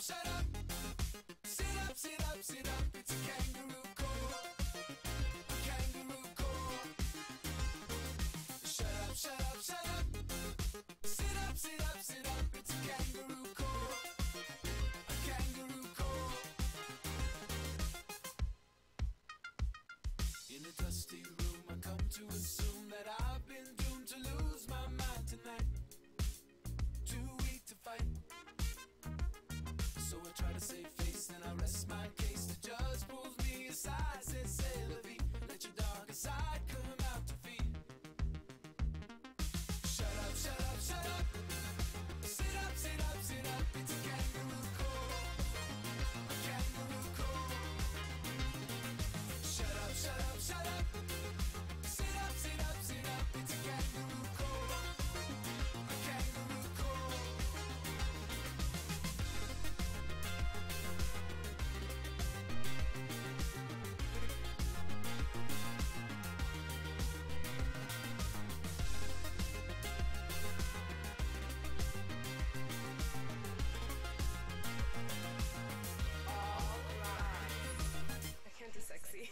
shut up. Sit up, sit up, sit up. It's a kangaroo court. A kangaroo court. Shut up, shut up, shut up. Sit up, sit up, sit up. It's a kangaroo court. A kangaroo court. In a dusty room, I come to assume that I've been doomed to lose my mind tonight. Too weak to fight. So I try to save face and I rest my case. The judge pulls me aside, says, "C'est la vie. Let your darker side come out to feed." Shut up, shut up, shut up. Sit up, sit up, sit up. It's a kangaroo court. A kangaroo court. Shut up, shut up, shut up. Sit up, sit up, sit up. It's a kangaroo court. A kangaroo court. I can't do sexy.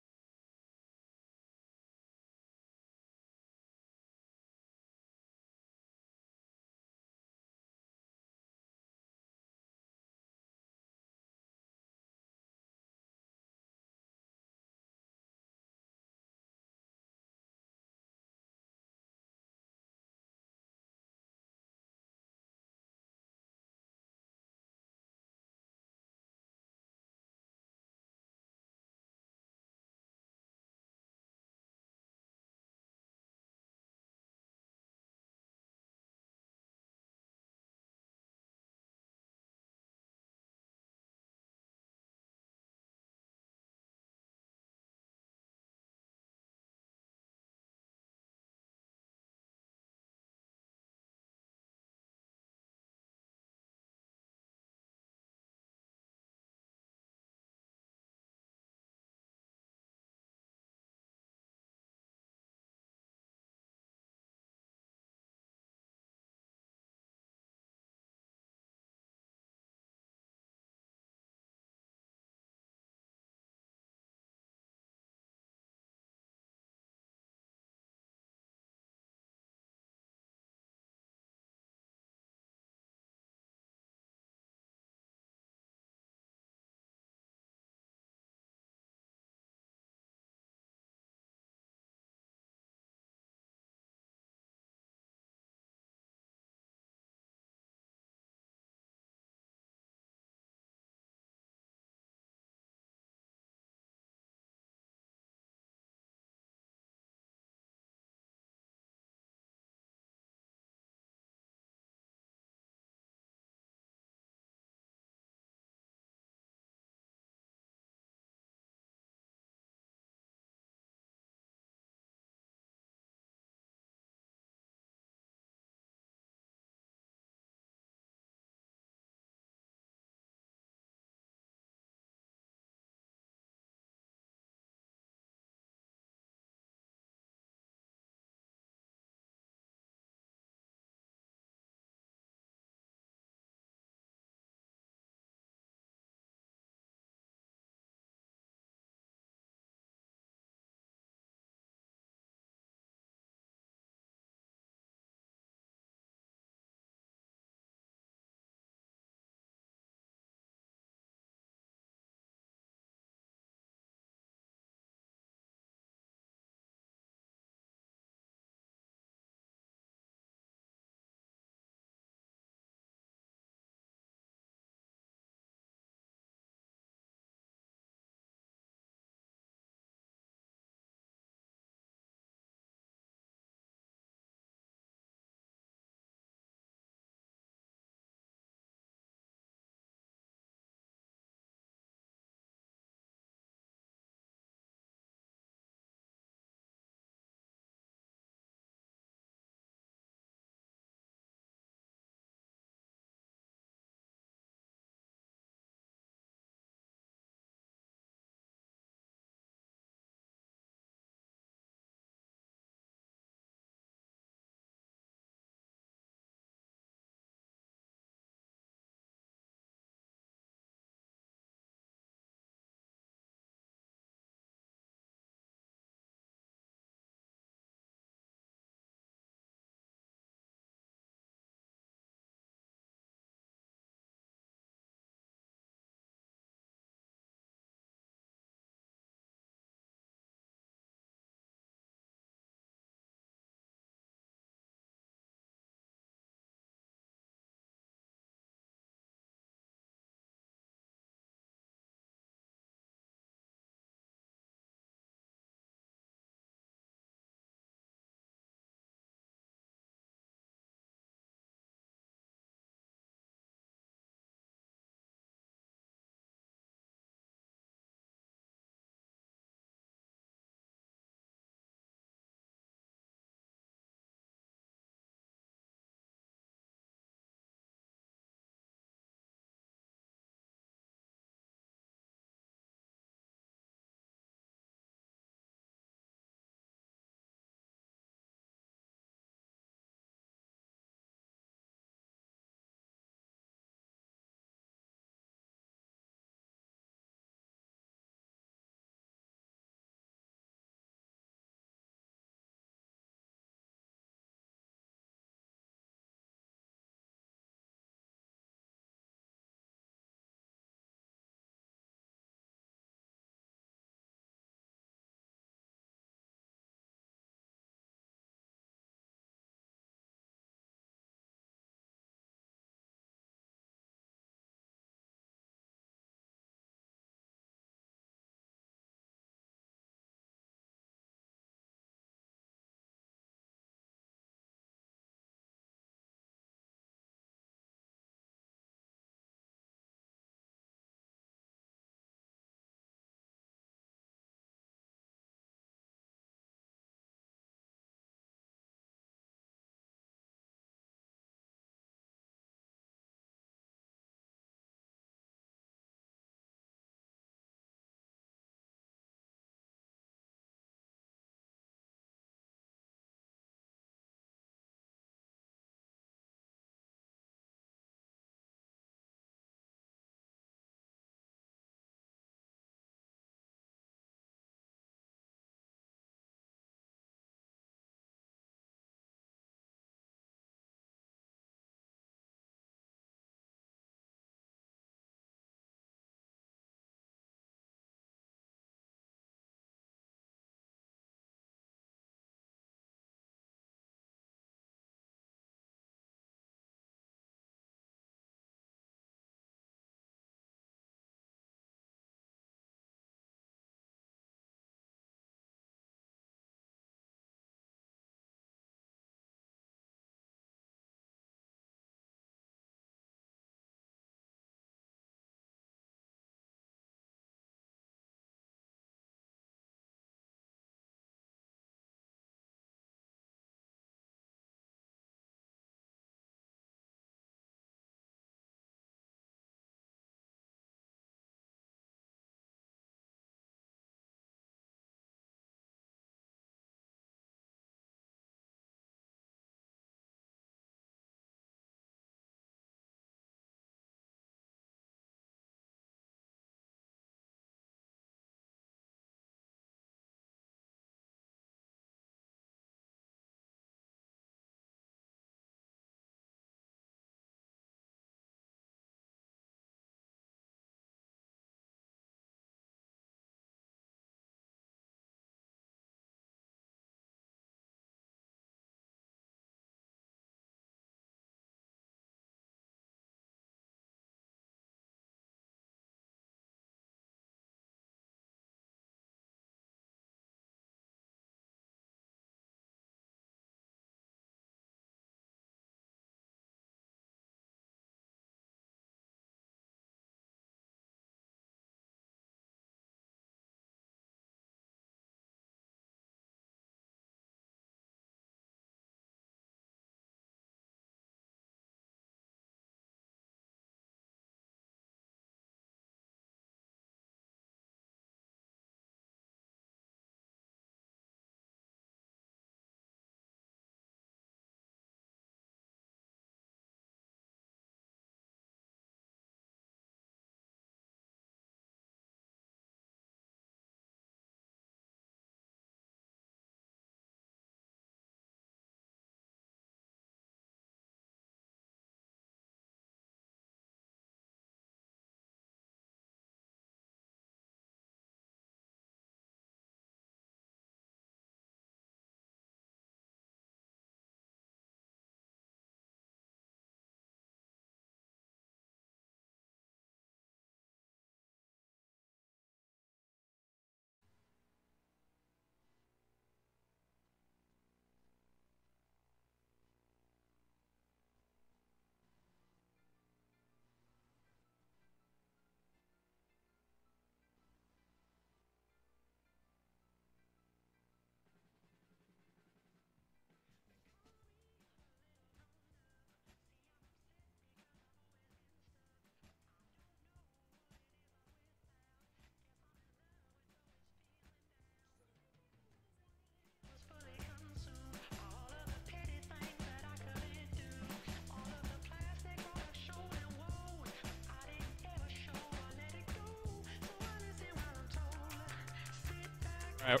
All right.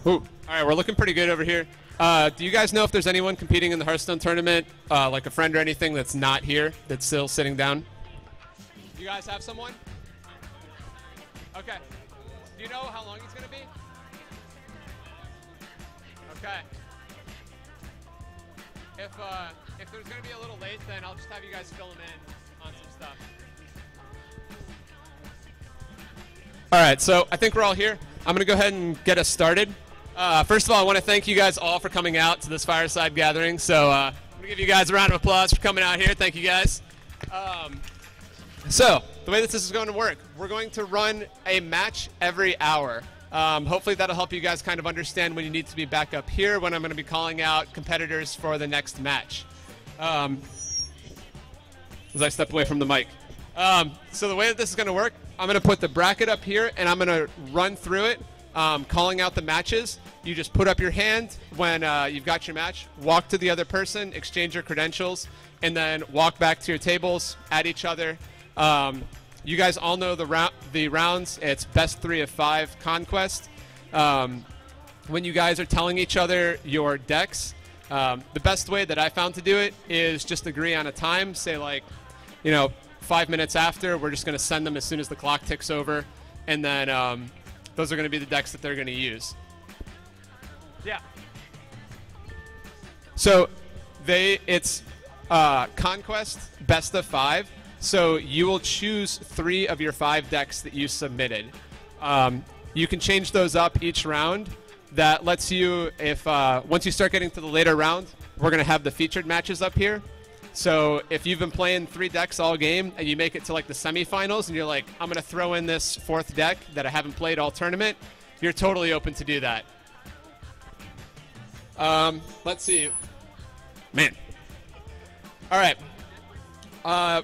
Ooh. All right, we're looking pretty good over here. Do you guys know if there's anyone competing in the Hearthstone tournament, like a friend or anything that's not here, that's still sitting down? Do you guys have someone? Okay. Do you know how long he's going to be? Okay. If there's going to be a little late, then I'll just have you guys fill him in on some stuff. All right, so I think we're all here. I'm going to go ahead and get us started. First of all, I want to thank you guys all for coming out to this fireside gathering. So I'm going to give you guys a round of applause for coming out here. Thank you guys. So the way that this is going to work, we're going to run a match every hour. Hopefully that'll help you guys kind of understand when you need to be back up here when I'm going to be calling out competitors for the next match. As I step away from the mic. So the way that this is going to work, I'm going to put the bracket up here and I'm going to run through it, calling out the matches. You just put up your hand when you've got your match, walk to the other person, exchange your credentials, and then walk back to your tables at each other. You guys all know the rounds. It's best 3 of 5 conquest. When you guys are telling each other your decks, the best way that I found to do it is just agree on a time. Say, like, 5 minutes after, we're just going to send them as soon as the clock ticks over, and then those are going to be the decks that they're going to use. Yeah. So it's conquest best of 5. So you will choose 3 of your 5 decks that you submitted. You can change those up each round. That lets you, if once you start getting to the later round, we're going to have the featured matches up here. So if you've been playing 3 decks all game and you make it to like the semifinals and you're like, I'm going to throw in this 4th deck that I haven't played all tournament, you're totally open to do that. Let's see. Man. All right.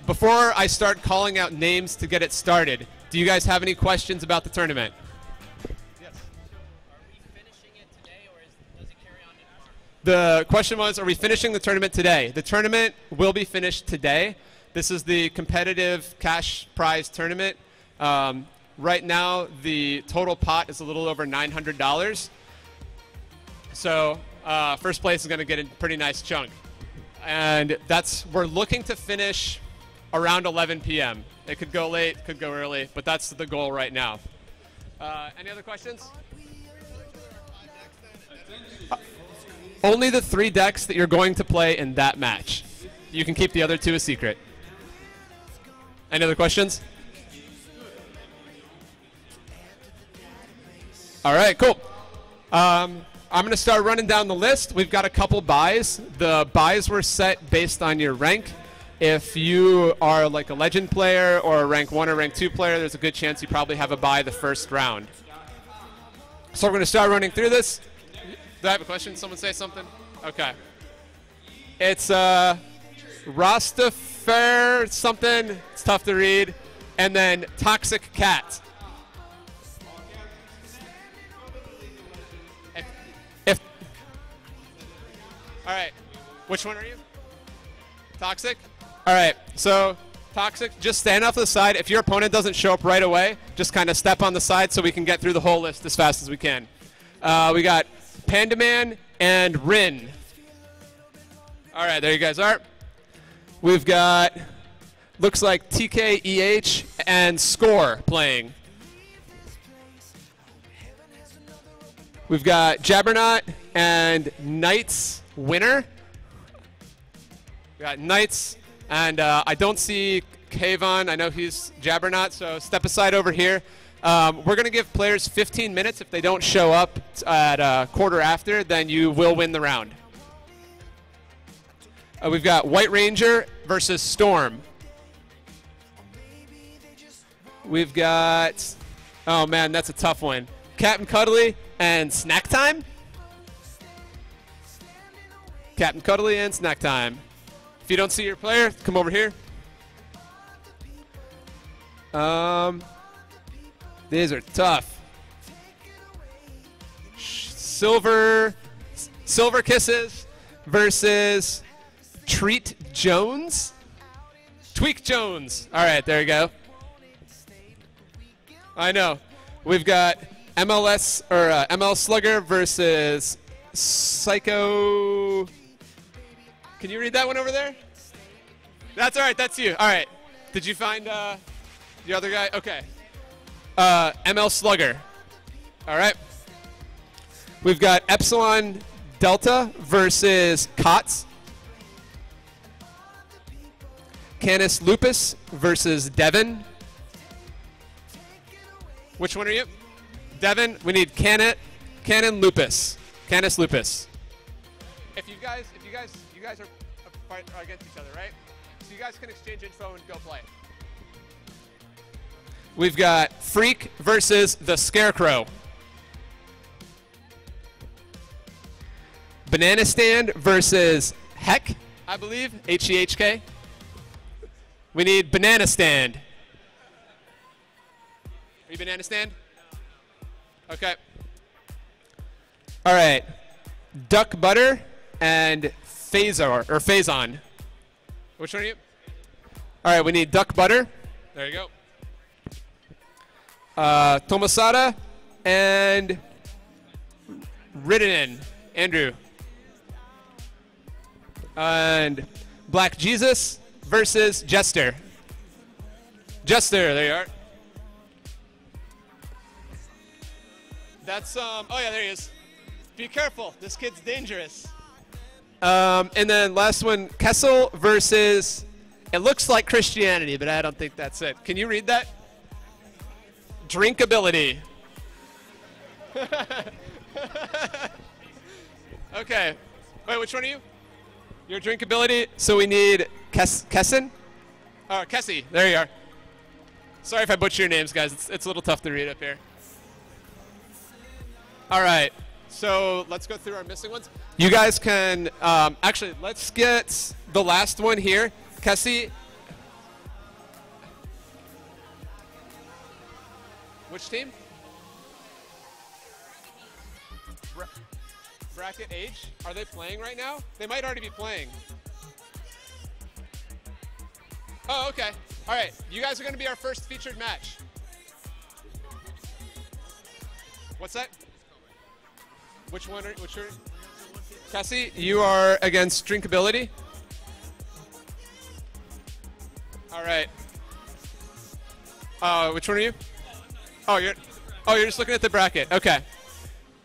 Before I start calling out names to get it started, do you guys have any questions about the tournament? Yes. Are we finishing it today, or does it carry on tomorrow? The question was, are we finishing the tournament today? The tournament will be finished today. This is the competitive cash prize tournament. Right now, the total pot is a little over $900. So first place is going to get a pretty nice chunk. And we're looking to finish around 11 p.m. It could go late, could go early, but that's the goal right now. Any other questions? Only the 3 decks that you're going to play in that match. You can keep the other 2 a secret. Any other questions? All right, cool. I'm going to start running down the list. We've got a couple buys. The buys were set based on your rank. If you are like a legend player or a rank 1 or rank 2 player, there's a good chance you probably have a buy the first round. So we're going to start running through this. Do I have a question? Someone say something? Okay. It's Rastafari something. It's tough to read. And then Toxic Cat. All right, which one are you? Toxic? All right, so Toxic, just stand off to the side. If your opponent doesn't show up right away, just kind of step on the side so we can get through the whole list as fast as we can. We got Panda Man and Rin. All right, there you guys are. We've got, looks like TKEH and Score playing. We've got Jabbernaut and Knights Winner. We got Knights, and I don't see Kayvon. I know he's Jabbernaut, so step aside over here. We're going to give players 15 minutes. If they don't show up at quarter after, then you will win the round. We've got White Ranger versus Storm. We've got, oh man, that's a tough one. Captain Cuddly and Snack Time. Captain Cuddly and Snack Time. If you don't see your player, come over here. These are tough. Silver Kisses versus Treat Jones. Tweak Jones. All right, there you go. I know. We've got MLS or ML Slugger versus Psycho. Can you read that one over there? That's all right. That's you. All right. Did you find the other guy? Okay. ML Slugger. All right. We've got Epsilon Delta versus Cots. Canis Lupus versus Devin. Which one are you? Devin. We need Canon Lupus. Canis Lupus. If you guys are against each other, right? So you guys can exchange info and go play. We've got Freak versus the Scarecrow. Banana Stand versus Heck, I believe. H-E-H-K. We need Banana Stand. Are you Banana Stand? Okay. All right. Duck Butter and Phazon. Which one are you? All right, we need Duck Butter. There you go. Tomasada and Ridden. Andrew. And Black Jesus versus Jester. Jester, there you are. That's, oh yeah, there he is. Be careful, this kid's dangerous. And then last one, Kessel versus, it looks like Christianity, but I don't think that's it. Can you read that? Drinkability. Okay. Wait, which one are you? Your drinkability. So we need Kessin? Oh, Kessie. There you are. Sorry if I butcher your names, guys. It's a little tough to read up here. All right. So let's go through our missing ones. You guys can, actually, let's get the last one here. Kessie. Which team? Bracket H. Are they playing right now? They might already be playing. Oh, okay. All right. You guys are going to be our first featured match. What's that? Which one? Which are? Cassie, you are against Drinkability. All right. Which one are you? Oh, you're just looking at the bracket. Okay.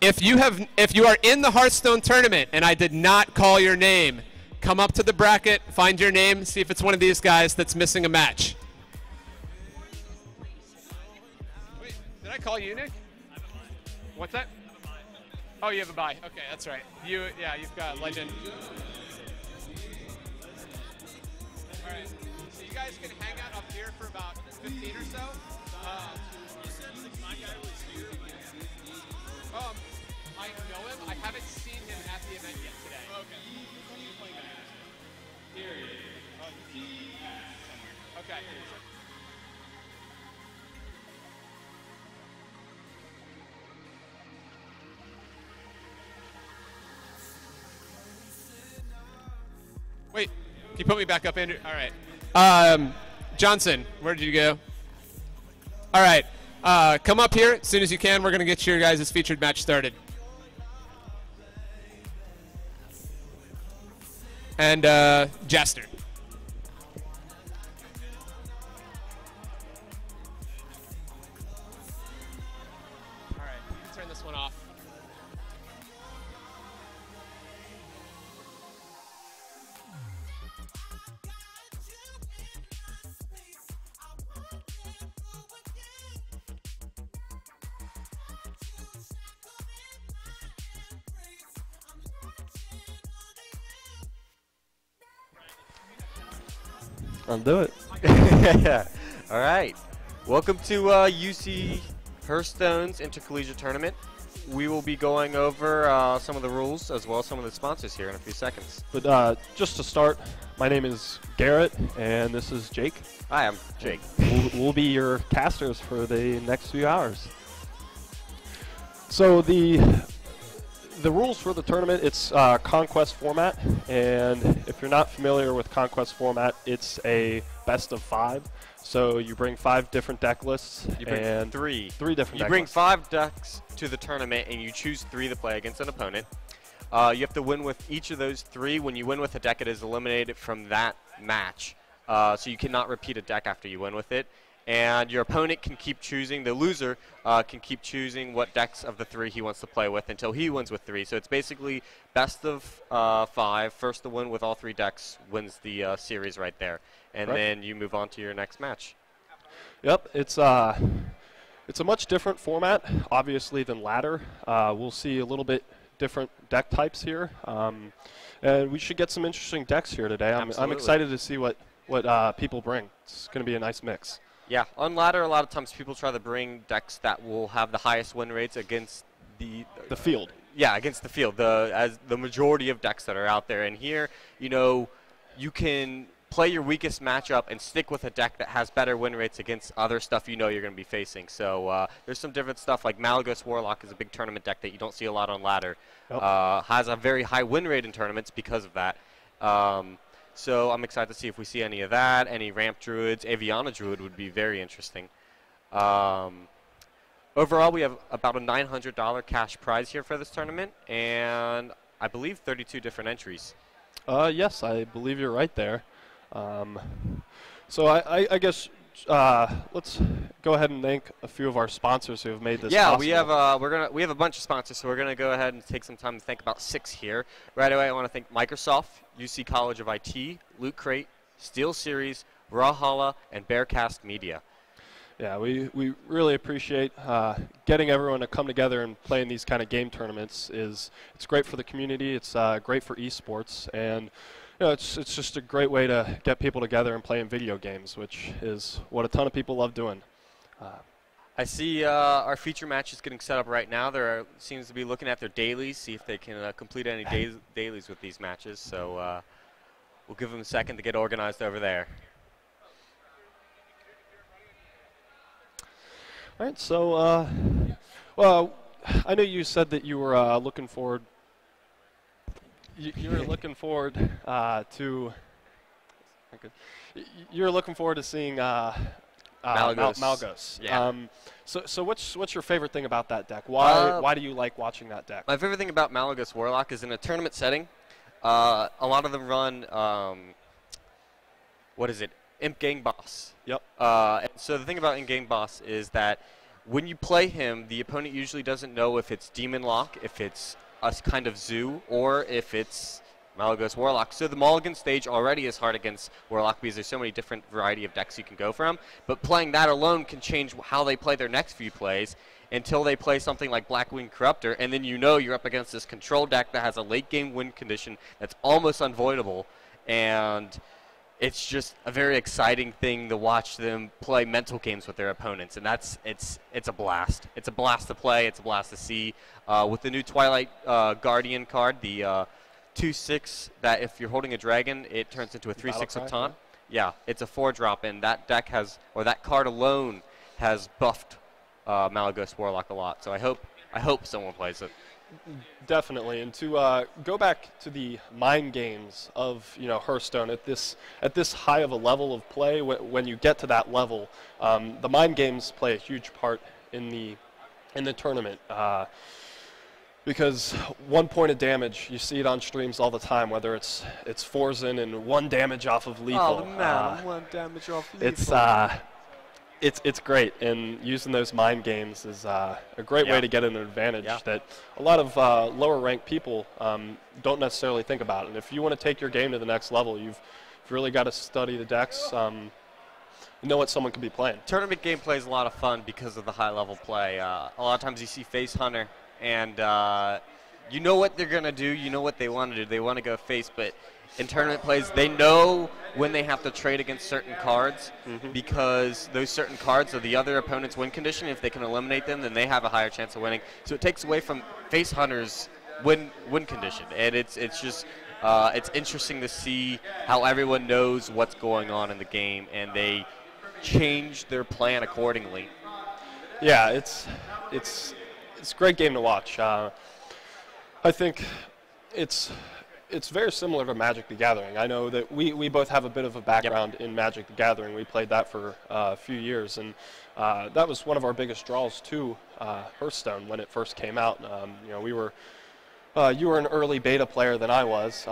If you are in the Hearthstone tournament and I did not call your name, come up to the bracket, find your name, see if it's one of these guys that's missing a match. Wait, did I call you, Nick? What's that? Oh, you have a bye. Okay, that's right. You've got Legend. All right. So you guys can hang out up here for about 15 or so. You said my guy was here. I know him. I haven't seen him at the event yet today. Okay. Here. Okay. Wait, can you put me back up, Andrew? All right. Johnson, where did you go? All right. Come up here as soon as you can. We're going to get your guys' featured match started. And Jaster. All right, you can turn this one off. I'll do it. All right. Welcome to UC Hearthstone's Intercollegiate Tournament. We will be going over some of the rules as well as some of the sponsors here in a few seconds. But just to start, my name is Garrett, and this is Jake. Hi, I'm Jake. We'll be your casters for the next few hours. So the The rules for the tournament, it's Conquest format, and if you're not familiar with Conquest format, it's a best of 5. So you bring 5 different deck lists. You bring and three. 3 different You deck bring lists. 5 decks to the tournament, and you choose 3 to play against an opponent. You have to win with each of those 3. When you win with a deck, it is eliminated from that match. So you cannot repeat a deck after you win with it. And your opponent can keep choosing, the loser can keep choosing what decks of the 3 he wants to play with until he wins with 3. So it's basically best of 5. First to win with all 3 decks wins the series right there. And then you move on to your next match. Yep, it's a much different format, obviously, than ladder. We'll see a little bit different deck types here. And we should get some interesting decks here today. I'm excited to see what people bring. It's going to be a nice mix. Yeah, on ladder, a lot of times people try to bring decks that will have the highest win rates against the field. Yeah, against the field, as the majority of decks that are out there. And here, you can play your weakest matchup and stick with a deck that has better win rates against other stuff you're going to be facing. So there's some different stuff, like Malagos Warlock is a big tournament deck that you don't see a lot on ladder. Yep. Has a very high win rate in tournaments because of that. So I'm excited to see if we see any of that, any Ramp Druids. Aviana Druid would be very interesting. Overall, we have about a $900 cash prize here for this tournament, and I believe 32 different entries. Yes, I believe you're right there. So I guess let's go ahead and thank a few of our sponsors who have made this possible. We have we have a bunch of sponsors, so we're gonna go ahead and take some time to thank about 6 here. Right away, I want to thank Microsoft, UC College of IT, Loot Crate, Steel Series, Rahala, and Bearcast Media. Yeah, we really appreciate getting everyone to come together and play in these kind of game tournaments. It's great for the community. It's great for esports, and it's just a great way to get people together and play in video games, which is what a ton of people love doing. I see our feature match is getting set up right now. Seems to be looking at their dailies, see if they can complete any dailies with these matches. So we'll give them a second to get organized over there. All right, so, well, I know you said that you were looking forward. You were looking forward to. You're looking forward to seeing Malagos. Yeah. So what's your favorite thing about that deck? Why do you like watching that deck? My favorite thing about Malagos Warlock is in a tournament setting. A lot of them run. What is it? Imp Gang Boss. Yep. And so the thing about Imp Gang Boss is that when you play him, the opponent usually doesn't know if it's Demon Lock, if it's a kind of Zoo, or if it's Malagos Warlock. So the Mulligan stage already is hard against Warlock because there's so many different variety of decks you can go from. But playing that alone can change how they play their next few plays until they play something like Blackwing Corruptor, and then you're up against this control deck that has a late game win condition that's almost unvoidable, and it's just a very exciting thing to watch them play mental games with their opponents, and it's a blast. It's a blast to play. It's a blast to see. With the new Twilight Guardian card, the 2/6, that if you're holding a dragon, it turns into a 3/6 with taunt. Yeah, it's a 4-drop, and that deck that card alone has buffed Malagos Warlock a lot. So I hope someone plays it. Definitely, and to go back to the mind games of Hearthstone at this high of a level of play, when you get to that level, the mind games play a huge part in the tournament. Because 1 point of damage, you see it on streams all the time, whether it's Forzen and 1 damage off of lethal. Oh man, 1 damage off lethal. It's great, and using those mind games is a great way to get an advantage that a lot of lower ranked people don't necessarily think about. And if you want to take your game to the next level, you've really got to study the decks, know what someone could be playing. Tournament gameplay is a lot of fun because of the high level play. A lot of times you see Face Hunter, and you know what they're going to do, you know what they want to do. They want to go face, but in tournament plays, they know when they have to trade against certain cards because those certain cards are the other opponent's win condition. If they can eliminate them, then they have a higher chance of winning. So it takes away from Face Hunter's win condition, and it's just it's interesting to see how everyone knows what's going on in the game, and they change their plan accordingly. Yeah, it's a great game to watch. I think it's very similar to Magic the Gathering. I know that we both have a bit of a background in Magic the Gathering. We played that for a few years, and that was one of our biggest draws to Hearthstone when it first came out. We were you were an early beta player than I was,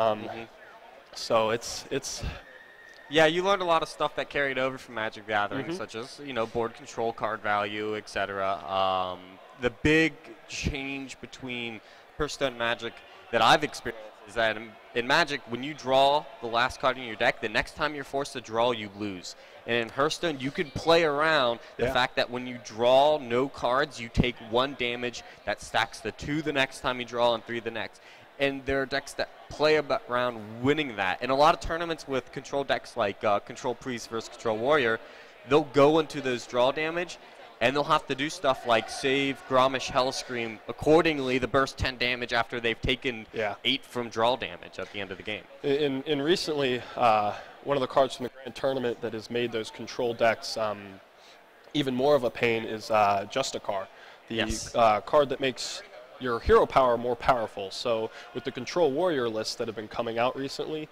so it's. Yeah, you learned a lot of stuff that carried over from Magic the Gathering, such as board control, card value, etc. The big change between Hearthstone and Magic that I've experienced is that in Magic, when you draw the last card in your deck, the next time you're forced to draw, you lose. And in Hearthstone, you could play around the fact that when you draw no cards, you take 1 damage that stacks to 2 the next time you draw and 3 the next. And there are decks that play around winning that. In a lot of tournaments with control decks like Control Priest versus Control Warrior, they'll go into those draw damage, and they'll have to do stuff like save Grommash Hellscream accordingly to burst 10 damage after they've taken 8 from draw damage at the end of the game. In recently, one of the cards from the Grand Tournament that has made those control decks even more of a pain is Justicar, the card that makes your hero power more powerful. So with the Control Warrior lists that have been coming out recently,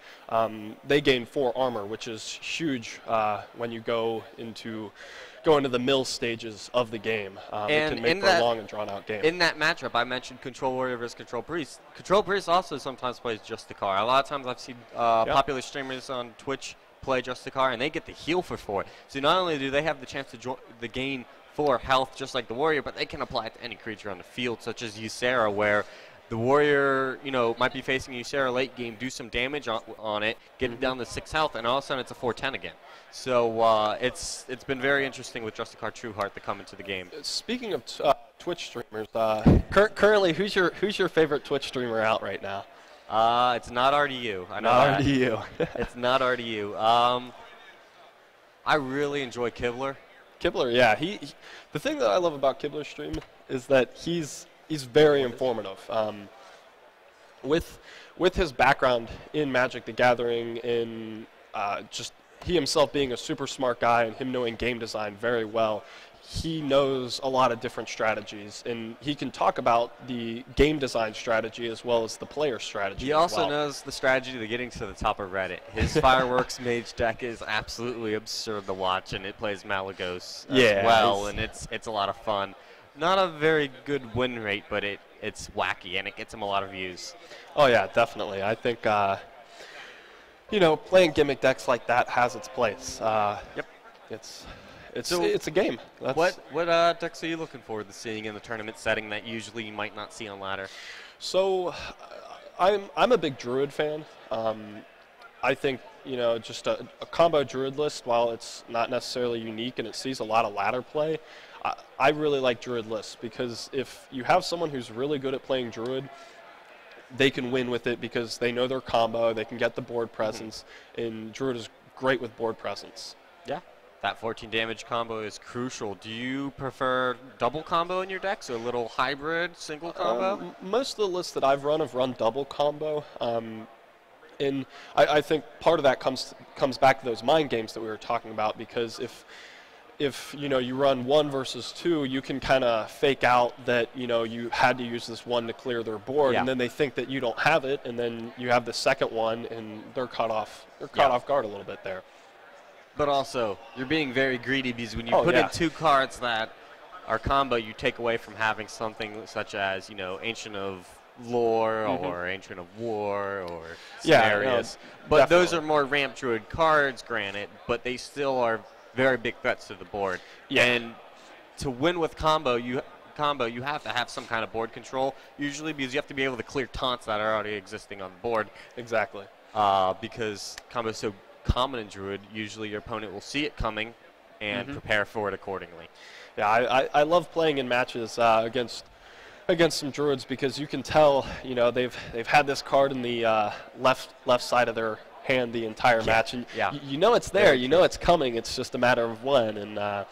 they gain 4 armor, which is huge when you go into the mill stages of the game. It can make for a long and drawn-out game. In that matchup, I mentioned Control Warrior versus Control Priest. Control Priest also sometimes plays Justicar. A lot of times I've seen popular streamers on Twitch play Justicar, and they get the heal for 4. So not only do they have the chance to gain 4 health just like the Warrior, but they can apply it to any creature on the field, such as Ysera, where the Warrior, might be facing Ysera late game, do some damage on it, get it down to 6 health, and all of a sudden it's a 4/10 again. So it's been very interesting with Justicar Trueheart to come into the game. Speaking of Twitch streamers, currently who's your favorite Twitch streamer out right now? It's not RDU. I know not that. RDU. It's not RDU. I really enjoy Kibler. Kibler, yeah. He the thing that I love about Kibler's stream is that he's very informative. With his background in Magic the Gathering, in just he himself being a super smart guy and him knowing game design very well, he knows a lot of different strategies, and he can talk about the game design strategy as well as the player strategy. He also knows the strategy to getting to the top of Reddit. His Fireworks Mage deck is absolutely absurd to watch, and it plays Malagos as well, and it's a lot of fun. Not a very good win rate, but it's wacky, and it gets him a lot of views. Oh yeah, definitely. I think playing gimmick decks like that has its place. It's a game. What decks are you looking forward to seeing in the tournament setting that usually you might not see on ladder? So, I'm a big Druid fan. I think just a combo Druid list, while it's not necessarily unique and it sees a lot of ladder play, I really like Druid lists, because if you have someone who's really good at playing Druid, they can win with it because they know their combo, they can get the board presence, and Druid is great with board presence. Yeah. That 14 damage combo is crucial. Do you prefer double combo in your decks or a little hybrid single combo? Most of the lists that I've run double combo. And I think part of that comes back to those mind games that we were talking about, because if you run 1 versus 2, you can kind of fake out that you had to use this 1 to clear their board, and then they think that you don't have it, and then you have the second one, and they're caught off guard a little bit there. But also, you're being very greedy, because when you put in 2 cards that are combo, you take away from having something such as, Ancient of Lore or Ancient of War or Scenarios. But definitely. Those are more ramp Druid cards, granted, but they still are very big threats to the board. Yeah. And to win with combo, you have to have some kind of board control, usually, because you have to be able to clear taunts that are already existing on the board. Exactly. Because combo is so common in Druid, usually your opponent will see it coming and prepare for it accordingly. Yeah, I love playing in matches against some Druids, because you can tell they've had this card in the left side of their hand the entire match, and it's there, it's coming. It's just a matter of when, and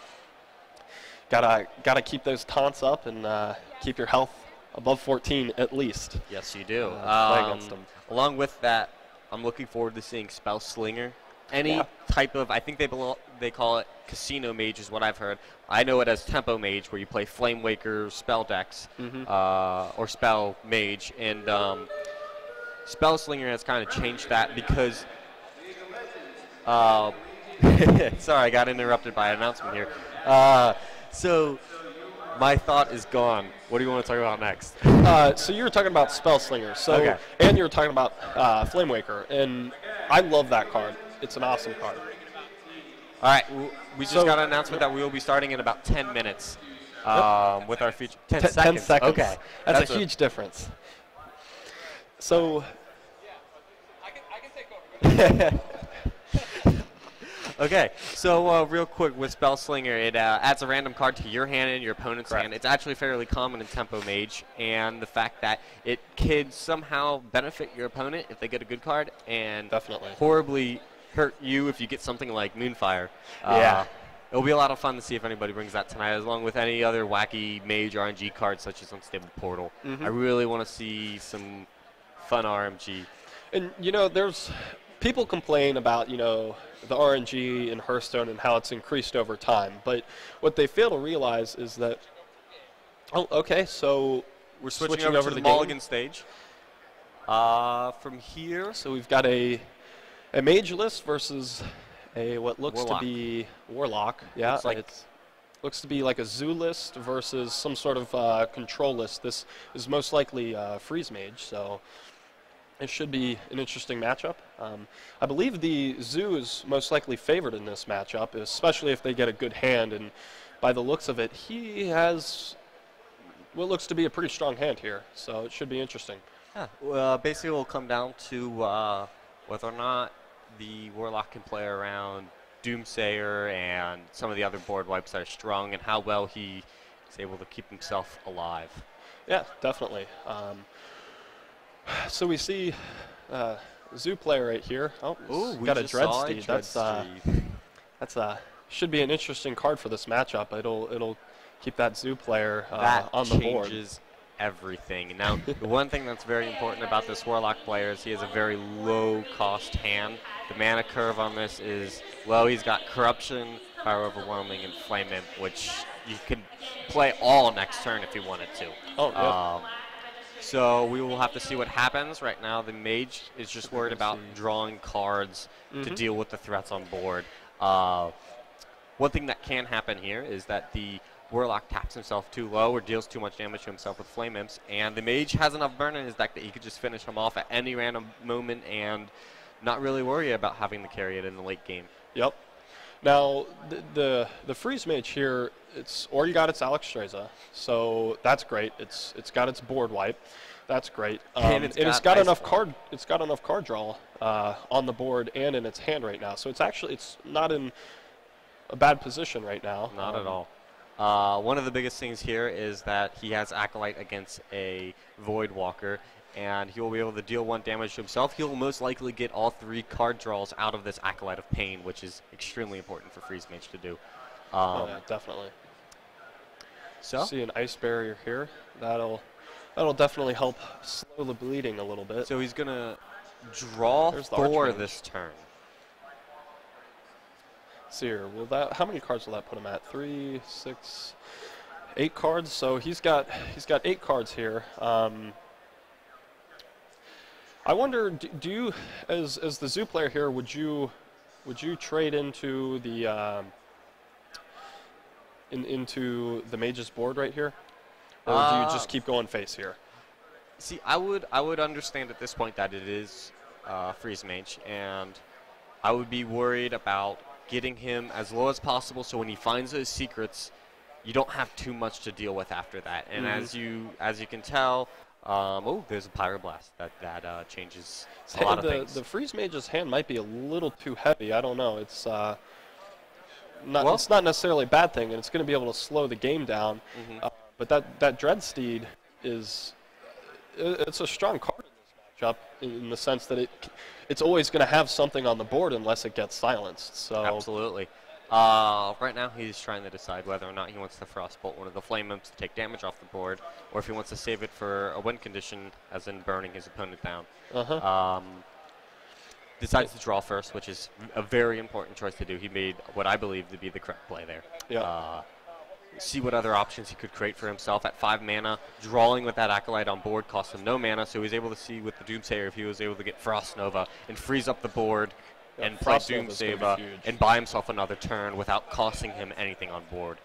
gotta keep those taunts up and keep your health above 14 at least. Yes, you do. Play against them. Along with that, I'm looking forward to seeing Spell Slinger any type of, I think they call it casino mage is what I've heard. I know it as tempo mage, where you play Flame Waker spell decks or spell mage, and Spell Slinger has kind of changed that because sorry, I got interrupted by an announcement here. So my thought is gone. What do you want to talk about next? So you were talking about Spell Slinger, Okay. And you were talking about Flame Waker, and I love that card. It's an awesome card. All right, we just got an announcement that we will be starting in about 10 minutes with our feature. 10 seconds. 10 seconds. Okay. That's a huge difference. So. I can take over. Okay, so real quick with Spell Slinger, it adds a random card to your hand and your opponent's hand. It's actually fairly common in Tempo Mage, and the fact that it can somehow benefit your opponent if they get a good card, and Definitely. horribly hurt you if you get something like Moonfire. It'll be a lot of fun to see if anybody brings that tonight, along with any other wacky Mage RNG cards such as Unstable Portal. I really want to see some fun RMG. And, there's people complain about, the RNG in Hearthstone and how it's increased over time. But what they fail to realize is that, so we're switching over to the Mulligan stage. From here. So we've got a mage list versus a what looks Warlock. to be Warlock. Yeah, looks to be like a Zoo list versus some sort of control list. This is most likely Freeze Mage, so it should be an interesting matchup. I believe the Zoo is most likely favored in this matchup, especially if they get a good hand. And by the looks of it, he has what looks to be a pretty strong hand here, so it should be interesting. Yeah, well, basically it will come down to whether or not the Warlock can play around Doomsayer and some of the other board wipes that are strong, and how well he is able to keep himself alive. Yeah, definitely. So we see Zoo player right here. Oh, we got a just saw Dreadsteed. That's should be an interesting card for this matchup. It'll keep that Zoo player on the board. That changes everything. Now, the one thing that's very important about this Warlock player is he has a very low-cost hand. The mana curve on this is low. He's got Corruption, Power Overwhelming, and Flame Imp, which you can play all next turn if you wanted to. Oh, yeah. So we will have to see what happens. Right now, the Mage is just worried about drawing cards to deal with the threats on board. One thing that can happen here is that the Warlock taps himself too low or deals too much damage to himself with Flame Imps, and the Mage has enough burn in his deck that he could just finish him off at any random moment and not really worry about having to carry it in the late game. Yep. Now, the Freeze Mage here, or you got its Alexstrasza, so that's great. It's got its board wipe, that's great. And it's got enough card draw on the board and in its hand right now. So it's not in a bad position right now. Not at all. One of the biggest things here is that he has Acolyte against a Voidwalker, and he will be able to deal 1 damage to himself. He'll most likely get all 3 card draws out of this Acolyte of Pain, which is extremely important for Freeze Mage to do. Yeah, definitely. So see an Ice Barrier here. That'll definitely help slow the bleeding a little bit. So he's gonna draw 4 this turn. See here, how many cards will that put him at? 3, 6, 8 cards. So he's got 8 cards here. I wonder, do you, as the Zoo player here, would you trade into the into the Mage's board right here, or do you just keep going face here? See, I would understand at this point that it is Freeze Mage, and I would be worried about getting him as low as possible, so when he finds those secrets, you don't have too much to deal with after that. And as you can tell, there's a Pyroblast that changes a lot of things. The Freeze Mage's hand might be a little too heavy. I don't know. It's not necessarily a bad thing, and it's going to be able to slow the game down. But that Dreadsteed it's a strong card in this matchup in the sense that it's always going to have something on the board unless it gets silenced. So absolutely. Right now, he's trying to decide whether or not he wants to Frostbolt one of the Flame Imps to take damage off the board, or if he wants to save it for a win condition, as in burning his opponent down. decides to draw first, which is a very important choice to do. He made what I believe to be the correct play there. Yeah. See what other options he could create for himself at 5 mana. Drawing with that Acolyte on board cost him no mana, so he was able to see with the Doomsayer if he was able to get Frost Nova and freeze up the board and play Frost Nova's gonna be Doomsayer huge. and buy himself another turn without costing him anything on board.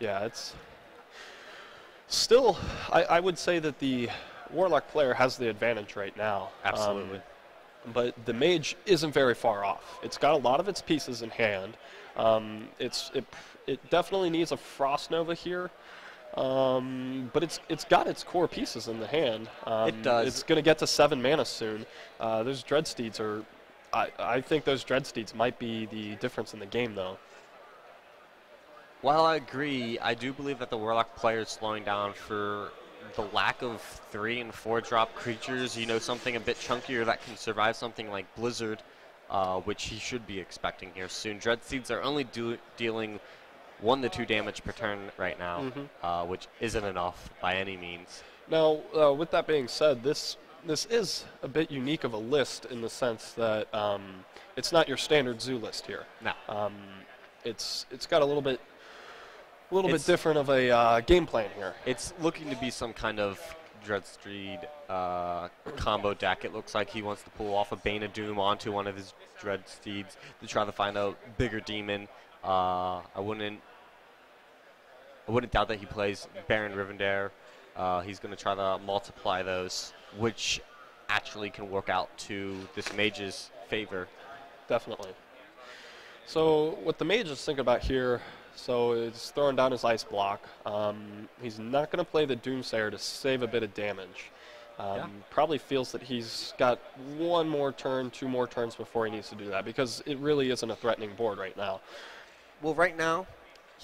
Yeah, it's still, I would say that the Warlock player has the advantage right now. Absolutely. But the Mage isn't very far off. It's got a lot of its pieces in hand. It definitely needs a Frost Nova here, but it's got its core pieces in the hand. It does. It's going to get to 7 mana soon. Those Dreadsteeds are, I think those Dreadsteeds might be the difference in the game, though. While I agree, I do believe that the Warlock player is slowing down for the lack of 3 and 4 drop creatures. You know, something a bit chunkier that can survive something like Blizzard, which he should be expecting here soon. Dreadseeds are only dealing 1 to 2 damage per turn right now, which isn't enough by any means. Now, with that being said, this is a bit unique of a list in the sense that it's not your standard zoo list here. No. It's got a little bit different of a game plan here. It's looking to be some kind of Dreadsteed combo deck. It looks like he wants to pull off a Bane of Doom onto one of his Dreadsteeds to try to find a bigger demon. I wouldn't doubt that he plays Baron Rivendare. He's going to try to multiply those, which actually can work out to this Mage's favor. Definitely. So what the Mage is thinking about here, so is throwing down his Ice Block. He's not going to play the Doomsayer to save a bit of damage. Probably feels that he's got 1 more turn, 2 more turns before he needs to do that, because it really isn't a threatening board right now. Well, right now,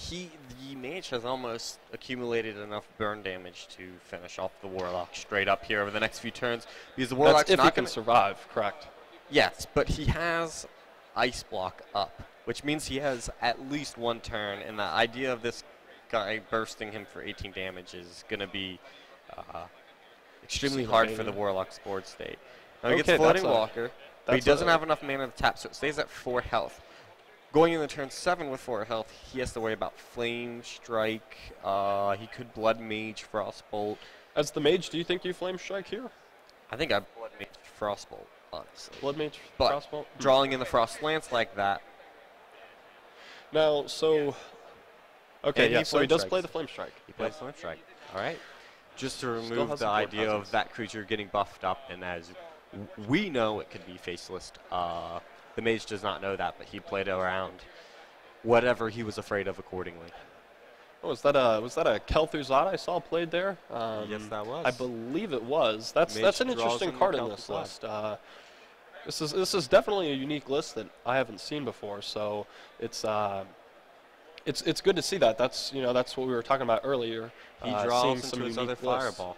the Mage has almost accumulated enough burn damage to finish off the Warlock straight up here over the next few turns, because the Warlock's That's if not he can gonna survive, correct? Yes, but he has Ice Block up, which means he has at least 1 turn, and the idea of this guy bursting him for 18 damage is going to be extremely hard for the Warlock's board state. Now he gets Floating Walker, but he doesn't have enough mana to tap, so it stays at 4 health. Going into turn 7 with 4 health, he has to worry about Flame Strike. He could Blood Mage, Frostbolt. As the Mage, do you think you Flame Strike here? I think I Blood Mage, Frostbolt, honestly. Blood Mage, But Frostbolt? drawing in the Frost Lance like that. Now, so... Okay, And yeah, he so he Flame does Strikes. play the Flame Strike. He plays Flame Strike. All right. Just to Still remove has the the board idea presence. of that creature getting buffed up, and as we know it could be faceless, the Mage does not know that, but he played around whatever he was afraid of accordingly. Oh, was that a Kel'Thuzad I saw played there? Yes, that was. I believe it was. That's Mage an draws interesting in the card in this Kel'Thuzad. list. This is definitely a unique list that I haven't seen before. So it's good to see that. That's what we were talking about earlier. He seeing draws some into his unique other lists. Fireball.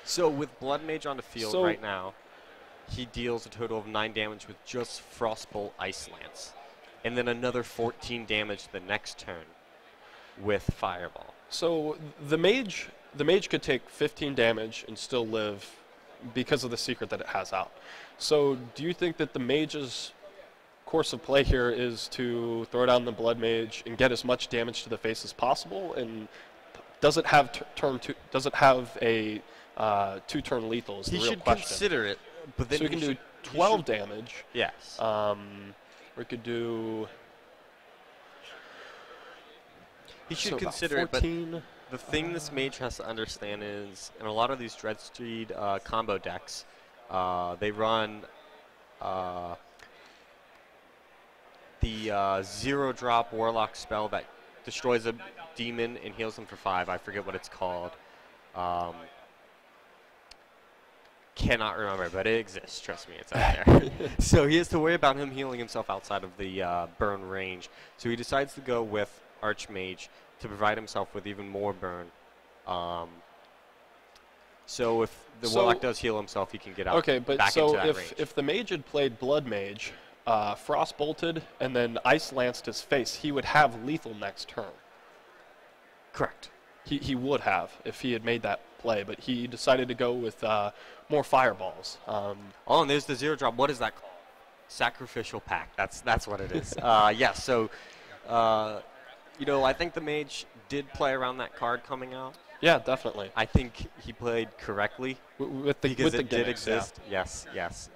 So with Blood Mage on the field So- right now, he deals a total of 9 damage with just Frostbolt Ice Lance. And then another 14 damage the next turn with Fireball. So the mage could take 15 damage and still live because of the secret that it has out. So do you think that the mage's course of play here is to throw down the Blood Mage and get as much damage to the face as possible? And does it have does it have a 2-turn lethal? Is the He real should question. consider it, but then So we can do should- 12 damage. Yes. We could do. He should so about consider it, but 14. the thing this mage has to understand is, in a lot of these Dreadsteed combo decks, they run the 0-drop Warlock spell that destroys a demon and heals them for 5. I forget what it's called. Cannot remember, but it exists. Trust me, it's out there. So he has to worry about him healing himself outside of the burn range. So he decides to go with Archmage to provide himself with even more burn. So if the Warlock does heal himself, he can get out Okay, but back so into that range. if the mage had played Blood Mage, Frost bolted, and then Ice Lanced his face, he would have lethal next turn. Correct. he would have if he had made that play, but he decided to go with more fireballs. Oh, and there's the 0-drop. What is that called? Sacrificial pact. That's what it is. Yeah, so, I think the mage did play around that card coming out. Yeah, definitely. I think he played correctly because it did exist. Yeah. Yes.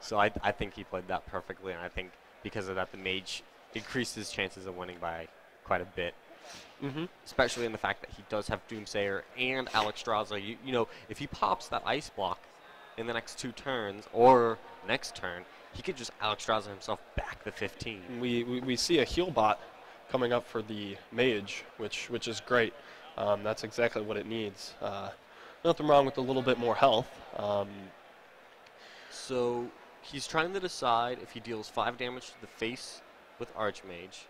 So I think he played that perfectly, and I think because of that, the mage increased his chances of winning by quite a bit. Especially in the fact that he does have Doomsayer and Alexstrasza. If he pops that ice block in the next 2 turns or next turn, he could just Alexstrasza himself back the 15. We see a heal bot coming up for the mage, which is great. That's exactly what it needs. Nothing wrong with a little bit more health. So he's trying to decide if he deals 5 damage to the face with Archmage.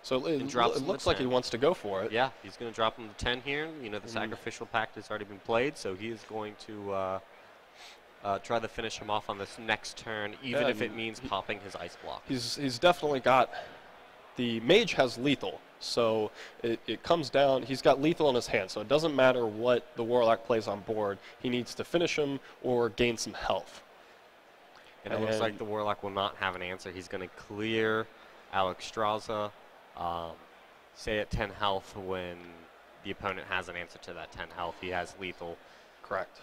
So it looks like he wants to go for it. Yeah, he's going to drop him to 10 here. The Sacrificial Pact has already been played, so he is going to try to finish him off on this next turn, even if it means popping his ice block. He's definitely got... The mage has lethal, so it comes down. He's got lethal in his hand, so it doesn't matter what the Warlock plays on board. He needs to finish him or gain some health. And it looks like the Warlock will not have an answer. He's going to clear Alexstrasza, say at 10 health when the opponent has an answer to that 10 health. He has lethal. Correct.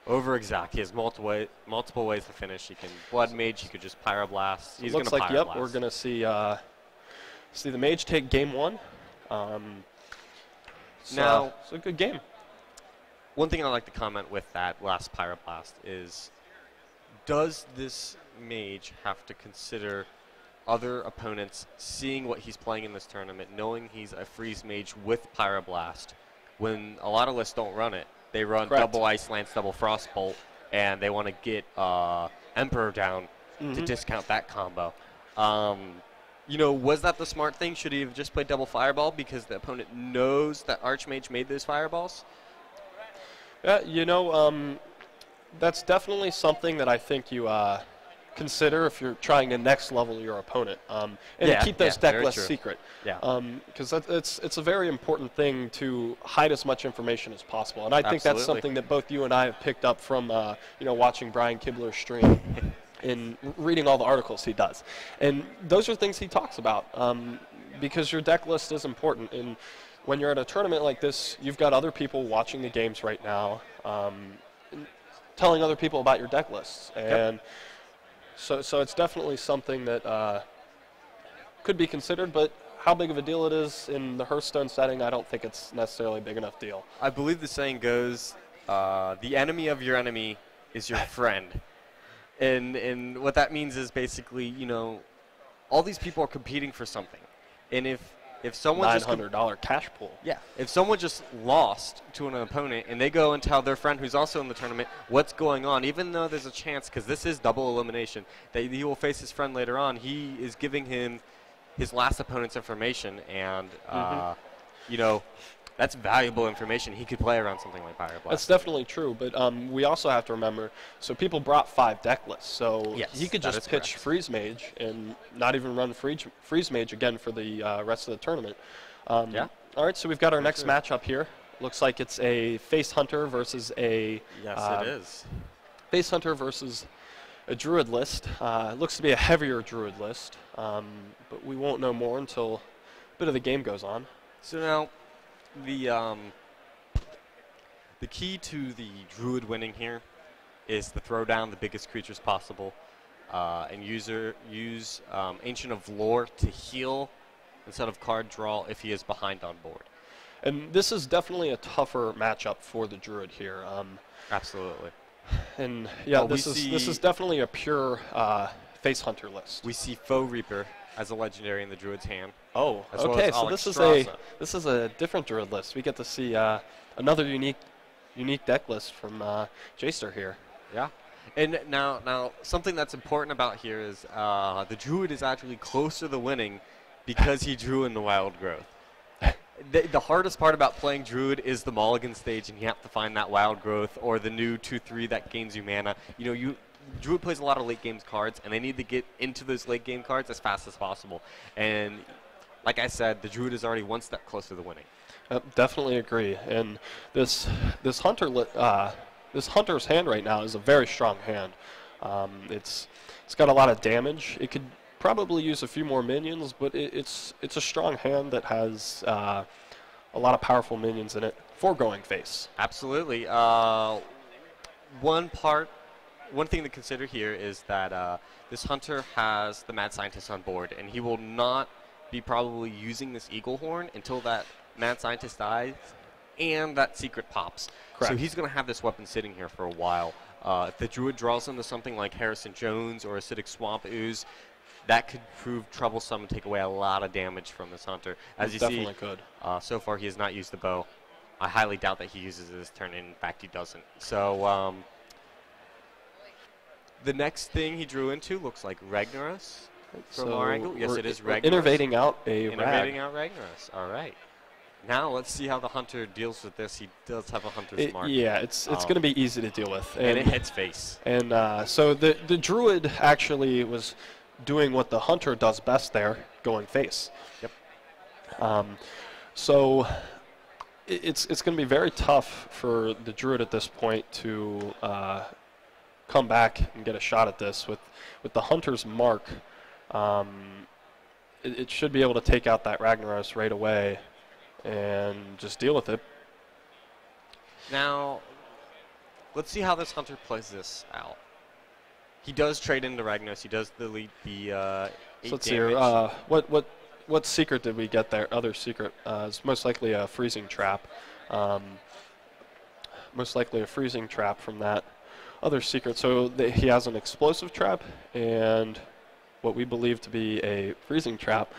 Over exact. He has multiple ways to finish. He can Blood Mage. He could just Pyroblast. He's going to Looks like, Pyroblast. we're going to see the mage take game 1. Now, it's a good game. One thing I'd like to comment with that last Pyroblast is, does this mage have to consider other opponents seeing what he's playing in this tournament, knowing he's a freeze mage with Pyroblast, when a lot of lists don't run it? They run double Ice Lance, double Frostbolt, and they want to get Emperor down to discount that combo. Was that the smart thing? Should he have just played double Fireball because the opponent knows that Archmage made those Fireballs? Yeah, that's definitely something that I think you consider if you're trying to next level your opponent, and keep those deck lists secret. Yeah. Because it's a very important thing to hide as much information as possible, and I think that's something that both you and I have picked up from watching Brian Kibler's stream. In reading all the articles he does. And those are things he talks about because your deck list is important. And when you're at a tournament like this, you've got other people watching the games right now, telling other people about your deck lists. And so it's definitely something that could be considered, but how big of a deal it is in the Hearthstone setting, I don't think it's necessarily a big enough deal. I believe the saying goes, the enemy of your enemy is your friend. And what that means is basically, all these people are competing for something. And if someone $900 cash pool. Yeah. If someone just lost to an opponent and they go and tell their friend who's also in the tournament what's going on, even though there's a chance, because this is double elimination, that he will face his friend later on, he is giving him his last opponent's information. And, that's valuable information. He could play around something like Pyroblast. That's definitely true, but we also have to remember, so people brought 5 deck lists, so he could just pitch Freeze Mage and not even run Freeze Mage again for the rest of the tournament. All right, so we've got our next matchup here. Looks like it's a Face Hunter versus a... Yes, it is. Face Hunter versus a Druid list. It looks to be a heavier Druid list, but we won't know more until a bit of the game goes on. So now... The key to the Druid winning here is to throw down the biggest creatures possible and use Ancient of Lore to heal instead of card draw if he is behind on board. And this is definitely a tougher matchup for the Druid here. Absolutely. And this is definitely a pure Face Hunter list. We see Foe Reaper as a legendary in the Druid's hand. Oh, okay. So this is a different Druid list. We get to see another unique deck list from Jaster here. Yeah. And now something that's important about here is the Druid is actually closer to winning because he drew in the Wild Growth. The hardest part about playing Druid is the Mulligan stage, and you have to find that Wild Growth or the new 2/3 that gains you mana. Druid plays a lot of late games cards, and they need to get into those late game cards as fast as possible. And like I said, the Druid is already one step closer to winning. Definitely agree. And this hunter's hand right now is a very strong hand. It's got a lot of damage. It could probably use a few more minions, but it's a strong hand that has a lot of powerful minions in it for going face. Absolutely. One thing to consider here is that this hunter has the mad scientist on board, and he will not be probably using this eagle horn until that mad scientist dies and that secret pops. Correct. So he's going to have this weapon sitting here for a while. If the druid draws into something like Harrison Jones or Acidic Swamp Ooze, that could prove troublesome and take away a lot of damage from this hunter. As you Definitely see, could. So far he has not used the bow. I highly doubt that he uses it this turn. In fact, he doesn't. So the next thing he drew into looks like Ragnaros from our angle. Yes, it is Ragnaros. Innervating out a Innervating out Ragnaros. All right. Now let's see how the hunter deals with this. He does have a hunter's mark. Yeah, it's going to be easy to deal with. And it hits face. And so the druid actually was doing what the hunter does best there, going face. Yep. So it's going to be very tough for the druid at this point to come back and get a shot at this with the hunter's mark. It should be able to take out that Ragnaros right away and just deal with it. Now, let's see how this hunter plays this out. He does trade into Ragnaros. He does delete the 8 So let's see damage. here. What secret did we get there? Other secret. It's most likely a freezing trap. Most likely a freezing trap from that other secret. So he has an explosive trap and what we believe to be a freezing trap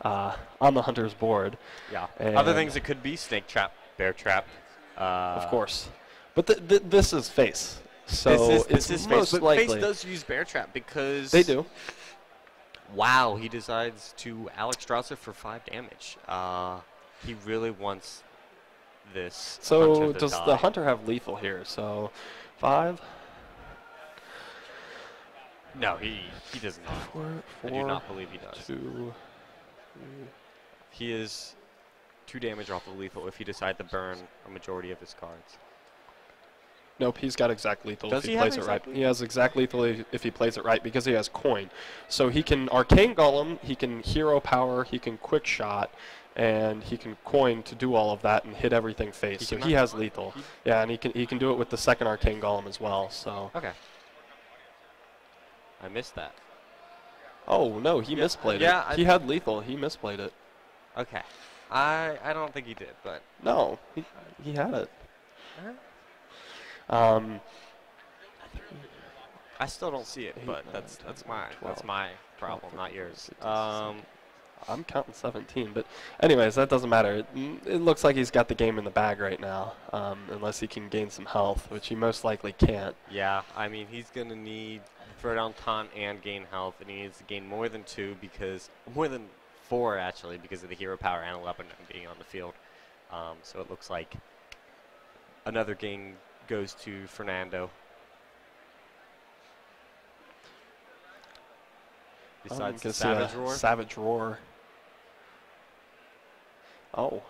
on the hunter's board. Yeah. And Other things it could be snake trap, bear trap. Of course. But this is face. So this is most face. But likely. face does use bear trap because They do. Wow, he decides to Alex Strasser for 5 damage. He really wants this So hunter to does die. the hunter have lethal here? So 5. No, he does not. 4, I do not believe he does. 2. He is 2 damage off of lethal if he decides to burn a majority of his cards. Nope, he's got exact lethal Does if he he have plays it right. exact He has exact lethal if he plays it right because he has coin. So he can Arcane Golem, he can Hero Power, he can Quick Shot, and he can coin to do all of that and hit everything face. He So can he knock- has lethal. Yeah, and he can do it with the second Arcane Golem as well. So Okay. I missed that. oh no, he Yeah, misplayed yeah, it. He had lethal. He misplayed it. Okay. I don't think he did, but No, he had it. I still don't see it. 8, But 9, that's 10, my 12, problem, not yours. 16, I'm counting 17, but anyways, that doesn't matter. It looks like he's got the game in the bag right now, unless he can gain some health, which he most likely can't. Yeah, I mean he's gonna need throw down taunt and gain health, and he needs to gain more than 2 because more than 4 actually because of the hero power and 11 being on the field. So it looks like another game goes to Fernando. Besides the Savage Roar. Savage Roar. Oh.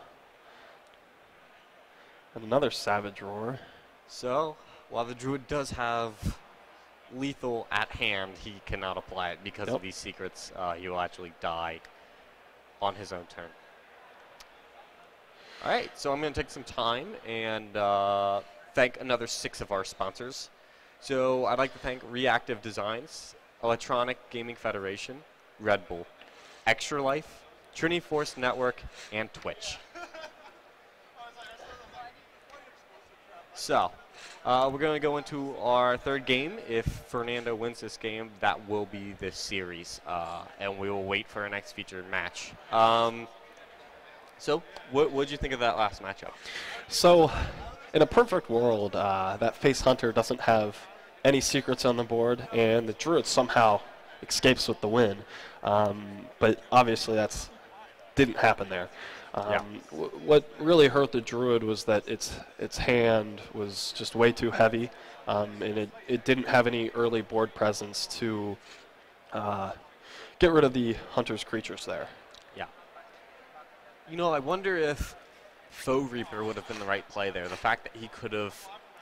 And another Savage Roar. So, while the Druid does have lethal at hand, he cannot apply it because Yep. of these secrets. He will actually die on his own turn. All right, so I'm going to take some time and thank another 6 of our sponsors. So I'd like to thank Reactive Designs, Electronic Gaming Federation, Red Bull, Extra Life, Trinity Force Network, and Twitch. So, we're going to go into our 3rd game. If Fernando wins this game, that will be the series, and we will wait for our next featured match. So, what did you think of that last matchup? So, in a perfect world, that face hunter doesn't have any secrets on the board, and the druid somehow escapes with the win. But obviously, that didn't happen there. What really hurt the druid was that its hand was just way too heavy, and it didn't have any early board presence to get rid of the hunter's creatures there. Yeah. You know, I wonder if Faux Reaper would have been the right play there. The fact that he could have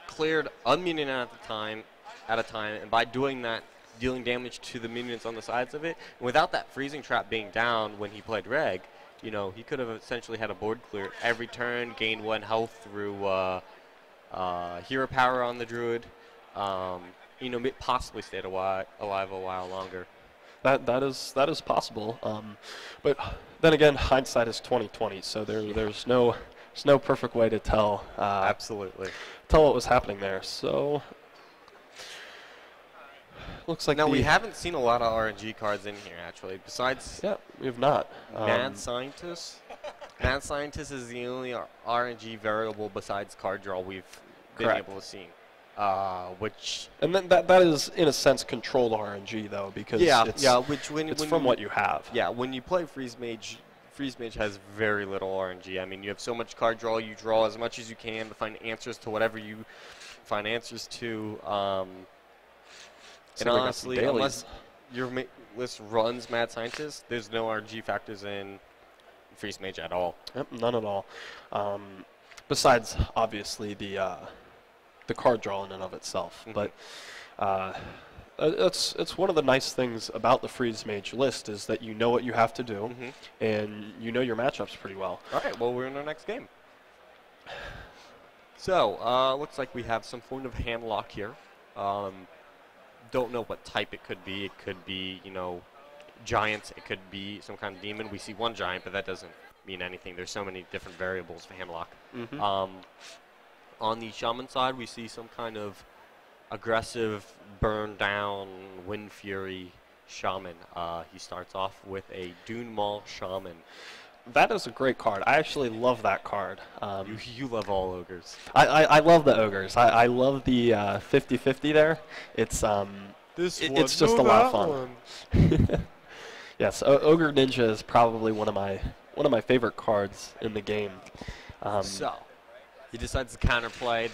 cleared unminion at a time, and by doing that, dealing damage to the minions on the sides of it, without that freezing trap being down when he played Reg, you know, he could have essentially had a board clear every turn, gained 1 health through hero power on the druid, you know, possibly stayed alive a while longer. That is possible, but then again, hindsight is 20/20. So there's no perfect way to tell. Absolutely. Tell what was happening there. So looks like now we haven't seen a lot of RNG cards in here actually. Besides, yeah, we have not. Mad Scientist. Mad Scientist is the only RNG variable besides card draw we've been able to see. Which and then that is in a sense controlled RNG though, because it's from what you have. Yeah, when you play Freeze Mage has very little RNG. I mean, you have so much card draw, you draw as much as you can to find answers to whatever you find answers to. And honestly, unless your list runs Mad Scientist, there's no RNG factors in Freeze Mage at all. Yep, none at all. Besides, obviously, the card draw in and of itself. But it's one of the nice things about the Freeze Mage list is that you know what you have to do, and you know your matchups pretty well. All right, well, we're in our next game. So, looks like we have some form of hand lock here. Don't know what type it could be. It could be, you know, giants. It could be some kind of demon. We see one giant, but that doesn't mean anything. There's so many different variables for hand lock. On the shaman side, we see some kind of aggressive, burn down, wind fury shaman. He starts off with a Dune Maul shaman. That is a great card. I actually love that card. You love all ogres. I love the ogres. I love the 50-50 there. It's it's just a lot of fun. Yes, Ogre Ninja is probably one of my favorite cards in the game. So he decides to counterplay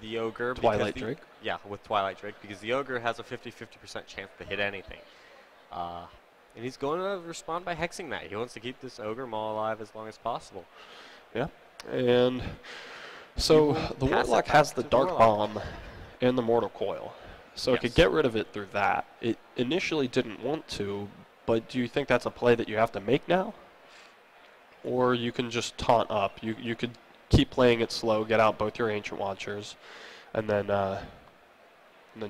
the ogre. Twilight Drake. Yeah, with Twilight Drake, because the ogre has a 50% chance to hit anything. And he's going to respond by hexing that. He wants to keep this ogre maul alive as long as possible. Yeah, and so the Warlock has the Dark Bomb and the Mortal Coil. So it could get rid of it through that. It initially didn't want to, but do you think that's a play that you have to make now? Or you can just taunt up. You could keep playing it slow, get out both your Ancient Watchers, and then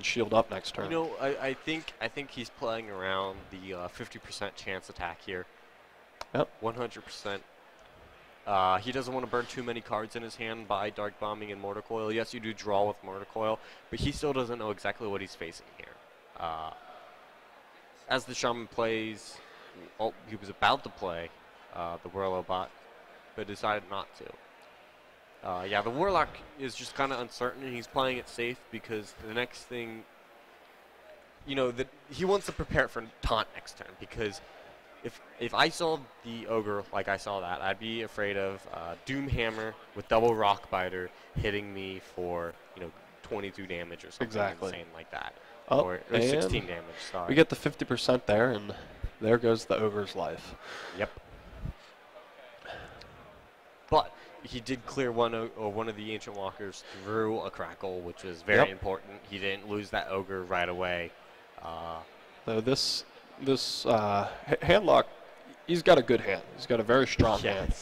shield up next turn. You know, I think he's playing around the 50% chance attack here. Yep. 100%. He doesn't want to burn too many cards in his hand by Dark Bombing and Mortar Coil. Yes, you do draw with Mortar Coil, but he still doesn't know exactly what he's facing here. As the Shaman plays, he was about to play the Whirlo bot, but decided not to. Yeah, the Warlock is just kind of uncertain, and he's playing it safe because the next thing, you know, that he wants to prepare for taunt next turn, because if I saw the Ogre like I saw that, I'd be afraid of Doomhammer with double Rockbiter hitting me for, you know, 22 damage or something insane like that. Or 16 damage, sorry. We get the 50% there, and there goes the Ogre's life. Yep. But he did clear one of the Ancient Walkers through a Crackle, which was very important. He didn't lose that Ogre right away. So this handlock, he's got a good hand. He's got a very strong hand.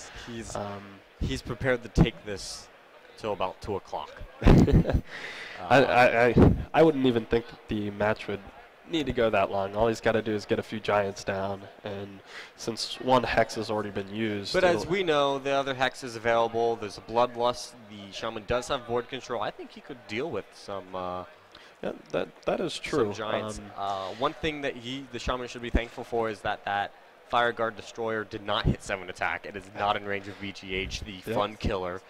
He's prepared to take this till about 2 o'clock. I wouldn't even think that the match would need to go that long. All he's got to do is get a few giants down, and since one hex has already been used. But as we know, the other hex is available. There's a Bloodlust. The Shaman does have board control. I think he could deal with some. Yeah, that is true. Some giants. One thing that the Shaman should be thankful for is that Fire Guard Destroyer did not hit 7 attack. It is not in range of VGH, the fun killer.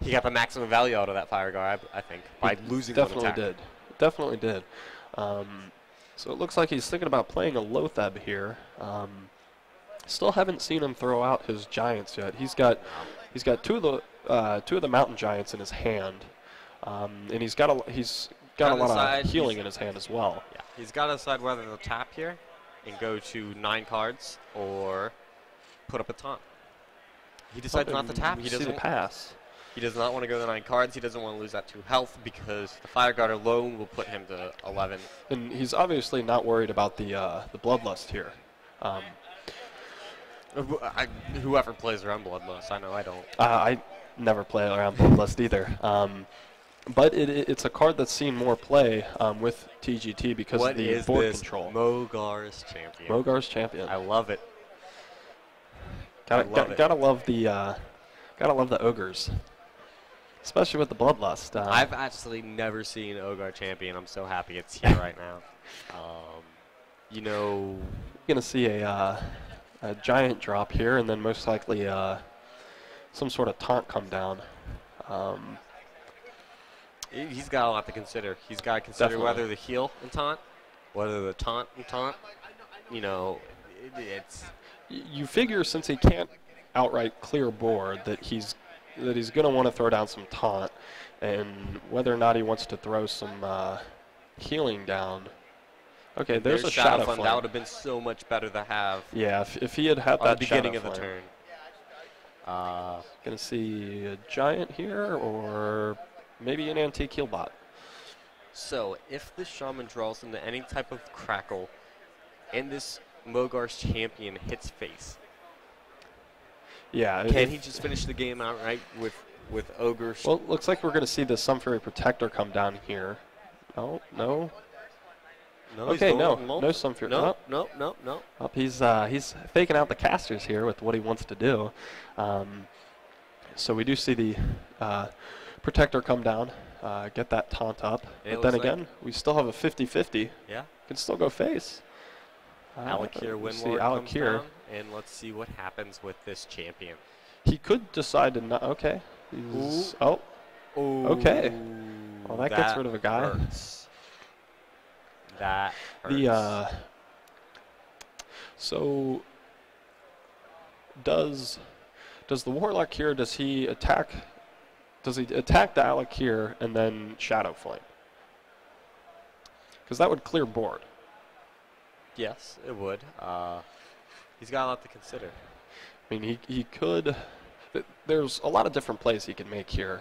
He got the maximum value out of that Fire Guard, I think, by losing 1 attack. Definitely did. So it looks like he's thinking about playing a Lotheb here. Still haven't seen him throw out his giants yet. He's got two of the mountain giants in his hand, and he's got a lot of healing in his hand as well. Yeah, he's got to decide whether to tap here and go to 9 cards or put up a taunt. He decides not to tap. He See the doesn't. pass. He does not want to go to 9 cards. He doesn't want to lose that 2 health because the Fire Guard alone will put him to 11. And he's obviously not worried about the Bloodlust here. Whoever plays around Bloodlust, I know I don't. I never play around Bloodlust either. But it's a card that's seen more play with TGT because of the board control. Mogar's Champion. Mogar's Champion. I love it. Gotta love the ogres, especially with the Bloodlust. I've actually never seen Ogar Champion. I'm so happy it's here right now. You know, You're gonna see a giant drop here, and then most likely some sort of taunt come down. he's got a lot to consider. He's got to consider Definitely. whether the heal and taunt, whether the taunt and taunt. You know, it's. You figure since he can't outright clear board that he's going to want to throw down some taunt, and whether or not he wants to throw some healing down. Okay, there's a Shadow Flame. That would have been so much better to have. Yeah, if he had had at that the beginning Shadow of the Flame. turn. Gonna see a giant here, or maybe an antique healbot. So if the Shaman draws into any type of crackle, and this Mogar's Champion hits face, Yeah. can he just finish the game outright with Ogre? Well, looks like we're gonna see the Sunfury Protector come down here. Oh no. No, Okay, he's no, going no multiple. Sunfury. No, No. no. Oh, he's faking out the casters here with what he wants to do. So we do see the Protector come down, get that taunt up. And But then it looks again, we still have a 50-50. Yeah. Can still go face. Alakir we see Windlord comes Alakir. down, and let's see what happens with this champion. He could decide to not. Okay. Oh. Okay. Well, that gets rid of a guy. Hurts. That hurts. The so does the Warlock here? Does he attack? Does he attack the Alakir and then Shadow Flame? Because that would clear board. Yes, it would. He's got a lot to consider. I mean, he could. There's a lot of different plays he can make here.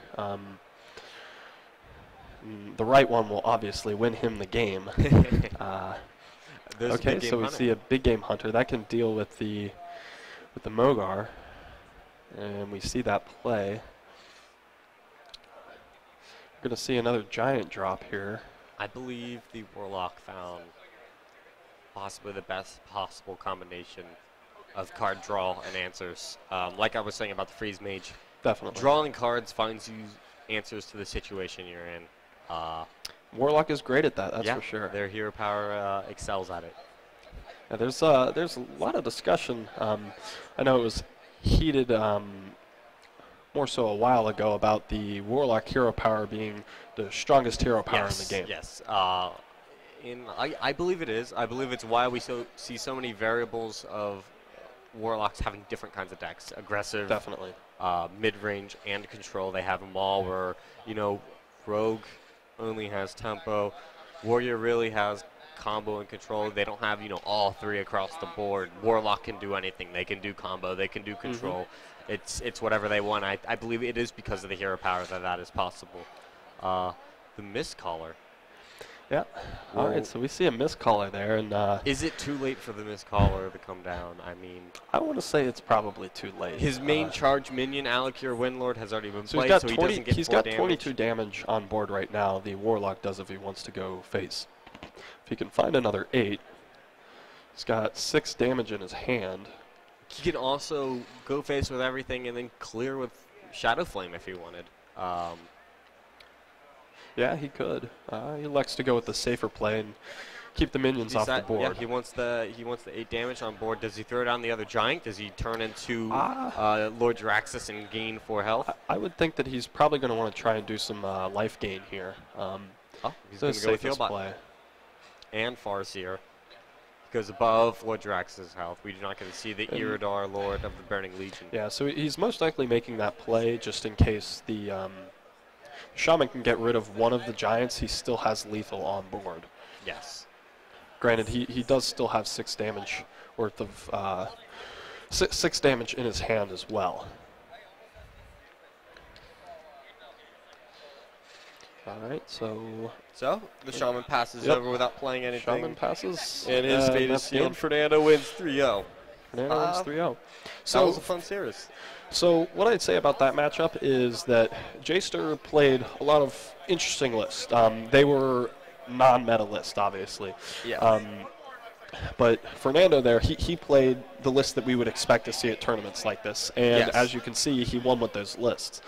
The right one will obviously win him the game. Okay, so we see a big game hunter that can deal with the Mogar, and we see that play. We're going to see another giant drop here. I believe the Warlock found possibly the best possible combination of card draw and answers. Like I was saying about the Freeze Mage, Definitely. drawing cards finds you answers to the situation you're in. Warlock is great at that, that's yeah, for sure. Their hero power excels at it. Yeah, there's a lot of discussion. I know it was heated more so a while ago about the Warlock hero power being the strongest hero power in the game. Yes, I believe it is. I believe it's why we see so many variables of Warlocks having different kinds of decks. Aggressive, Definitely. mid-range, and control. They have them all where, you know, Rogue only has tempo. Warrior really has combo and control. They don't have, you know, all three across the board. Warlock can do anything. They can do combo. They can do control. It's whatever they want. I believe it is because of the hero power that is possible. The Mistcaller. Yeah. All right, so we see a Mistcaller there, and is it too late for the Mistcaller to come down? I mean, I want to say it's probably too late. His main charge minion, Alakir Windlord, has already been so played, he's got so 20, he doesn't get he's 4 got damage. 22 damage on board right now. The Warlock does if he wants to go face. If he can find another 8, he's got 6 damage in his hand. He can also go face with everything and then clear with Shadow Flame if he wanted. Yeah, he could. He likes to go with the safer play and keep the minions off the board. Yeah, he wants the 8 damage on board. Does he throw down the other giant? Does he turn into Lord Jaraxxus and gain 4 health? I would think that he's probably going to want to try and do some life gain here. He's so going to go with safest Healbot play. and Farseer. Goes above Lord Jaraxxus' health. We do not get to see the Iridar Lord of the Burning Legion. Yeah, so he's most likely making that play just in case the Shaman can get rid of one of the giants. He still has lethal on board. Yes. Granted, he does still have 6 damage worth of 6 damage in his hand as well. All right, so the Shaman passes Yep. over without playing anything. Shaman passes. And his fate is that's the sealed. end. Fernando wins 3-0. Fernando wins 3-0. That was a fun series. So what I'd say about that matchup is that J-Ster played a lot of interesting lists. They were non-meta lists, obviously. Yeah. But Fernando there, he played the list that we would expect to see at tournaments like this. And Yes. as you can see, he won with those lists.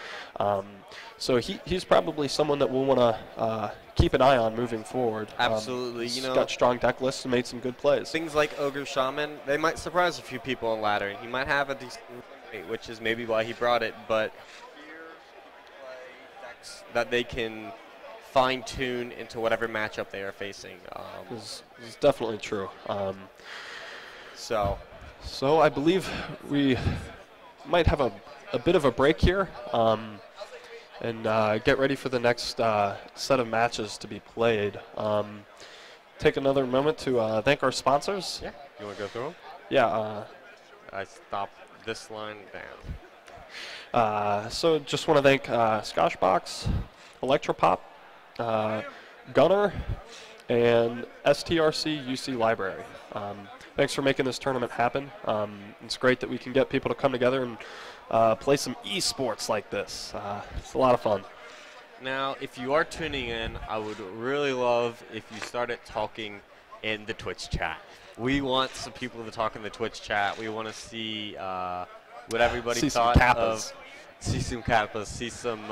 So he's probably someone that we'll want to keep an eye on moving forward. Absolutely. He's got strong deck lists and made some good plays. Things like Ogre Shaman, they might surprise a few people on ladder. He might have a decent rate, which is maybe why he brought it, but decks that they can fine-tune into whatever matchup they are facing. This is definitely true. So I believe we might have a bit of a break here and get ready for the next set of matches to be played. Take another moment to thank our sponsors. yeah, you want to go through them? Yeah. I stopped this line down. So just want to thank Scotchbox, Electropop, Gunner, and STRC UC Library. Thanks for making this tournament happen. It's great that we can get people to come together and play some esports like this. It's a lot of fun. Now, if you are tuning in, I would really love if you started talking in the Twitch chat. We want some people to talk in the Twitch chat. We want to see what everybody See some thought kappas. of. See some kappas. See some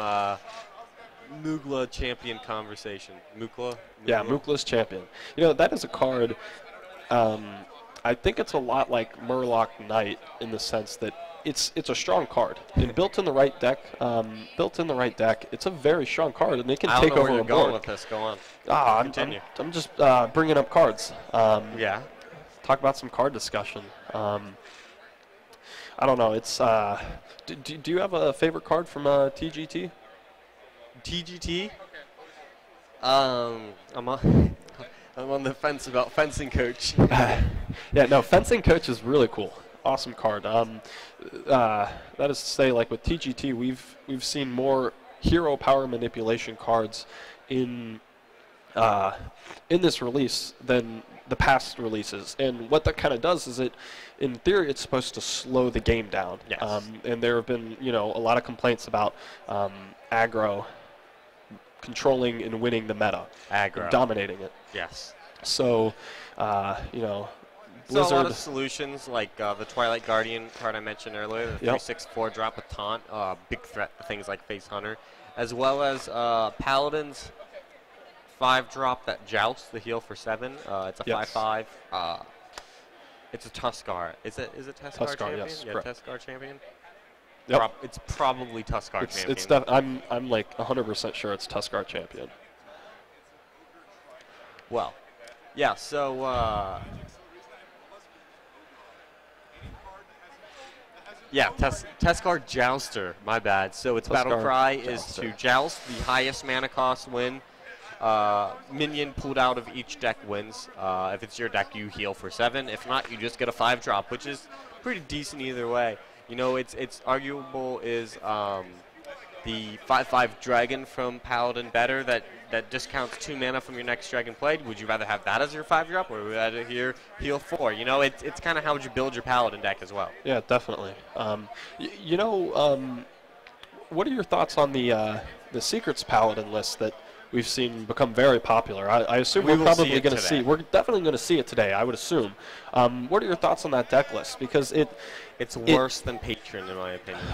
Mugla champion conversation. Mukla? Yeah, Mukla's champion. You know, that is a card. I think it's a lot like Murloc Knight in the sense that it's a strong card. And built in the right deck, it's a very strong card, and it can take over where you're a going board. with this. Go on. I'm just bringing up cards. Yeah. Talk about some card discussion. I don't know. It's do you have a favorite card from TGT? TGT? I'm on the fence about Fencing Coach. Yeah, no, Fencing Coach is really cool. Awesome card. That is to say, like with TGT, we've seen more hero power manipulation cards in this release than the past releases. And what that kind of does is in theory, it's supposed to slow the game down. Yes. And there have been, a lot of complaints about aggro controlling and winning the meta. Aggro. And dominating it. Yes. So, So a lot Blizzard. of solutions, like the Twilight Guardian card I mentioned earlier, the 3/6/4 drop with Taunt, big threat to things like Face Hunter, as well as Paladin's 5-drop that Joust, the heal for 7. It's a 5/5. It's a Tuskar. Is it Tuskar champion? Yes, Yeah, correct. Tuskar champion. Yep. It's probably Tuskar champion. It's I'm like 100% sure it's Tuskar champion. Well, yeah. So. Yeah, Tuskar Jouster, my bad. So its battle Tuskar cry is Jouster. to joust, the highest mana cost win. Minion pulled out of each deck wins. If it's your deck, you heal for 7. If not, you just get a 5-drop, which is pretty decent either way. It's arguable is the 5/5 Dragon from Paladin better that discounts 2 mana from your next Dragon played. Would you rather have that as your 5-drop, or would you rather heal 4? It's kind of how would you build your Paladin deck as well. Yeah, definitely. What are your thoughts on the Secrets Paladin list that we've seen become very popular? I assume we're probably going to see. We're definitely going to see it today, I would assume. What are your thoughts on that deck list? Because it's worse than Patron, in my opinion.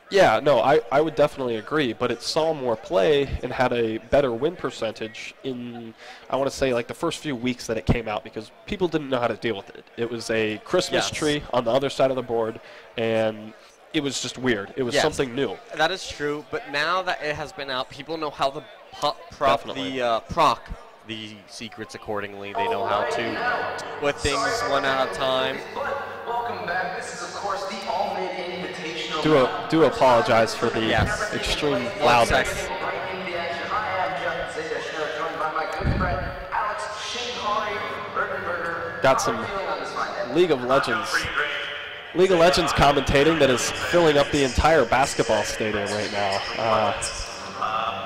Yeah, no, I would definitely agree, but it saw more play and had a better win percentage in, I want to say, like the first few weeks that it came out, because people didn't know how to deal with it. It was a Christmas tree on the other side of the board, and it was just weird. It was something new. That is true, but now that it has been out, people know how to proc the secrets accordingly. They know how to put things one at a time. Welcome back. This is, of course, the AllMid Invitational. Do apologize for the extreme loudness. Breaking the action, I am Jeff Zeta, joined by my good friend Alex Shinhari, Burger got some League of Legends commentating that is filling up the entire basketball stadium right now.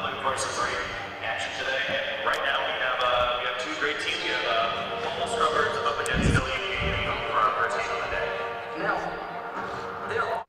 Looking for some great action today. Right now we have two great teams. We have Humble Scrubbers up against LEP for our first game of the day. Now, they're all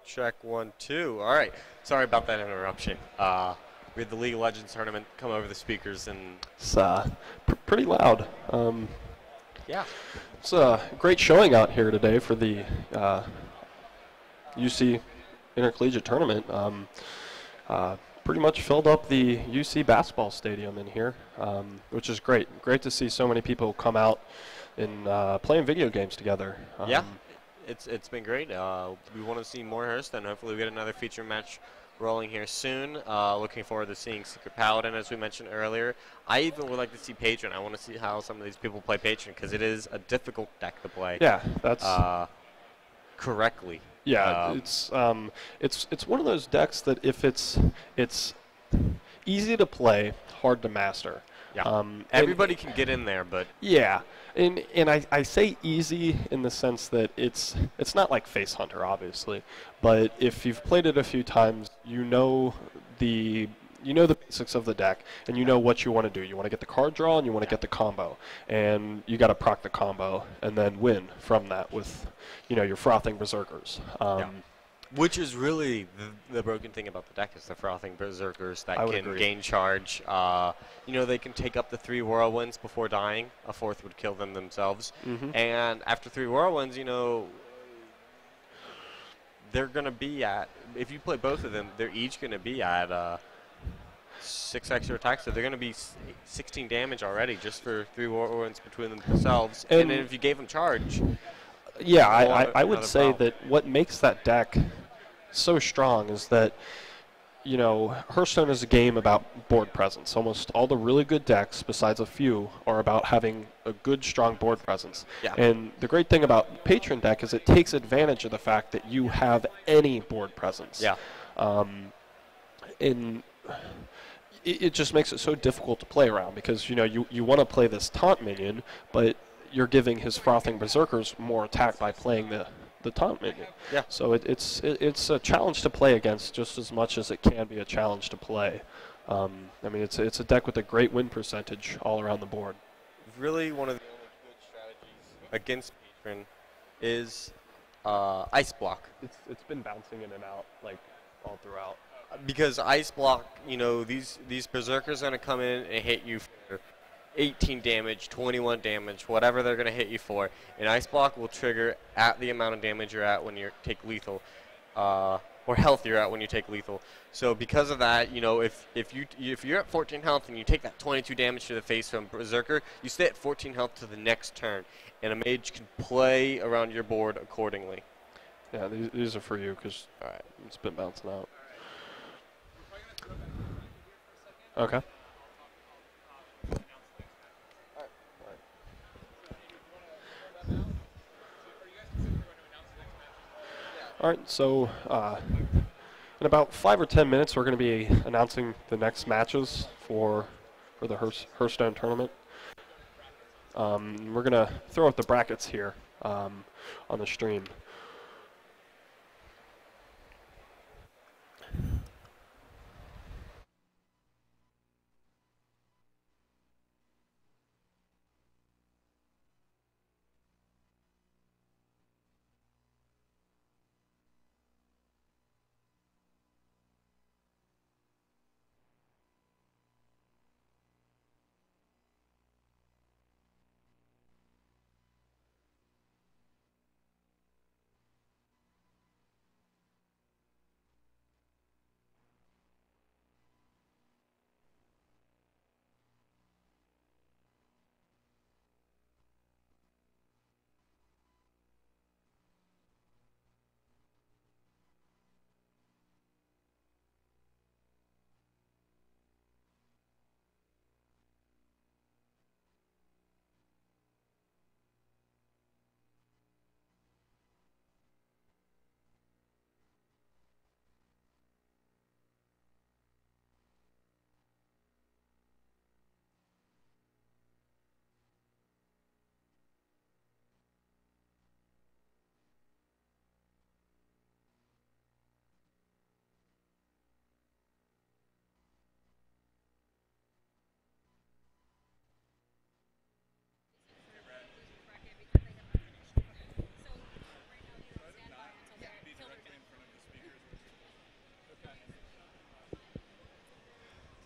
Check, 1, 2. All right. Sorry about that interruption. We had the League of Legends tournament come over the speakers, and It's pretty loud. yeah, It's a great showing out here today for the UC Intercollegiate Tournament. Pretty much filled up the UC basketball stadium in here, which is great. Great to see so many people come out and playing video games together. Yeah. it's been great. We want to see more Hearthstone. Hopefully we get another feature match rolling here soon. Looking forward to seeing Secret Paladin, as we mentioned earlier. I even would like to see Patron. I want to see how some of these people play Patron, because it is a difficult deck to play. Yeah, that's correctly. Yeah, it's one of those decks that if it's easy to play, hard to master. Yeah. Everybody can get in there, but yeah, and I say easy in the sense that it's not like Face Hunter, obviously, but if you've played it a few times, you know the basics of the deck, and you know what you want to do. You want to get the card draw, and you want to get the combo, and you got to proc the combo, and then win from that with, your frothing berserkers. Which is really the broken thing about the deck, is the frothing berserkers that can gain charge. They can take up to 3 whirlwinds before dying. A 4th would kill them themselves. And after 3 whirlwinds, they're going to be at, if you play both of them, they're each going to be at 6 extra attacks, so they're going to be 16 damage already just for 3 whirlwinds between themselves. And then if you gave them charge, yeah, I would say that what makes that deck so strong is that, Hearthstone is a game about board presence. Almost all the really good decks, besides a few, are about having a good, strong board presence. Yeah. And the great thing about Patron deck is it takes advantage of the fact that you have any board presence. Yeah. It just makes it so difficult to play around, because, you want to play this taunt minion, but you're giving his frothing berserkers more attack by playing the taunt minion. Yeah. So it's a challenge to play against just as much as it can be a challenge to play. It's a deck with a great win percentage all around the board. Really, one of the only good strategies against Patron is Ice Block. It's been bouncing in and out like all throughout. Because Ice Block, these berserkers are going to come in and hit you for 18 damage, 21 damage, whatever they're going to hit you for. And Ice Block will trigger at the amount of damage you're at when you take lethal, or health you're at when you take lethal. So because of that, if you're at 14 health and you take that 22 damage to the face from Berserker, you stay at 14 health to the next turn, and a mage can play around your board accordingly. Yeah, these are for you, because it's been bouncing out. Okay. All right, so in about 5 or 10 minutes, we're going to be announcing the next matches for the Hearthstone tournament. We're going to throw up the brackets here on the stream.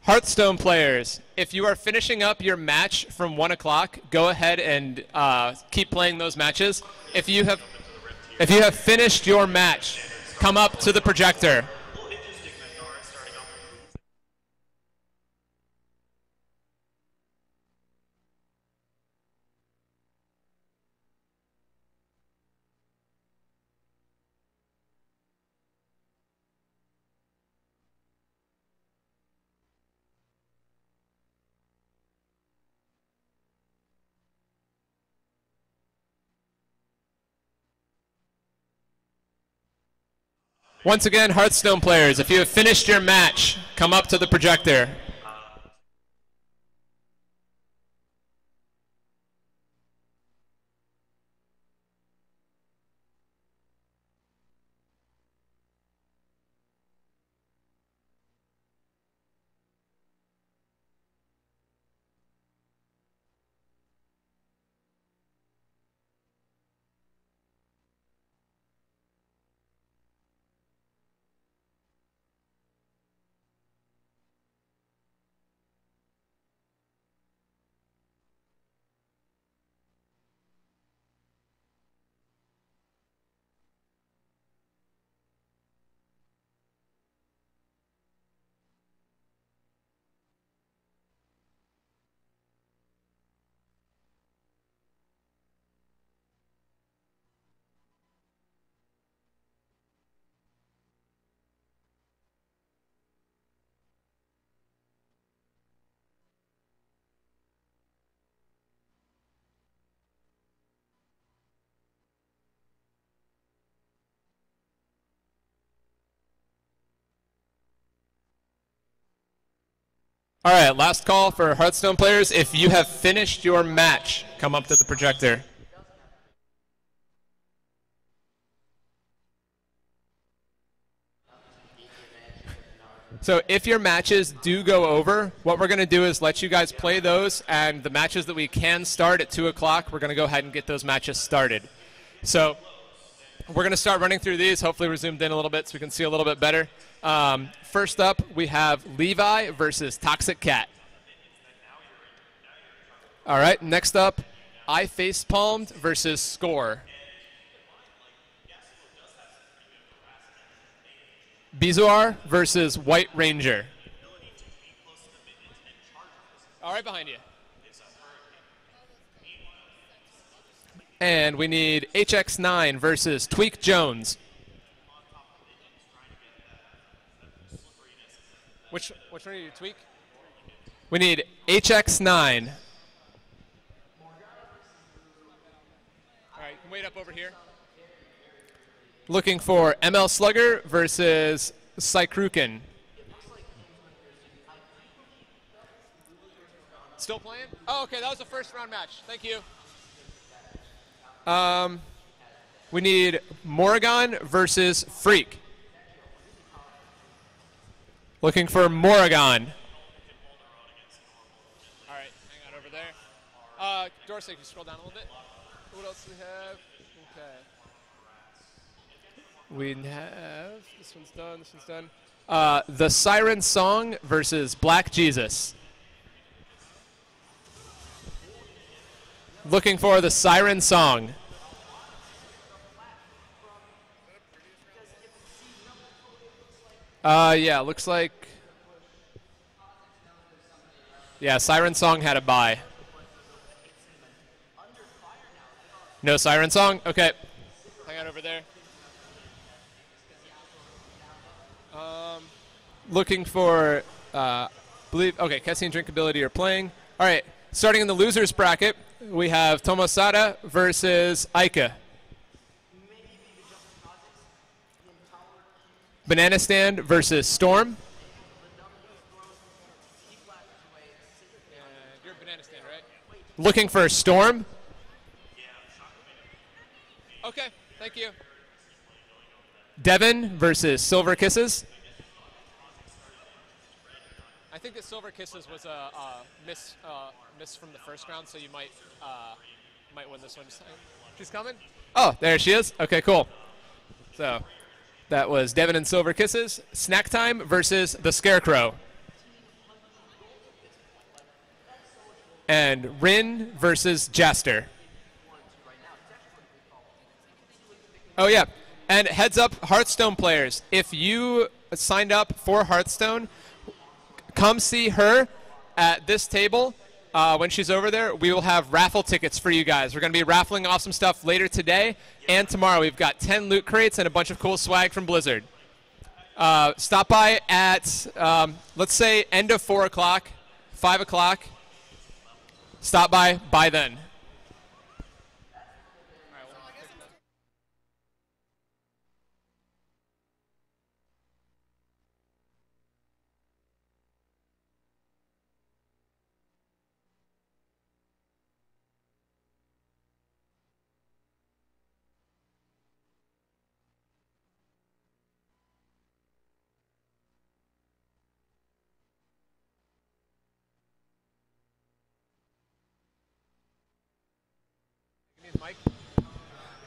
Hearthstone players, if you are finishing up your match from 1 o'clock, go ahead and keep playing those matches. If you have finished your match, come up to the projector. Once again, Hearthstone players, if you have finished your match, come up to the projector. All right, last call for Hearthstone players. If you have finished your match, come up to the projector. So if your matches do go over, what we're going to do is let you guys play those, and the matches that we can start at 2 o'clock, we're going to go ahead and get those matches started. So we're going to start running through these. Hopefully we're zoomed in a little bit so we can see a little bit better. First up, we have Levi versus Toxic Cat. All right, next up, I Facepalmed versus Score. Bizuar versus White Ranger. All right, behind you. And we need HX9 versus Tweak Jones. Which one are you, Tweak? We need HX9. All right, you can wait up over here. Looking for ML Slugger versus Cykrukin. Still playing? Oh, okay, that was a first round match. Thank you. We need Morrigan versus Freak. Looking for Morrigan. All right, hang on over there. Dorsey, can you scroll down a little bit? What else do we have? Okay. We have, this one's done, this one's done. The Siren Song versus Black Jesus. Looking for the Siren Song. Yeah, looks like, yeah, Siren Song had a bye. No Siren Song? Okay. Hang on over there. Looking for, okay, Kessie and Drinkability are playing. All right, starting in the losers bracket, we have Tomosada versus Aika. Banana Stand versus Storm. You're Banana Stand, right? Looking for Storm. Okay, thank you. Devin versus Silver Kisses. I think that Silver Kisses was a miss from the first round, so you might win this one. She's coming? Oh, there she is. Okay, cool. So that was Devin and Silver Kisses. Snack Time versus the Scarecrow. And Rin versus Jaster. Oh, yeah. And heads up, Hearthstone players, if you signed up for Hearthstone, come see her at this table. When she's over there, we will have raffle tickets for you guys. We're going to be raffling off some stuff later today and tomorrow. We've got 10 loot crates and a bunch of cool swag from Blizzard. Stop by at, let's say, end of 4 o'clock, 5 o'clock. Stop by then.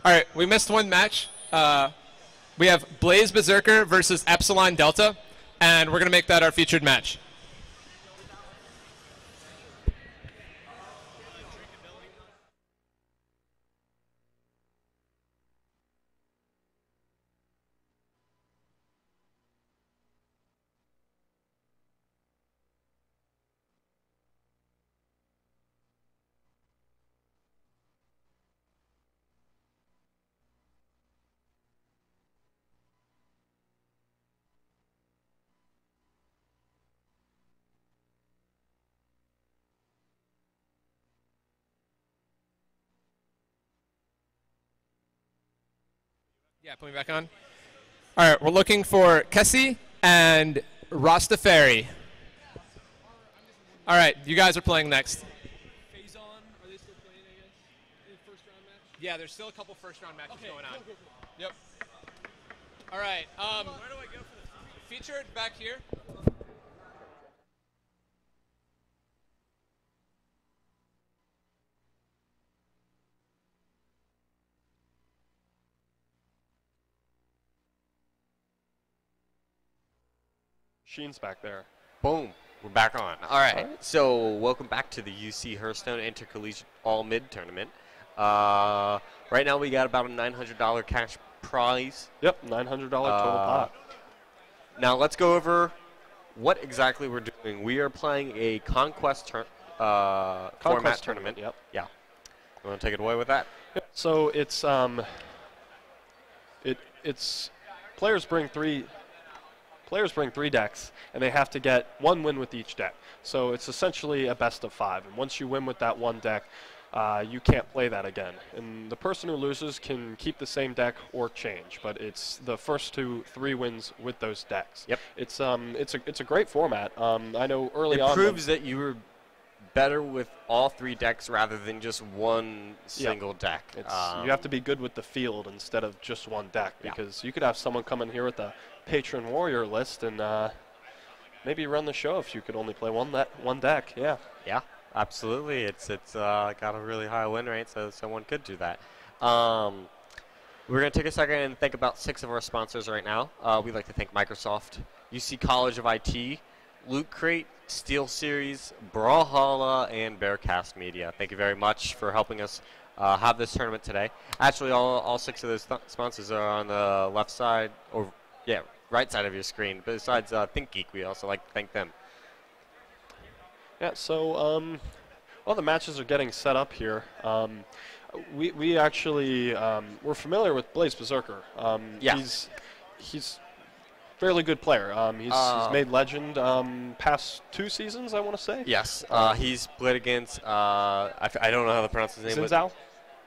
All right, we missed one match. We have Blaze Berserker versus Epsilon Delta, and we're going to make that our featured match. Yeah, put me back on. All right, we're looking for Kessie and Rastafari. All right, you guys are playing next. Yeah, there's still a couple first-round matches going on. Yep. All right. Where do I go for this? Featured back here. Sheen's back there. Boom. We're back on. All right. So welcome back to the UC Hearthstone Intercollegiate AllMid tournament. Right now we got about a $900 cash prize. Yep, $900 total pot. Now let's go over what exactly we're doing. We are playing a Conquest format tournament. Yep. Yeah. You want to take it away with that? Yep. So it's it's players bring three decks, and they have to get one win with each deck. So it's essentially a best of 5. And once you win with that one deck, you can't play that again. And the person who loses can keep the same deck or change. But it's the first 3 wins with those decks. Yep. It's a great format. I know early on. It proves that you were better with all 3 decks rather than just one single deck. You have to be good with the field instead of just one deck, because you could have someone come in here with a Patron Warrior list and maybe run the show if you could only play one deck. Yeah. Yeah, absolutely. It's got a really high win rate, so someone could do that. We're going to take a second and think about 6 of our sponsors right now. We'd like to thank Microsoft, UC College of IT, Loot Crate, SteelSeries, Brawlhalla, and Bearcast Media. Thank you very much for helping us have this tournament today. Actually, all 6 of those sponsors are on the left side, or right side of your screen. Besides ThinkGeek, we also like to thank them. Yeah, so while the matches are getting set up here, we actually we're familiar with Blaze Berserker. He's fairly good player. He's made legend past 2 seasons, I want to say. Yes, he's played against, I don't know how to pronounce his name. Zinzao?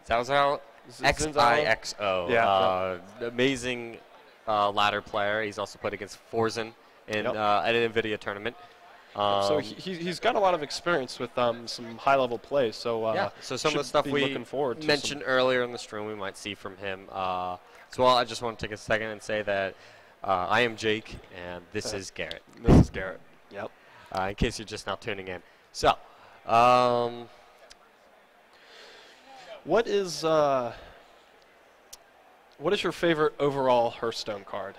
Zhao? Xixo. Yeah. Amazing ladder player. He's also played against Forzen in an NVIDIA tournament. So he's got a lot of experience with some high-level play. So so some of the stuff we mentioned earlier in the stream we might see from him. So I just want to take a second and say that I am Jake, and this is Garrett. This is Garrett. Yep. In case you're just now tuning in. So, what is your favorite overall Hearthstone card?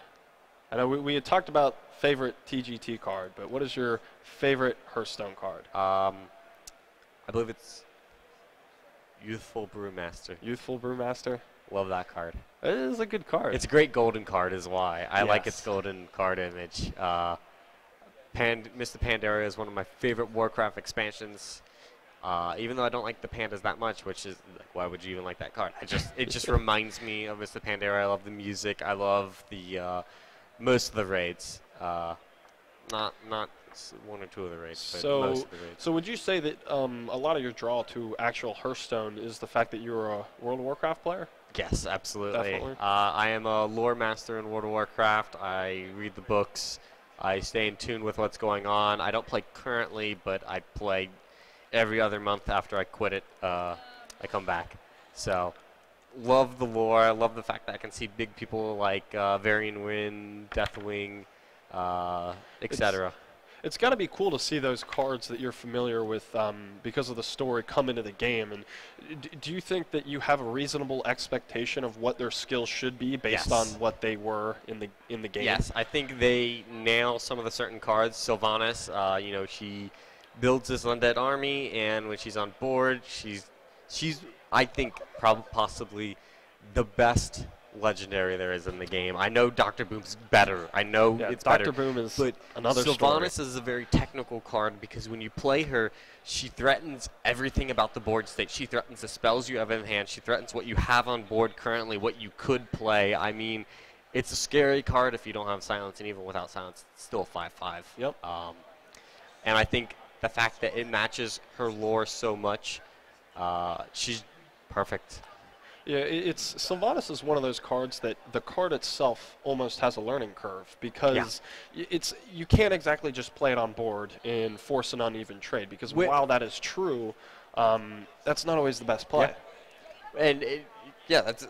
I know we had talked about favorite TGT card, but what is your favorite Hearthstone card? I believe it's Youthful Brewmaster. Youthful Brewmaster? Love that card. It is a good card. It's a great golden card is why. I like its golden card image. Mr. Pandaria is one of my favorite Warcraft expansions. Even though I don't like the pandas that much, which is, like, why would you even like that card? It just reminds me of Mr. Pandaria. I love the music. I love the most of the raids. Not 1 or 2 of the raids, but most of the raids. So would you say that a lot of your draw to actual Hearthstone is the fact that you're a World of Warcraft player? Yes, absolutely. Definitely. I am a lore master in World of Warcraft. I read the books. I stay in tune with what's going on. I don't play currently, but I play every other month after I quit it. I come back. So, love the lore. I love the fact that I can see big people like Varian Wind, Deathwing, etc. it's got to be cool to see those cards that you're familiar with because of the story come into the game. And do you think that you have a reasonable expectation of what their skills should be based on what they were in the game? Yes, I think they nail some of the certain cards. Sylvanas, you know, she builds this undead army, and when she's on board, she's I think possibly the best legendary there is in the game. I know Dr. Boom's better. I know it's better. Dr. Boom is but another Sylvanas story. is a very technical card because when you play her, she threatens everything about the board state. She threatens the spells you have in hand. She threatens what you have on board currently, what you could play. I mean, it's a scary card if you don't have silence, and even without silence, it's still a 5/5. Yep. And I think the fact that it matches her lore so much, she's perfect. Yeah, Sylvanas is one of those cards that the card itself almost has a learning curve because you can't exactly just play it on board and force an uneven trade because while that is true, that's not always the best play. Yeah. And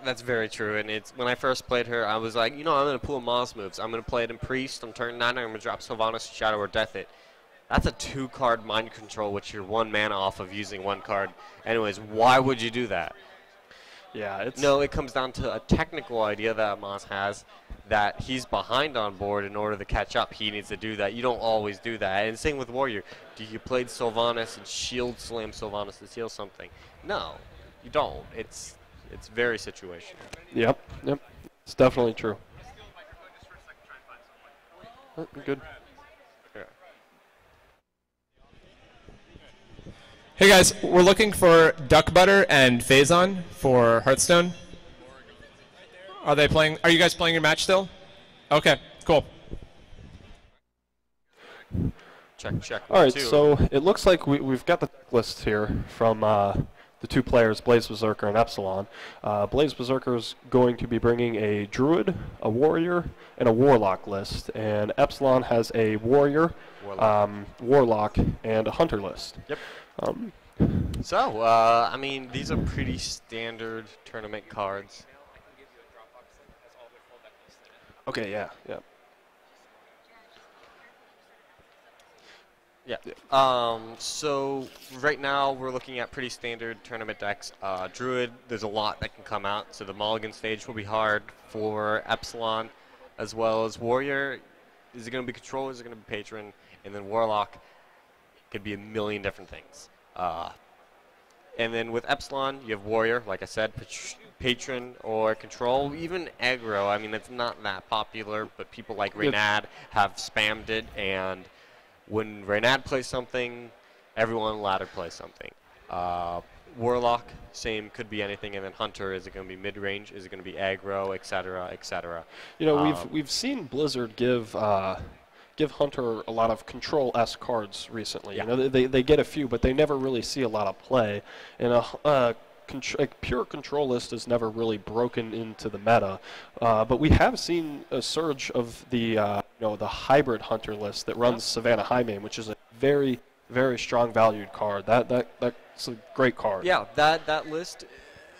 that's very true. And it's when I first played her, I was like, you know, I'm going to pull Moz moves. I'm going to play it in Priest. I'm turn 9. I'm going to drop Sylvanas, Shadow, or Death It. That's a 2-card mind control, which you're 1 mana off of using 1 card. Anyways, why would you do that? Yeah, No, it comes down to a technical idea that Moz has that he's behind on board in order to catch up. He needs to do that. You don't always do that. And same with Warrior. Do you play Sylvanas and shield slam Sylvanas to steal something? No, you don't. It's very situational. Yep. It's definitely true. Good. Hey guys, we're looking for Duck Butter and Phazon for Hearthstone. Are you guys playing your match still? Okay, cool. Check. All right, so it looks like we've got the list here from the 2 players, Blaze Berserker and Epsilon. Blaze Berserker is going to be bringing a Druid, a Warrior, and a Warlock list, and Epsilon has a Warrior, Warlock, and a Hunter list. Yep. I mean, these are pretty standard tournament cards. Okay, yeah. So right now we're looking at pretty standard tournament decks. Druid, there's a lot that can come out, so the Mulligan stage will be hard for Epsilon, as well as Warrior. Is it going to be Control? Is it going to be Patron? And then Warlock could be a million different things. And then with Epsilon, you have Warrior, like I said, Patron or Control, even Aggro. I mean, it's not that popular, but people like Reynad have spammed it, and when Reynad plays something, everyone ladder plays something. Warlock, same, could be anything, and then Hunter, is it going to be mid-range, is it going to be aggro, etc., etc. You know, we've seen Blizzard give Hunter a lot of Control-esque cards recently. Yeah. You know, they get a few, but they never really see a lot of play. And a pure Control list has never really broken into the meta. But we have seen a surge of the the hybrid Hunter list that runs Savannah Highmane, which is a very, very strong valued card. That's a great card. Yeah, that list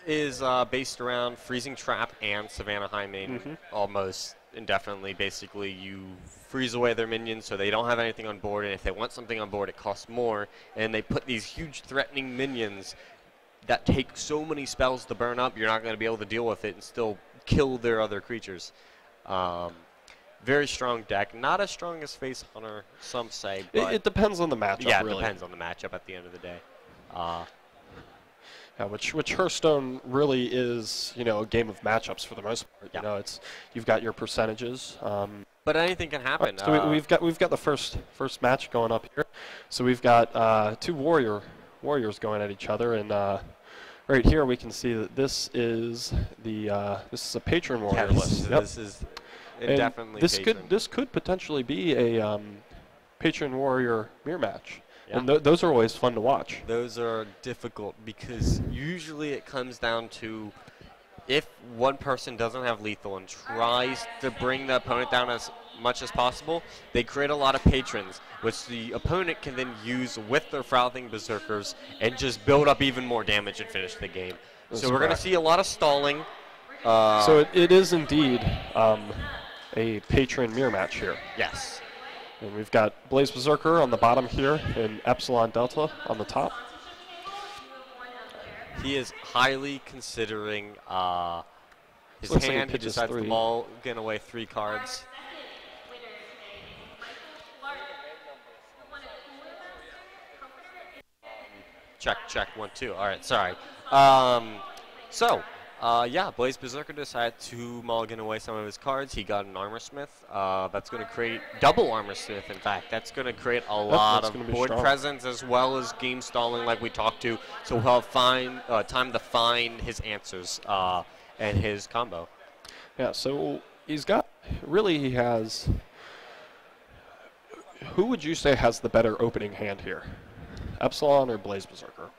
is based around Freezing Trap and Savannah Highmane almost indefinitely. Basically, you freeze away their minions so they don't have anything on board, and if they want something on board, it costs more. And they put these huge threatening minions that take so many spells to burn up, you're not going to be able to deal with it and still kill their other creatures. Very strong deck. Not as strong as Face Hunter, some say. But it depends on the matchup, yeah, really. It depends on the matchup at the end of the day. Yeah, which Hearthstone really is, a game of matchups for the most part. Yeah. You know, you've got your percentages. But anything can happen. Right, so we've got the first match going up here. So we've got 2 warriors going at each other, and right here we can see that this is a Patron Warrior list. Yep. This is definitely Patron. This could potentially be a Patron Warrior mirror match. Yeah. And those are always fun to watch. Those are difficult because usually it comes down to if one person doesn't have lethal and tries to bring the opponent down as much as possible, they create a lot of patrons, which the opponent can then use with their Frothing Berserkers and just build up even more damage and finish the game. So we're going to see a lot of stalling. So it is indeed a Patron mirror match here. Yes. And we've got Blaze Berserker on the bottom here and Epsilon Delta on the top. He is highly considering his Looks like he hand. He pitches decides to 3. mulligan away 3 cards. Check, check, 1, 2. All right, sorry. Yeah, Blaze Berserker decided to mulligan away some of his cards. He got an Armor Smith. That's going to create double Armor Smith, in fact. That's going to create a lot of board presence as well as game stalling like we talked to. So he'll have time to find his answers and his combo. Yeah, so he's got, really he has, who would you say has the better opening hand here? Epsilon or Blaze Berserker?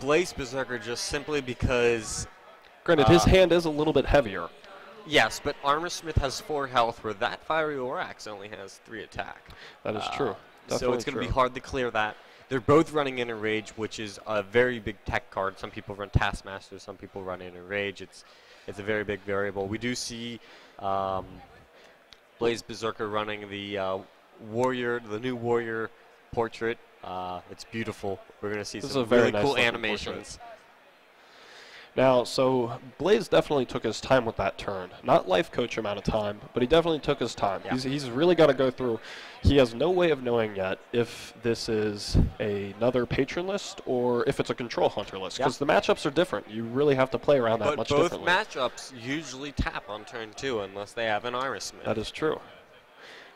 Blaze Berserker just simply because... Granted, his hand is a little bit heavier. Yes, but Armor Smith has 4 health, where that Fiery Orax only has 3 attack. That is true. So it's going to be hard to clear that. They're both running Inner Rage, which is a very big tech card. Some people run Taskmaster, some people run Inner Rage. It's a very big variable. We do see Blaze Berserker running the Warrior, the new Warrior portrait. It's beautiful. We're going to see some really cool animations. Now, so Blaze definitely took his time with that turn. Not life coach amount of time, but he definitely took his time. Yeah. He's really got to go through. He has no way of knowing yet if this is another patron list or if it's a control hunter list, because the matchups are different. You really have to play around that much differently. But both matchups usually tap on turn 2 unless they have an Armor Smith. That is true.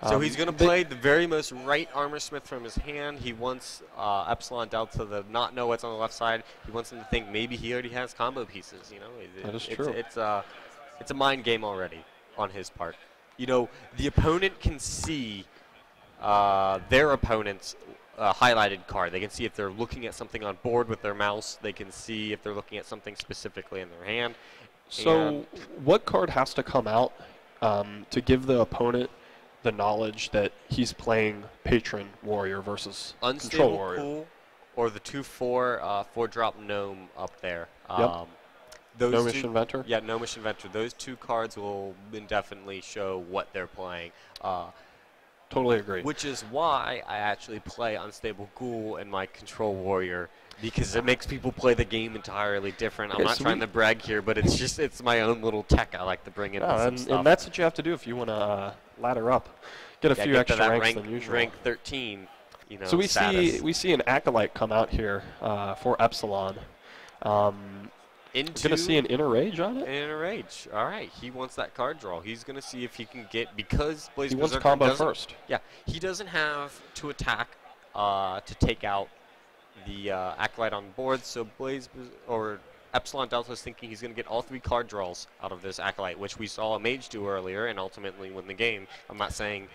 So he's going to play the very most right Armor Smith from his hand. He wants Epsilon Delta to not know what's on the left side. He wants him to think maybe he already has combo pieces. You know, that is true. It's a mind game already on his part. You know, the opponent can see their opponent's highlighted card. They can see if they're looking at something on board with their mouse. They can see if they're looking at something specifically in their hand. So what card has to come out to give the opponent the knowledge that he's playing Patron Warrior versus Control Warrior? Pool or the 2/4 4-drop Gnome up there. Gnomish Inventor? Yeah, Gnomish Inventor. Those 2 cards will indefinitely show what they're playing. Totally agree. Which is why I actually play Unstable Ghoul in my Control Warrior, because it makes people play the game entirely different. I'm not trying to brag here, but it's my own little tech I like to bring in. And that's what you have to do if you want to ladder up, get a few extra ranks than usual. Rank 13. You know, so we see an Acolyte come out here for Epsilon. We're going to see an Inner Rage on it? Inner Rage. All right. He wants that card draw. He's going to see if he can get, because Blaze Berserker wants combo first. Yeah. He doesn't have to attack to take out the Acolyte on board, so Epsilon Delta is thinking he's going to get all 3 card draws out of this Acolyte, which we saw a Mage do earlier and ultimately win the game. I'm not saying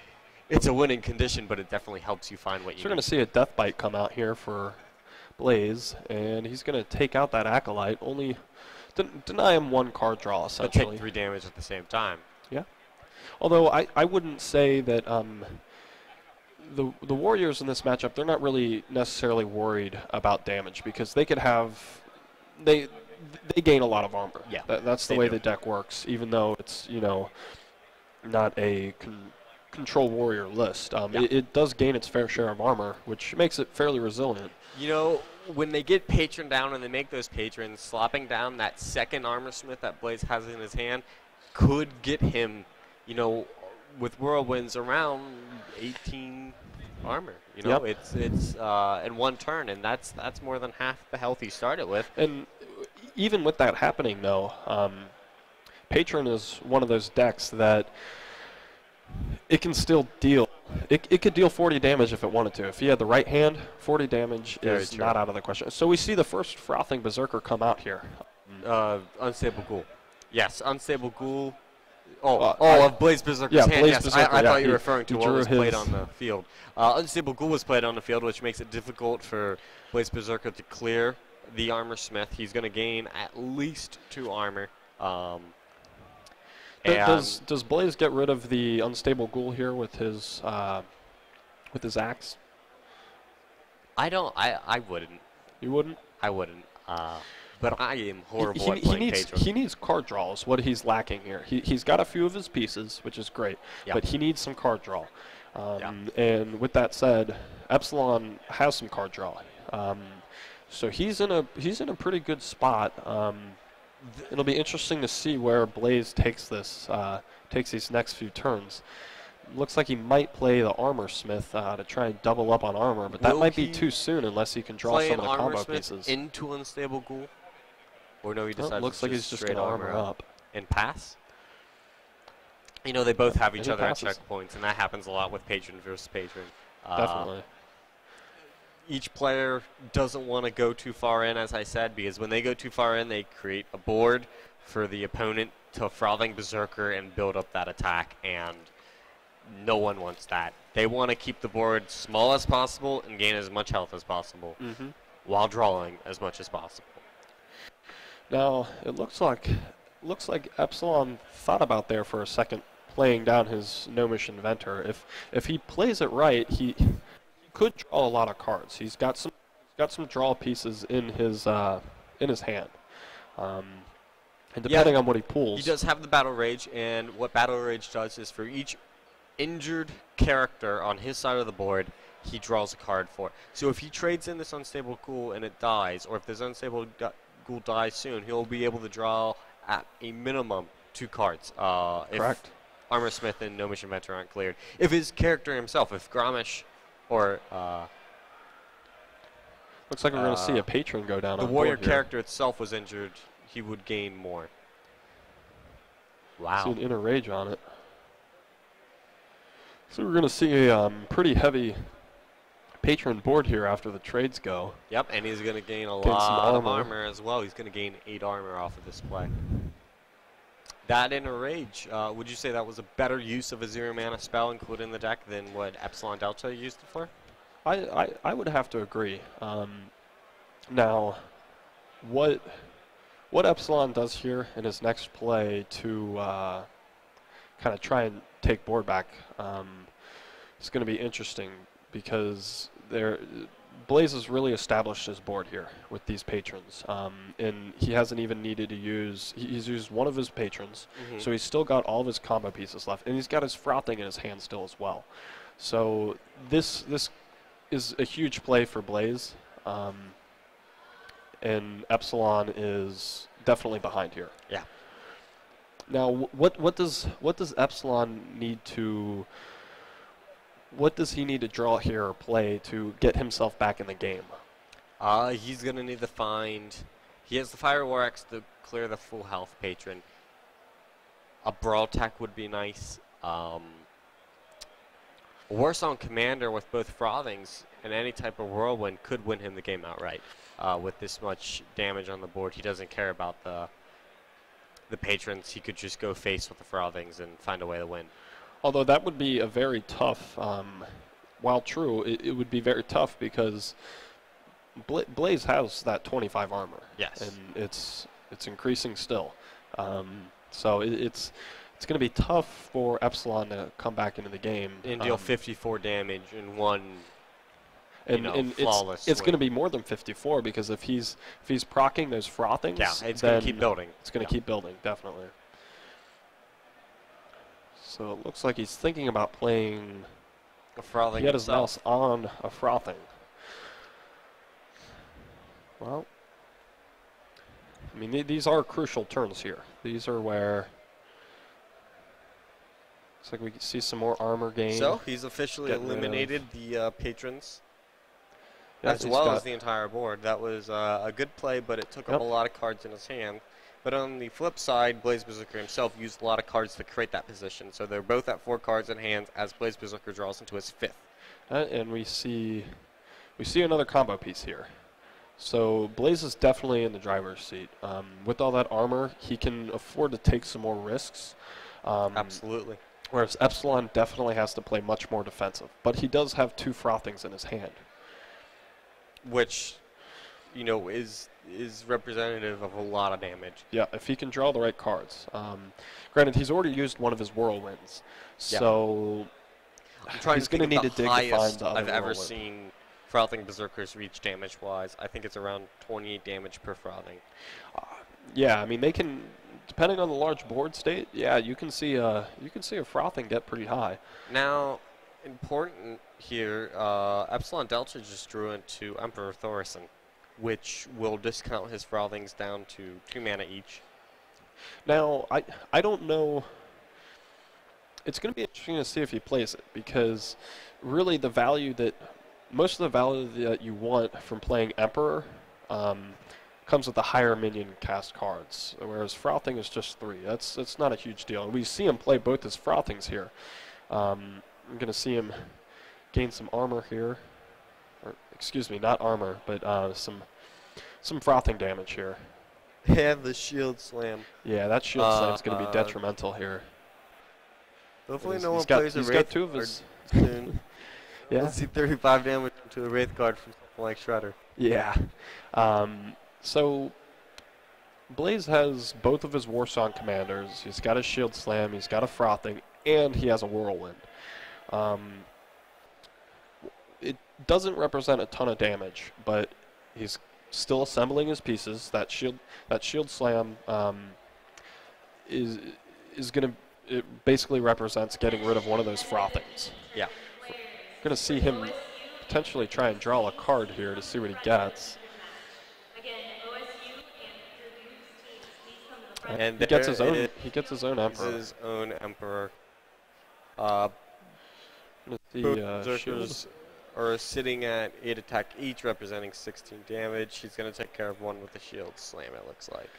it's a winning condition, but it definitely helps you find what you need. So we're going to see a Death Bite come out here for Blaze, and he's going to take out that Acolyte, only deny him 1 card draw, essentially. But take 3 damage at the same time. Yeah. Although I wouldn't say that the Warriors in this matchup, they're not really necessarily worried about damage, because they could have... They gain a lot of armor. Yeah, that's the way the deck works, even though it's, you know, not a Control Warrior list. It does gain its fair share of armor, which makes it fairly resilient. You know, when they get Patron down and they make those Patrons, slopping down that second Armor Smith that Blaze has in his hand could get him, you know, with Whirlwinds around 18 armor. You know, it's in 1 turn, and that's more than half the health he started with. And even with that happening, though, Patron is one of those decks that it can still deal. It could deal 40 damage if it wanted to. If he had the right hand, 40 damage is not out of the question. So we see the first Frothing Berserker come out here. Unstable Ghoul. Yes, Unstable Ghoul. Of Blaze Berserker's hand. Blaze Yes, Berserker, I thought you were referring to what was his played on the field. Unstable Ghoul was played on the field, which makes it difficult for Blaze Berserker to clear the Armor Smith. He's going to gain at least 2 armor. Does Blaze get rid of the Unstable Ghoul here with his axe? I wouldn't. You wouldn't? I wouldn't. But I am horrible at playing Patron. He needs card draw is what he's lacking here. He's got a few of his pieces, which is great, but he needs some card draw. And with that said, Epsilon has some card draw. So he's in a pretty good spot. It'll be interesting to see where Blaze takes these next few turns. Looks like he might play the Armor Smith to try and double up on armor, but that might be too soon unless he can draw some of the combo pieces. Into Unstable Ghoul? Or no, he decides looks like he's just going to armor up. And pass? You know, they both have each other at checkpoints, and that happens a lot with patron versus patron. Definitely. Each player doesn't want to go too far in, as I said, because when they go too far in, they create a board for the opponent to Frothing Berserker and build up that attack, and no one wants that. They want to keep the board small as possible and gain as much health as possible while drawing as much as possible. Now, it looks like Epsilon thought about there for a second, playing down his Gnomish Inventor. If he plays it right, he could draw a lot of cards. He's got some draw pieces in his hand. And depending on what he pulls. He does have the Battle Rage, and what Battle Rage does is for each injured character on his side of the board, he draws a card for. So if he trades in this Unstable Ghoul and it dies, or if this Unstable Ghoul dies soon, he'll be able to draw at a minimum 2 cards. Correct. If Armor Smith and Gnomish Inventor aren't cleared. If his character himself, if Grommish or looks like we're going to see a patron go down. The warrior character itself was injured, he would gain more. Wow. See an Inner Rage on it. So we're going to see a pretty heavy patron board here after the trades go. Yep, and he's going to gain a lot of armor as well. He's going to gain 8 armor off of this play. That Inner Rage, would you say that was a better use of a 0-mana spell included in the deck than what Epsilon Delta used it for? I would have to agree. Now, what Epsilon does here in his next play to kind of try and take board back is going to be interesting, because Blaze has really established his board here with these patrons, and he hasn't even needed to use. He's used one of his patrons, so he's still got all of his combo pieces left, and he's got his Frothing in his hand still as well. So this is a huge play for Blaze, and Epsilon is definitely behind here. Yeah. Now, what does Epsilon need to? What does he need to draw here or play to get himself back in the game? He's going to need to find... He has the Fire War Axe to clear the full health patron. A Brawl Tech would be nice. Warsong Commander with both Frothings and any type of Whirlwind could win him the game outright. With this much damage on the board, he doesn't care about the patrons. He could just go face with the Frothings and find a way to win. Although that would be a very tough, while true, it would be very tough because Blaze has that 25 armor. Yes. And it's increasing still. So it's going to be tough for Epsilon to come back into the game. And deal 54 damage in one flawless it's going to be more than 54, because if he's proccing those Frothings, it's going to keep building. It's going to keep building, definitely. So it looks like he's thinking about playing a Frothing. He had his mouse on a Frothing. Well, I mean, these are crucial turns here. These are where looks like we can see some more armor gain. So he's officially eliminated the patrons, yeah, as well as the entire board. That was a good play, but it took up a lot of cards in his hand. But on the flip side, Blaze Berserker himself used a lot of cards to create that position. So they're both at 4 cards in hand as Blaze Berserker draws into his 5th. And we see another combo piece here. So Blaze is definitely in the driver's seat. With all that armor, he can afford to take some more risks. Absolutely. Whereas Epsilon definitely has to play much more defensive. But he does have 2 Frothings in his hand. Which, you know, is representative of a lot of damage. Yeah, if he can draw the right cards. Granted, he's already used one of his Whirlwinds, so he's going to need to dig to find the other I've ever seen Frothing Berserkers reach damage-wise. I think it's around 28 damage per Frothing. Yeah, I mean, they can, depending on the large board state, yeah, you can see a Frothing get pretty high. Now, important here, Epsilon Delta just drew into Emperor Thorison, which will discount his Frothings down to 2 mana each. Now, I don't know. It's going to be interesting to see if he plays it, because really the value that, most of the value that you want from playing Emperor comes with the higher minion cast cards, whereas Frothing is just 3. That's not a huge deal. And we see him play both his Frothings here. I'm going to see him gain some armor here. Or, excuse me, not armor, but some Frothing damage here. And the Shield Slam. Yeah, that Shield Slam is going to be detrimental here. Hopefully no one plays a Wraith. He's got 2 of his. Soon. Yeah. Let's see 35 damage to a Wraith card from something like Shredder. Yeah. So Blaze has both of his Warsong commanders. He's got a Shield Slam, he's got a Frothing, and he has a Whirlwind. It doesn't represent a ton of damage, but he's still assembling his pieces. That Shield Slam is going to, it basically represents getting rid of one of those Frothings. Yeah. We're going to see him potentially try and draw a card here to see what he gets. And he gets his own. He gets his own Emperor. His own Emperor. Berserkers are sitting at 8 attack each, representing 16 damage. He's going to take care of one with the Shield Slam, it looks like.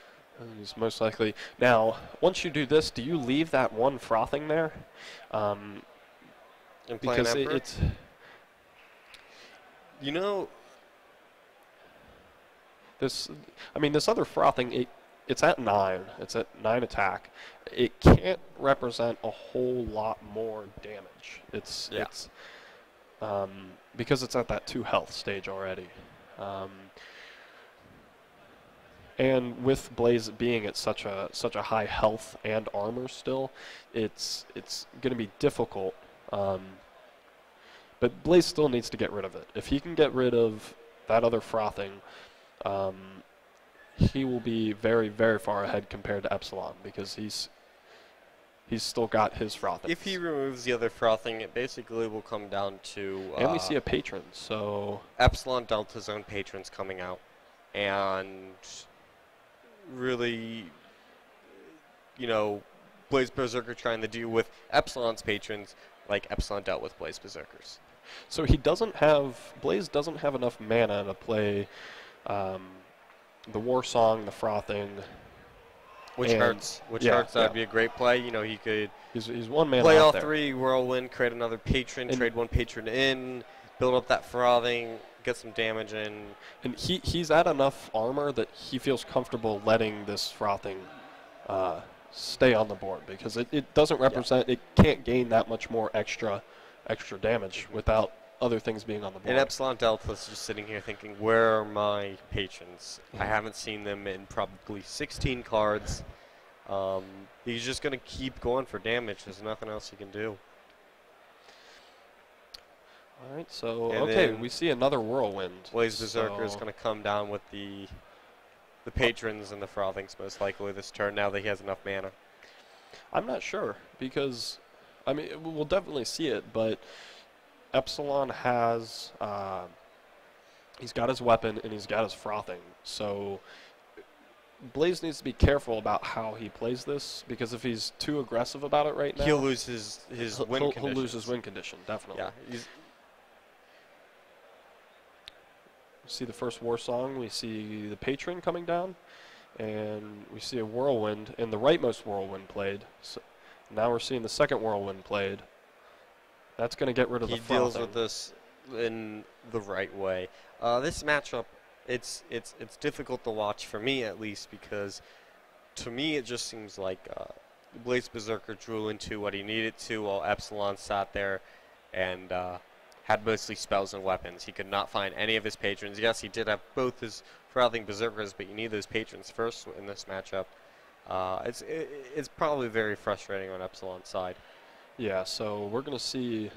He's most likely. Now, once you do this, do you leave that one Frothing there? Because it's. You know. This other Frothing, it's at 9. It's at 9 attack. It can't represent a whole lot more damage. It's because it's at that 2 health stage already. And with Blaze being at such a high health and armor still, it's going to be difficult. But Blaze still needs to get rid of it. If he can get rid of that other Frothing, he will be very, very far ahead compared to Epsilon, because he's still got his Frothing. If he removes the other Frothing, it basically will come down to... and we see a Patron, so... Epsilon Delta's own Patrons coming out. And really, you know, Blaze Berserker trying to deal with Epsilon's Patrons like Epsilon dealt with Blaze Berserkers. So Blaze doesn't have enough mana to play the Warsong, the Frothing. Which hurts. That'd be a great play. You know, he could he's 1 mana play out all there. 3, Whirlwind, create another Patron, trade 1 Patron in, build up that Frothing, get some damage in. And he's at enough armor that he feels comfortable letting this Frothing stay on the board, because it doesn't represent, it can't gain that much more extra damage without other things being on the board. And Epsilon Delta's just sitting here thinking, where are my Patrons? I haven't seen them in probably 16 cards. He's just going to keep going for damage. There's nothing else he can do. All right, so, okay, we see another Whirlwind. Blaze Berserker is going to come down with the Patrons and the Frothings most likely this turn, now that he has enough mana. I'm not sure, because, I mean, we'll definitely see it, but Epsilon has, he's got his weapon and he's got his Frothing, so Blaze needs to be careful about how he plays this, because if he's too aggressive about it right now, he'll lose his win condition. He'll lose his win condition, definitely. Yeah. We see the first Warsong, we see the Patron coming down, and we see a Whirlwind, and the rightmost Whirlwind played. So now we're seeing the second Whirlwind played. That's going to get rid of the Frothing. He deals with this in the right way. This matchup, it's difficult to watch for me at least, because to me it just seems like Blaze Berserker drew into what he needed to, while Epsilon sat there and had mostly spells and weapons. He could not find any of his Patrons. Yes, he did have both his Frothing Berserkers, but you need those Patrons first in this matchup. It's probably very frustrating on Epsilon's side. Yeah, so we're going to see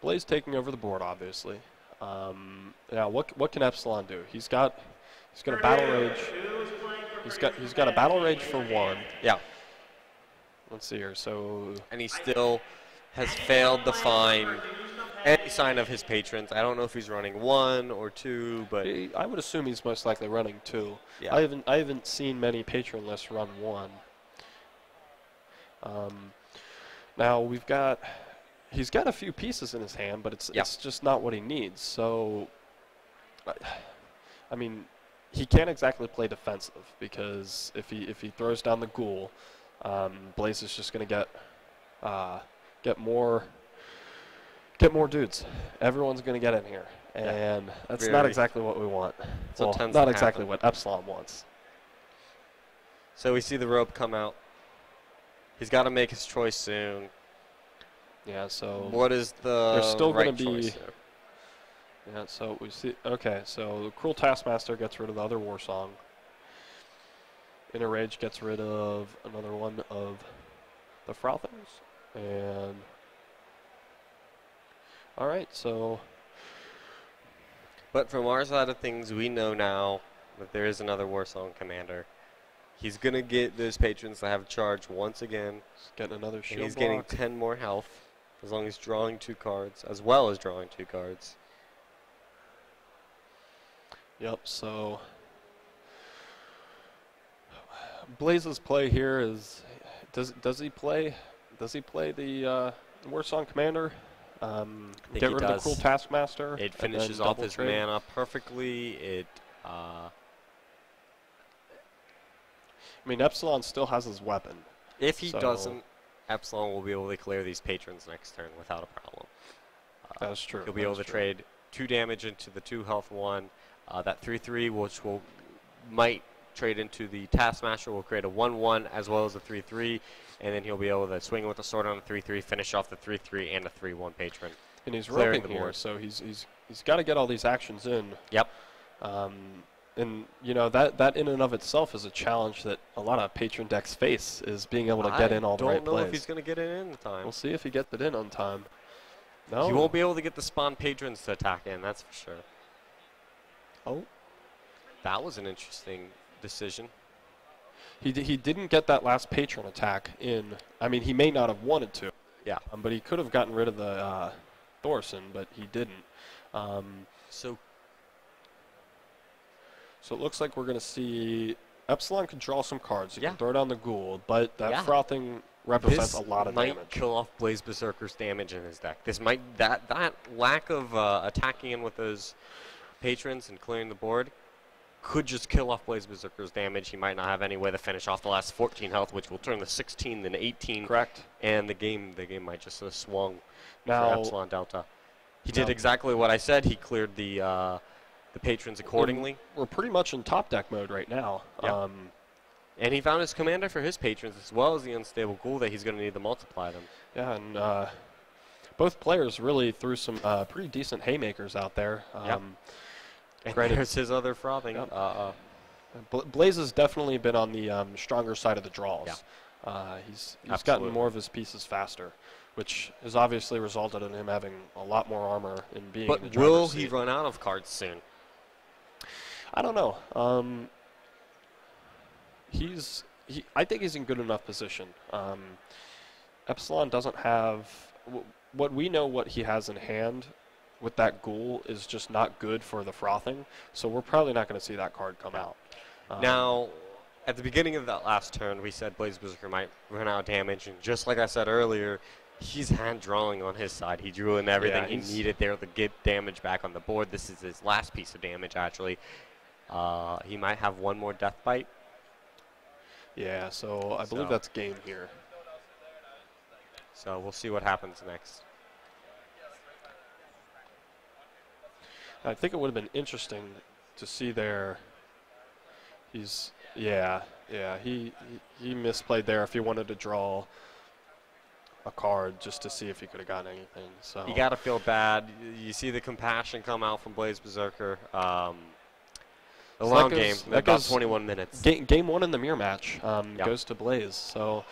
Blaze taking over the board, obviously. Now, what can Epsilon do? He's got a Battle Rage. He's got a Battle Rage for 1. Yeah. Let's see here. So, and he still has failed to find any sign of his patrons. I don't know if he's running 1 or 2, but I would assume he's most likely running 2. Yeah. I haven't seen many patron lists run 1. Now he's got a few pieces in his hand, but it's just not what he needs. So, I mean, he can't exactly play defensive because if he throws down the ghoul, Blaze is just going to get more dudes. Everyone's going to get in here, and that's not exactly what we want. Well, not exactly what Epsilon wants. So we see the rope come out. He's got to make his choice soon. Yeah, so what is the there's still right going to be choice there? Yeah, so we see. Okay, so the Cruel Taskmaster gets rid of the other war song. Inner Rage gets rid of another one of the Frothers, and all right, so. But from our side of things, we know now that there is another war song commander. He's gonna get those patrons to have charge once again. He's getting another shield and he's block. getting 10 more health, as long as drawing 2 cards, as well as drawing 2 cards. Yep. So Blaze's play here is does he play the war song commander? Get rid of the Cruel Taskmaster. It finishes off his mana perfectly. It. I mean, Epsilon still has his weapon. If he doesn't, Epsilon will be able to clear these patrons next turn without a problem. That's true. He'll be able to trade 2 damage into the 2 health 1. That 3/3, which might trade into the Taskmaster, will create a 1/1 as well as a 3/3, and then he'll be able to swing with the sword on a 3/3, finish off the 3/3 and a 3/1 patron. And he's roping here, so he's got to get all these actions in. Yep. And you know that in and of itself is a challenge that a lot of patron decks face, is being able to get in all the right I don't know plays. if he's going to get it in time. We'll see if he gets it in on time. No. He won't be able to get the spawn patrons to attack in, that's for sure. Oh. That was an interesting decision. He didn't get that last patron attack in. I mean, he may not have wanted to. Yeah. But he could have gotten rid of the Thorson, but he didn't. So it looks like we're going to see Epsilon can draw some cards. He can throw down the Ghoul, but that Frothing represents a lot of damage. This might kill off Blaze Berserker's damage in his deck. This might that lack of attacking in with those patrons and clearing the board could just kill off Blaze Berserker's damage. He might not have any way to finish off the last 14 health, which will turn the 16 then 18. Correct. And the game might just have swung now, for Epsilon Delta. He did exactly what I said. He cleared the patrons accordingly. We're pretty much in top deck mode right now. Yep. And he found his commander for his patrons as well as the unstable Ghoul that he's going to need to multiply them. Yeah, and both players really threw some pretty decent haymakers out there. And there's his other Frothing. Yep. Blaze has definitely been on the stronger side of the draws. Yeah. He's gotten more of his pieces faster, which has obviously resulted in him having a lot more armor and being in the driver's seat. But will he run out of cards soon? I don't know. I think he's in good enough position. Epsilon doesn't have what we know. What he has in hand with that Ghoul is just not good for the Frothing. So we're probably not going to see that card come out. Now, at the beginning of that last turn, we said Blaze Berserker might run out of damage, and just like I said earlier, he's hand drawing on his side. He drew in everything he needed there to get damage back on the board. This is his last piece of damage, actually. He might have one more Death Bite. Yeah, so I believe that's game here. So we'll see what happens next. I think it would have been interesting to see there. He misplayed there if he wanted to draw a card just to see if he could have gotten anything. So you got to feel bad. You see the compassion come out from Blaze Berserker. A long game, about 21 minutes. Game 1 in the mirror match goes to Blaze. So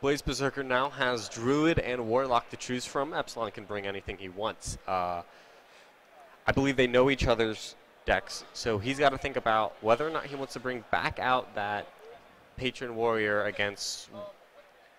Blaze Berserker now has Druid and Warlock to choose from. Epsilon can bring anything he wants. I believe they know each other's decks, so he's got to think about whether or not he wants to bring back out that Patron Warrior against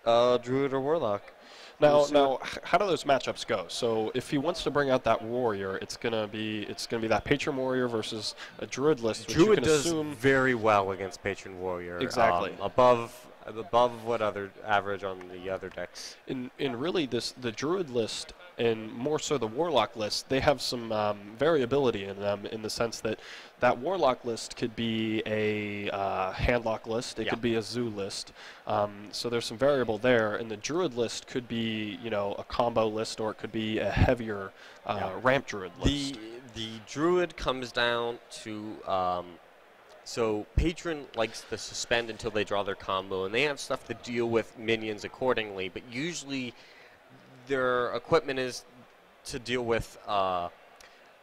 Druid or Warlock. Now, how do those matchups go? So if he wants to bring out that warrior, it's gonna be that patron warrior versus a druid list, which Druid you can does assume very well against patron warrior. Exactly. Above what other average on the other decks. in really the druid list and more so the warlock list, they have some variability in them in the sense that warlock list could be a handlock list, it could be a zoo list. So there's some variable there, and the druid list could be a combo list, or it could be a heavier ramp druid list. The druid comes down to so patron likes to suspend until they draw their combo, and they have stuff to deal with minions accordingly, but usually their equipment is to deal with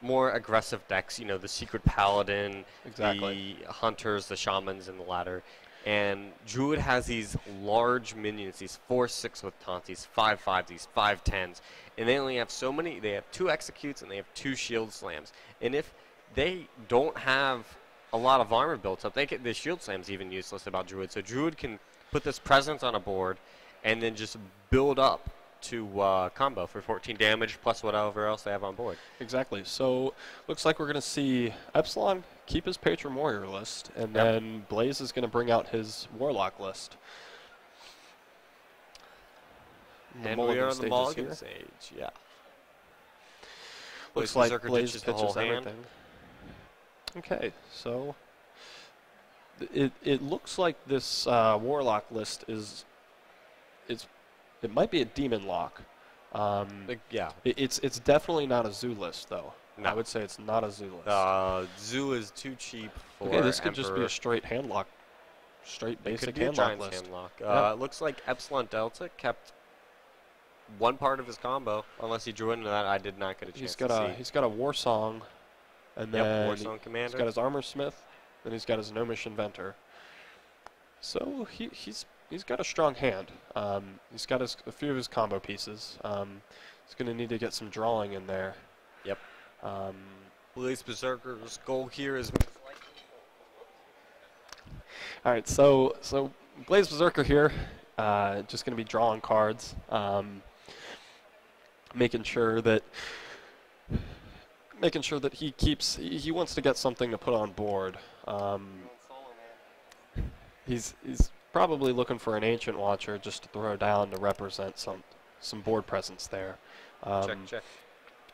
more aggressive decks, the Secret Paladin, the Hunters, the Shamans, and the ladder. And Druid has these large minions, these 4/6 with taunts, these 5/5s, these 5/10s, and they only have so many. They have 2 executes and they have 2 shield slams. And if they don't have a lot of armor built up, the shield slam's even useless about Druid. So Druid can put this presence on a board and then just build up to combo for 14 damage plus whatever else they have on board. Exactly. So looks like we're going to see Epsilon keep his patron warrior list, and then Blaze is going to bring out his warlock list. And we are on the Mulligan stage, yeah. Looks like Blaze pitches everything. Okay, so it looks like this warlock list it might be a demon lock. It's definitely not a zoo list, though. No. I would say it's not a zoo list. Zoo is too cheap for this could just be a straight handlock, straight basic handlock list. It looks like Epsilon Delta kept one part of his combo, unless he drew into that. I did not get a chance to see. He's got a War Song, and then War Song Commander. He's got his Armor Smith, then he's got his Gnomish Inventor. So he's got a strong hand. He's got a few of his combo pieces. He's going to need to get some drawing in there. Yep. Blaze Berserker's goal here is... All right, so Blaze Berserker here, just going to be drawing cards, making sure that he wants to get something to put on board. He's probably looking for an Ancient Watcher just to throw down to represent some board presence there. Check.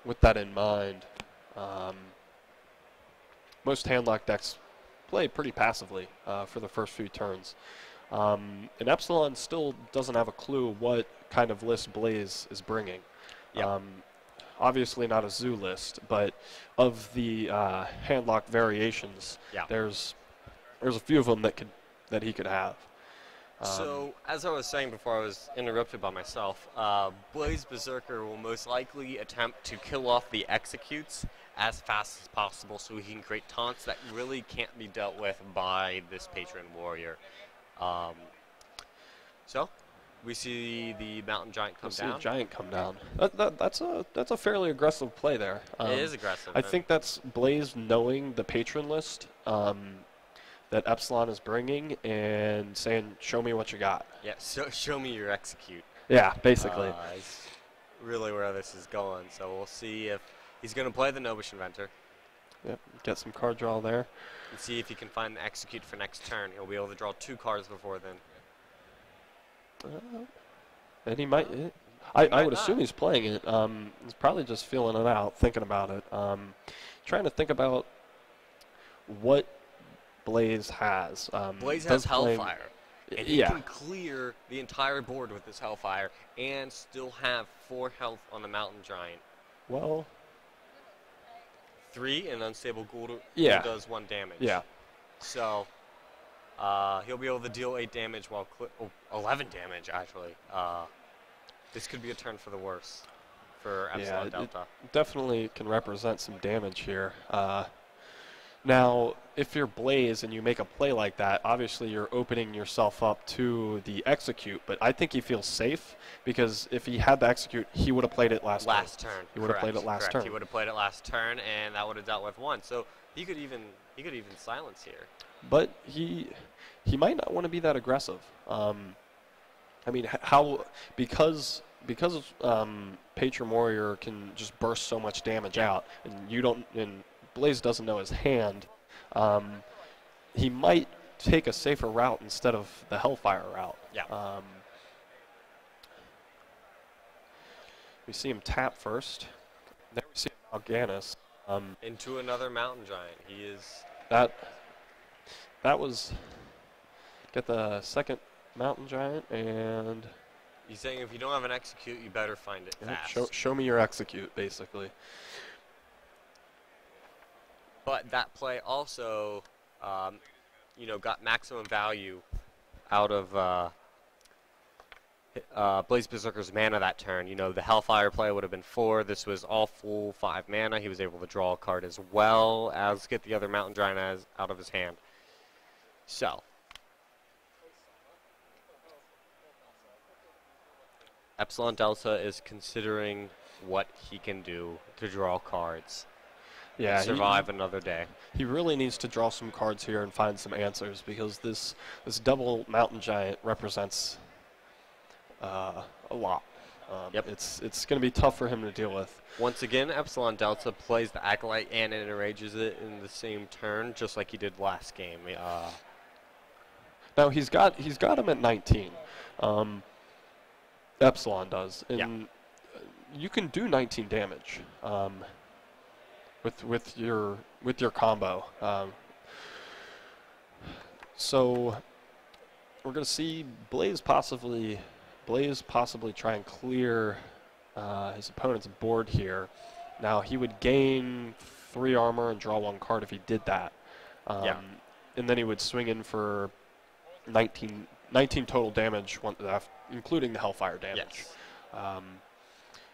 With that in mind, most handlock decks play pretty passively for the first few turns. And Epsilon still doesn't have a clue what kind of list Blaze is bringing. Yep. Obviously not a zoo list, but of the handlock variations, there's a few of them that he could have. So, as I was saying before I was interrupted by myself, Blaze Berserker will most likely attempt to kill off the executes as fast as possible so he can create taunts that really can't be dealt with by this patron warrior. So, we see the mountain giant come down. See the giant come down. That's a fairly aggressive play there. It is aggressive. I think that's Blaze knowing the patron list that Epsilon is bringing and saying, "Show me what you got." Yeah, show me your execute. Yeah, basically. It's really where this is going. So we'll see if he's going to play the Gnomish Inventor. Yep, get some card draw there. And see if he can find the execute for next turn. He'll be able to draw 2 cards before then. And he might. I would assume he's playing it. He's probably just feeling it out, thinking about it. Trying to think about what Blaze has. Blaze has Hellfire. And he can clear the entire board with this Hellfire and still have 4 health on the Mountain Giant. Well, 3 and Unstable Ghoul does 1 damage. Yeah. So he'll be able to deal 8 damage while 11 damage actually. This could be a turn for the worse for Epsilon Delta. It definitely can represent some damage here. Now, if you're Blaze and you make a play like that, obviously you're opening yourself up to the execute, but I think he feels safe because if he had the execute, he would have played it last turn. He would have played it last turn. He would have played it last turn, and that would have dealt with 1. So he could even silence here. But he might not want to be that aggressive. I mean, because because Patron Warrior can just burst so much damage out, and Blaze doesn't know his hand, he might take a safer route instead of the Hellfire route. Yeah. We see him tap first. Then we see Mal'Ganis. Into another Mountain Giant. He is... That was... Get the second Mountain Giant, and... He's saying if you don't have an execute, you better find it fast. Show me your execute, basically. But that play also, got maximum value out of Blaze Berserker's mana that turn. The Hellfire play would have been 4. This was all full 5 mana. He was able to draw a card as well as get the other Mountain Giant out of his hand. So, Epsilon Delta is considering what he can do to draw cards. Yeah, survive another day. He really needs to draw some cards here and find some answers, because this double Mountain Giant represents a lot. Yep. It's going to be tough for him to deal with. Once again, Epsilon Delta plays the Acolyte and enrages it in the same turn, just like he did last game. Now he's got him at 19. Epsilon does, and you can do 19 damage with your combo. So we're going to see Blaze possibly try and clear his opponent's board here. Now he would gain 3 armor and draw 1 card if he did that. And then he would swing in for 19 total damage, including the Hellfire damage. Yes.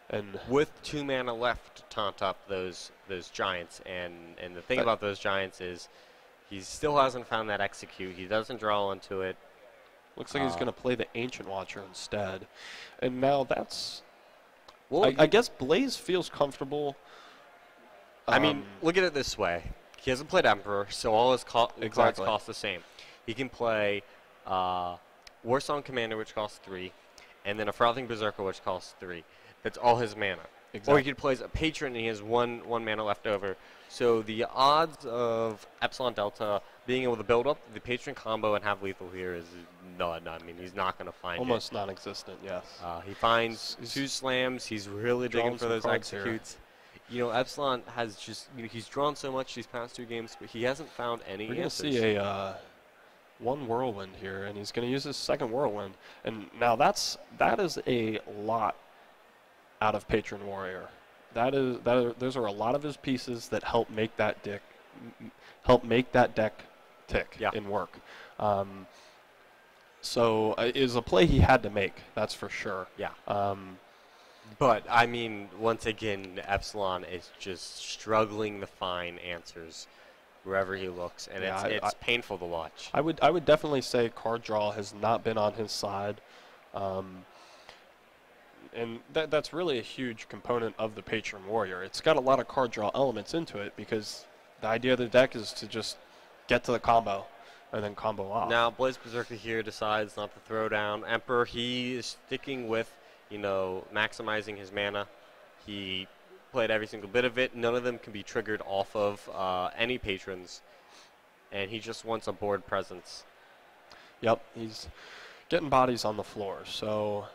And with 2 mana left to taunt up those giants, and the thing about those giants is he still hasn't found that execute. He doesn't draw into it. Looks like he's going to play the Ancient Watcher instead. And now that's... Well, I guess Blaze feels comfortable. I mean, look at it this way. He hasn't played Emperor, so all his cards cost the same. He can play Warsong Commander, which costs 3, and then a Frothing Berserker, which costs 3. That's all his mana. Exactly. Or he could play as a Patron, and he has one mana left over. So the odds of Epsilon Delta being able to build up the Patron combo and have lethal here is none. I mean, he's not going to find almost non-existent, yes. He finds 2 slams. He's really digging for those executes. Epsilon has just, he's drawn so much these past 2 games, but he hasn't found any answers. We're going to see a 1 Whirlwind here, and he's going to use his second Whirlwind. And now that is a lot out of Patron Warrior. Those are a lot of his pieces that help make that deck tick and work. So it is a play he had to make, that's for sure. Yeah. But I mean, once again, Epsilon is just struggling to find answers wherever he looks, and it's painful to watch. I would definitely say card draw has not been on his side. And that's really a huge component of the Patron Warrior. It's got a lot of card draw elements into it, because the idea of the deck is to just get to the combo and then combo off. Now, Blaze Berserker here decides not to throw down Emperor. He is sticking with, maximizing his mana. He played every single bit of it. None of them can be triggered off of any patrons, and he just wants a board presence. Yep, he's getting bodies on the floor, so...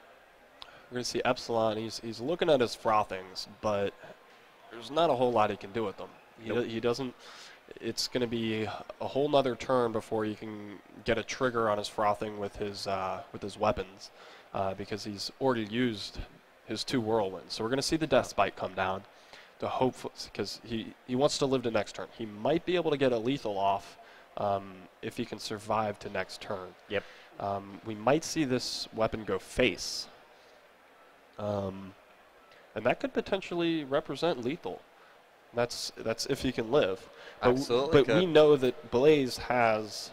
We're going to see Epsilon. He's looking at his Frothings, but there's not a whole lot he can do with them. He doesn't. It's going to be a whole nother turn before he can get a trigger on his Frothing with his weapons, because he's already used his 2 Whirlwinds. So we're going to see the Death Spite come down to hope, because he wants to live to next turn. He might be able to get a lethal off if he can survive to next turn. Yep. We might see this weapon go face. And that could potentially represent lethal. That's if he can live. Absolutely. But we know that Blaze has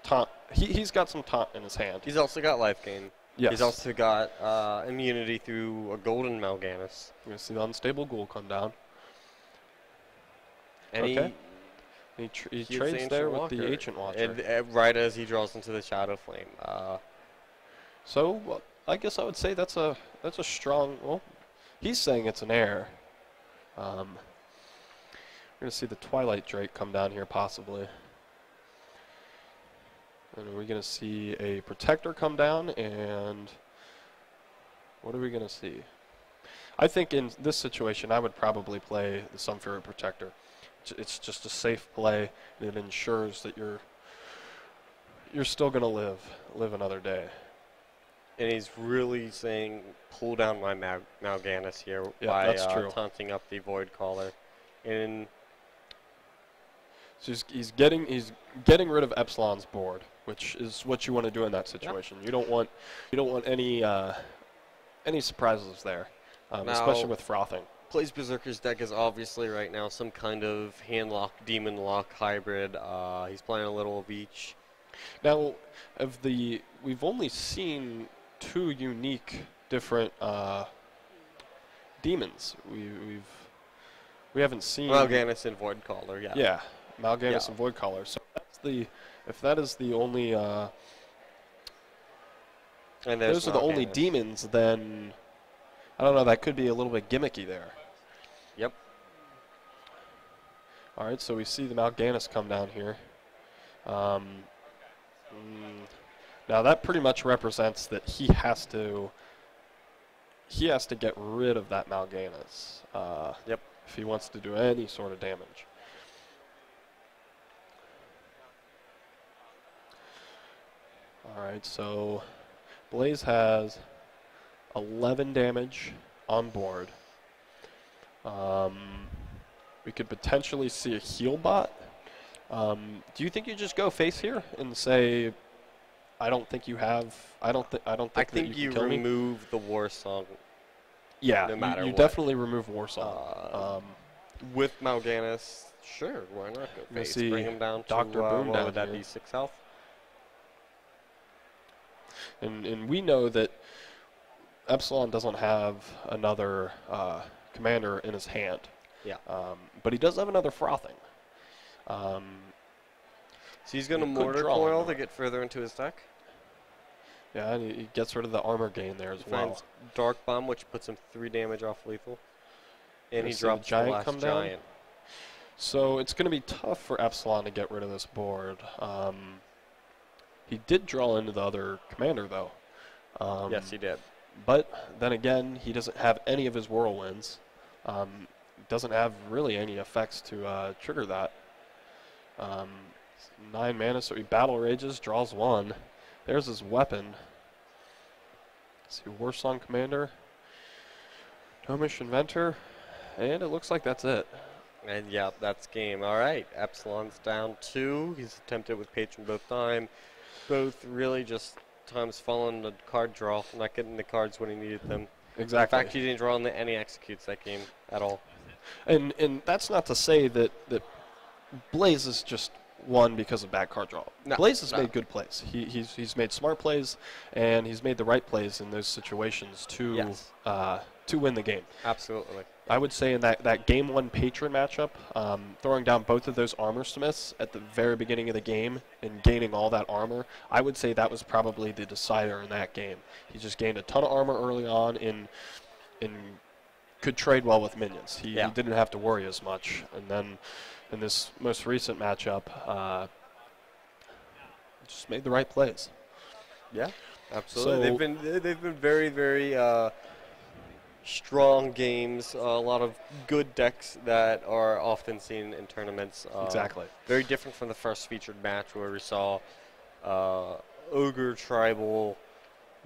taunt. He's got some taunt in his hand. He's also got life gain. Yes. He's also got immunity through a golden Mal'Ganis. We're going to see the Unstable Ghoul come down. And okay. He trades there with the Ancient Watcher. And right as he draws into the Shadow Flame. So I guess I would say that's a strong. Well, he's saying it's an air. We're gonna see the Twilight Drake come down here possibly. And are we gonna see a Protector come down? And what are we gonna see? I think in this situation, I would probably play the Sunfury Protector. It's just a safe play, and it ensures that you're still gonna live another day. And he's really saying, pull down my Mal'Ganis here Yeah, that's by true. taunting up the Void Caller. And So he's getting rid of Epsilon's board, which is what you want to do in that situation. You don't want any surprises there, especially with frothing. Blaze Berserker's deck is obviously right now some kind of handlock, demon lock hybrid. He's playing a little of each. Now, we've only seen 2 unique different demons. We haven't seen Mal'Ganis and Void Caller, yeah. Yeah, Mal'Ganis and Void Caller. So if that is the only And those are the only Mal'Ganis. demons, then I don't know, that could be a little bit gimmicky there. Yep. All right, so we see the Mal'Ganis come down here. Now that pretty much represents that he has to get rid of that Mal'Ganis. Yep. If he wants to do any sort of damage. All right, so Blaze has 11 damage on board. We could potentially see a heal bot. Do you think you just go face here and say, I don't think you have. I think you can kill me? remove the War Song. Yeah, no matter you what. definitely remove War Song. With Mal'Ganis, sure, why not go face? see Bring him down to Dr. Boom what down would that here. be, 6 health? And we know that Epsilon doesn't have another commander in his hand. Yeah. But he does have another frothing. So he's going to he could Mortar draw Coil into to get further into his deck. Yeah, and he gets rid of the armor gain there as well. Finds Dark Bomb, which puts him 3 damage off lethal. And he see the drops the Giant last come down? Giant. So it's going to be tough for Epsilon to get rid of this board. He did draw into the other commander, though. Yes, he did. But then again, he doesn't have any of his whirlwinds. Doesn't have really any effects to trigger that. 9 mana, so he battle rages, draws 1. There's his weapon. Let's see, Warsong Commander, Gnomish Inventor, and it looks like that's it. And yeah, that's game. All right, Epsilon's down 2. He's attempted with Patron both really just times following the card draw, not getting the cards when he needed them. Exactly. In fact, he didn't draw any executes that game at all. And that's not to say that Blaze is just won because of bad card draw. No, Blaze has no. made good plays. He's made smart plays, and he's made the right plays in those situations to Yes. To win the game. Absolutely. I would say in that game 1 Patron matchup, throwing down both of those armor smiths at the very beginning of the game and gaining all that armor, I would say that was probably the decider in that game. He just gained a ton of armor early on and could trade well with minions. He didn't have to worry as much. And then in this most recent matchup, just made the right plays. Yeah, absolutely. So they've been very, very strong games. A lot of good decks that are often seen in tournaments. Exactly. Very different from the first featured match where we saw Ogre Tribal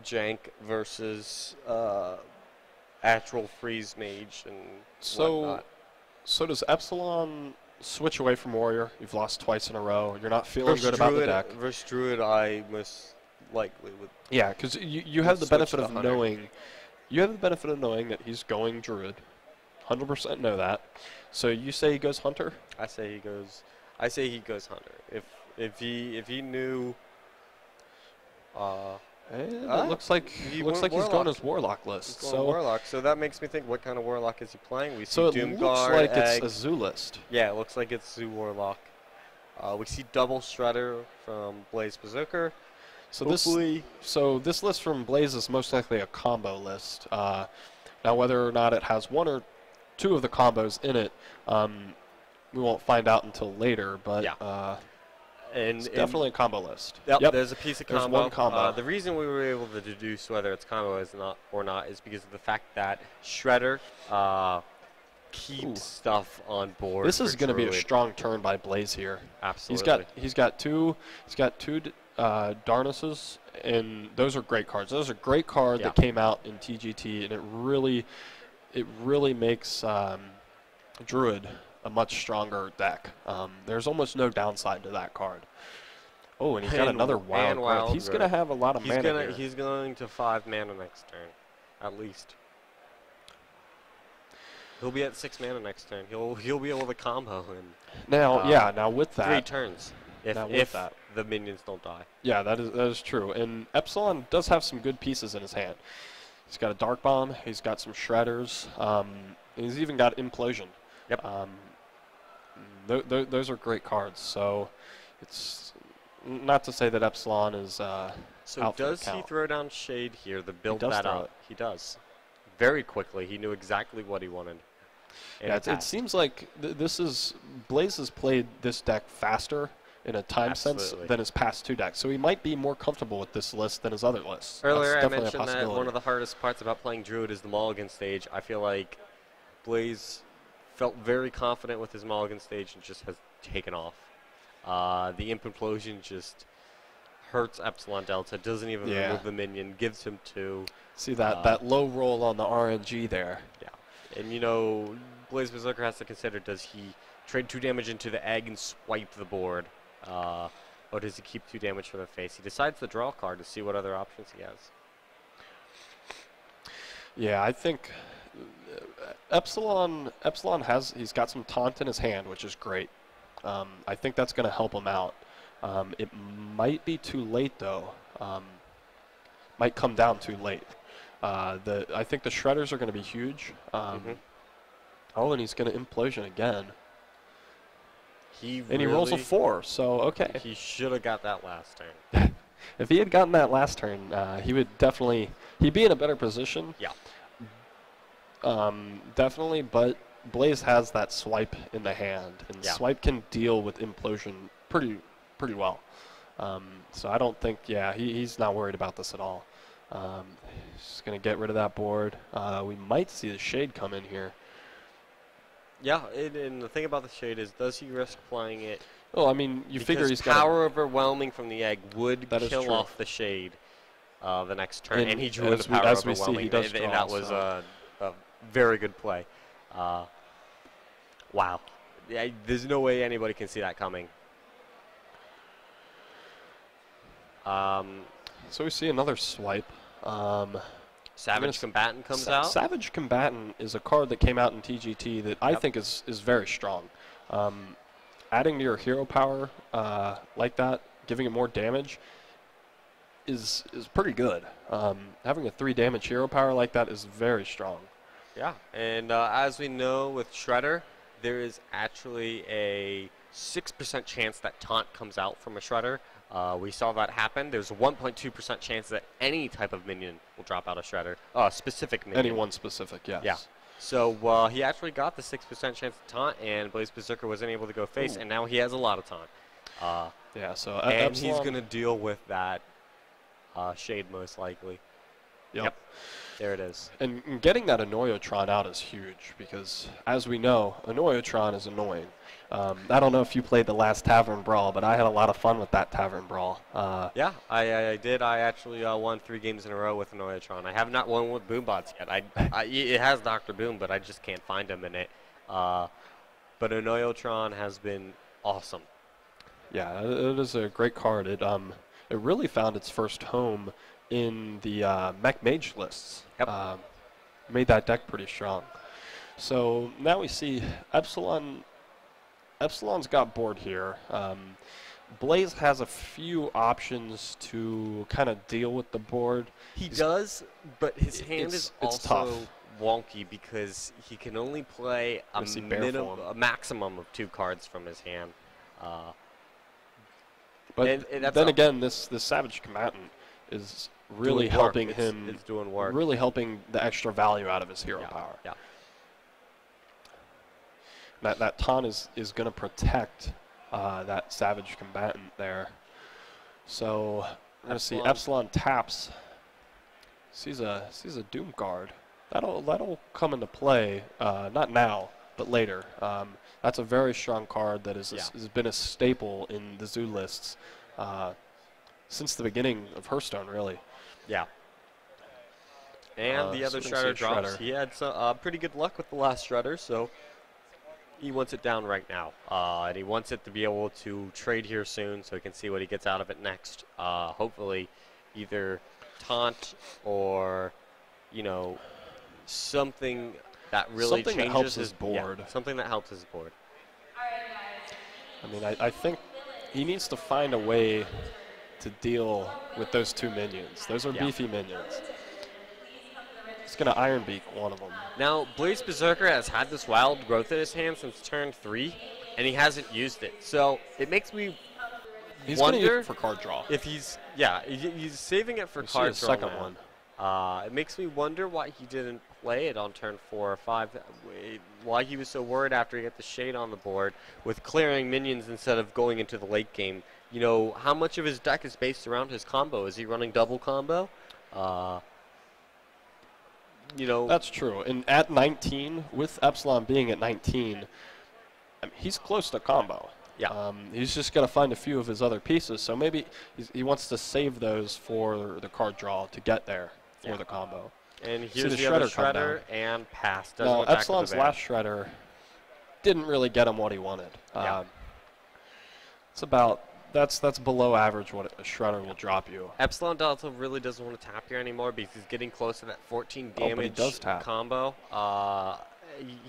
Jank versus Actual Freeze Mage and whatnot. So does Epsilon switch away from Warrior? You've lost twice in a row. You're not feeling good about the deck. Versus Druid, I most likely would. Yeah, because you have the switch benefit to of Hunter. knowing. You have the benefit of knowing that he's going Druid. 100% know that. So you say he goes Hunter? I say he goes Hunter. If he knew. And it looks like he he's went going his Warlock list. He's going Warlock, so that makes me think, what kind of Warlock is he playing? We see So it Doomguard, looks like Egg. it's a Zoo list. Yeah, it looks like it's Zoo Warlock. We see Double Shredder from Blaze Berserker. So hopefully. this list from Blaze is most likely a combo list. Now, whether or not it has one or two of the combos in it, we won't find out until later. But it's definitely a combo list. Yep, there's a piece of combo. There's one combo. The reason we were able to deduce whether it's combo or not is because of the fact that Shredder keeps stuff on board. This is going to be a strong turn by Blaze here. Absolutely. He's got two Darnuses, and those are great cards. Those are a great card that came out in TGT, and it really makes Druid a much stronger deck. There's almost no downside to that card. Oh, and he's got another wild growth. He's going to have a lot of mana here. He's going to 5 mana next turn, at least. He'll be at 6 mana next turn. He'll be able to combo in. Now with that 3 turns. If the minions don't die. Yeah, that is true. And Epsilon does have some good pieces in his hand. He's got a Dark Bomb. He's got some Shredders. He's even got Implosion. Yep. Those are great cards. So it's not to say that Epsilon is So does he throw down Shade here to build that out? He does. Very quickly. He knew exactly what he wanted. Yeah, it seems like Blaze has played this deck faster in a time sense than his past 2 decks. So he might be more comfortable with this list than his other lists. Earlier I mentioned that one of the hardest parts about playing Druid is the mulligan stage. I feel like Blaze felt very confident with his mulligan stage and just has taken off. The Imp Implosion just hurts Epsilon Delta, doesn't even remove the minion, gives him 2. See that low roll on the RNG there. Yeah. And, you know, Blaze Berserker has to consider, does he trade 2 damage into the egg and swipe the board? Or does he keep 2 damage for the face? He decides to draw a card to see what other options he has. Yeah, I think Epsilon he's got some taunt in his hand, which is great. I think that's going to help him out. It might be too late, though. Might come down too late. I think the Shredders are going to be huge. Oh, and he's going to Implosion again. He rolls a 4, so okay. He should have got that last turn. If he had gotten that last turn, he would definitely he'd be in a better position. Yeah. Definitely, but Blaze has that swipe in the hand, and swipe can deal with Implosion pretty well. So I don't think he's not worried about this at all. Just gonna get rid of that board. We might see the Shade come in here. Yeah, and the thing about the Shade is, does he risk playing it? Well, I mean, you figure he's got power overwhelming from the egg would kill off the Shade the next turn, and he drew the power overwhelming, and that was a very good play. Wow, there's no way anybody can see that coming. So we see another swipe. Savage Combatant comes out. Savage Combatant is a card that came out in TGT that I think is very strong. Adding to your hero power like that, giving it more damage, is pretty good. Having a 3 damage hero power like that is very strong. Yeah, and as we know with Shredder, there is actually a 6% chance that Taunt comes out from a Shredder. We saw that happen. There's a 1.2% chance that any type of minion will drop out of Shredder. Specific minion. Any one specific, yes. Yeah. So he actually got the 6% chance of Taunt, and Blaze Berserker wasn't able to go face, and now he has a lot of Taunt. So and he's going to deal with that Shade most likely. Yep. There it is. And getting that Annoyotron out is huge because, as we know, Annoyotron is annoying. I don't know if you played the last Tavern Brawl, but I had a lot of fun with that Tavern Brawl. Yeah, I did. I actually won 3 games in a row with Annoyotron. I have not won with Boombots yet. It has Dr. Boom, but I just can't find him in it. But Annoyotron has been awesome. Yeah, it is a great card. It really found its first home in the Mech Mage lists. Yep. Made that deck pretty strong. So now we see Epsilon's got board here. Blaze has a few options to kind of deal with the board. He does, but his hand is also tough. Wonky because he can only play a maximum of 2 cards from his hand. But And that's then again, this Savage Combatant is really doing work. helping him. It's doing work. Really helping the extra value out of his hero Yeah, power. yeah. That taunt is going to protect that Savage Combatant there. So we're going to see Epsilon taps. Sees a Doom Guard. That'll come into play. Not now, but later. That's a very strong card that has been a staple in the zoo lists since the beginning of Hearthstone, really. Yeah. And the other Shredder drops. He had some pretty good luck with the last Shredder, so he wants it down right now. And he wants it to be able to trade here soon so he can see what he gets out of it next. Hopefully either taunt or, something that really changes that helps his board. Yeah, something that helps his board. I mean, I think he needs to find a way to deal with those two minions. Those are beefy minions. He's going to Iron Beak one of them. Now, Blaze Berserker has had this wild growth in his hand since turn 3, and he hasn't used it. So it makes me wonder for card draw. If he's saving it for card draw. Second one. It makes me wonder why he didn't play it on turn 4 or 5. Why he was so worried after he got the Shade on the board with clearing minions instead of going into the late game. How much of his deck is based around his combo? Is he running double combo? That's true. And at 19, with Epsilon being at 19, he's close to combo. Yeah. He's just got to find a few of his other pieces. So maybe he wants to save those for the card draw to get there for the combo. And here's the other Shredder and pass. Now, Epsilon's last Shredder didn't really get him what he wanted. That's below average what a Shredder will drop you. Epsilon Delta really doesn't want to tap here anymore because he's getting close to that 14 damage combo.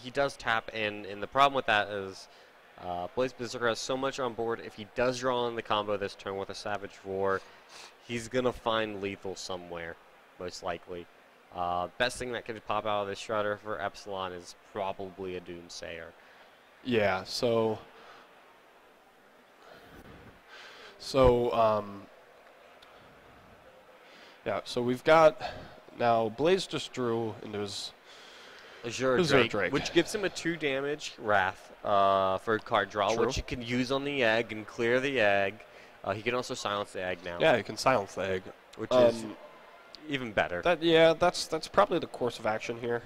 He does tap, and the problem with that is Blaze Berserker has so much on board. If he does draw in the combo this turn with a Savage Roar, he's going to find lethal somewhere, most likely. Best thing that could pop out of this Shredder for Epsilon is probably a Doomsayer. Yeah, so we've got now Blaze just drew into his Azure Drake, which gives him a 2 damage Wrath for card draw, which he can use on the egg and clear the egg. He can also silence the egg now. Yeah, he can silence the egg, which is even better. That's probably the course of action here.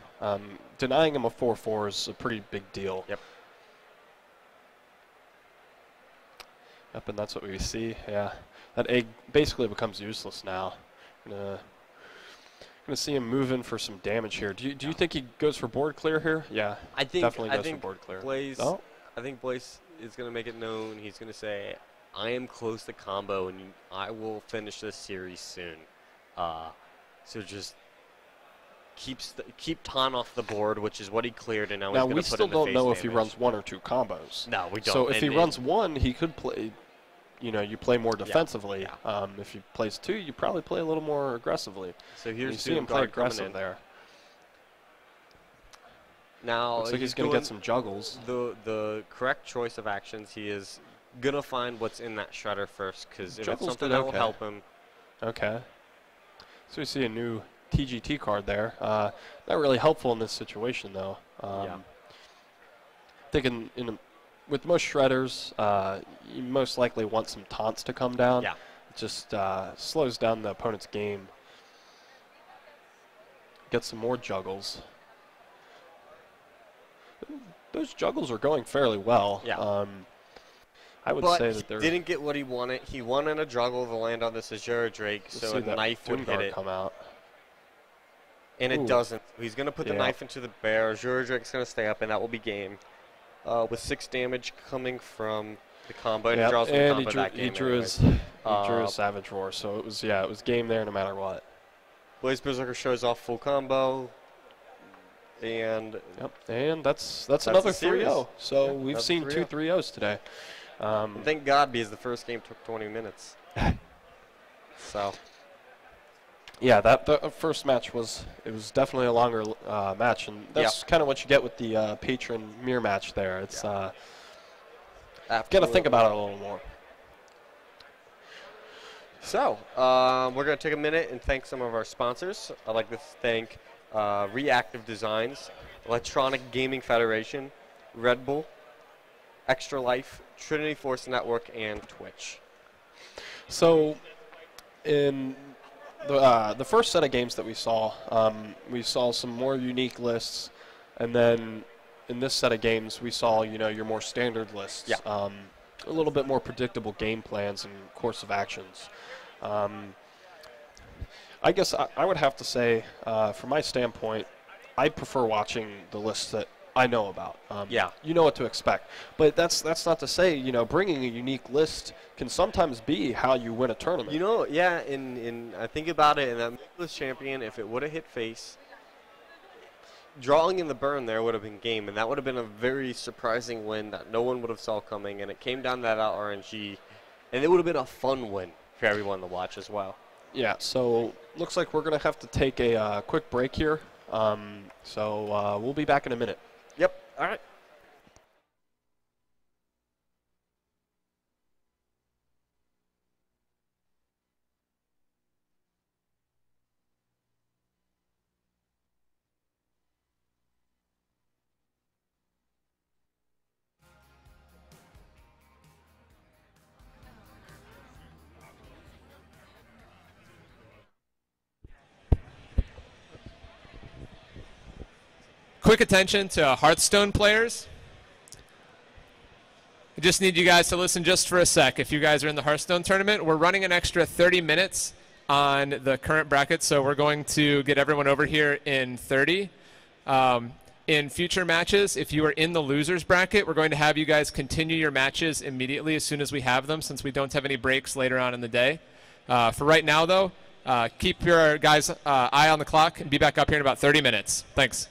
Denying him a 4/4 is a pretty big deal. Yep. Yep, and that's what we see. Yeah, that egg basically becomes useless now. Gonna see him move in for some damage here. Do you think he goes for board clear here? Yeah, definitely goes for board clear. I think Blaze is gonna make it known. He's gonna say, "I am close to combo, and I will finish this series soon." So just keep Taunt off the board, which is what he cleared, and now he's going to put we still don't know if he runs 1 or 2 combos. No, we don't. So if he runs 1, he could play. You play more defensively. Yeah. If he plays 2, you probably play a little more aggressively. So here's you see him play aggressive there. Now looks like he's going to get some juggles. The correct choice of actions. He is going to find what's in that Shredder first, because if it's Juggles something that will help him. Okay. So we see a new TGT card there. Not really helpful in this situation, though. I think with most Shredders, you most likely want some taunts to come down. Yeah. It just slows down the opponent's game. Get some more juggles. Those juggles are going fairly well. Yeah. I would say that he didn't get what he wanted. He wanted a juggle to land on this Azure Drake, so a knife would hit it. Come out. And it doesn't. He's going to put the knife into the bear. Azure Drake's going to stay up, and that will be game. With 6 damage coming from the combo, and he draws the combo that game. He drew his Savage Roar, so it was game there no matter what. Blaze Berserker shows off full combo, and that's another 3-0. So we've seen 2 3-0s today. Thank God, because the first game took 20 minutes. So. Yeah, the first match was definitely a longer match, and that's kind of what you get with the patron mirror match there. It's got to think about it a little more. So, we're going to take a minute and thank some of our sponsors. I'd like to thank Reactive Designs, Electronic Gaming Federation, Red Bull, Extra Life, Trinity Force Network, and Twitch. So, in the first set of games that we saw some more unique lists, and then in this set of games we saw, your more standard lists. Yeah. A little bit more predictable game plans and course of actions. I guess I would have to say, from my standpoint, I prefer watching the lists that I know about. Yeah. You know what to expect. But that's not to say, bringing a unique list can sometimes be how you win a tournament. Yeah, I think about it, in that Nicholas Champion, if it would have hit face, drawing in the burn there would have been game, and that would have been a very surprising win that no one would have saw coming, and it came down to that RNG, and it would have been a fun win for everyone to watch as well. Yeah, so looks like we're going to have to take a quick break here. So we'll be back in a minute. Yep, all right. Quick attention to Hearthstone players. I just need you guys to listen just for a sec. If you guys are in the Hearthstone tournament, we're running an extra 30 minutes on the current bracket, so we're going to get everyone over here in 30. In future matches, if you are in the losers bracket, we're going to have you guys continue your matches immediately as soon as we have them, since we don't have any breaks later on in the day. For right now, though, keep your guys' eye on the clock and be back up here in about 30 minutes. Thanks.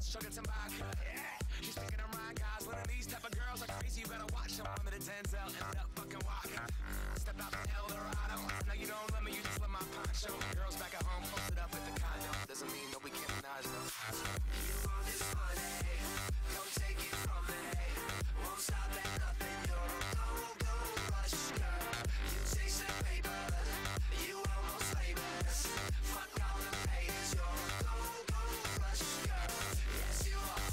sugar to vodka. Yeah, she's thinking I'm right, guys. One of these type of girls are crazy. You better watch them. I'm in a Denzel and that fucking walk. Step out the Eldorado. Now you don't love me, you just love my poncho. Girls back at home, posted up at the condo. Doesn't mean that we can't manage though. You want this money? Come take it from me. Won't stop at nothing. You're a go rush girl. You chase the paper. You almost famous. Fuck all the haters. You're a go rush girl. Yes you are.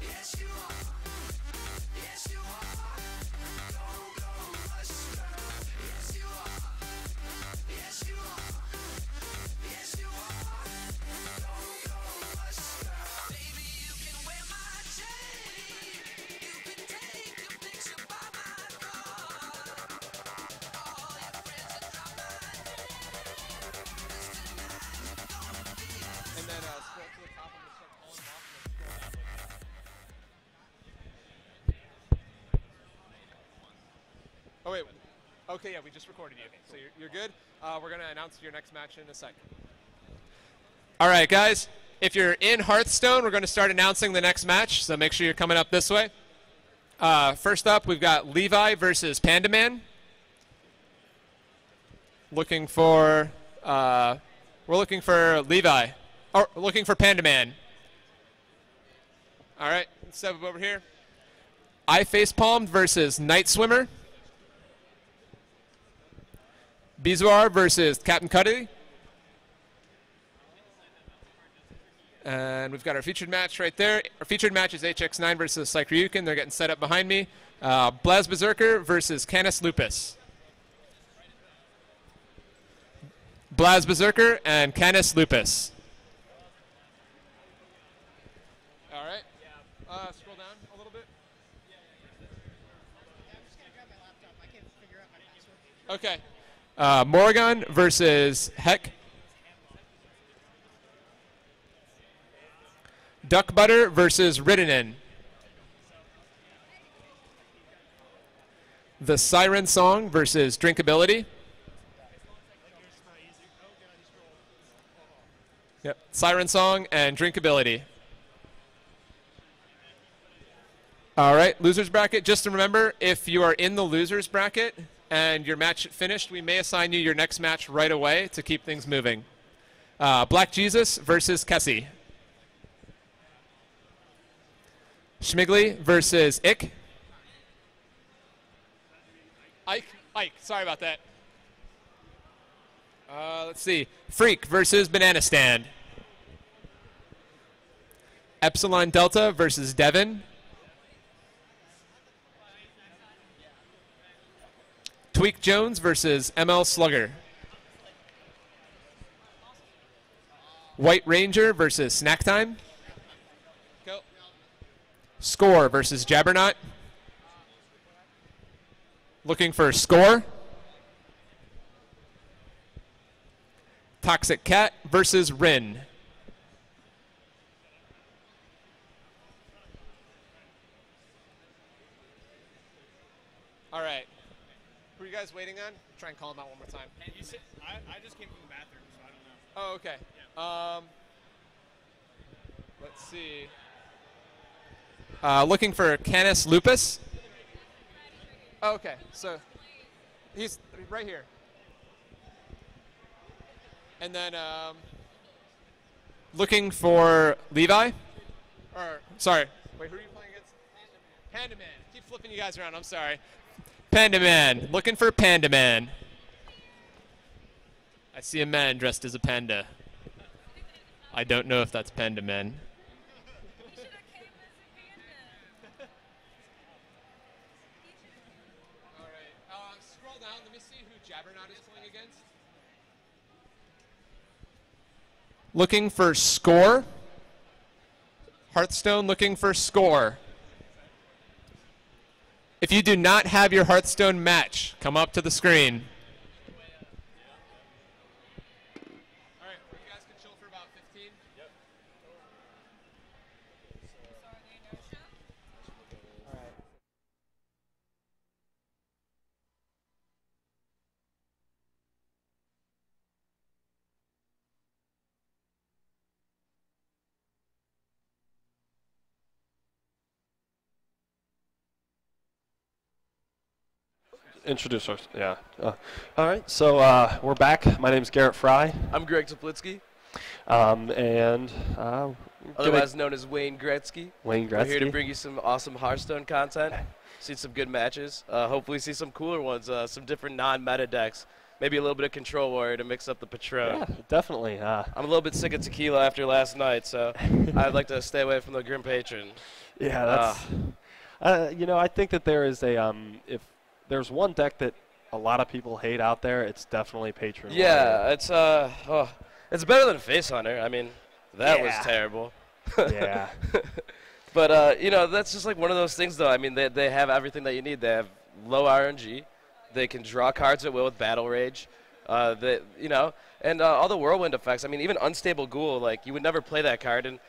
Yes you are. Yes you are. Go rush girl. Yes you are. Yes you are. Yes you are. Go rush girl. Baby, you can wear my chain. You can take a picture by my car. All your friends will drop my And then scroll to the top and just start calling them off and then scroll down like that. Oh wait. Okay, yeah, we just recorded you. So you're good. We're gonna announce your next match in a second. All right, guys. If you're in Hearthstone, we're gonna start announcing the next match. So make sure you're coming up this way. First up, we've got Levi versus Panda Man. Looking for we're looking for Levi. Or looking for Panda Man. All right, let's step up over here. I Facepalmed versus Night Swimmer. Bizuar versus Captain Cuddy. And we've got our featured match right there. Our featured match is HX9 versus Psychryukin. They're getting set up behind me. Blaz Berserker versus Canis Lupus. Blaz Berserker and Canis Lupus. All right. Scroll down a little bit. Okay. Morrigan versus Heck. Duck Butter versus Ridinen. The Siren Song versus Drinkability. Yep. Siren Song and Drinkability. All right, losers bracket. Just to remember, if you are in the losers bracket and your match finished, we may assign you your next match right away to keep things moving. Black Jesus versus Kessie. Schmigley versus Ick. Ike, sorry about that. Let's see. Freak versus Banana Stand. Epsilon Delta versus Devin. Tweak Jones versus ML Slugger. White Ranger versus Snack Time. Go. Score versus Jabberknot. Looking for Score. Toxic Cat versus Rin. All right. Who are you guys waiting on? Try and call them out one more time. And you said, I just came from the bathroom, so I don't know. Oh, okay. Yeah. Let's see. Looking for Canis Lupus. Oh, okay, so he's right here. And then looking for Levi. Or sorry, wait, who are you playing against? Panda Man. Keep flipping you guys around. I'm sorry. Panda Man. Looking for Panda Man. I see a man dressed as a panda. I don't know if that's Panda Man. Alright, scroll down. Let me see who Jabberknot is playing against. Looking for Score. Hearthstone looking for Score. If you do not have your Hearthstone match, come up to the screen. All right, you guys can chill for about 15. Yep. All right. introduce ourselves. Yeah. All right. So we're back. My name's Garrett Fry. I'm Greg Toplitsky, And otherwise known as Wayne Gretzky. Wayne Gretzky. We're here to bring you some awesome Hearthstone content. See some good matches. Hopefully see some cooler ones. Some different non-meta decks. Maybe a little bit of Control Warrior to mix up the Patron. Yeah, definitely. I'm a little bit sick of tequila after last night, so I'd like to stay away from the Grim Patron. Yeah, that's. I think that there is a if there's one deck that a lot of people hate out there, it's definitely Patron. Yeah, Warrior. it's better than Face Hunter. I mean, that was terrible. Yeah. But that's just like one of those things, though. I mean, they have everything that you need. They have low RNG. They can draw cards at will with Battle Rage. And all the Whirlwind effects. I mean, even Unstable Ghoul, like, you would never play that card. And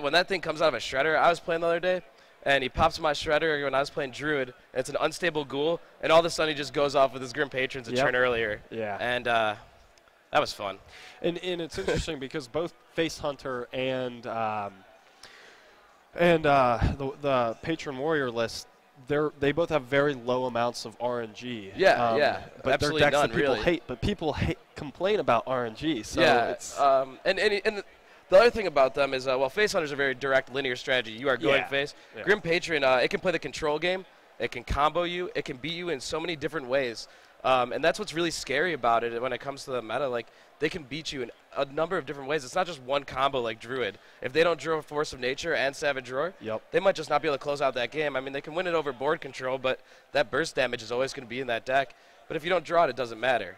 when that thing comes out of a Shredder, I was playing the other day, and he pops my Shredder when I was playing Druid, and it's an Unstable Ghoul, and all of a sudden he just goes off with his Grim Patrons a turn earlier. Yeah. And that was fun. And it's interesting because both Face Hunter and the Patron Warrior list, they both have very low amounts of RNG. Yeah, but absolutely they're decks none, that people really. hate. But people complain about RNG. So yeah, it's and the other thing about them is, Face Hunter's a very direct linear strategy. You are going face. Yeah. Grim Patron, it can play the control game. It can combo you. It can beat you in so many different ways. And that's what's really scary about it when it comes to the meta. Like, they can beat you in a number of different ways. It's not just one combo like Druid. If they don't draw Force of Nature and Savage Roar, they might just not be able to close out that game. I mean, they can win it over board control, but that burst damage is always going to be in that deck. But if you don't draw it, it doesn't matter.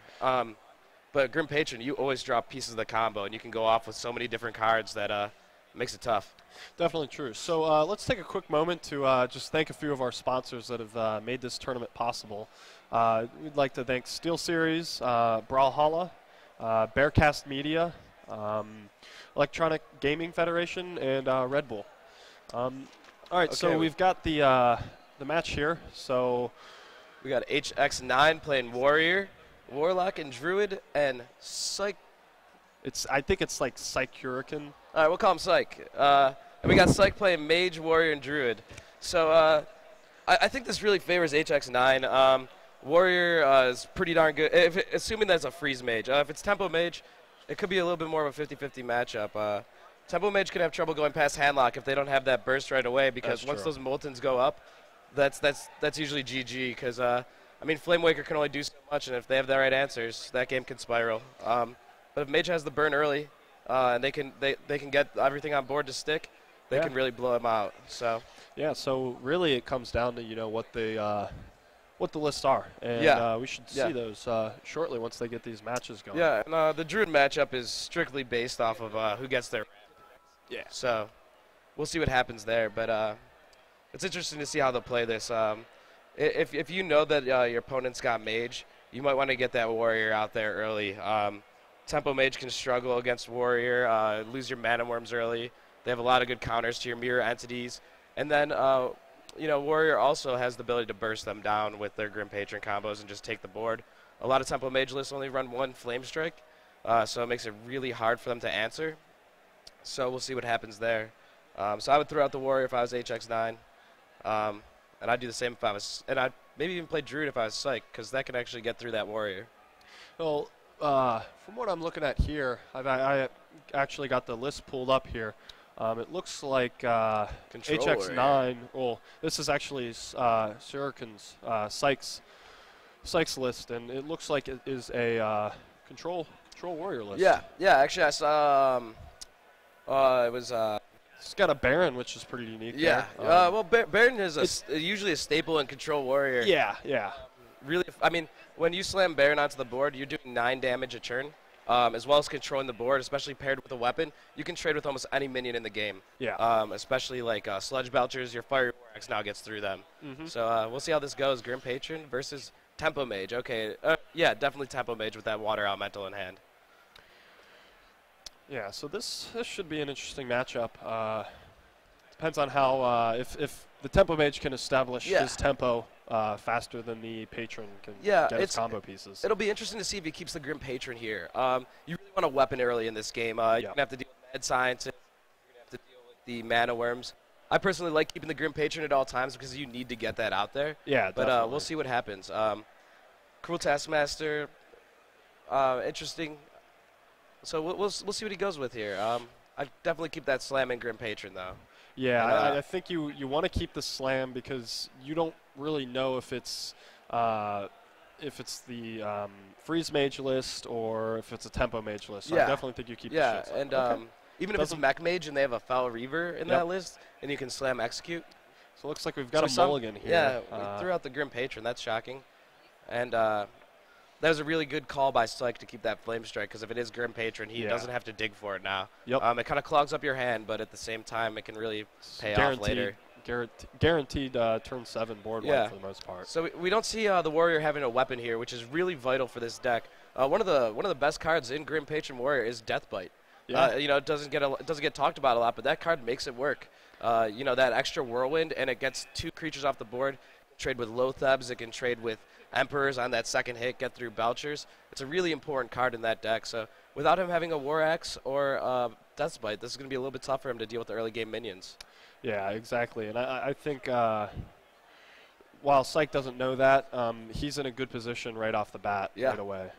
But Grim Patron, you always drop pieces of the combo, and you can go off with so many different cards that makes it tough. Definitely true. So let's take a quick moment to just thank a few of our sponsors that have made this tournament possible. We'd like to thank SteelSeries, Brawlhalla, Bearcast Media, Electronic Gaming Federation, and Red Bull. All right, so we've got the match here. So we got HX9 playing Warrior, Warlock, and Druid, and Psych. I think it's like Psych-Hurricane. All right, we'll call him Psych. And we got Psych playing Mage, Warrior, and Druid. So I think this really favors HX9. Warrior is pretty darn good, assuming that's a freeze mage. If it's Tempo Mage, it could be a little bit more of a 50-50 matchup. Tempo Mage can have trouble going past Handlock if they don't have that burst right away, because once those Moltens go up, that's usually GG, because, Flame Waker can only do so much, and if they have the right answers, that game can spiral. But if Mage has the burn early, and they can get everything on board to stick, they can really blow him out. So yeah, so really it comes down to what the lists are, and we should see those shortly once they get these matches going. Yeah, and the Druid matchup is strictly based off of who gets there. Yeah. So we'll see what happens there, but it's interesting to see how they'll play this. If you know that your opponent's got Mage, you might want to get that Warrior out there early. Tempo Mage can struggle against Warrior, lose your Mana Worms early. They have a lot of good counters to your mirror entities. And then, Warrior also has the ability to burst them down with their Grim Patron combos and just take the board. A lot of Tempo Mage lists only run one Flame Strike, so it makes it really hard for them to answer. So we'll see what happens there. So I would throw out the Warrior if I was HX9. And I'd do the same if I was, and I'd maybe even play Druid if I was Psych, because that can actually get through that Warrior. Well, from what I'm looking at here, I actually got the list pulled up here. It looks like HX9. Well, this is actually Shuriken's Psych's list, and it looks like it is a control warrior list. Yeah. Actually, I saw. It was. It's got a Baron, which is pretty unique. Yeah. There. Baron is usually a staple in control warrior. Yeah. Really, when you slam Baron onto the board, you're doing 9 damage a turn, as well as controlling the board, especially paired with a weapon. You can trade with almost any minion in the game. Yeah. Especially like Sludge Belchers, your Fire Axe now gets through them. Mm-hmm. So we'll see how this goes. Grim Patron versus Tempo Mage. Okay. Yeah, definitely Tempo Mage with that Water Elemental in hand. Yeah, so this should be an interesting matchup. Depends on how if the Tempo Mage can establish his tempo faster than the Patron can get his combo pieces. It'll be interesting to see if he keeps the Grim Patron here. You really want a weapon early in this game. You're going to have to deal with Mad Science. You're going to have to deal with the Mana Worms. I personally like keeping the Grim Patron at all times because you need to get that out there. Yeah, but we'll see what happens. Cruel Taskmaster, interesting. So we'll see what he goes with here. I definitely keep that Slam and Grim Patron though. Yeah, And, I think you want to keep the Slam because you don't really know if it's the Freeze Mage list or if it's a Tempo Mage list. So I definitely think you keep the Shield and Slam. even if it's a Mech Mage and they have a Foul Reaver in that list, and you can Slam Execute. So it looks like we've got a mulligan here. Yeah, we threw out the Grim Patron. That's shocking. And that was a really good call by Psych to keep that Flame Strike, because if it is Grim Patron, he doesn't have to dig for it now. Yep. It kind of clogs up your hand, but at the same time, it can really pay off later. Guaranteed turn 7 board wipe for the most part. So we don't see the Warrior having a weapon here, which is really vital for this deck. One of the best cards in Grim Patron Warrior is Deathbite. Yeah. It doesn't get talked about a lot, but that card makes it work. That extra Whirlwind, and it gets 2 creatures off the board. Trade with Lothebs, it can trade with Emperors on that second hit, get through Belchers. It's a really important card in that deck. So without him having a War Axe or Deathbite, this is going to be a little bit tough for him to deal with the early game minions. Yeah, exactly. And I think while Psych doesn't know that, he's in a good position right off the bat right away.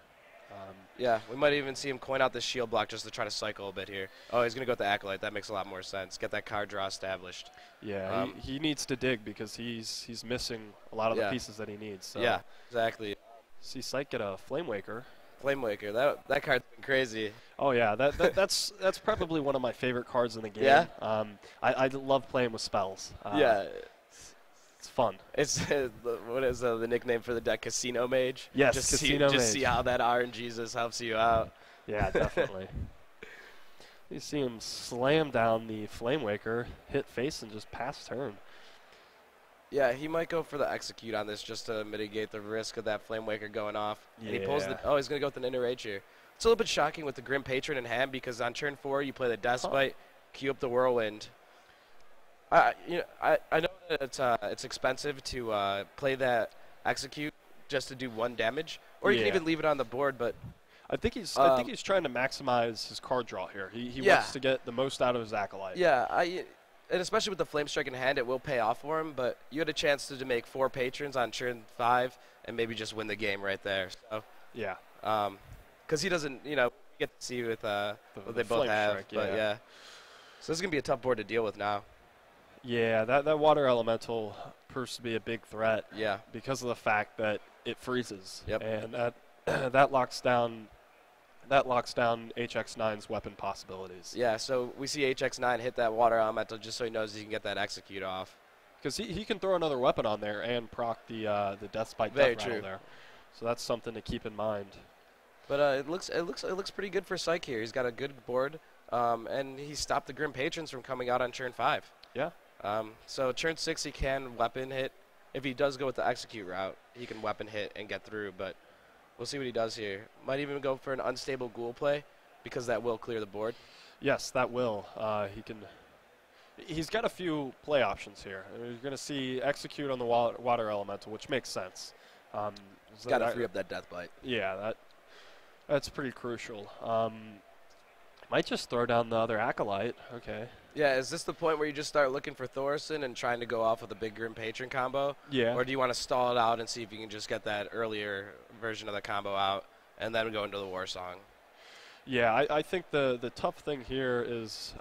We might even see him coin out this shield block just to try to cycle a bit here. Oh, he's going to go with the Acolyte. That makes a lot more sense. Get that card draw established. Yeah, he needs to dig because he's missing a lot of the pieces that he needs. So. Yeah, exactly. See Psych get a Flame Waker. Flame Waker, that card's been crazy. Oh yeah, that's probably one of my favorite cards in the game. Yeah. I love playing with spells. It's fun. It's what is the nickname for the deck? Casino Mage. Yes, Casino Mage. Just see how that RNG helps you out. Yeah, definitely. You see him slam down the Flame Waker, hit face, and just pass turn. Yeah, he might go for the Execute on this just to mitigate the risk of that Flame Waker going off. And he pulls he's going to go with an Inner Rage here. It's a little bit shocking with the Grim Patron in hand because on turn 4 you play the Deathbite, queue up the Whirlwind. I know that it's expensive to play that Execute just to do 1 damage, or you can even leave it on the board. But I think he's trying to maximize his card draw here. He wants to get the most out of his Acolyte. Yeah, and especially with the Flame Strike in hand, it will pay off for him. But you had a chance to make 4 patrons on turn 5 and maybe just win the game right there. So yeah, because he doesn't, get to see with what they both have. Strike, but yeah, so this is gonna be a tough board to deal with now. Yeah, that Water Elemental proves to be a big threat. Yeah. Because of the fact that it freezes. Yep. And that locks down HX9's weapon possibilities. Yeah. So we see HX9 hit that Water Elemental just so he knows he can get that Execute off. Because he can throw another weapon on there and proc the Deathbite Very Death true. Rattle there. So that's something to keep in mind. But it looks pretty good for Psych here. He's got a good board, and he stopped the Grim Patrons from coming out on turn 5. Yeah. So turn 6 he can weapon hit. If he does go with the Execute route, he can weapon hit and get through, but we'll see what he does here. Might even go for an Unstable Ghoul play because that will clear the board. Yes, that will. He's got a few play options here. You're going to see Execute on the Water Elemental, which makes sense. He's got to free up that Deathbite. Yeah, that's pretty crucial. Might just throw down the other Acolyte. Okay. Yeah, is this the point where you just start looking for Thorson and trying to go off with a big Grim Patron combo? Yeah. Or do you want to stall it out and see if you can just get that earlier version of the combo out and then go into the War Song? Yeah, I think the tough thing here is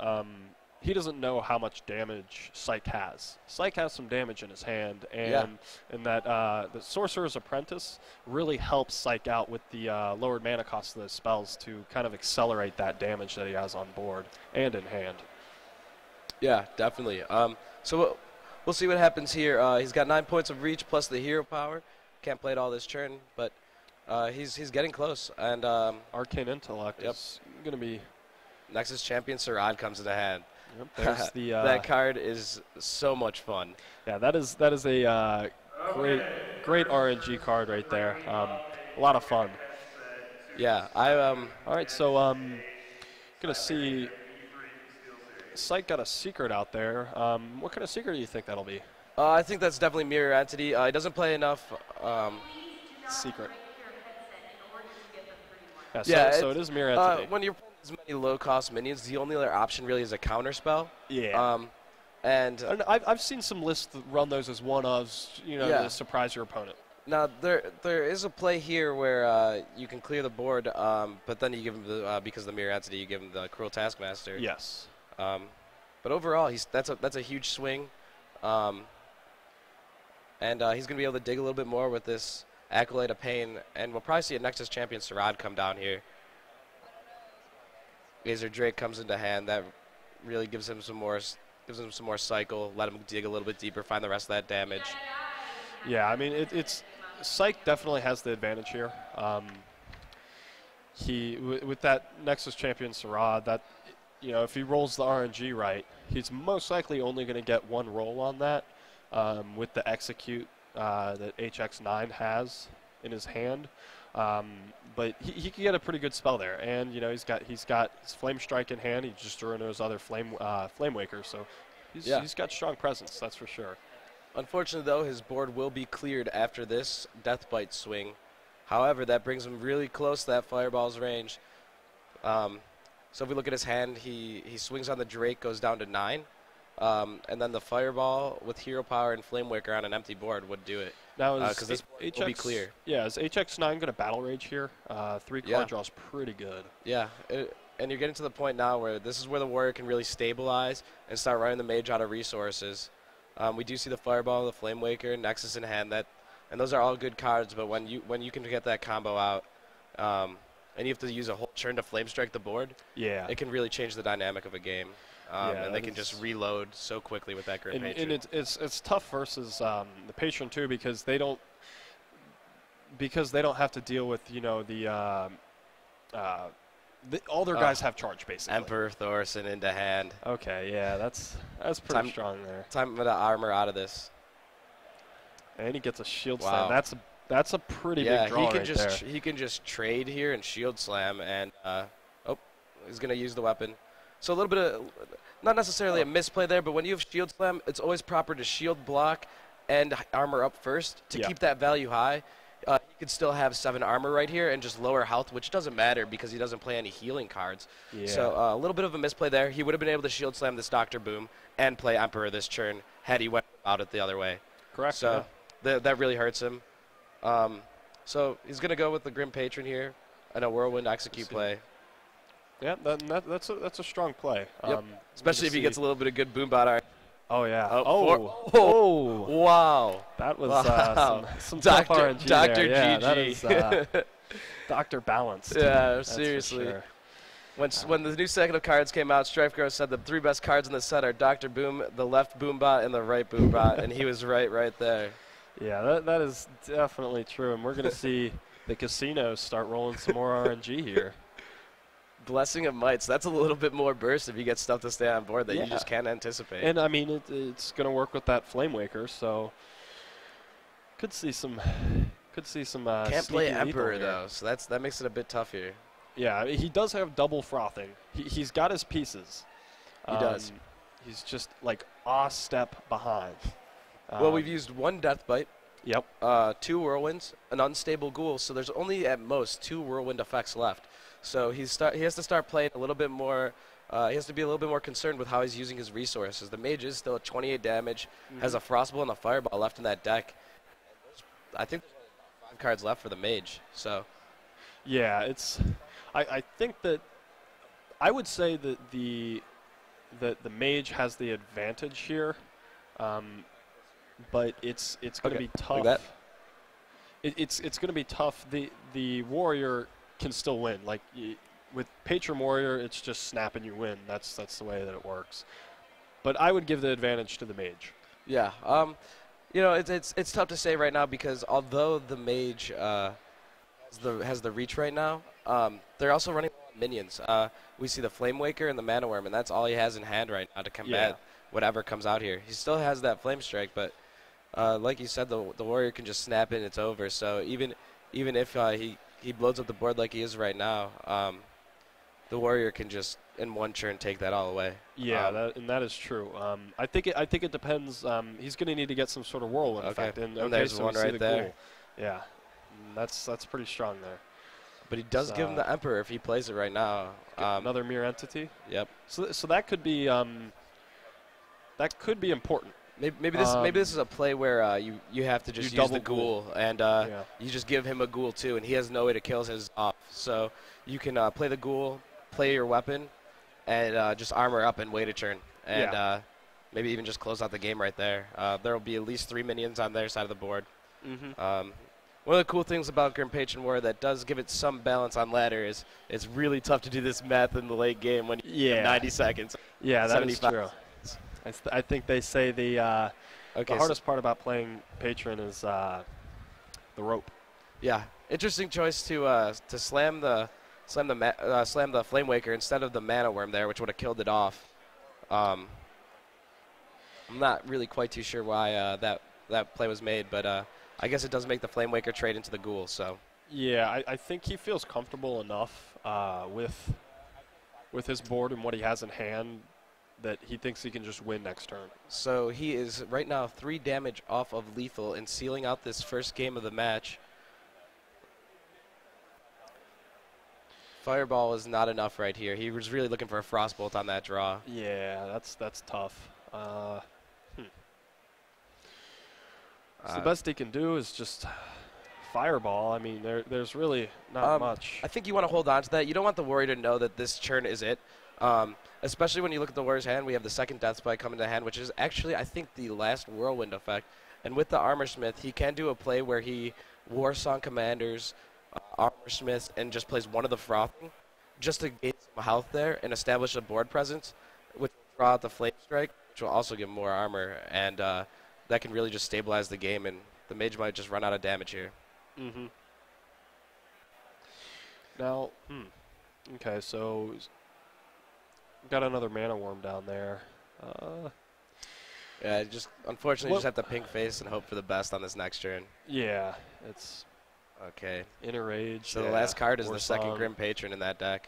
he doesn't know how much damage Psych has. Psych has some damage in his hand, and that the Sorcerer's Apprentice really helps Psych out with the lowered mana cost of those spells to kind of accelerate that damage that he has on board and in hand. Yeah, definitely. So we'll see what happens here. He's got 9 points of reach plus the hero power. Can't play it all this turn, but he's getting close. And Arcane Intellect is going to be... Nexus Champion Sarad comes into hand. Yep, there's the, that card is so much fun. Yeah, that is a great RNG card right there. A lot of fun. Yeah, All right, so gonna see Psych got a secret out there. What kind of secret do you think that'll be? I think that's definitely Mirror Entity. He doesn't play enough. Secret. Yeah, so it is Mirror Entity. When you're playing as many low-cost minions, the only other option really is a counter spell. Yeah. And I've seen some lists that run those as one-ofs, to surprise your opponent. Now there is a play here where you can clear the board, but then you give him the because of the mirror entity, you give him the cruel taskmaster. Yes. But overall, that's a huge swing, and he's gonna be able to dig a little bit more with this Acolyte of Pain, and we'll probably see a Nexus champion Sarad come down here. Gazer Drake comes into hand. That really gives him some more cycle. Let him dig a little bit deeper, find the rest of that damage. Yeah, I mean it's Psych definitely has the advantage here. With that Nexus champion Sarad, that if he rolls the RNG right, he's most likely only going to get one roll on that. With the execute that HX9 has in his hand. But he could get a pretty good spell there, and he's got his Flame Strike in hand. He just drew into his other Flame Waker, so he's got strong presence, that's for sure. Unfortunately, though, his board will be cleared after this Deathbite swing. However, that brings him really close to that Fireball's range. So if we look at his hand, he swings on the Drake, goes down to 9. And then the Fireball with Hero Power and Flame Waker on an empty board would do it. Now, because this will be clear. Yeah, is HX9 going to Battle Rage here? 3 card draw's pretty good. Yeah, and you're getting to the point now where this is where the Warrior can really stabilize and start running the Mage out of resources. We do see the Fireball, the Flame Waker, Nexus in hand, and those are all good cards. But when you can get that combo out, and you have to use a whole turn to Flame Strike the board, it can really change the dynamic of a game. And they can just reload so quickly with that Grim Patron. And it's tough versus the Patron too, because they don't have to deal with all their guys have charge basically. Emperor Thorson into hand. Okay, yeah, that's pretty strong there. Time to armor out of this. And he gets a shield slam. That's a pretty big draw he can just trade here and shield slam, and he's gonna use the weapon. So a little bit of, not necessarily a misplay there, but when you have shield slam, it's always proper to shield block and armor up first to keep that value high. He could still have 7 armor right here and just lower health, which doesn't matter because he doesn't play any healing cards. Yeah. So a little bit of a misplay there. He would have been able to shield slam this Dr. Boom and play Emperor this turn had he went out it the other way. Correct. So that really hurts him. So he's going to go with the Grim Patron here and a Whirlwind execute play. Yeah, that's a strong play. Yep. Especially if he gets a little bit of good Boombot art. Oh, yeah. Wow. That was some tough RNG Dr. there. Yeah, GG. that is Dr. Balanced. Yeah, seriously. Sure. When the new set of cards came out, StrifeGrow said the 3 best cards in the set are Dr. Boom, the left Boombot, and the right Boombot, and he was right there. Yeah, that is definitely true, and we're going to see the casinos start rolling some more RNG here. Blessing of Mites. That's a little bit more burst if you get stuff to stay on board that you just can't anticipate. And, I mean, it's going to work with that Flame Waker, so could see some can't play Emperor, though, so that makes it a bit tough here. Yeah, I mean, he does have double frothing. He's got his pieces. He does. He's just, like, a step behind. Well, we've used 1 Death Bite. Yep. 2 Whirlwinds, an Unstable Ghoul, so there's only at most 2 Whirlwind effects left. So he has to start playing a little bit more. He has to be a little bit more concerned with how he's using his resources. The Mage is still at 28 damage, has a Frostbolt and a Fireball left in that deck. I think there's only 5 cards left for the Mage. So, yeah, I think that I would say that the Mage has the advantage here, but it's going to be tough. Like that? It's going to be tough. The Warrior can still win. Like with Patron Warrior, it's just snap and you win. That's the way that it works. But I would give the advantage to the Mage. Yeah. It's tough to say right now because although the Mage has the reach right now, they're also running minions. We see the Flame Waker and the Mana Worm, and that's all he has in hand right now to combat whatever comes out here. He still has that Flame Strike, but like you said, the Warrior can just snap and it's over. So even if he blows up the board like he is right now, the Warrior can just in one turn take that all away. Yeah, that is true. I think it depends. He's going to need to get some sort of Whirlwind effect. And there's one right there. Ghoul. Yeah, that's pretty strong there. But he does give him the Emperor if he plays it right now. Another mirror entity. Yep. So that could be important. Maybe this is a play where you have to just use the ghoul, and you just give him a ghoul too, and he has no way to kill his off. So you can play the ghoul, play your weapon, and just armor up and wait a turn, and maybe even just close out the game right there. There will be at least 3 minions on their side of the board. One of the cool things about Grim Patron War that does give it some balance on ladder is it's really tough to do this math in the late game when you have 90 seconds. Yeah, that is true. I think they say the hardest part about playing Patron is the rope. Yeah, interesting choice to slam the Flame Waker instead of the Mana Worm there, which would have killed it off. I'm not really quite too sure why that play was made, but I guess it does make the Flame Waker trade into the Ghoul. So yeah, I think he feels comfortable enough with his board and what he has in hand that he thinks he can just win next turn. So he is right now 3 damage off of lethal and sealing out this first game of the match. Fireball is not enough right here. He was really looking for a Frostbolt on that draw. Yeah, that's tough. So the best he can do is just Fireball. I mean, there's really not much. I think you want to hold on to that. You don't want the Warrior to know that this turn is it. Especially when you look at the Warrior's hand, we have the second Death Spike coming to hand, which is actually, I think, the last Whirlwind effect. And with the Armor Smith, he can do a play where he War Song Commanders, Armor Smith, and just plays one of the Frothing just to gain some health there and establish a board presence, which will draw out the Flame Strike, which will also give more armor. And that can really just stabilize the game, and the Mage might just run out of damage here. Now, okay, so got another Mana Worm down there. Yeah, just unfortunately, you just have to pink face and hope for the best on this next turn. Yeah, it's okay. Inner Rage. So the last card is the second Grim Patron in that deck.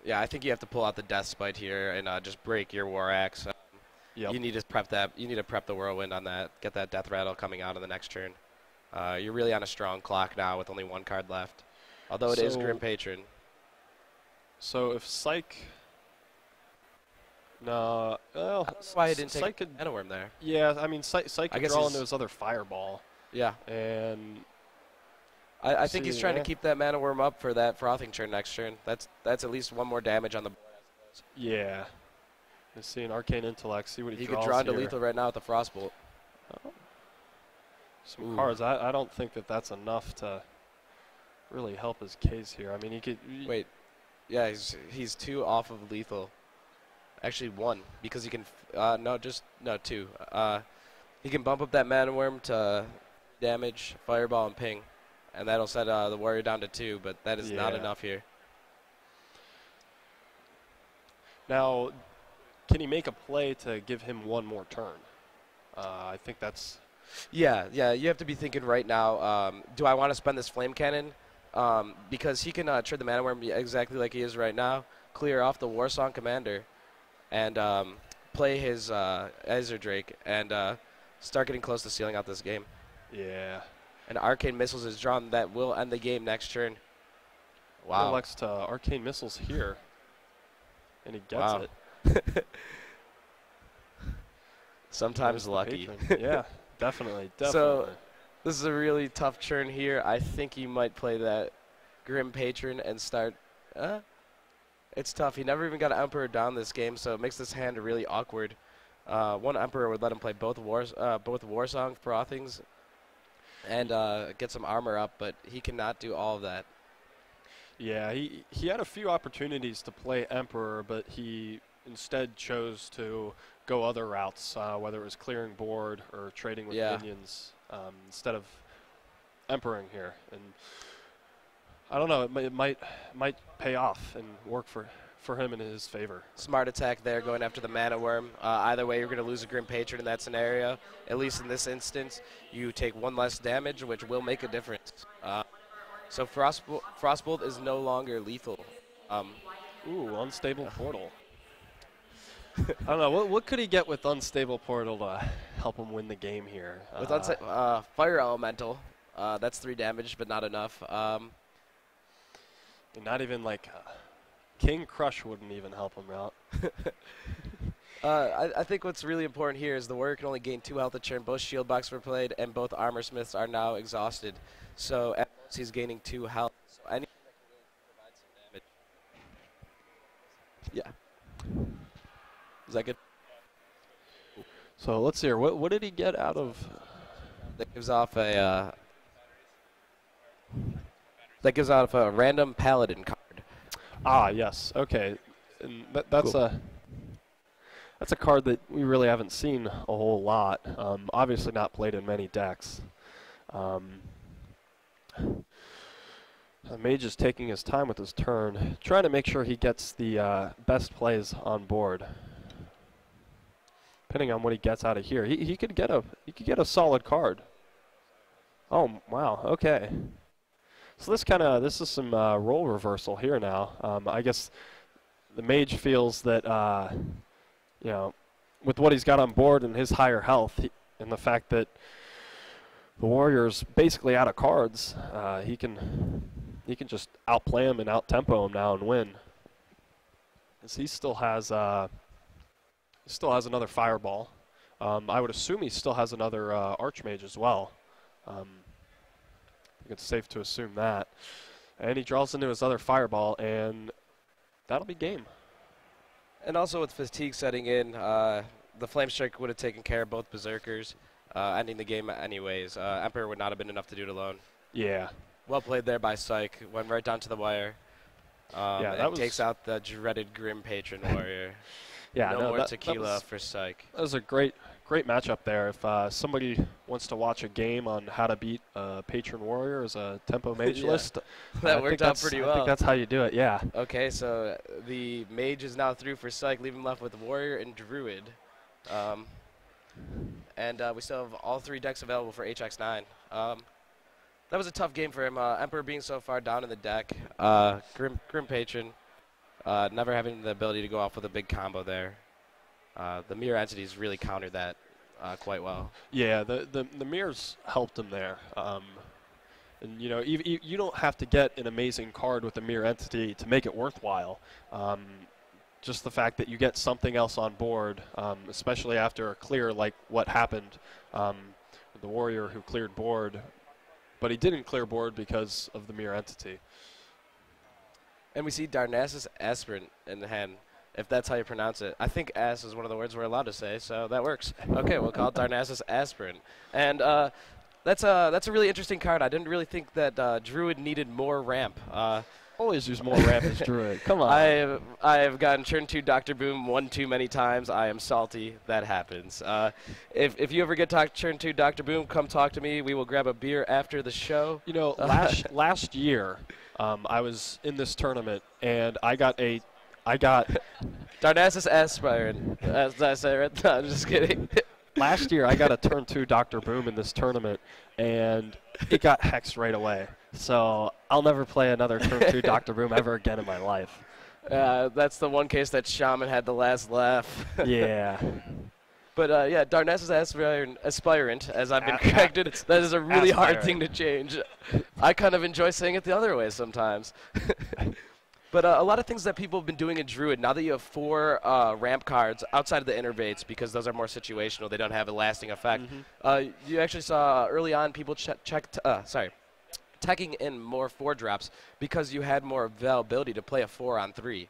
Yeah, I think you have to pull out the Death Spite here and just break your War Axe. You need to prep that. You need to prep the Whirlwind on that. Get that Death Rattle coming out on the next turn. You're really on a strong clock now with only 1 card left. Although it is Grim Patron. So if Psych... No, well... That's why I didn't take Mana Worm there. Yeah, I mean, Psych could draw into his other Fireball. Yeah. And... I think he's trying to keep that Mana Worm up for that Frothing turn next turn. That's at least 1 more damage on the board, I suppose. Yeah. Let's see an Arcane Intellect, see what he draws. He could draw into lethal right now with the Frostbolt. Some cards. I don't think that's enough to really help his case here. I mean, he could... Wait. Yeah, he's 2 off of lethal. Actually 1, because he can... no, 2. He can bump up that Mana Worm to damage, Fireball, and ping. And that'll set the Warrior down to 2, but that is not enough here. Now, can he make a play to give him 1 more turn? I think that's... Yeah, you have to be thinking right now, do I want to spend this Flame Cannon? Because he can trade the Mana Worm exactly like he is right now, clear off the War Song Commander, and play his Azure Drake, and start getting close to sealing out this game. Yeah. And Arcane Missiles is drawn that will end the game next turn. Wow. He elects to Arcane Missiles here, and he gets it. Sometimes lucky. Yeah, definitely. So this is a really tough turn here. I think he might play that Grim Patron and start. It's tough. He never even got an Emperor down this game, so it makes this hand really awkward. 1 Emperor would let him play both Warsong Frothings and get some armor up, but he cannot do all of that. Yeah, he had a few opportunities to play Emperor, but he instead chose to go other routes, whether it was clearing board or trading with minions, instead of Emperoring here. And I don't know, it might pay off and work for him in his favor. Smart attack there, going after the Mana Worm. Either way, you're going to lose a Grim Patron in that scenario. At least in this instance, you take 1 less damage, which will make a difference. So Frostbolt is no longer lethal. Unstable Portal. I don't know. What could he get with Unstable Portal to help him win the game here? With Fire Elemental, that's 3 damage, but not enough. Not even like King Crush wouldn't even help him out. I think what's really important here is the warrior can only gain 2 health a turn. Both shield box were played, and both armor smiths are now exhausted. So at most he's gaining 2 health. So anything that can provide some damage. Yeah. Is that good? So let's see here. What did he get out of? That gives off a random paladin card. Ah, yes. Okay, and that's cool. That's a card that we really haven't seen a whole lot. Obviously not played in many decks. The mage is taking his time with his turn, trying to make sure he gets the best plays on board. Depending on what he gets out of here, he could get a solid card. Oh wow, okay. So this is some role reversal here now. I guess the mage feels that with what he's got on board and his higher health, and the fact that the warrior's basically out of cards, he can just outplay him and outtempo him now and win. As he still has another fireball. I would assume he still has another archmage as well. I think it's safe to assume that. And he draws into his other fireball, and that'll be game. And also with fatigue setting in, the Flame Strike would have taken care of both berserkers, ending the game anyways. Emperor would not have been enough to do it alone. Yeah. Well played there by Psych. Went right down to the wire. Yeah, that takes out the dreaded Grim Patron Warrior. Yeah, no more tequila for Psych. That was a great matchup there. If somebody wants to watch a game on how to beat Patron Warrior as a tempo mage list, that worked out pretty well. I think that's how you do it, yeah. Okay, so the mage is now through for Psych, leaving him left with Warrior and Druid. And we still have all 3 decks available for HX9. That was a tough game for him. Emperor being so far down in the deck. Grim Patron. Never having the ability to go off with a big combo there. The mirror entities really countered that quite well. Yeah, the mirrors helped him there. And you don't have to get an amazing card with a mirror entity to make it worthwhile. Just the fact that you get something else on board, especially after a clear like what happened, the warrior who cleared board, but he didn't clear board because of the mirror entity. And we see Darnassus Aspirant in the hand, if that's how you pronounce it. I think ass is one of the words we're allowed to say, so that works. Okay, we'll call it Darnassus Aspirant. And that's a really interesting card. I didn't really think that Druid needed more ramp. Always use more ramp as Druid. Come on. I have gotten turn 2 Dr. Boom 1 too many times. I am salty. That happens. If you ever get turn 2 Dr. Boom, come talk to me. We will grab a beer after the show. Last year, I was in this tournament, and I got Darnassus Aspirant. As I say right now, I'm just kidding. Last year, I got a turn 2 Dr. Boom in this tournament, and it got hexed right away. So I'll never play another turn 2 Dr. Boom ever again in my life. That's the one case that Shaman had the last laugh. Yeah. But yeah, Darnassus Aspirant, as I've been corrected, that is a really hard thing to change. I kind of enjoy saying it the other way sometimes. But a lot of things that people have been doing in Druid, now that you have 4 ramp cards outside of the innervates, because those are more situational, they don't have a lasting effect. You actually saw early on people teching in more 4-drops because you had more availability to play a 4-on-3.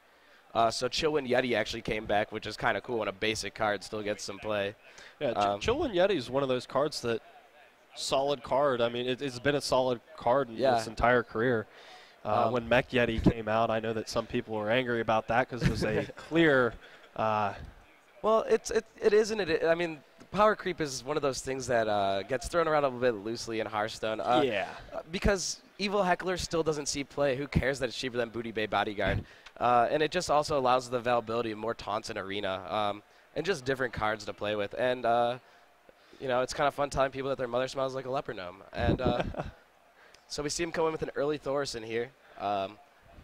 So Chillwind Yeti actually came back, which is kind of cool when a basic card still gets some play. Yeah, Chillwind Yeti is one of those cards that solid card. I mean, it's been a solid card in its entire career. When Mech Yeti came out, I know that some people were angry about that because it was a clear. Well, it is, and I mean, power creep is one of those things that gets thrown around a little bit loosely in Hearthstone. Because Evil Heckler still doesn't see play. Who cares that it's cheaper than Booty Bay Bodyguard? And it just also allows the availability of more taunts in Arena and just different cards to play with. And, it's kind of fun telling people that their mother smells like a leper gnome. And so we see him come in with an early Thorson here.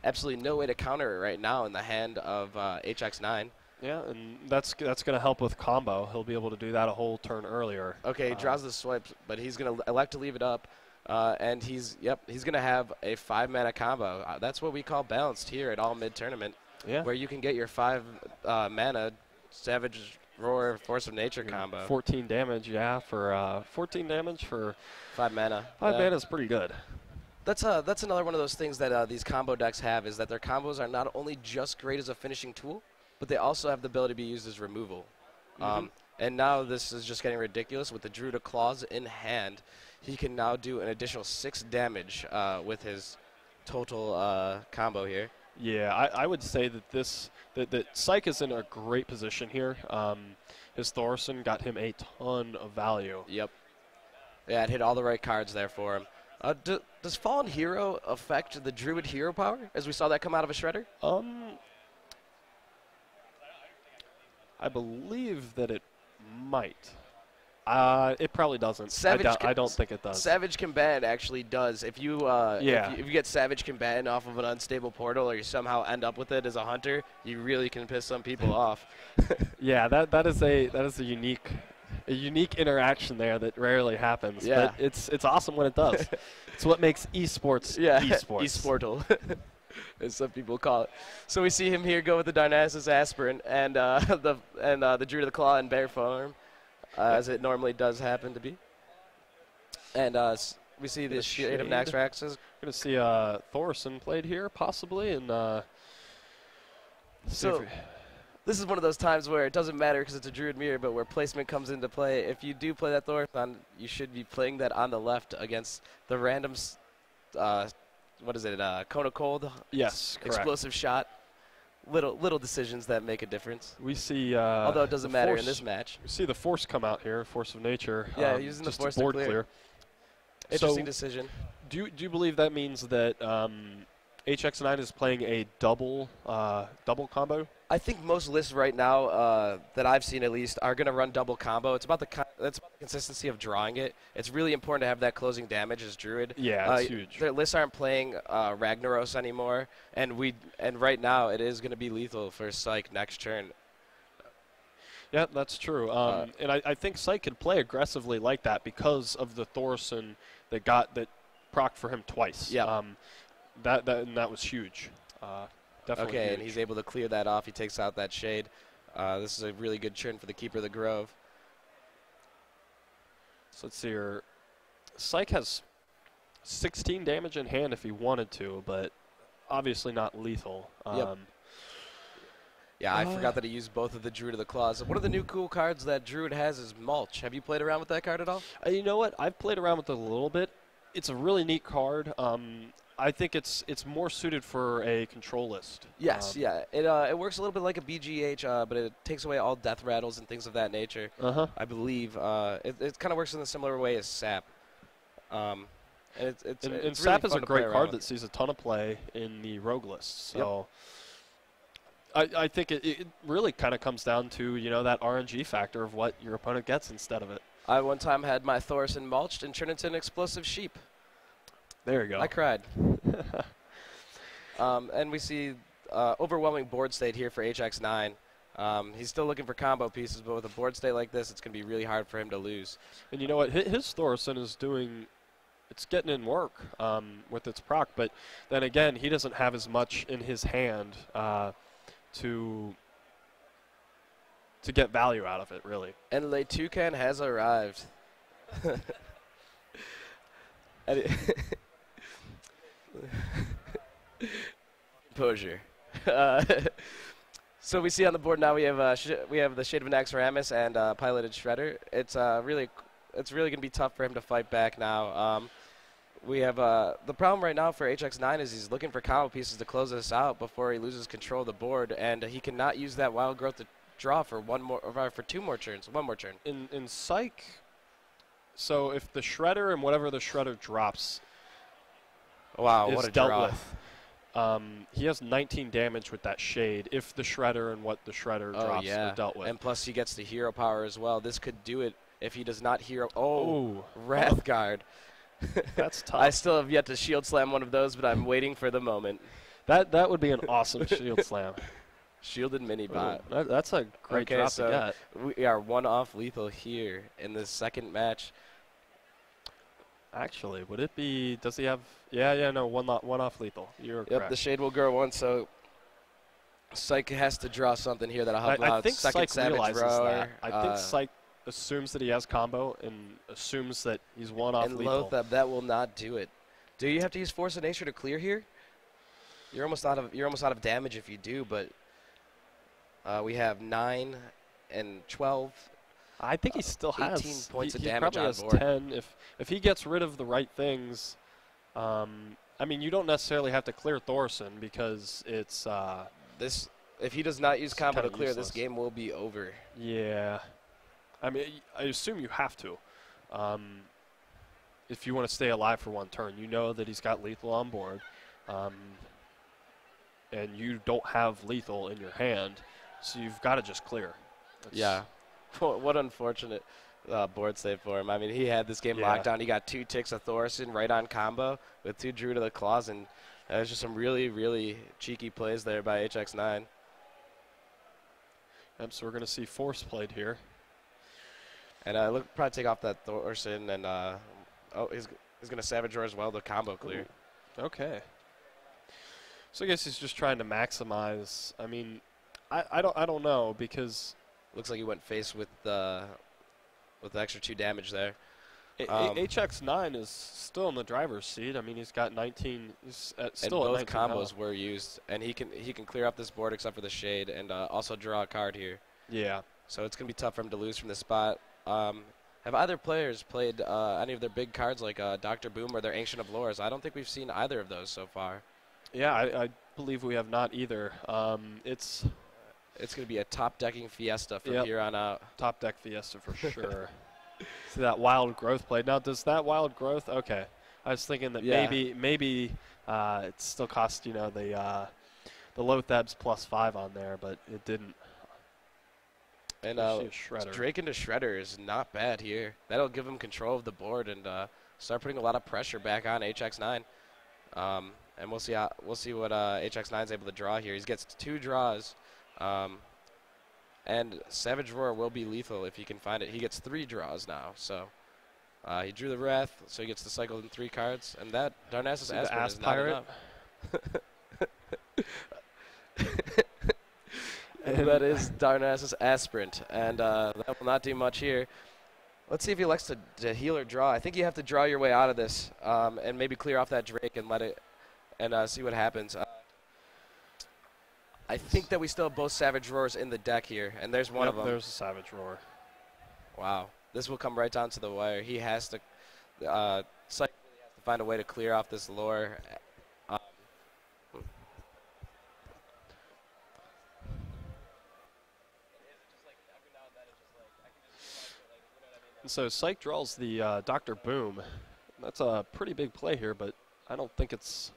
Absolutely no way to counter it right now in the hand of HX9. Yeah, and that's going to help with combo. He'll be able to do that a whole turn earlier. Okay, he draws the swipes, but he's going to elect to leave it up. And he's going to have a 5-mana combo. That's what we call balanced here at AllMid Tournament, where you can get your 5 mana Savage Roar Force of Nature combo. 14 damage, yeah, for 14 damage for 5 mana. 5 mana is pretty good. That's another one of those things that these combo decks have, is that their combos are not only just great as a finishing tool, but they also have the ability to be used as removal. And now this is just getting ridiculous. With the Druid of Claws in hand, he can now do an additional 6 damage with his total combo here. Yeah, I would say that that Psych is in a great position here. His Thorson got him a ton of value. Yep. Yeah, it hit all the right cards there for him. Does Fallen Hero affect the Druid hero power, as we saw that come out of a Shredder? I believe that it might. It probably doesn't. I don't think it does. Savage Combatant actually does. If you if you get Savage Combatant off of an unstable portal, or you somehow end up with it as a hunter, you really can piss some people off. Yeah, that is a unique interaction there that rarely happens. Yeah. But it's awesome when it does. It's what makes esports esports. Esportal, as some people call it. So we see him here go with the Darnassus Aspirant and the Druid of the Claw in bear form, as it normally does happen to be. And we see the Shade of Naxxrax's. Going to see Thorson played here, possibly, and so this is one of those times where it doesn't matter because it's a Druid Mirror, but where placement comes into play. If you do play that Thorson, you should be playing that on the left against the random, what is it, Cone of Cold? Yes, correct. Explosive shot. Little decisions that make a difference. We see, although it doesn't matter in this match. We see the Force come out here, Force of Nature. Yeah, using the Force board to clear. Interesting decision. Do you believe that means that HX9 is playing a double combo? I think most lists right now that I've seen at least are going to run double combo. It's about the consistency of drawing it. It's really important to have that closing damage as Druid. Yeah, it's huge. Their lists aren't playing Ragnaros anymore, and right now it is going to be lethal for Psych next turn. Yeah, that's true. And I think Psych could play aggressively like that because of the Thorson that procced for him twice. Yeah. That was huge. Definitely okay, huge. And he's able to clear that off. He takes out that Shade. This is a really good turn for the Keeper of the Grove. So let's see here. Psych has 16 damage in hand if he wanted to, but obviously not lethal. Yep. Yeah, I forgot that he used both of the Druid of the Claws. One of the new cool cards that Druid has is Mulch. Have you played around with that card at all? You know what? I've played around with it a little bit. It's a really neat card. I think it's more suited for a control list. Yes, yeah. It works a little bit like a BGH, but it takes away all death rattles and things of that nature. I believe it kind of works in a similar way as Sap. And it's Sap really is a great card that sees a ton of play in the rogue list. So I think it really kind of comes down to that RNG factor of what your opponent gets instead of it. I one time had my Thorson mulched and turned into an explosive sheep. There you go. I cried. And we see overwhelming board state here for HX9. He's still looking for combo pieces, but with a board state like this, it's going to be really hard for him to lose. And you know what? His Thorson is it's getting in work with its proc, but then again, he doesn't have as much in his hand to get value out of it, really. And Le Toucan has arrived. Composure. So we see on the board now we have the Shade of Naxxraxis and Piloted Shredder. It's really going to be tough for him to fight back now. We have the problem right now for HX9 is he's looking for combo pieces to close this out before he loses control of the board, and he cannot use that Wild Growth to draw for one more turn. In Psych, so if the Shredder and whatever the Shredder drops, wow, is what a dealt draw. with. He has 19 damage with that Shade if the Shredder and what the Shredder drops are dealt with. And plus he gets the hero power as well. This could do it if he does not hero. Oh, Wrathguard. That's tough. I still have yet to shield slam one of those, but I'm waiting for the moment. That would be an awesome shield slam. Shielded mini bot. That's a great drop to get. We are one off lethal here in the second match. Actually, would it be? Does he have? Yeah. No, one off lethal. You're correct. The Shade will grow one. So Psych has to draw something here that'll help him I out. think Second Psych Savage realizes Roar. that. I think Psych assumes that he has combo and assumes that he's one off and lethal. Lothab, that will not do it. Do you have to use Force of Nature to clear here? You're almost out of damage if you do, but we have 9 and 12. I think he still has 18 points of he damage probably on has board. 10 if he gets rid of the right things. I mean, you don't necessarily have to clear Thorson because it's this. If he does not use combo to clear, useless. this game will be over. Yeah, I mean, I assume you have to. If you want to stay alive for one turn, you know that he's got lethal on board, and you don't have lethal in your hand, so you've got to just clear. Yeah. What unfortunate board save for him. I mean, he had this game locked down. He got 2 ticks of Thorson right on combo with 2 Druid of the Claws, and there's just some really, really cheeky plays there by HX9. Yep, so we're going to see Force played here. And look, probably take off that Thorson, and he's going to Savage Roar as well, the combo clear. Ooh. Okay. So I guess he's just trying to maximize. I mean, I don't know because looks like he went face with the extra 2 damage there. HX9 is still in the driver's seat. I mean, he's got 19. He's still and at both 19 combos health. were used, and he can clear up this board except for the shade, and also draw a card here. Yeah. So it's gonna be tough for him to lose from this spot. Have either players played any of their big cards like Dr. Boom or their Ancient of Lores? I don't think we've seen either of those so far. Yeah, I believe we have not either. It's going to be a top decking fiesta from here on out. Top deck fiesta for sure. See that wild growth play. Now, does that wild growth? Okay, I was thinking that maybe it still cost the Lothab's +5 on there, but it didn't. And Drake into Shredder is not bad here. That'll give him control of the board and start putting a lot of pressure back on HX9. And we'll see what HX9 is able to draw here. He gets 2 draws, and Savage Roar will be lethal if he can find it. He gets 3 draws now, so he drew the Wrath, so he gets to cycle in 3 cards, and that Darnassus Aspirant is not enough. And that is Darnassus Aspirant, and that will not do much here. Let's see if he likes to heal or draw. I think you have to draw your way out of this, and maybe clear off that Drake and let it, and see what happens. I think that we still have both Savage Roars in the deck here, and there's one of them. There's a Savage Roar. Wow, this will come right down to the wire. He has to, Psych has to find a way to clear off this lore. So Psych draws the Dr. Boom. That's a pretty big play here, but I don't think it's.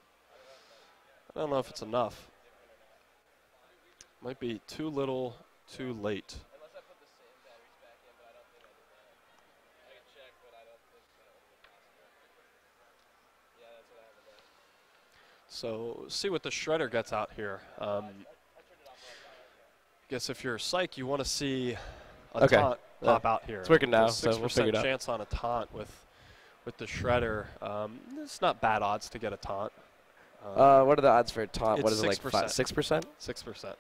I don't know if it's enough. Might be too little, too late. So see what the Shredder gets out here. I guess if you're Psych, you want to see a taunt pop out here. It's working now, so we'll figure it out. 6% chance on a taunt with the Shredder. It's not bad odds to get a taunt. What are the odds for a taunt? What is 6%. it, like 6%? 6%.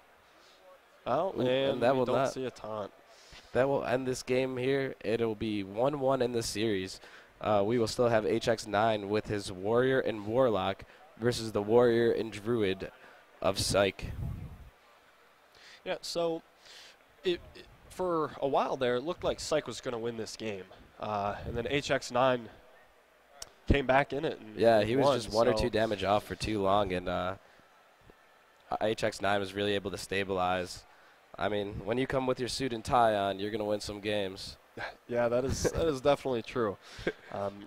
Oh, Ooh, and that we will don't not see a taunt. That will end this game here. It'll be 1-1 in the series. We will still have HX9 with his Warrior and Warlock versus the Warrior and Druid of Psych. Yeah, so for a while there, it looked like Psych was going to win this game. And then HX9 came back in it. And yeah, he was won, just 1 or 2 damage off for too long, and HX9 was really able to stabilize. I mean, when you come with your suit and tie on, you're going to win some games. Yeah, that is definitely true.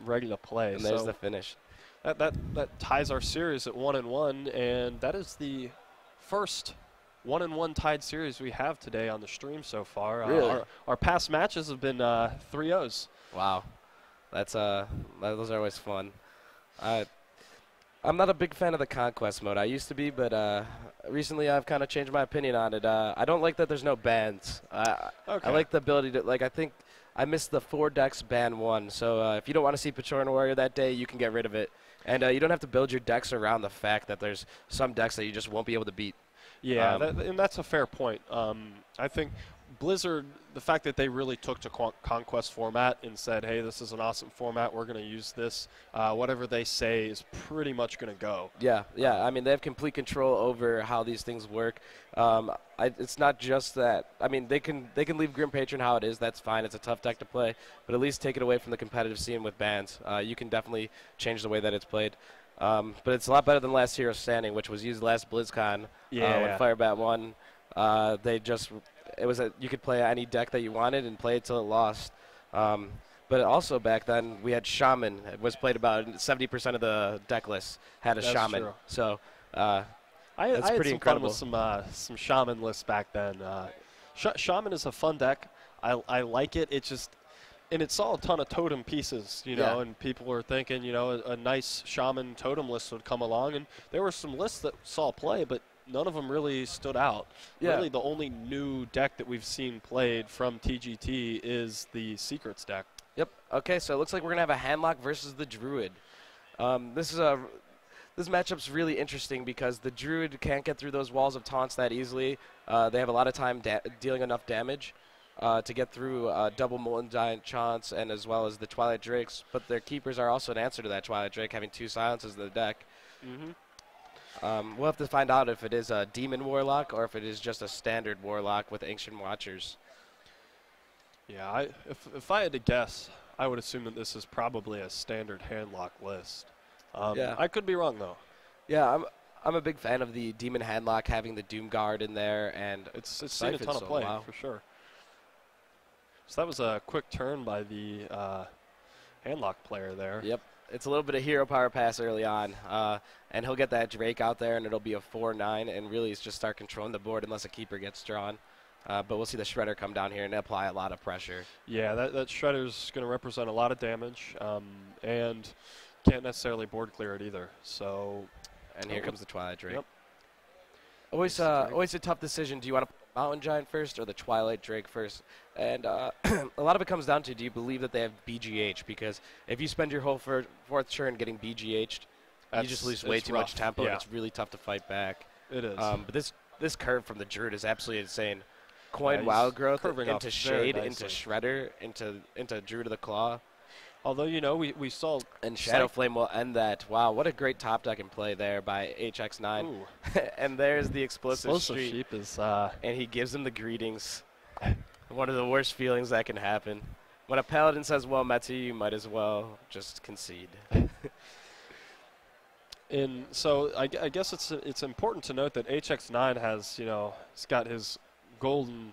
Ready to play. And there's the finish. That ties our series at 1-1, and that is the first 1-1 tied series we have today on the stream so far. Really? Our past matches have been 3-0s. Wow, those are always fun. I'm not a big fan of the Conquest mode. I used to be, but recently I've kind of changed my opinion on it. I don't like that there's no bans. I like the ability to, I think I missed the 4 decks ban 1. So if you don't want to see Patrol Warrior that day, you can get rid of it. And you don't have to build your decks around the fact that there's some decks that you just won't be able to beat. Yeah, and that's a fair point. I think Blizzard, the fact that they really took to Conquest format and said, hey, this is an awesome format, we're going to use this, whatever they say is pretty much going to go. Yeah. I mean, they have complete control over how these things work. It's not just that. I mean, they can leave Grim Patron how it is. That's fine. It's a tough deck to play. But at least take it away from the competitive scene with bans. You can definitely change the way that it's played. But it's a lot better than Last Hero Standing, which was used last BlizzCon when Firebat won. You could play any deck that you wanted and play it till it lost. But also back then we had Shaman. It was played about 70% of the deck list had a That's Shaman. True. So I that's had pretty some incredible. fun with some Shaman lists back then. Shaman is a fun deck. I like it. And it saw a ton of totem pieces, and people were thinking, a nice Shaman totem list would come along, and there were some lists that saw play, but none of them really stood out. Yeah. Really, the only new deck that we've seen played from TGT is the Secrets deck. Yep. Okay, so it looks like we're going to have a Handlock versus the Druid. This matchup's really interesting because the Druid can't get through those walls of taunts that easily. They have a lot of time dealing enough damage to get through double Molten Giant Chaunts and as well as the Twilight Drakes, but their keepers are also an answer to that Twilight Drake, having 2 silences in the deck. We'll have to find out if it is a Demon Warlock or if it is just a standard Warlock with Ancient Watchers. Yeah, if I had to guess, I would assume that this is probably a standard Handlock list. I could be wrong, though. Yeah, I'm a big fan of the Demon Handlock having the Doom Guard in there, and it's seen a ton of play, for sure. So that was a quick turn by the Handlock player there. Yep. It's a little bit of hero power pass early on, and he'll get that Drake out there, and it'll be a 4-9, and really it's just start controlling the board unless a keeper gets drawn. But we'll see the Shredder come down here and apply a lot of pressure. Yeah, that Shredder's going to represent a lot of damage, and can't necessarily board clear it either. So, and here comes the Twilight Drake. Yep. Always a tough decision. Do you want to put the Mountain Giant first or the Twilight Drake first? And a lot of it comes down to, do you believe that they have BGH? Because if you spend your whole fourth turn getting BGH'd, you just lose way too much tempo, and it's really tough to fight back. It is. But this curve from the Druid is absolutely insane. Coin Wild Growth into Shade, into Shredder, into Druid of the Claw. Although, we saw... And Shadow Flame will end that. Wow, what a great top deck and play there by HX9. And there's the Explosive Sheep is... and he gives him the greetings. One of the worst feelings that can happen. When a Paladin says, well met to you, you might as well just concede. And so I guess it's important to note that HX9 has, he's got his golden...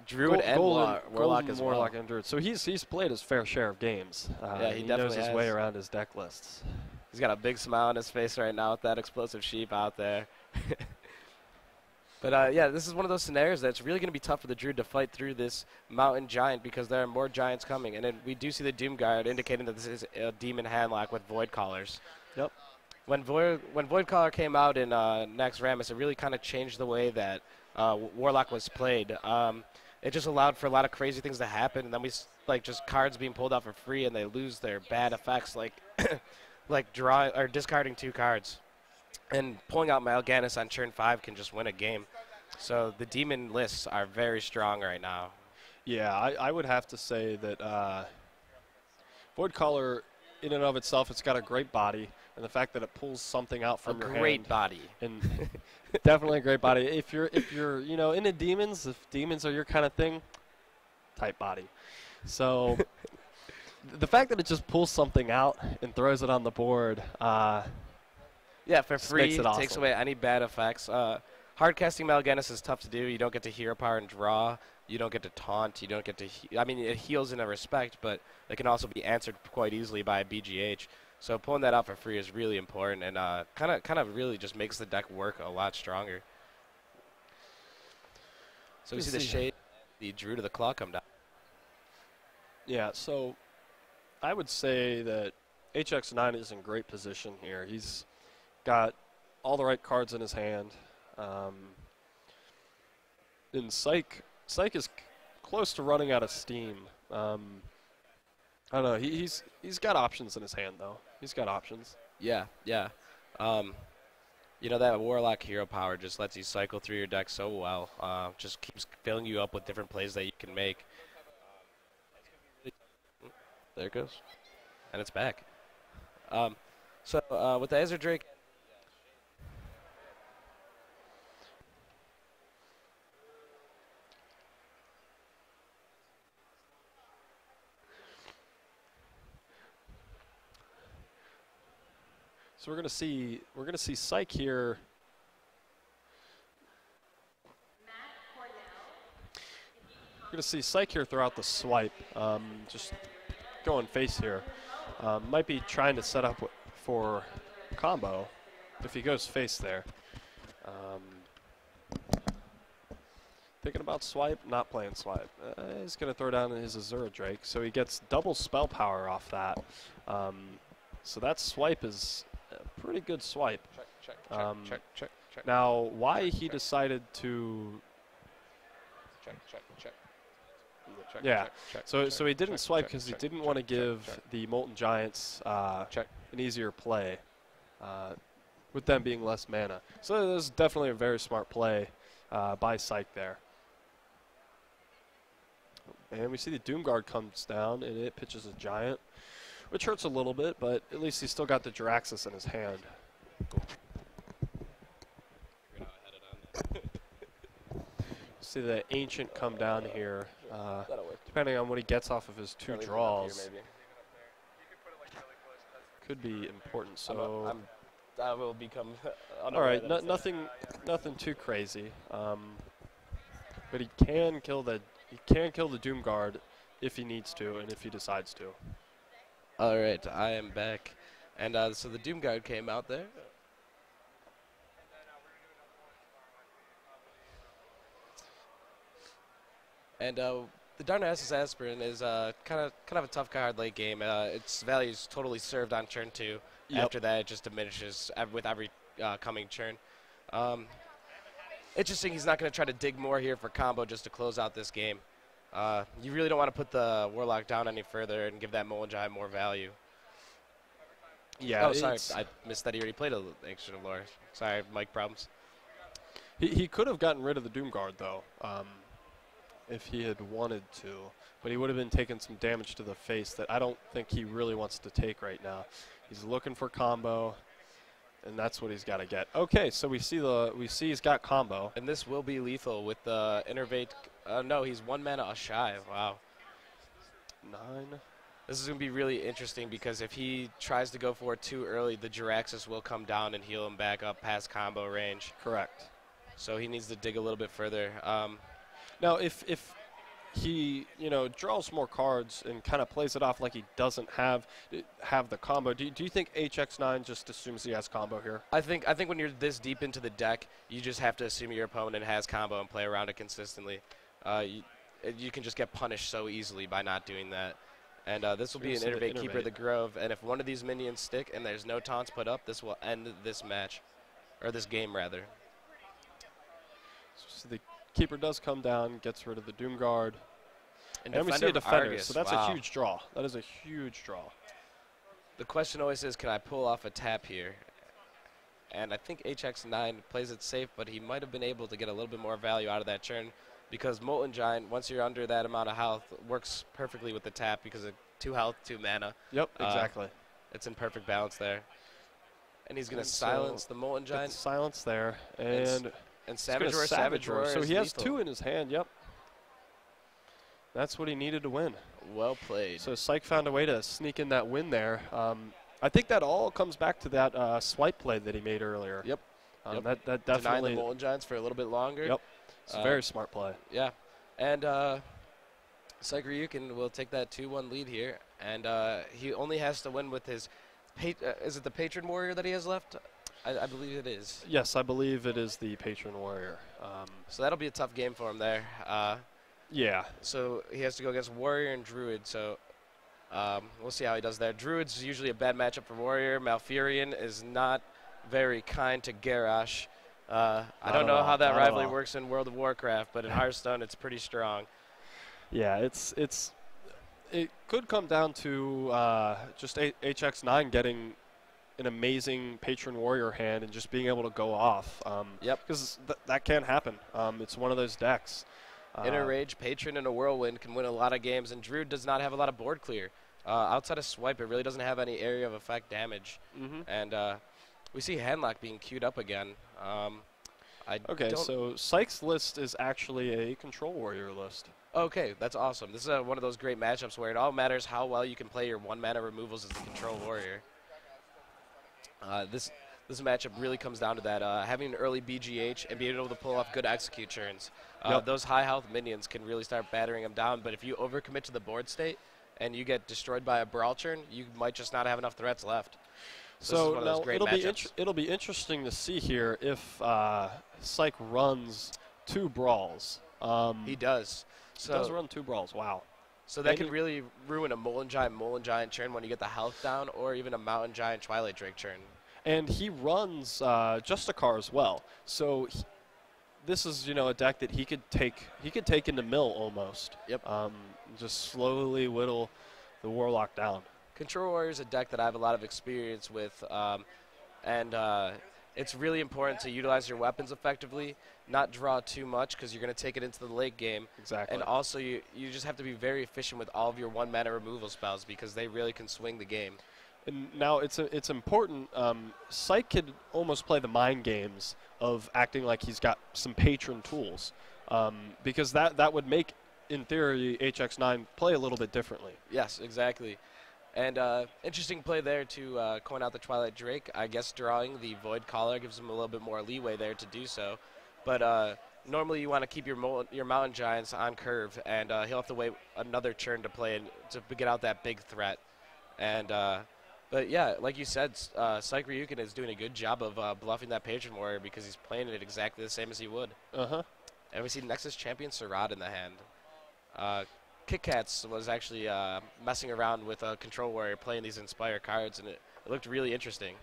Druid and Warlock as well. Warlock and Druid. So he's played his fair share of games. Yeah, he knows his way around his deck lists. He's got a big smile on his face right now with that Explosive Sheep out there. But yeah, this is one of those scenarios that's really going to be tough for the Druid to fight through this Mountain Giant because there are more Giants coming. And then we do see the Doom Guard indicating that this is a Demon Handlock with Void Callers. Yep. When Void Caller came out in Nax Rammus, it really kind of changed the way that Warlock was played. It just allowed for a lot of crazy things to happen, and then just cards being pulled out for free, and they lose their bad effects, like draw or discarding 2 cards, and pulling out Mal'Ganis on turn 5 can just win a game. So the demon lists are very strong right now. Yeah, I would have to say that Void Caller, in and of itself, it's got a great body, and the fact that it pulls something out from your hand. A great body. And definitely a great body. If you're into demons, if demons are your kind of thing, type body. So the fact that it just pulls something out and throws it on the board, yeah, for free, makes it awesome. Takes away any bad effects. Hard casting Mal'Ganis is tough to do. You don't get to hero power and draw. You don't get to taunt. You don't get to. It heals in a respect, but it can also be answered quite easily by a BGH. So pulling that out for free is really important, and kind of really just makes the deck work a lot stronger. So we see the Shade, the Druid of the Claw come down. Yeah, so I would say that HX9 is in great position here. He's got all the right cards in his hand. And Psyche is close to running out of steam. I don't know. He's got options in his hand, though. He's got options. Yeah. You know, that Warlock hero power just lets you cycle through your deck so well. Just keeps filling you up with different plays that you can make. There it goes. And it's back. So with the Azure Drake, So we're gonna see Psych here. We're gonna see Psych here throughout the swipe. Just going face here. Might be trying to set up for combo if he goes face there. Thinking about swipe, not playing swipe. He's gonna throw down his Azura Drake, so he gets double spell power off that. So that swipe is a pretty good swipe. check. Now, why he decided to... Yeah, so he didn't swipe because he didn't want to give the Molten Giants an easier play, with them being less mana. So this is definitely a very smart play by Psych there. And we see the Doomguard comes down, and it pitches a Giant, which hurts a little bit, but at least he's still got the Jiraxxus in his hand. See the Ancient come down here, depending on what he gets off of his two draws. Could be important. So I will become. All right, nothing too crazy. But he can kill the Doomguard if he needs to and if he decides to. All right, I am back, and so the Doomguard came out there. And the Darnassus Aspirin is kind of a tough card late game. Its value is totally served on turn 2. Yep. After that, it just diminishes with every coming turn. Interesting, he's not going to try to dig more here for combo just to close out this game. You really don't want to put the Warlock down any further and give that Molten Giant more value. Yeah. Oh, sorry, I missed that he already played a Ancient of Lore. Sorry, mic problems. He could have gotten rid of the Doomguard though, if he had wanted to, but he would have been taking some damage to the face that I don't think he really wants to take right now. He's looking for combo, and that's what he's got to get. Okay, so we see he's got combo, and this will be lethal with the Innervate. No, he's 1 mana shy. Wow. 9. This is going to be really interesting because if he tries to go for it too early, the Jiraxxus will come down and heal him back up past combo range. Correct. So he needs to dig a little bit further. Now, if he draws more cards and kind of plays it off like he doesn't have the combo, do you think HX9 just assumes he has combo here? I think when you're this deep into the deck, you just have to assume your opponent has combo and play around it consistently. You can just get punished so easily by not doing that. And this will be an Innervate Keeper of the Grove, and if one of these minions stick and there's no taunts put up, this will end this match, or this game rather. So the Keeper does come down, gets rid of the Doomguard, and we see Defender a Defender, Argus. so that's Wow. a huge draw. That is a huge draw. The question always is, can I pull off a tap here? And I think HX9 plays it safe, but he might have been able to get a little bit more value out of that turn because Molten Giant, once you're under that amount of health, works perfectly with the tap because of 2 health, 2 mana. Yep, exactly. It's in perfect balance there. And he's going to silence the Molten Giant. Silence there, and Savage Roar. So is he has lethal. 2 in his hand, yep. That's what he needed to win. Well played. So Psych found a way to sneak in that win there. I think that all comes back to that swipe play that he made earlier. Yep. That Denying definitely. the Molten Giants for a little bit longer. Yep. It's a very smart play. Yeah. And Psych Ryukin will take that 2-1 lead here. And he only has to win with his... is it the Patron Warrior that he has left? I believe it is. Yes, I believe it is the Patron Warrior. So that'll be a tough game for him there. Yeah. So he has to go against Warrior and Druid. So we'll see how he does there. Druid's usually a bad matchup for Warrior. Malfurion is not very kind to Garrosh. I don't know how that rivalry works in World of Warcraft, but in Hearthstone it's pretty strong. Yeah, it could come down to just HX9 getting an amazing Patron Warrior hand and just being able to go off. Yep. Because that can happen. It's one of those decks. Inner Rage, Patron, and a Whirlwind can win a lot of games, and Drew does not have a lot of board clear. Outside of Swipe, it really doesn't have any area of effect damage. And we see Handlock being queued up again. So Sykes' list is actually a Control Warrior list. Okay, that's awesome. This is one of those great matchups where it all matters how well you can play your 1-mana removals as the Control Warrior. This matchup really comes down to that, having an early BGH and being able to pull off good execute turns. Those high health minions can really start battering them down, but if you overcommit to the board state and you get destroyed by a Brawl turn, you might just not have enough threats left. So now it'll be interesting to see here if Syke runs 2 Brawls. He does. He does run 2 Brawls, wow. So that could really ruin a Molten Giant turn when you get the health down, or even a Mountain Giant Twilight Drake turn. And he runs Justicar as well. So this is, a deck that he could take into mill almost. Yep. Just slowly whittle the Warlock down. Control Warrior is a deck that I have a lot of experience with, and it's really important to utilize your weapons effectively, not draw too much because you're going to take it into the late game. Exactly. And also you just have to be very efficient with all of your 1-mana removal spells because they really can swing the game. And now it's important. Syke could almost play the mind games of acting like he's got some patron tools, because that would make, in theory, HX9 play a little bit differently. Yes, exactly. And interesting play there to coin out the Twilight Drake. I guess drawing the Void Caller gives him a little bit more leeway there to do so. But normally you want to keep your Mountain Giants on curve, and he'll have to wait another turn to play to get out that big threat. And but yeah, like you said, Syke Ryukin is doing a good job of bluffing that Patron Warrior because he's playing it exactly the same as he would. And we see Nexus Champion Sarad in the hand. KitKats was actually messing around with a Control Warrior playing these Inspire cards, and it looked really interesting.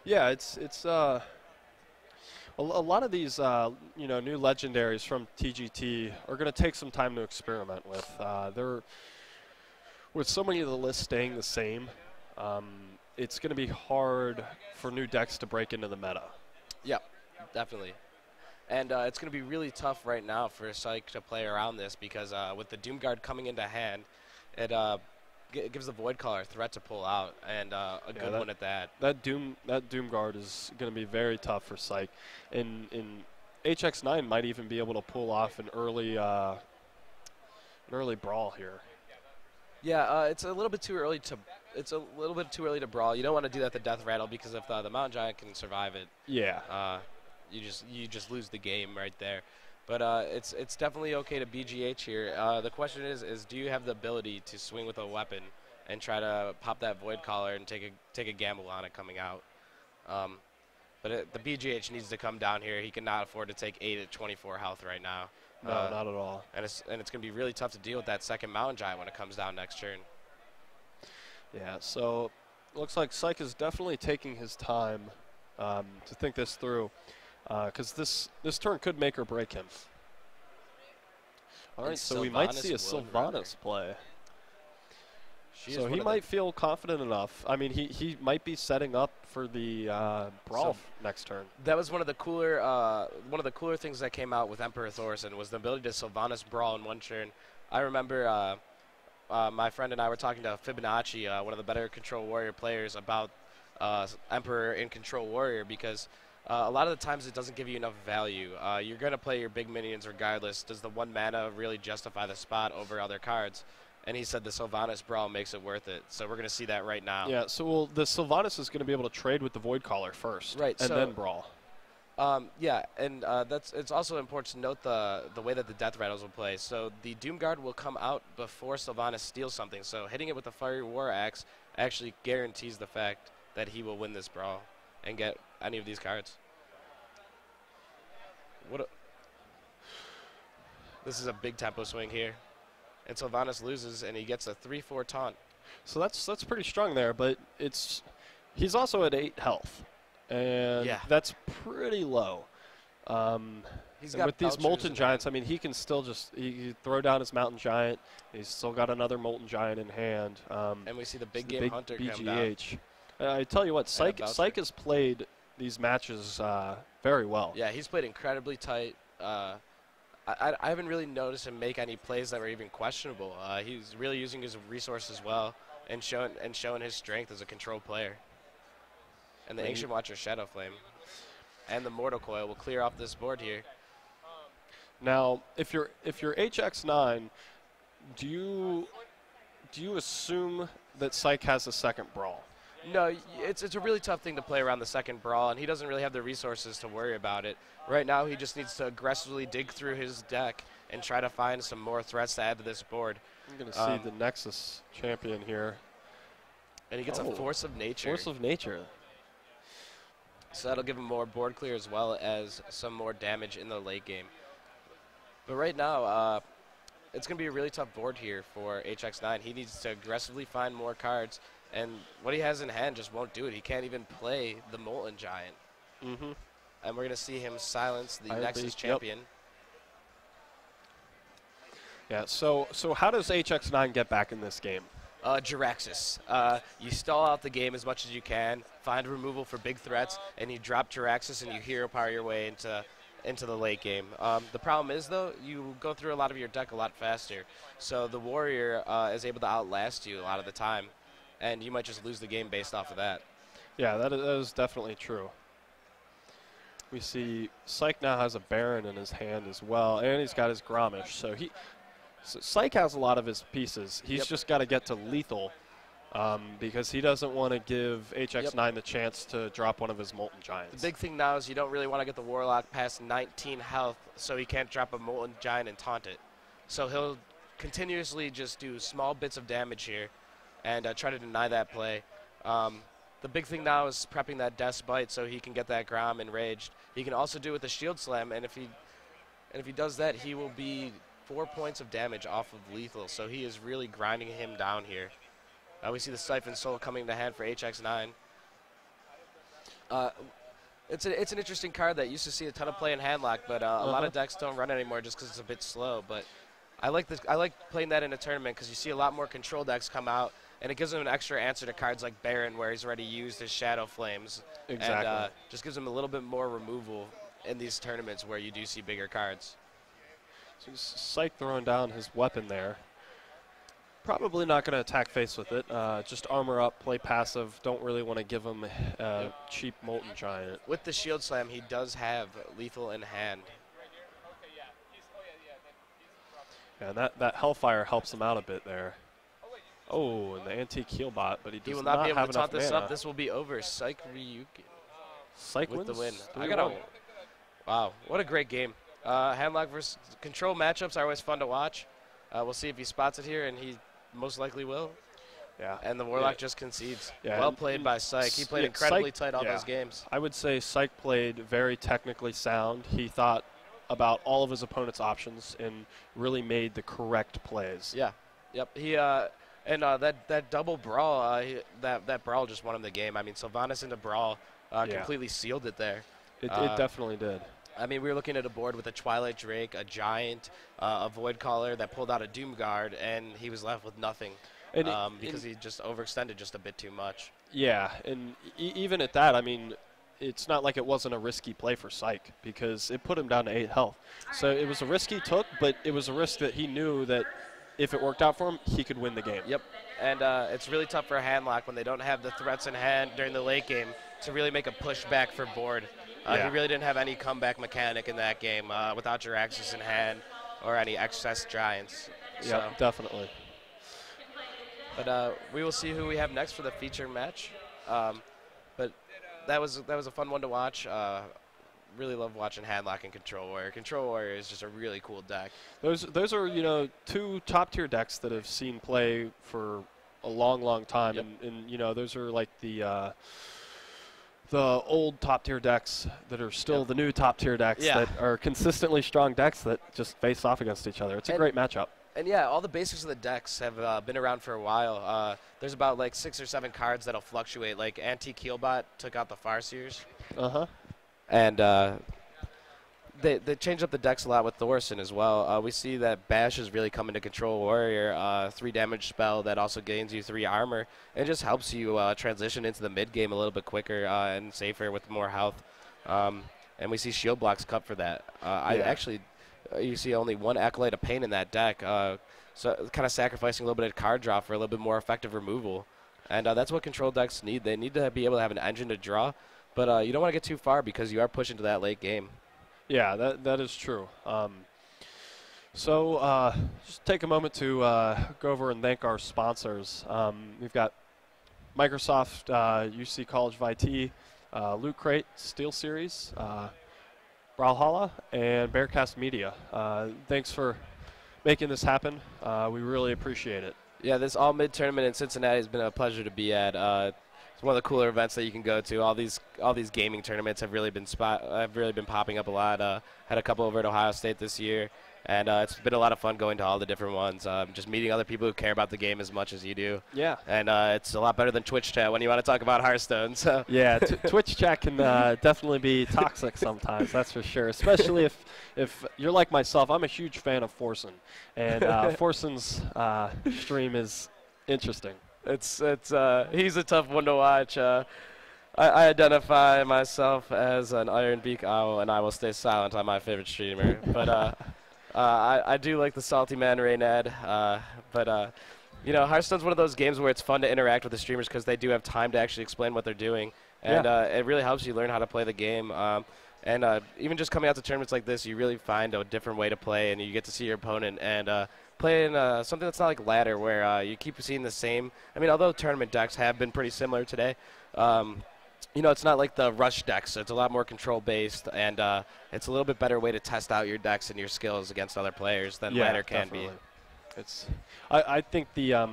Yeah, it's a lot of these new legendaries from TGT are going to take some time to experiment with. With so many of the lists staying the same, it's going to be hard for new decks to break into the meta. Yeah, definitely. And it's going to be really tough right now for Syke to play around this because with the Doomguard coming into hand, it gives the Void Caller a threat to pull out, and a good one at that. That Doomguard is going to be very tough for Syke. And HX9 might even be able to pull off an early brawl here. Yeah, it's a little bit too early to brawl. You don't want to do that to Death Rattle because if the Mountain Giant can survive it, you just lose the game right there. But it's definitely okay to BGH here. The question is do you have the ability to swing with a weapon and try to pop that Void Caller and take a gamble on it coming out? But the BGH needs to come down here. He cannot afford to take 8 at 24 health right now. No, not at all. And it's going to be really tough to deal with that second Mountain Giant when it comes down next turn. Yeah, so looks like Syke is definitely taking his time to think this through, because this turn could make or break him. All right, so we might see a Sylvanas play. So he might feel confident enough. I mean, he might be setting up for the brawl next turn. That was one of the cooler things that came out with Emperor Thorson was the ability to Sylvanas brawl in one turn. I remember my friend and I were talking to Fibonacci, one of the better Control Warrior players, about Emperor in Control Warrior because a lot of the times it doesn't give you enough value. You're going to play your big minions regardless. Does the 1 mana really justify the spot over other cards? And he said the Sylvanas Brawl makes it worth it. So we're going to see that right now. Yeah, so the Sylvanas is going to be able to trade with the Void Caller first, right, and then Brawl. Yeah, and it's also important to note the way that the Death Rattles will play. So the Doomguard will come out before Sylvanas steals something. So hitting it with the Fiery War Axe actually guarantees the fact that he will win this Brawl and get any of these cards. This is a big tempo swing here. And Sylvanas loses, and he gets a 3/4 taunt. So that's pretty strong there, but he's also at 8 health, and that's pretty low. He's got with these Molten Giants, I mean, he can still he throw down his Mountain Giant. He's still got another Molten Giant in hand. And we see the big game Hunter BGH. come down. I tell you what, Psych Bouncer. has played these matches very well. Yeah, he's played incredibly tight. I haven't really noticed him make any plays that were even questionable. He's really using his resources well and showing his strength as a control player. And the Ancient Watcher Shadow Flame and the Mortal Coil will clear off this board here. Now, if you're HX9, do you assume that Psych has a second brawl? No, it's a really tough thing to play around the second brawl, and he doesn't really have the resources to worry about it. Right now, he just needs to aggressively dig through his deck and try to find some more threats to add to this board. I'm going to see the Nexus champion here. And he gets a Force of Nature. Force of Nature. So that'll give him more board clear as well as some more damage in the late game. But right now, it's going to be a really tough board here for HX9. He needs to aggressively find more cards, and what he has in hand just won't do it. He can't even play the Molten Giant. Mm-hmm. And we're going to see him silence the Nexus champion. Yeah, so how does HX9 get back in this game? Jiraxis. You stall out the game as much as you can, find removal for big threats, and you drop Jiraxis and you hero power your way into the late game. The problem is, though, you go through a lot of your deck a lot faster. So the Warrior is able to outlast you a lot of the time, and you might just lose the game based off of that. Yeah, that is definitely true. We see Psych now has a Baron in his hand as well, and he's got his Grommash. So Psych has a lot of his pieces. He's just got to get to lethal because he doesn't want to give HX9 the chance to drop one of his Molten Giants. The big thing now is you don't really want to get the Warlock past 19 health so he can't drop a Molten Giant and taunt it. So he'll continuously just do small bits of damage here and try to deny that play. The big thing now is prepping that Death's Bite so he can get that Grom enraged. He can also do it with the Shield Slam, and if he does that, he will be 4 points of damage off of lethal. So he is really grinding him down here. We see the Siphon Soul coming to hand for HX9. It's an interesting card that used to see a ton of play in Handlock, but a lot of decks don't run it anymore just because it's a bit slow. But I like playing that in a tournament because you see a lot more control decks come out, and it gives him an extra answer to cards like Baron, where he's already used his Shadow Flames. Exactly. And just gives him a little bit more removal in these tournaments where you do see bigger cards. So Psych throwing down his weapon there. Probably not going to attack face with it. Just armor up, play passive. Don't really want to give him a cheap Molten Giant. With the Shield Slam, he does have lethal in hand. Yeah, and that Hellfire helps him out a bit there. Oh, and the Antique Healbot, but he will not not be able have to taunt enough this mana. up. This will be over. Psych Ryukin. Psych with the win. wins. Wow, what a great game. Handlock versus control matchups are always fun to watch. We'll see if he spots it here, and he most likely will. Yeah. And the Warlock just concedes. Yeah. Well played by Psych. He played incredibly tight all yeah. those games. I would say Psych played very technically sound. He thought about all of his opponent's options and really made the correct plays. Yeah. Yep. He and that double brawl, that brawl just won him the game. I mean, Sylvanas into brawl completely sealed it there. It definitely did. I mean, we were looking at a board with a Twilight Drake, a Giant, a Void Caller that pulled out a Doom Guard, and he was left with nothing because he just overextended just a bit too much. Yeah, and even at that, I mean, it's not like it wasn't a risky play for Psych because it put him down to 8 health. So it was a risk he took, but it was a risk that he knew that if it worked out for him, he could win the game. Yep, and it's really tough for a Handlock when they don't have the threats in hand during the late game to really make a pushback for board. He really didn't have any comeback mechanic in that game without Jiraxis in hand or any excess Giants. Yeah, definitely. But we will see who we have next for the feature match. But that was a fun one to watch. Really love watching Handlock and Control Warrior. Control Warrior is just a really cool deck. Those are two top tier decks that have seen play for a long time, and those are like the old top tier decks that are still the new top tier decks that are consistently strong decks that just face off against each other. It's a great matchup. And yeah, all the basics of the decks have been around for a while. There's about like 6 or 7 cards that'll fluctuate. Like Antique Healbot took out the Farseers. Uh-huh. And they changed up the decks a lot with Thorson as well. We see that Bash is really coming to control Warrior, 3 damage spell that also gains you 3 armor. It just helps you transition into the mid game a little bit quicker and safer with more health. And we see shield blocks cut for that. You see only 1 Acolyte of Pain in that deck, so kind of sacrificing a little bit of card draw for a little bit more effective removal. And that's what control decks need. They need to be able to have an engine to draw, but you don't want to get too far because you are pushing to that late game. Yeah, that is true. So just take a moment to go over and thank our sponsors. We've got Microsoft, UC College of IT, Loot Crate, Steel Series, Brawlhalla, and Bearcast Media. Thanks for making this happen. We really appreciate it. Yeah, this AllMid tournament in Cincinnati has been a pleasure to be at. It's one of the cooler events that you can go to. All these gaming tournaments have really been popping up a lot. Had a couple over at Ohio State this year, and it's been a lot of fun going to all the different ones. Just meeting other people who care about the game as much as you do. Yeah. And it's a lot better than Twitch chat when you want to talk about Hearthstone. So. Yeah, Twitch chat can definitely be toxic sometimes. That's for sure. Especially if you're like myself. I'm a huge fan of Forsen, and Forsen's stream is interesting. He's a tough one to watch. I identify myself as an Iron Beak Owl, and I will stay silent on my favorite streamer. But I do like the Salty Man Raynad. Hearthstone's one of those games where it's fun to interact with the streamers because they do have time to actually explain what they're doing, and it really helps you learn how to play the game. Even just coming out to tournaments like this, you really find a different way to play, and you get to see your opponent and play in something that's not like ladder where you keep seeing the same. I mean, although tournament decks have been pretty similar today, it's not like the rush decks. It's a lot more control based, and it's a little bit better way to test out your decks and your skills against other players than ladder can be. I think the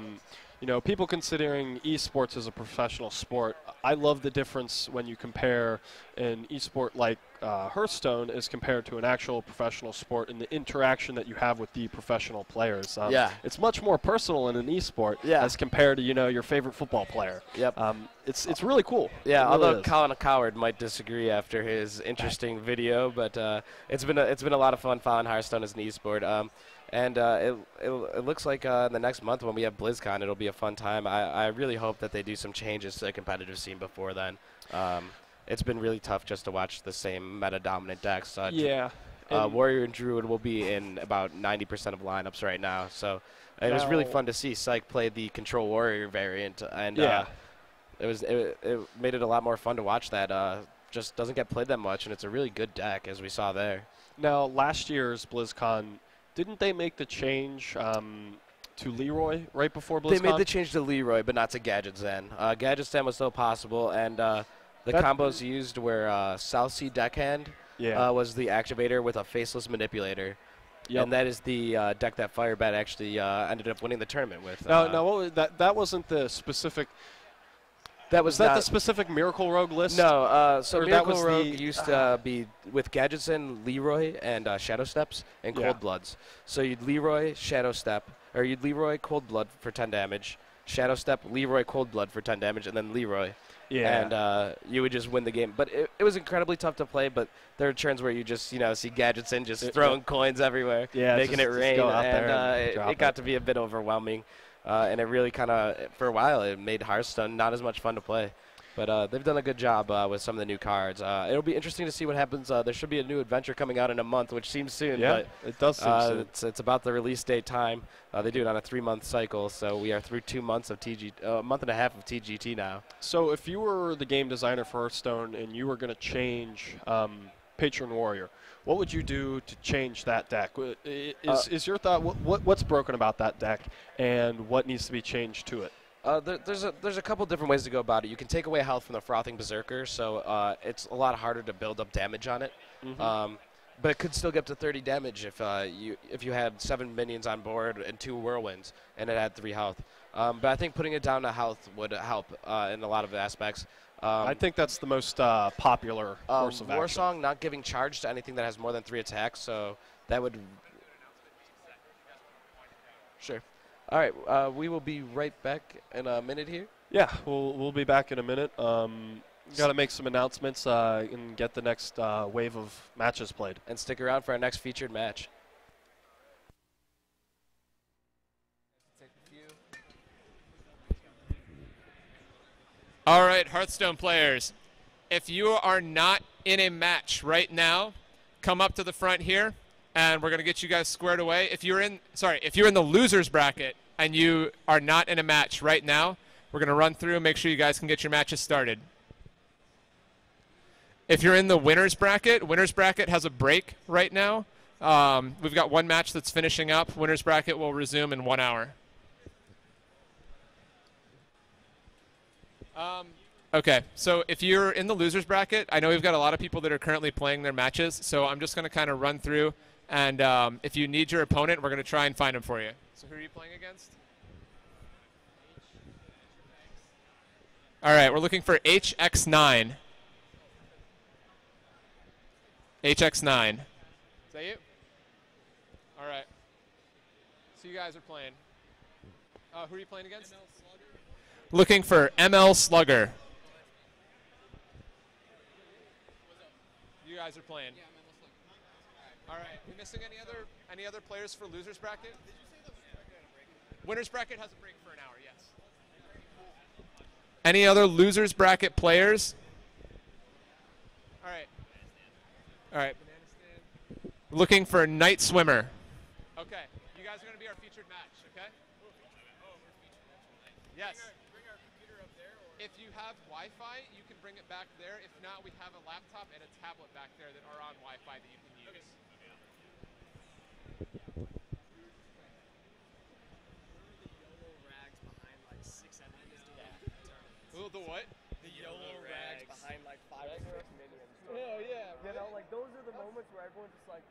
people considering esports as a professional sport, I love the difference when you compare an esport like Hearthstone as compared to an actual professional sport and the interaction that you have with the professional players. It's much more personal in an esport as compared to your favorite football player. Yep. It's really cool. Yeah, really although Colin Coward might disagree after his interesting video, but it's been a lot of fun following Hearthstone as an esport. It looks like in the next month when we have BlizzCon, it'll be a fun time. I really hope that they do some changes to the competitive scene before then. It's been really tough just to watch the same meta-dominant decks. Warrior and Druid will be in about 90% of lineups right now. So it was really fun to see Psych play the Control Warrior variant. And it made it a lot more fun to watch that. Just doesn't get played that much, and it's a really good deck, as we saw there. Now, last year's BlizzCon, didn't they make the change to Leroy right before BlizzCon? They made the change to Leroy, but not to Gadget Zen. Gadget Zen was still possible, and the combos used were South Sea Deckhand was the activator with a Faceless Manipulator. Yep. And that is the deck that Firebat actually ended up winning the tournament with. No, that wasn't the specific... Was that the specific Miracle Rogue list? No, so Miracle Rogue used to be with Gadgetson, Leroy, and Shadow Steps, and Cold Bloods. So you'd Leroy, Shadow Step, or you'd Leroy, Cold Blood for 10 damage, Shadow Step, Leroy, Cold Blood for 10 damage, and then Leroy. Yeah. And you would just win the game. But it was incredibly tough to play, but there are turns where you just, see Gadgetson just throwing coins everywhere, making it rain, and it got to be a bit overwhelming. And it really kind of, for a while, it made Hearthstone not as much fun to play. But they've done a good job with some of the new cards. It'll be interesting to see what happens. There should be a new adventure coming out in a month, which seems soon. Yeah, but it does seem soon. It's about the release date time. They do it on a 3-month cycle, so we are through 2 months of a month and a half of TGT now. So if you were the game designer for Hearthstone and you were going to change Patron Warrior, what would you do to change that deck? Is your thought what's broken about that deck, and what needs to be changed to it? There's a couple different ways to go about it. You can take away health from the Frothing Berserker, so it's a lot harder to build up damage on it. Mm-hmm. But it could still get up to 30 damage if you had 7 minions on board and 2 whirlwinds, and it had 3 health. But I think putting it down to health would help in a lot of aspects. I think that's the most popular course of action. Warsong not giving charge to anything that has more than 3 attacks, so that would... Sure. All right, we will be right back in a minute here. Yeah, we'll be back in a minute. Got to make some announcements and get the next wave of matches played. And stick around for our next featured match. All right, Hearthstone players, if you are not in a match right now, come up to the front here, and we're going to get you guys squared away. If you're in the losers bracket and you are not in a match right now, we're going to run through and make sure you guys can get your matches started. If you're in the winners bracket has a break right now. We've got one match that's finishing up. Winners bracket will resume in 1 hour. Okay, so if you're in the losers bracket, I know we've got a lot of people that are currently playing their matches, so I'm just going to kind of run through, and if you need your opponent, we're going to try and find him for you. So who are you playing against? All right, we're looking for HX9. HX9. Is that you? All right. So you guys are playing. Who are you playing against? Looking for ML Slugger. You guys are playing. All right. We missing any other players for losers bracket? Winners bracket has a break for an hour. Yes. Any other losers bracket players? All right. All right. Looking for Night Swimmer. Okay. You guys are going to be our featured match. Okay. Yes. If you have Wi-Fi, you can bring it back there. If not, we have a laptop and a tablet back there that are on Wi-Fi that you can use. Oh, the what? The yellow rags behind like 5 or 6 minions. Oh, yeah. You know, like those are the moments where everyone's just like,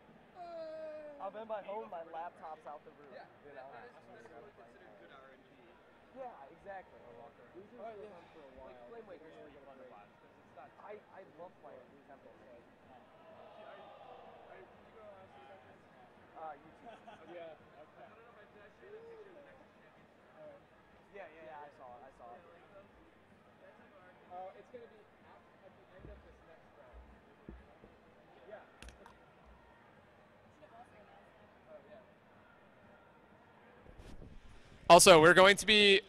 I'm in my home, my laptop's out the room. Yeah. You know? Yeah, exactly. For a while. Like, Flame Waker's really good. I love playing Temple. YouTube. Yeah. Okay. Yeah, I saw it. It's going to be at the end of this next round. Yeah. Also, we're going to be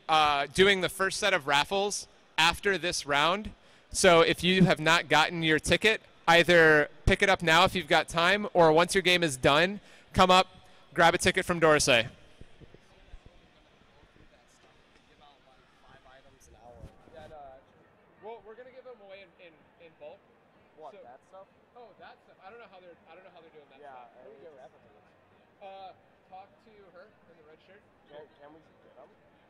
doing the first set of raffles after this round. So if you have not gotten your ticket, either pick it up now if you've got time, or once your game is done, come up, grab a ticket from Dorsey. Well, we're gonna give them away in bulk. What, so, that stuff? Oh, that stuff. I don't know how they're doing that stuff. Yeah, who get raffle tickets? Talk to her in the red shirt. Can we get them?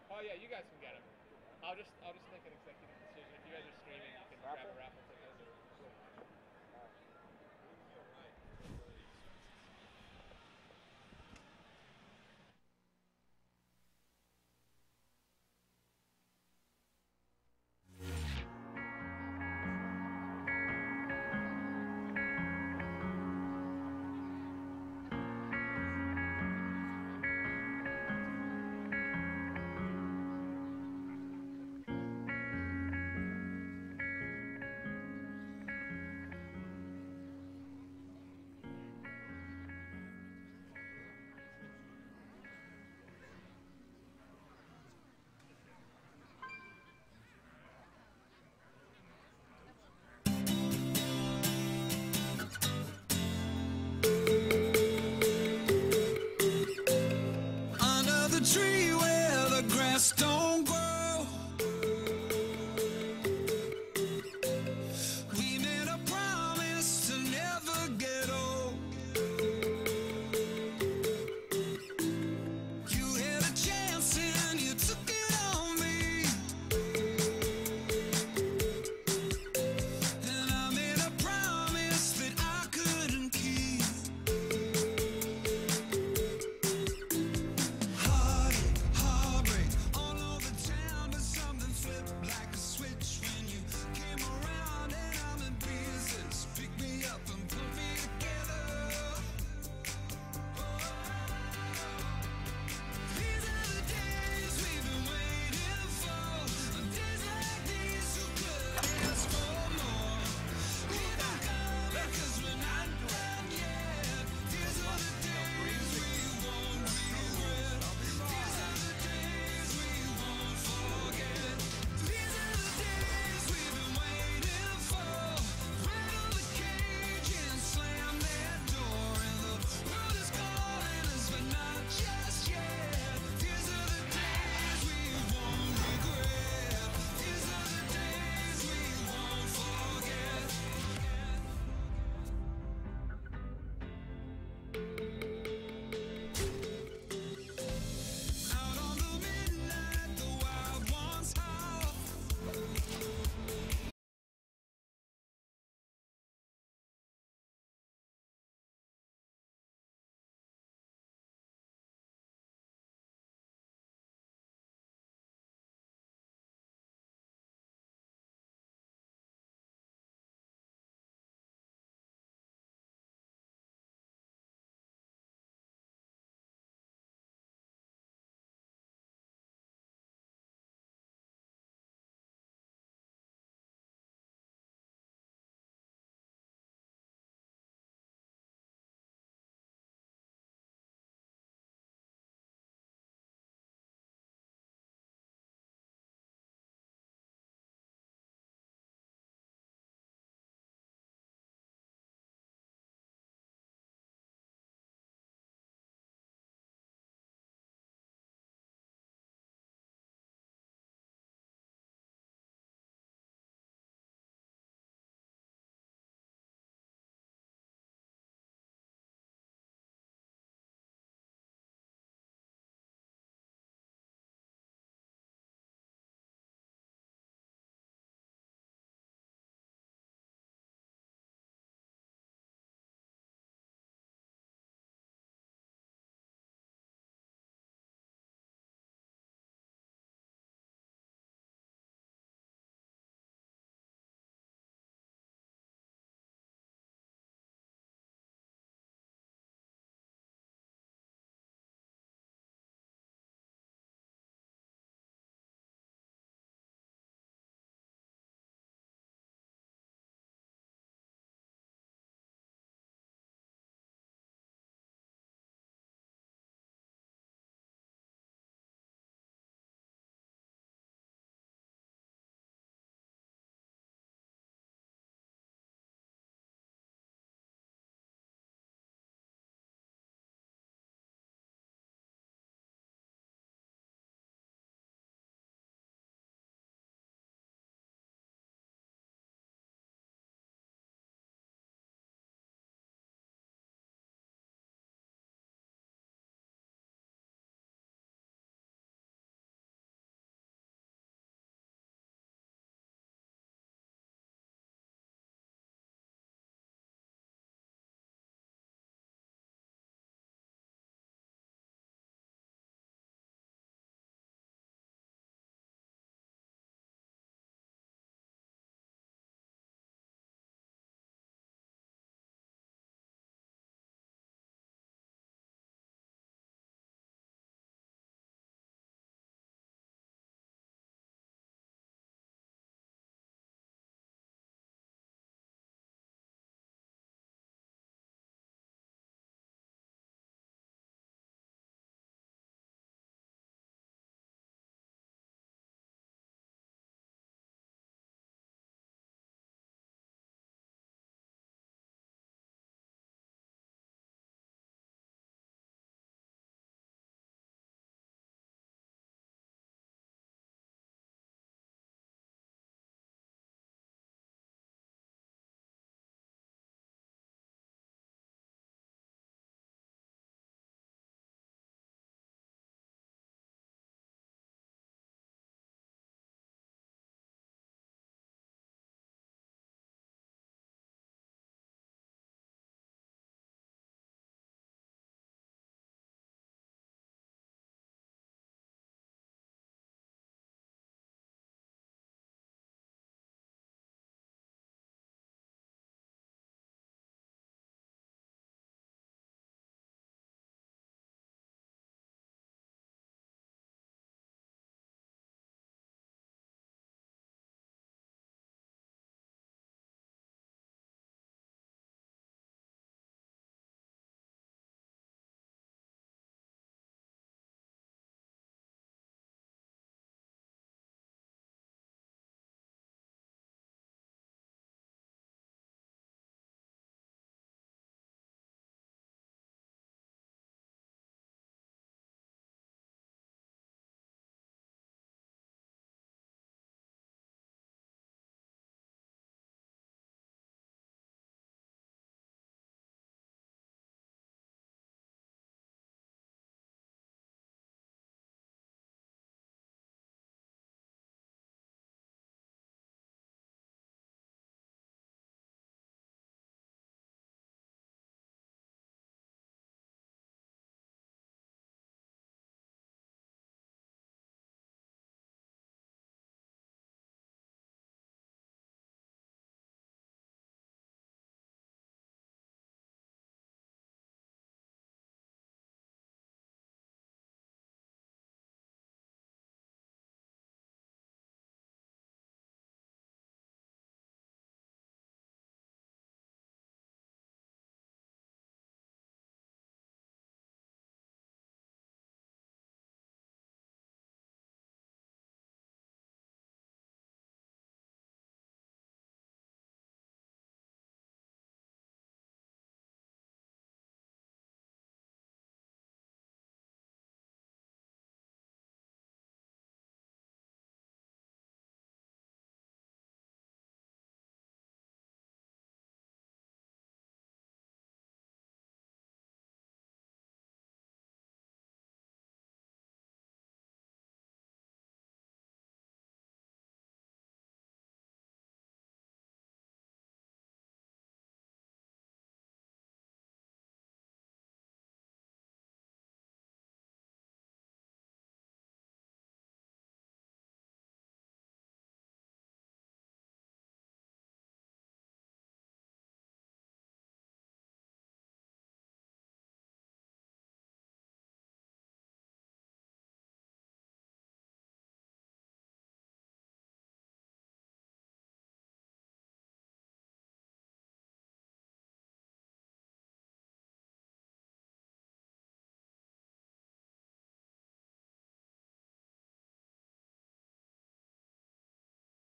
Oh yeah, you guys can get them. I'll just make an executive decision. If you guys are streaming, you can grab a raffle ticket. Tree where the grass don't grow. We made a promise to never get old. You had a chance and you took it on me. And I made a promise that I couldn't keep. Heartache all over town.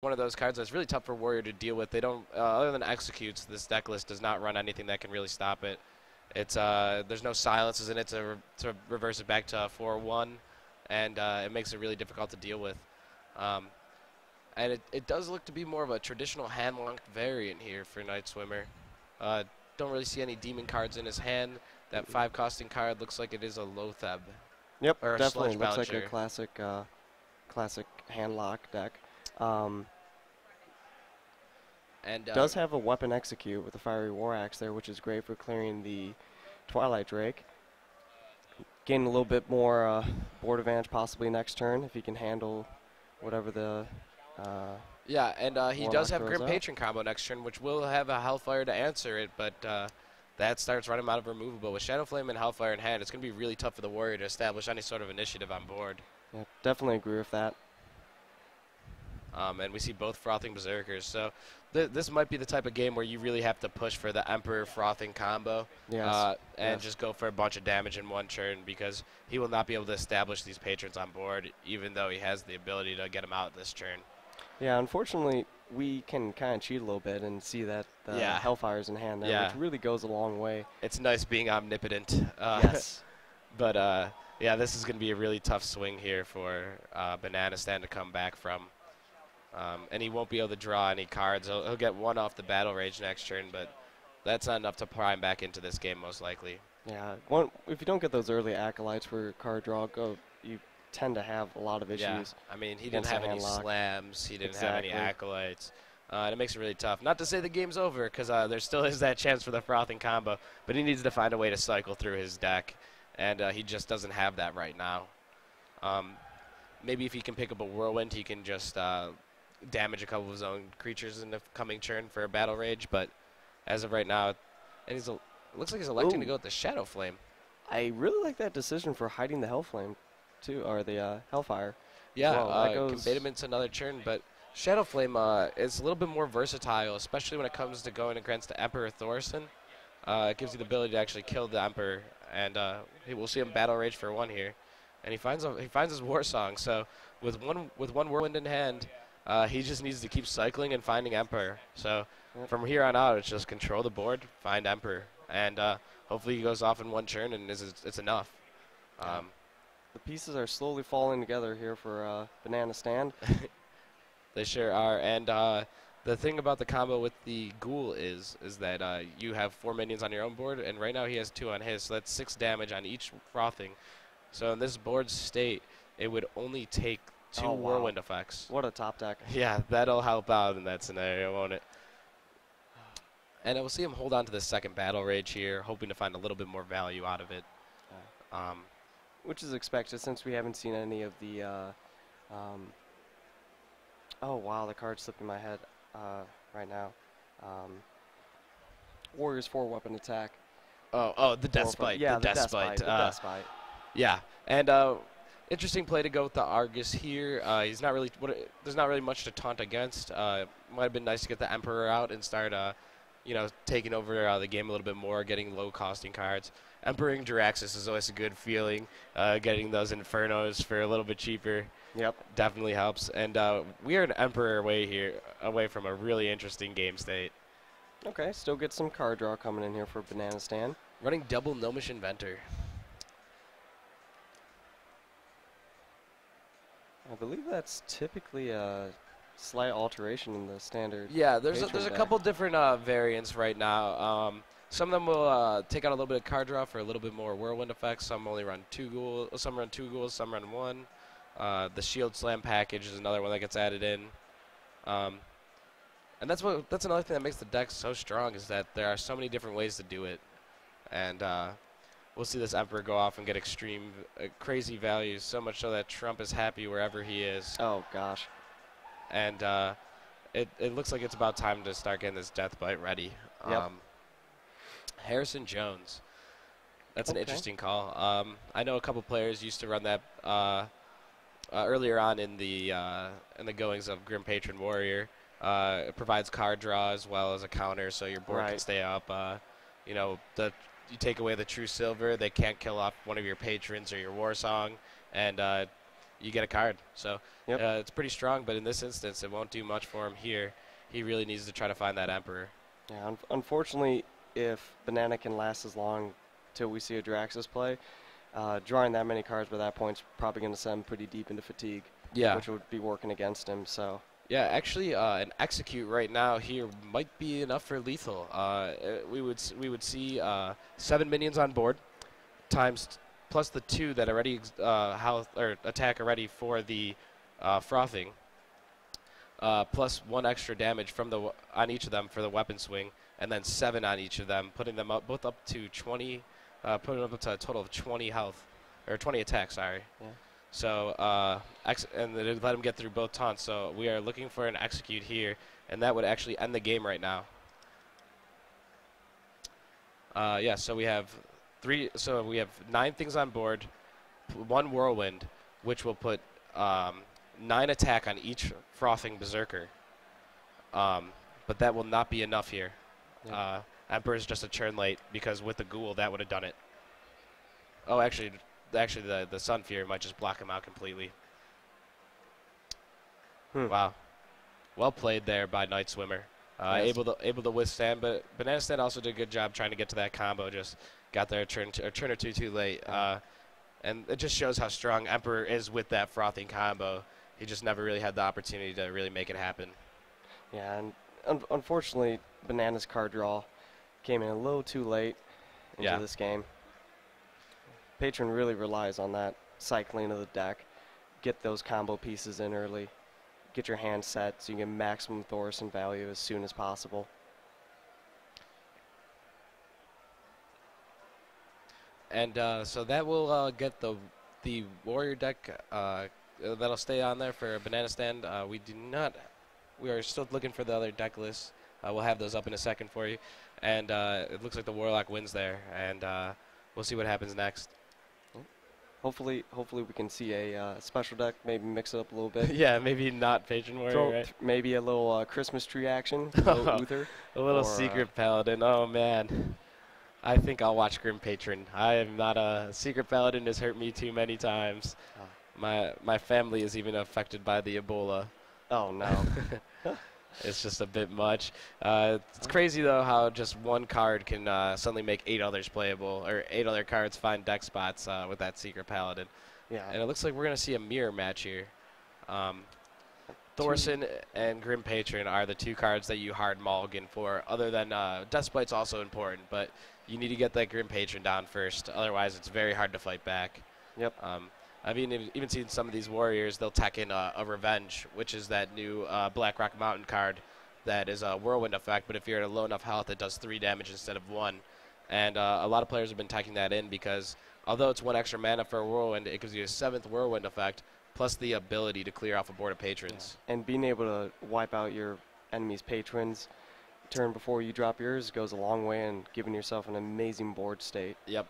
one of those cards that's really tough for Warrior to deal with. They don't, other than executes, this deck list does not run anything that can really stop it. It's there's no silences in it to reverse it back to a 4-1, and it makes it really difficult to deal with. And it does look to be more of a traditional hand-locked variant here for Night Swimmer. Don't really see any demon cards in his hand. That 5-costing card looks like it is a Lotheb. Yep, or a definitely Sludge looks like a Balancer. classic hand lock deck. And does have a weapon execute with the Fiery War Axe there, which is great for clearing the Twilight Drake. Gain a little bit more board advantage possibly next turn if he can handle whatever the yeah, and he Warlock does have throws Grim out. Patron combo next turn, which will have a Hellfire to answer it, but that starts running him out of removable. With Shadow Flame and Hellfire in hand, it's going to be really tough for the Warrior to establish any sort of initiative on board. Yeah, definitely agree with that. And we see both Frothing Berserkers. So this might be the type of game where you really have to push for the Emperor Frothing combo Yes. and just go for a bunch of damage in one turn, because he will not be able to establish these patrons on board, even though he has the ability to get them out this turn. Yeah, unfortunately, we can kind of cheat a little bit and see that the Hellfire's in hand there, which really goes a long way. It's nice being omnipotent. Yes. But, yeah, this is going to be a really tough swing here for Banana Stand to come back from. And he won't be able to draw any cards. He'll get one off the Battle Rage next turn, but that's not enough to prime back into this game most likely. Yeah, if you don't get those early Acolytes for card draw, you tend to have a lot of issues. Yeah, I mean, he didn't have any slams. He didn't have any acolytes. And it makes it really tough. Not to say the game's over, because there still is that chance for the Frothing combo, but he needs to find a way to cycle through his deck, and he just doesn't have that right now. Maybe if he can pick up a Whirlwind, he can just damage a couple of his own creatures in the coming turn for a Battle Rage, but as of right now, and it looks like he's electing to go with the Shadow Flame. I really like that decision for hiding the Hellflame, too, or the Hellfire. Yeah, well, can bait him into another turn, but Shadow Flame is a little bit more versatile, especially when it comes to going against the Emperor Thorson. It gives you the ability to actually kill the Emperor, and we'll see him Battle Rage for one here, and he finds his War Song. So with one Whirlwind in hand, he just needs to keep cycling and finding Emperor. So from here on out, it's just control the board, find Emperor, and hopefully he goes off in one turn and it's enough. The pieces are slowly falling together here for Banana Stand. They sure are, and the thing about the combo with the Ghoul is that you have 4 minions on your own board, and right now he has 2 on his, so that's 6 damage on each Frothing. So in this board state, it would only take 2 Whirlwind effects. What a top deck. Yeah, that'll help out in that scenario, won't it? And we'll see him hold on to the second Battle Rage here, hoping to find a little bit more value out of it. Which is expected since we haven't seen any of the oh wow, the card's slipping my head right now. Warriors 4-weapon attack. Oh, the Death Spite. Yeah, the Death Spite. The Death Spite. Yeah, and interesting play to go with the Argus here. He's not really. There's not really much to taunt against. Might have been nice to get the Emperor out and start, taking over the game a little bit more, getting low-costing cards. Emperoring Jiraxis is always a good feeling. Getting those Infernos for a little bit cheaper. Yep. Definitely helps. And we are an Emperor away from a really interesting game state. Okay, still get some card draw coming in here for Banana Stand. Running double Gnomish Inventor. I believe that's typically a slight alteration in the standard. Yeah, there's Patron a deck. couple different variants right now. Some of them will take out a little bit of card draw for a little bit more Whirlwind effects. Some only run 2 ghouls. Some run 2 ghouls. Some run 1. The Shield Slam package is another one that gets added in. And that's another thing that makes the deck so strong, is that there are so many different ways to do it. And we'll see this Emperor go off and get extreme, crazy values, so much so that Trump is happy wherever he is. Oh, gosh. And it looks like it's about time to start getting this Death Bite ready. Yep. Harrison Jones. That's an interesting call. I know a couple players used to run that earlier on in the goings of Grim Patron Warrior. It provides card draw as well as a counter, so your board can stay up. You take away the True Silver, they can't kill off one of your patrons or your War Song, and you get a card. So Yep. it's pretty strong, but in this instance, it won't do much for him here. He really needs to try to find that Emperor. Yeah, unfortunately, if Banana can last as long till we see a Draxus play, drawing that many cards by that point's probably going to send him pretty deep into fatigue. Yeah. Which would be working against him. So. Yeah, actually, an execute right now here might be enough for lethal. We would see 7 minions on board, plus the 2 that already health or attack already for the frothing, plus 1 extra damage from on each of them for the weapon swing, and then 7 on each of them, putting them up both up to 20, putting them up to a total of 20 health or 20 attack. Sorry. Yeah. So, and it let him get through both taunts. So we are looking for an execute here, and that would actually end the game right now. Yeah. So we have 9 things on board, 1 whirlwind, which will put 9 attack on each frothing berserker. But that will not be enough here. Yeah. Emperor is just a turn late because with the ghoul that would have done it. Oh, actually, the Sun Fury might just block him out completely. Wow. Well played there by Night Swimmer. Yes. Able to withstand, but Banana Stand also did a good job trying to get to that combo. Just got there a turn or two too late. And it just shows how strong Emperor is with that frothing combo. He just never really had the opportunity to really make it happen. Yeah, and unfortunately, Banana's card draw came in a little too late into this game. Patron really relies on that cycling of the deck. Get those combo pieces in early. Get your hand set so you get maximum Thorson value as soon as possible. And so that will get the warrior deck. That'll stay on there for Banana Stand. We are still looking for the other deck lists. We'll have those up in a second for you. And it looks like the Warlock wins there. And we'll see what happens next. Hopefully we can see a special deck, maybe mix it up a little bit. Yeah, maybe not Patron Warrior, right? Maybe a little Christmas tree action, a little Uther. A little Secret Paladin. Oh, man. I think I'll watch Grim Patron. I am not a Secret Paladin. Has hurt me too many times. My family is even affected by the Ebola. Oh, no. It's just a bit much. It's crazy, though, how just 1 card can suddenly make 8 others playable, or 8 other cards find deck spots with that Secret Paladin. Yeah. And it looks like we're going to see a mirror match here. Thorson and Grim Patron are the 2 cards that you hard mulligan for, other than Deathbite's also important, but you need to get that Grim Patron down first. Otherwise, it's very hard to fight back. Yep. I've even seen some of these warriors, they'll tech in a Revenge, which is that new Black Rock Mountain card that is a whirlwind effect, but if you're at a low enough health, it does 3 damage instead of 1. And a lot of players have been teching that in because although it's 1 extra mana for a whirlwind, it gives you a 7th whirlwind effect, plus the ability to clear off a board of patrons. Yeah. And being able to wipe out your enemy's patrons turn before you drop yours goes a long way in giving yourself an amazing board state. Yep.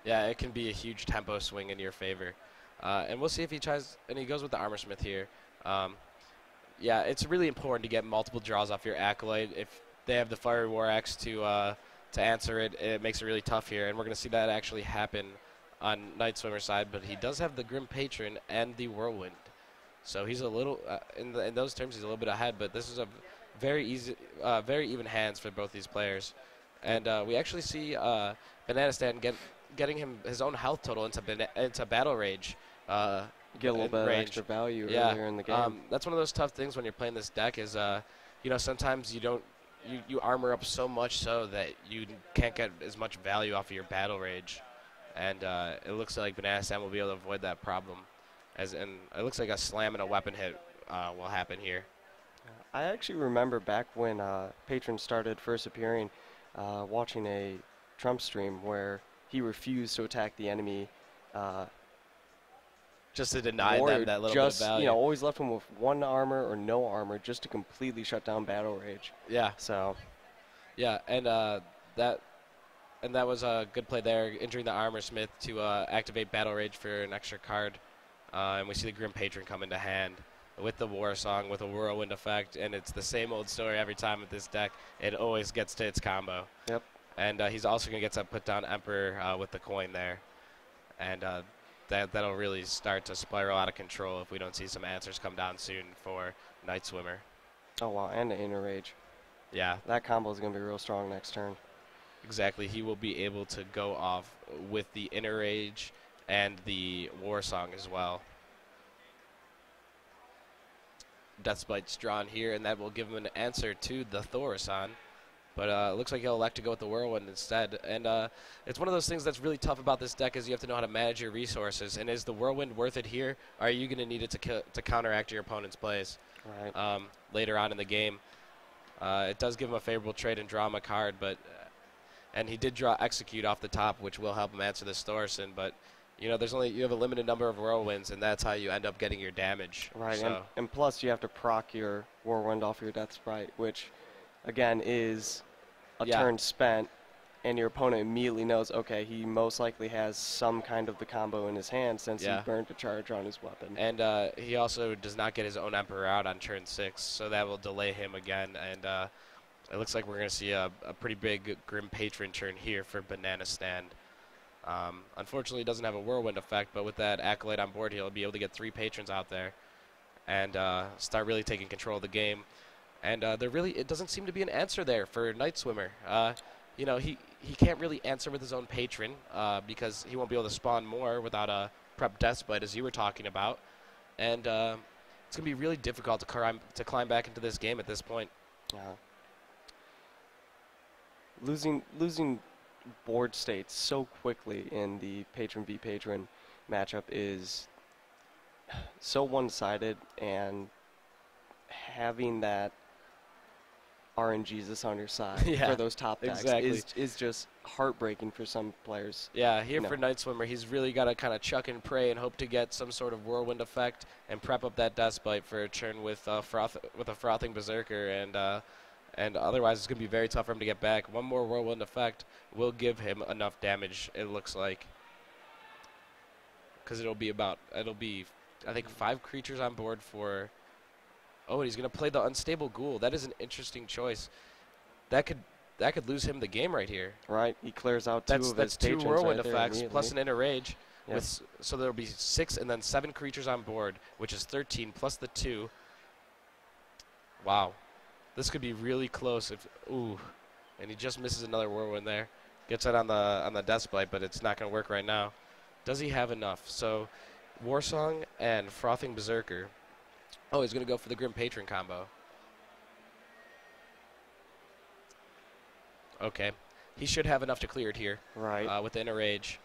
Yeah, it can be a huge tempo swing in your favor. And we'll see if he tries, and he goes with the Armor Smith here. Yeah, it's really important to get multiple draws off your Acolyte. If they have the Fiery War Axe to answer it, it makes it really tough here. And we're going to see that actually happen on Night Swimmer's side. But he does have the Grim Patron and the Whirlwind. So he's a little, in those terms, he's a little bit ahead. But this is a very even hands for both these players. And we actually see Banana Stand getting him his own health total into Battle Rage. Get a little bit of extra value earlier in the game. That's one of those tough things when you're playing this deck is, sometimes you armor up so much so that you can't get as much value off of your Battle Rage. And it looks like Banana Stand will be able to avoid that problem. And it looks like a slam and a weapon hit will happen here. I actually remember back when Patron started first appearing, watching a Trump stream where he refused to attack the enemy. Just to deny them that little bit of value. Always left him with 1 armor or no armor just to completely shut down Battle Rage. Yeah. So. Yeah, and that was a good play there, injuring the Armor Smith to activate Battle Rage for an extra card. And we see the Grim Patron come into hand with the War Song, with a Whirlwind effect, and it's the same old story every time with this deck. It always gets to its combo. Yep. And he's also going to get to put down Emperor with the coin there. And that'll really start to spiral out of control if we don't see some answers come down soon for Night Swimmer. Oh, wow, and the Inner Rage. Yeah. That combo is going to be real strong next turn. Exactly. He will be able to go off with the Inner Rage and the War Song as well. Deathbite's drawn here, and that will give him an answer to the Thaurissan. But it looks like he'll elect to go with the Whirlwind instead. And it's one of those things that's really tough about this deck is you have to know how to manage your resources. And is the Whirlwind worth it here? Or are you going to need it to counteract your opponent's plays later on in the game? It does give him a favorable trade and draw him a card, but and he did draw Execute off the top, which will help him answer this Thaurissan. But you have a limited number of Whirlwinds, and that's how you end up getting your damage. Right, So and plus you have to proc your Whirlwind off your Death Sprite, which again is a turn spent, and your opponent immediately knows, okay, he most likely has some kind of the combo in his hand since he burned a charge on his weapon. And he also does not get his own Emperor out on turn 6, so that will delay him again. And it looks like we're going to see a pretty big Grim Patron turn here for Banana Stand. Unfortunately, he doesn't have a Whirlwind effect, but with that Acolyte on board, he'll be able to get 3 Patrons out there and start really taking control of the game. And it doesn't seem to be an answer there for Night Swimmer. He can't really answer with his own Patron because he won't be able to spawn more without a prep Deathbite, as you were talking about. And it's going to be really difficult to climb back into this game at this point. Losing board states so quickly in the Patron v Patron matchup is so one-sided, and having that RNGesus on your side for those top decks is just heartbreaking for some players. Yeah, here for Night Swimmer, he's really got to kind of chuck and pray and hope to get some sort of Whirlwind effect and prep up that Deathbite for a turn with a Frothing Berserker, and otherwise it's going to be very tough for him to get back. One more Whirlwind effect will give him enough damage, it looks like, because it'll be I think 5 creatures on board for. Oh, and he's going to play the Unstable Ghoul. That is an interesting choice. That could lose him the game right here. Right, he clears out two of his patrons. 2 Whirlwind right effects plus an Inner Rage. Yep. So there will be 6 and then 7 creatures on board, which is 13 plus the 2. Wow. This could be really close. And he just misses another Whirlwind there. Gets it on the Deathbite, but it's not going to work right now. Does he have enough? So Warsong and Frothing Berserker. Oh, he's going to go for the Grim Patron combo. Okay. He should have enough to clear it here. Right. With the Inner Rage.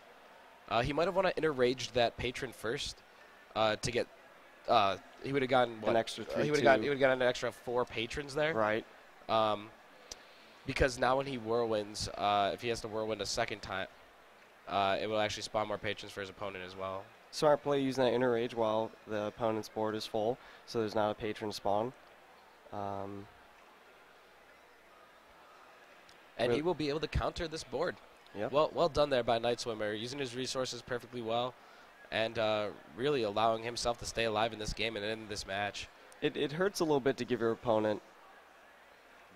He might have want to Inner Rage that Patron first to get. He would have gotten what? An extra 3. He would have gotten an extra 4 Patrons there. Right. Because now when he Whirlwinds, if he has to Whirlwind a second time, it will actually spawn more Patrons for his opponent as well. Smart play using that Inner Rage while the opponent's board is full, so there's not a Patron spawn. And he will be able to counter this board. Yep. Well done there by Night Swimmer, using his resources perfectly well, and really allowing himself to stay alive in this game and end this match. It hurts a little bit to give your opponent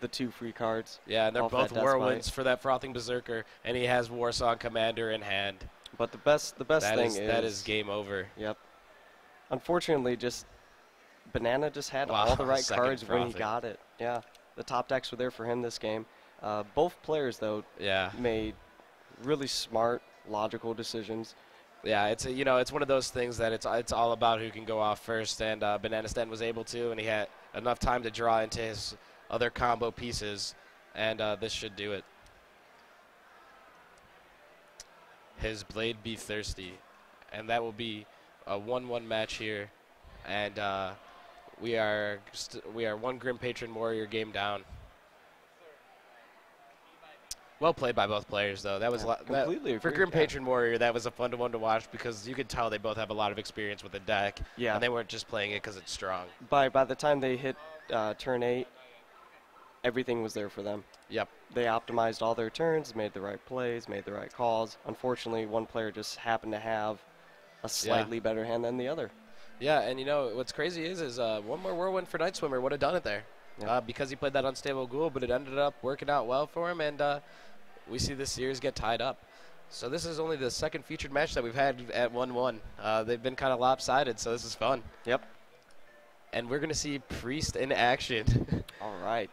the 2 free cards. Yeah, and they're both Whirlwinds for that Frothing Berserker, and he has Warsong Commander in hand. But the best thing is that is game over. Yep. Unfortunately, Banana just had all the right cards when he got it. Yeah, the top decks were there for him this game. Both players though made really smart, logical decisions. Yeah, it's one of those things that it's all about who can go off first, and Banana Stand was able to, and he had enough time to draw into his other combo pieces, and this should do it. His Blade Be Thirsty, and that will be a 1-1 match here, and we are 1 Grim Patron Warrior game down. Well played by both players, though. That was completely for Grim Patron Warrior. That was a fun one to watch because you could tell they both have a lot of experience with the deck. Yeah, and they weren't just playing it because it's strong. By the time they hit turn 8, everything was there for them. Yep. They optimized all their turns, made the right plays, made the right calls. Unfortunately, one player just happened to have a slightly better hand than the other. Yeah, and what's crazy is one more Whirlwind for Night Swimmer would have done it there. Yep. Because he played that Unstable Ghoul, but it ended up working out well for him, and we see this series get tied up. So this is only the second featured match that we've had at 1-1. They've been kind of lopsided, so this is fun. Yep. And we're going to see Priest in action. All right.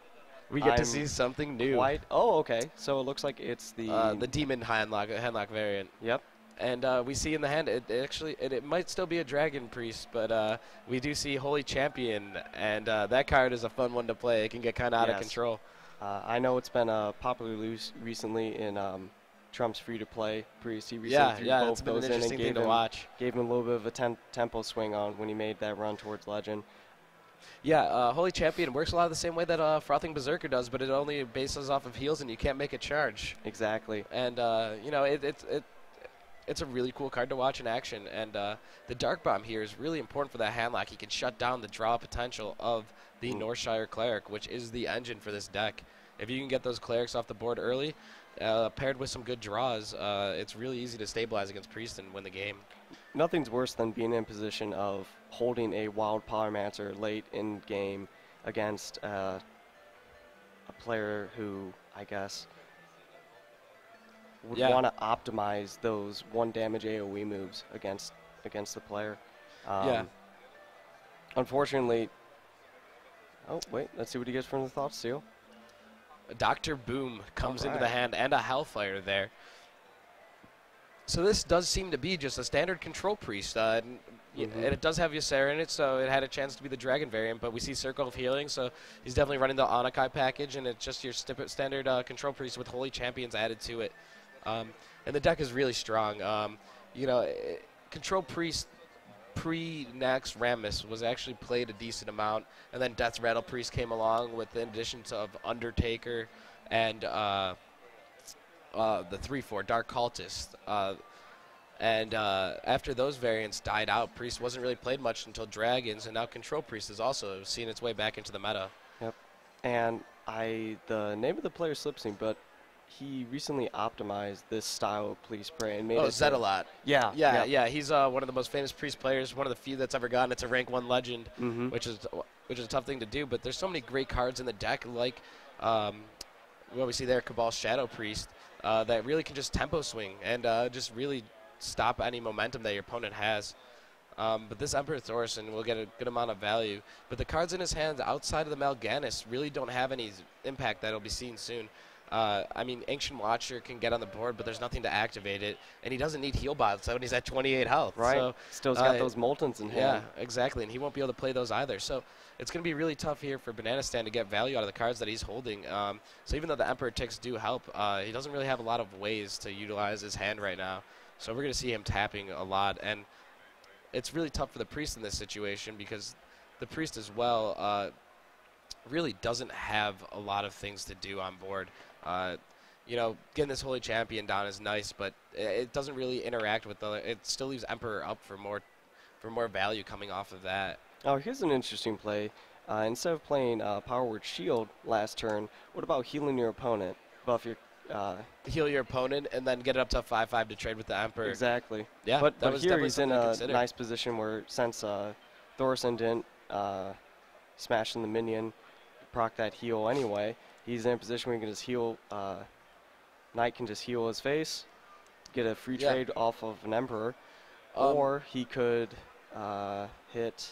We get to see something new. Oh, okay. So it looks like it's the Demon Handlock variant. Yep. And we see in the hand, it might still be a Dragon Priest, but we do see Holy Champion, and that card is a fun one to play. It can get kind of out of control. I know it's been popular recently in Trump's free-to-play Priest. He recently threw both those in and gave him a little bit of a tempo swing on when he made that run towards Legend. Yeah, Holy Champion works a lot the same way that Frothing Berserker does, but it only bases off of heals, and you can't make a charge. Exactly. And, you know, it's a really cool card to watch in action. And the Dark Bomb here is really important for that handlock. He can shut down the draw potential of the Northshire Cleric, which is the engine for this deck. If you can get those Clerics off the board early, paired with some good draws, it's really easy to stabilize against Priest and win the game. Nothing's worse than being in position of holding a Wild Pyromancer late in game against a player who, I guess, would want to optimize those 1 damage AoE moves against the player. Unfortunately, oh wait, let's see what he gets from the Thought Seal. Dr. Boom comes into the hand and a Hellfire there. So this does seem to be just a standard control priest, and it does have Ysera in it, so it had a chance to be the Dragon variant, but we see Circle of Healing, so he's definitely running the Anakai package, and it's just your standard control priest with Holy Champions added to it. And the deck is really strong. You know, control priest pre-Nax Rammus was actually played a decent amount, and then Death Rattle Priest came along with the additions of Undertaker and the 3/4 Dark Cultist. And after those variants died out, Priest wasn't really played much until Dragons, and now Control Priest has also seen its way back into the meta. Yep. And the name of the player slips me, but he recently optimized this style of Police Prey and made it. Zetalot. Yeah. He's one of the most famous Priest players, one of the few that's ever gotten it to rank 1 Legend, which is a tough thing to do. But there's so many great cards in the deck, like what we see there, Cabal Shadow Priest, that really can just tempo swing and just really stop any momentum that your opponent has. But this Emperor Thorson will get a good amount of value. But the cards in his hands outside of the Mal'Ganis really don't have any impact that'll be seen soon. I mean, Ancient Watcher can get on the board, but there's nothing to activate it. And he doesn't need heal bots when he's at 28 health. Right. So, Still's got those Moltons in hand. Yeah, exactly. And he won't be able to play those either. So it's going to be really tough here for Banana Stand to get value out of the cards that he's holding. So even though the Emperor ticks do help, he doesn't really have a lot of ways to utilize his hand right now. So we're going to see him tapping a lot. And it's really tough for the Priest in this situation because the Priest as well really doesn't have a lot of things to do on board. You know, getting this Holy Champion down is nice, but it doesn't really interact with it still leaves Emperor up for more value coming off of that. Oh, here's an interesting play. Instead of playing Power Word Shield last turn, what about healing your opponent? Buff your heal your opponent and then get it up to 5/5 to trade with the Emperor. Exactly. Yeah, but that was here he's in a consider. nice position where since Thorson didn't smash in the minion, proc that heal anyway, he's in a position where he can just heal. Knight can just heal his face, get a free trade off of an Emperor, or he could hit.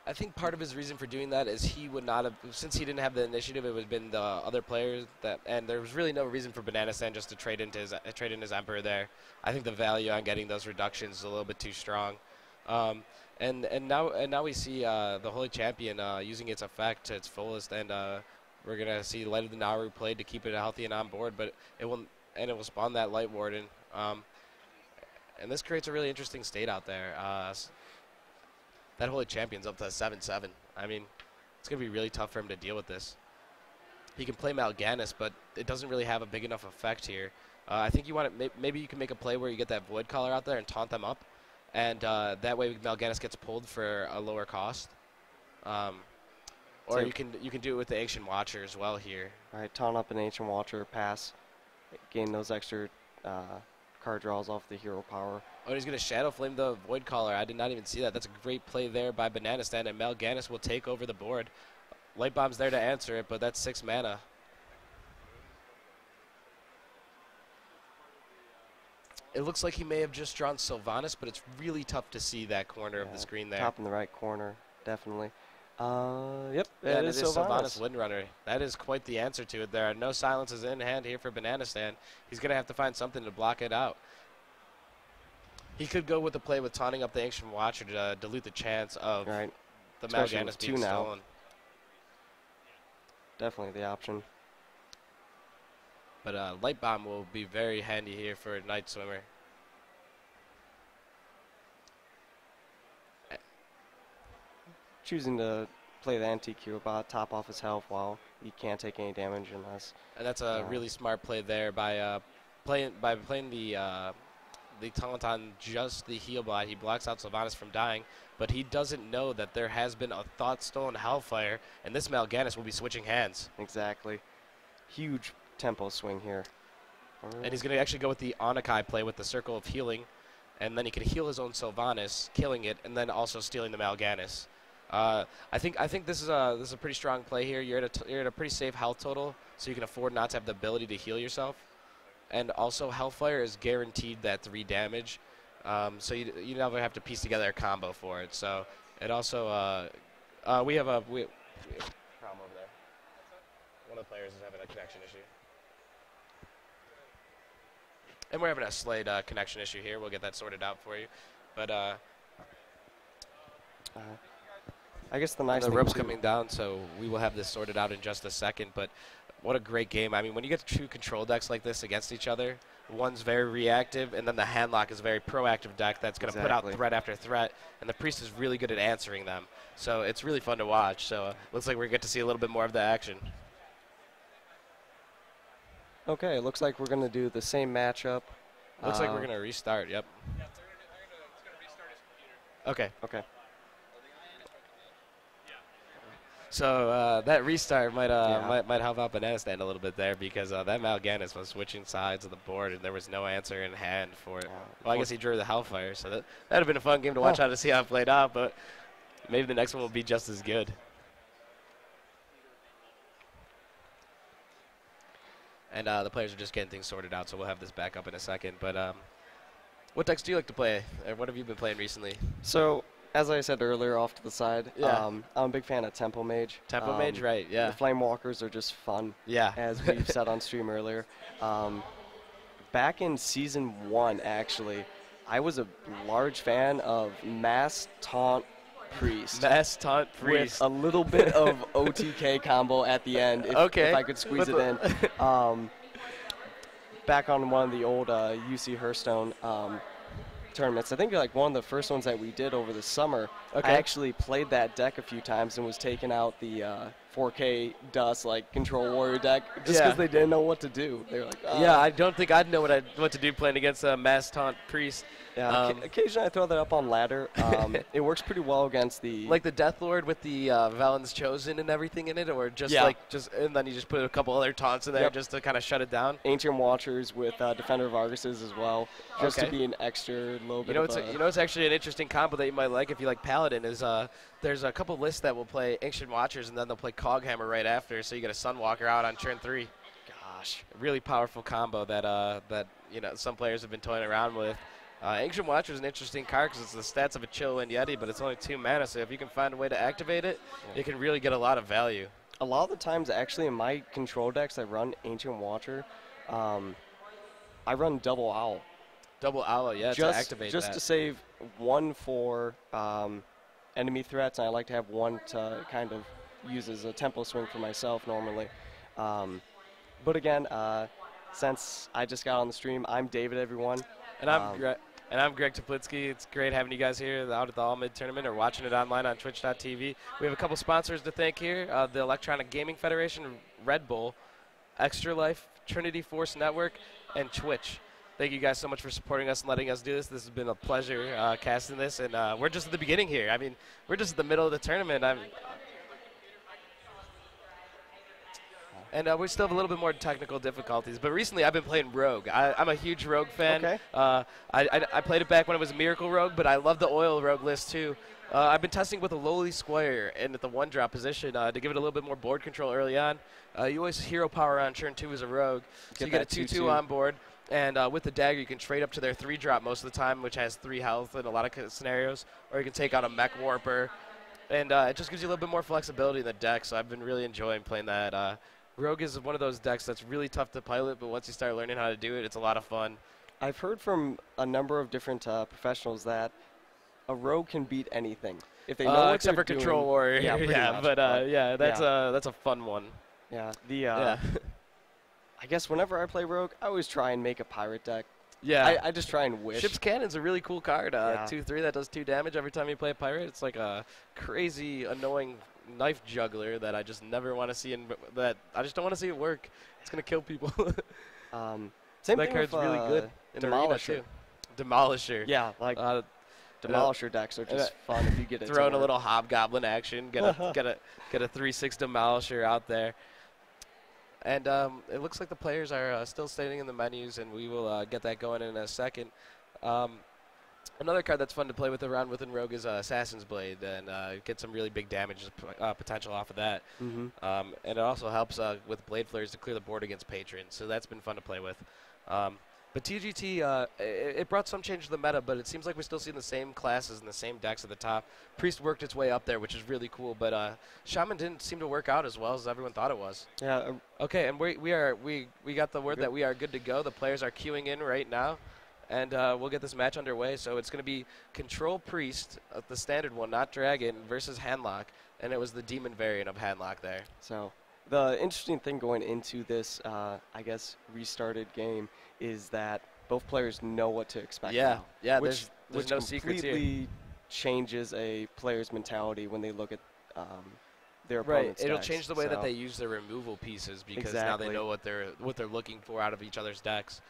I think part of his reason for doing that is he would not have, since he didn't have the initiative, it would have been the other players that, and there was really no reason for Banana Stand just to trade in his Emperor there. I think the value on getting those reductions is a little bit too strong. And now we see the Holy Champion using its effect to its fullest, and we're gonna see Light of the Naru played to keep it healthy and on board, but it will spawn that Light Warden, and this creates a really interesting state out there. That Holy Champion's up to 7/7. I mean, it's gonna be really tough for him to deal with this. He can play Mal'Ganis, but it doesn't really have a big enough effect here. I think you want to maybe you can make a play where you get that Void Caller out there and taunt them up, and that way Mal'Ganis gets pulled for a lower cost. Or you can do it with the Ancient Watcher as well here. All right, taunt up an Ancient Watcher, pass, gain those extra card draws off the hero power. Oh, he's going to Shadow Flame the Void Caller. I did not even see that. That's a great play there by Banana Stand, and Mal'Ganis will take over the board. Light Bomb's there to answer it, but that's 6 mana. It looks like he may have just drawn Sylvanas, but it's really tough to see that corner of the screen there. Top in the right corner, definitely. Yep, Yeah, it is Sylvanas Windrunner. That is quite the answer to it. There are no silences in hand here for Banana Stand. He's going to have to find something to block it out. He could go with the play with taunting up the Ancient Watcher to dilute the chance of the Mal'Ganis being stolen. Definitely the option. But Light Bomb will be very handy here for Night Swimmer. Choosing to play the anti-Q bot, top off his health while he can't take any damage unless. And that's a really smart play there by playing the taunt on just the heal bot. He blocks out Sylvanas from dying, but he doesn't know that there has been a Thoughtstone Hellfire, and this Mal'Ganis will be switching hands. Exactly. Huge tempo swing here. And he's going to actually go with the Anakai play with the Circle of Healing, and then he can heal his own Sylvanas, killing it, and then also stealing the Mal'Ganis. I think this is a pretty strong play here. You're at a pretty safe health total, so you can afford not to have the ability to heal yourself. And also, Hellfire is guaranteed that 3 damage, so you never have to piece together a combo for it. So it also we have a problem over there. One of the players is having a connection issue, and we're having a slight connection issue here. We'll get that sorted out for you, but I guess the nice the thing rope's too, coming down, so we will have this sorted out in just a second. But what a great game. I mean, when you get 2 control decks like this against each other, one's very reactive, and then the Handlock is a very proactive deck that's going to put out threat after threat, and the Priest is really good at answering them. So it's really fun to watch. So looks like we're going to get to see a little bit more of the action. Okay, it looks like we're going to do the same matchup. Looks like we're going to restart, yep. Yeah, it's going to restart his computer. Okay. Okay. So that restart might help out Banana Stand a little bit there, because that Mal'Ganis was switching sides of the board and there was no answer in hand for it. Well, I guess he drew the Hellfire, so that'd have been a fun game to watch out to see how it played out, but maybe the next one will be just as good. And the players are just getting things sorted out, so we'll have this back up in a second. But what decks do you like to play, or what have you been playing recently? So, as I said earlier, off to the side, I'm a big fan of Tempo Mage. Tempo Mage, right, yeah. The Flame Walkers are just fun, as we've said on stream earlier. Back in Season 1, actually, I was a large fan of Mass Taunt Priest. Mass Taunt Priest. With a little bit of OTK combo at the end, if I could squeeze it in. Back on one of the old UC Hearthstone tournaments, I think like one of the first ones that we did over the summer, I actually played that deck a few times and was taking out the 4K Dust like Control Warrior deck just because they didn't know what to do. They were like, yeah, I don't think I'd know what to do playing against a Mass Taunt Priest. Yeah, occasionally I throw that up on ladder. It works pretty well against the like the Death Lord with the Valen's Chosen and everything in it, or just and then you just put a couple other taunts in there just to kind of shut it down. Ancient Watchers with Defender of Arguses as well, just to be an extra little bit. You know, it's actually an interesting combo that you might like if you like Paladin. Is there's a couple lists that will play Ancient Watchers and then they'll play Coghammer right after, so you get a Sunwalker out on turn 3. Gosh, a really powerful combo that some players have been toying around with. Ancient Watcher is an interesting card because it's the stats of a Chillwind Yeti, but it's only 2 mana, so if you can find a way to activate it, you can really get a lot of value. A lot of the times, actually, in my control decks, I run Ancient Watcher. I run Double Owl. Double Owl, yeah, to activate just to save 1 for enemy threats, and I like to have 1 to kind of use as a tempo swing for myself normally. But again, since I just got on the stream, I'm David, everyone. And I'm Greg Toplitsky. It's great having you guys here out at the AllMid tournament or watching it online on twitch.tv. We have a couple sponsors to thank here. The Electronic Gaming Federation, Red Bull, Extra Life, Trinity Force Network, and Twitch. Thank you guys so much for supporting us and letting us do this. This has been a pleasure casting this, and we're just at the beginning here. I mean, we're just at the middle of the tournament. And we still have a little bit more technical difficulties. But recently, I've been playing Rogue. I'm a huge Rogue fan. Okay. I played it back when it was a Miracle Rogue, but I love the Oil Rogue list, too. I've been testing with a Lowly Squire and at the 1-drop position to give it a little bit more board control early on. You always hero power on turn 2 as a Rogue. So you get a 2-2 on board. And with the dagger, you can trade up to their 3-drop most of the time, which has 3 health in a lot of scenarios, or you can take out a mech warper. And it just gives you a little bit more flexibility in the deck, so I've been really enjoying playing that. Rogue is one of those decks that's really tough to pilot, but once you start learning how to do it, it's a lot of fun. I've heard from a number of different professionals that a rogue can beat anything if they know what except they're for Control doing. Warrior. Yeah, pretty much, that's a fun one. Yeah, I guess whenever I play rogue, I always try and make a pirate deck. Yeah, I just try and wish. Ship's Cannon's a really cool card. 2/3 that does 2 damage every time you play a pirate. It's like a crazy, annoying knife juggler that I just never want to see. That I just don't want to see it work. It's gonna kill people. Same that thing card's with, really good. In Arena too. Demolisher. Yeah, like Demolisher decks are just fun if you get it. Throwing a little Hobgoblin action, get a 3/6 Demolisher out there. And it looks like the players are still standing in the menus, and we will get that going in a second. Another card that's fun to play with around within Rogue is Assassin's Blade, and get some really big damage potential off of that. Mm-hmm. And it also helps with Blade Flares to clear the board against patrons, so that's been fun to play with. But TGT, it brought some change to the meta, but it seems like we're still seeing the same classes and the same decks at the top. Priest worked its way up there, which is really cool, but Shaman didn't seem to work out as well as everyone thought it was. Yeah. Okay, and we got the word that we are good to go. The players are queuing in right now, and we'll get this match underway. So it's going to be Control Priest, the standard one, not Dragon, versus Handlock, and it was the demon variant of Handlock there. So the interesting thing going into this, I guess, restarted game is that both players know what to expect. Yeah, now, there's no secrets here. Which completely changes a player's mentality when they look at their right. opponent's It'll decks. change the way that they use their removal pieces because now they know what they're looking for out of each other's decks.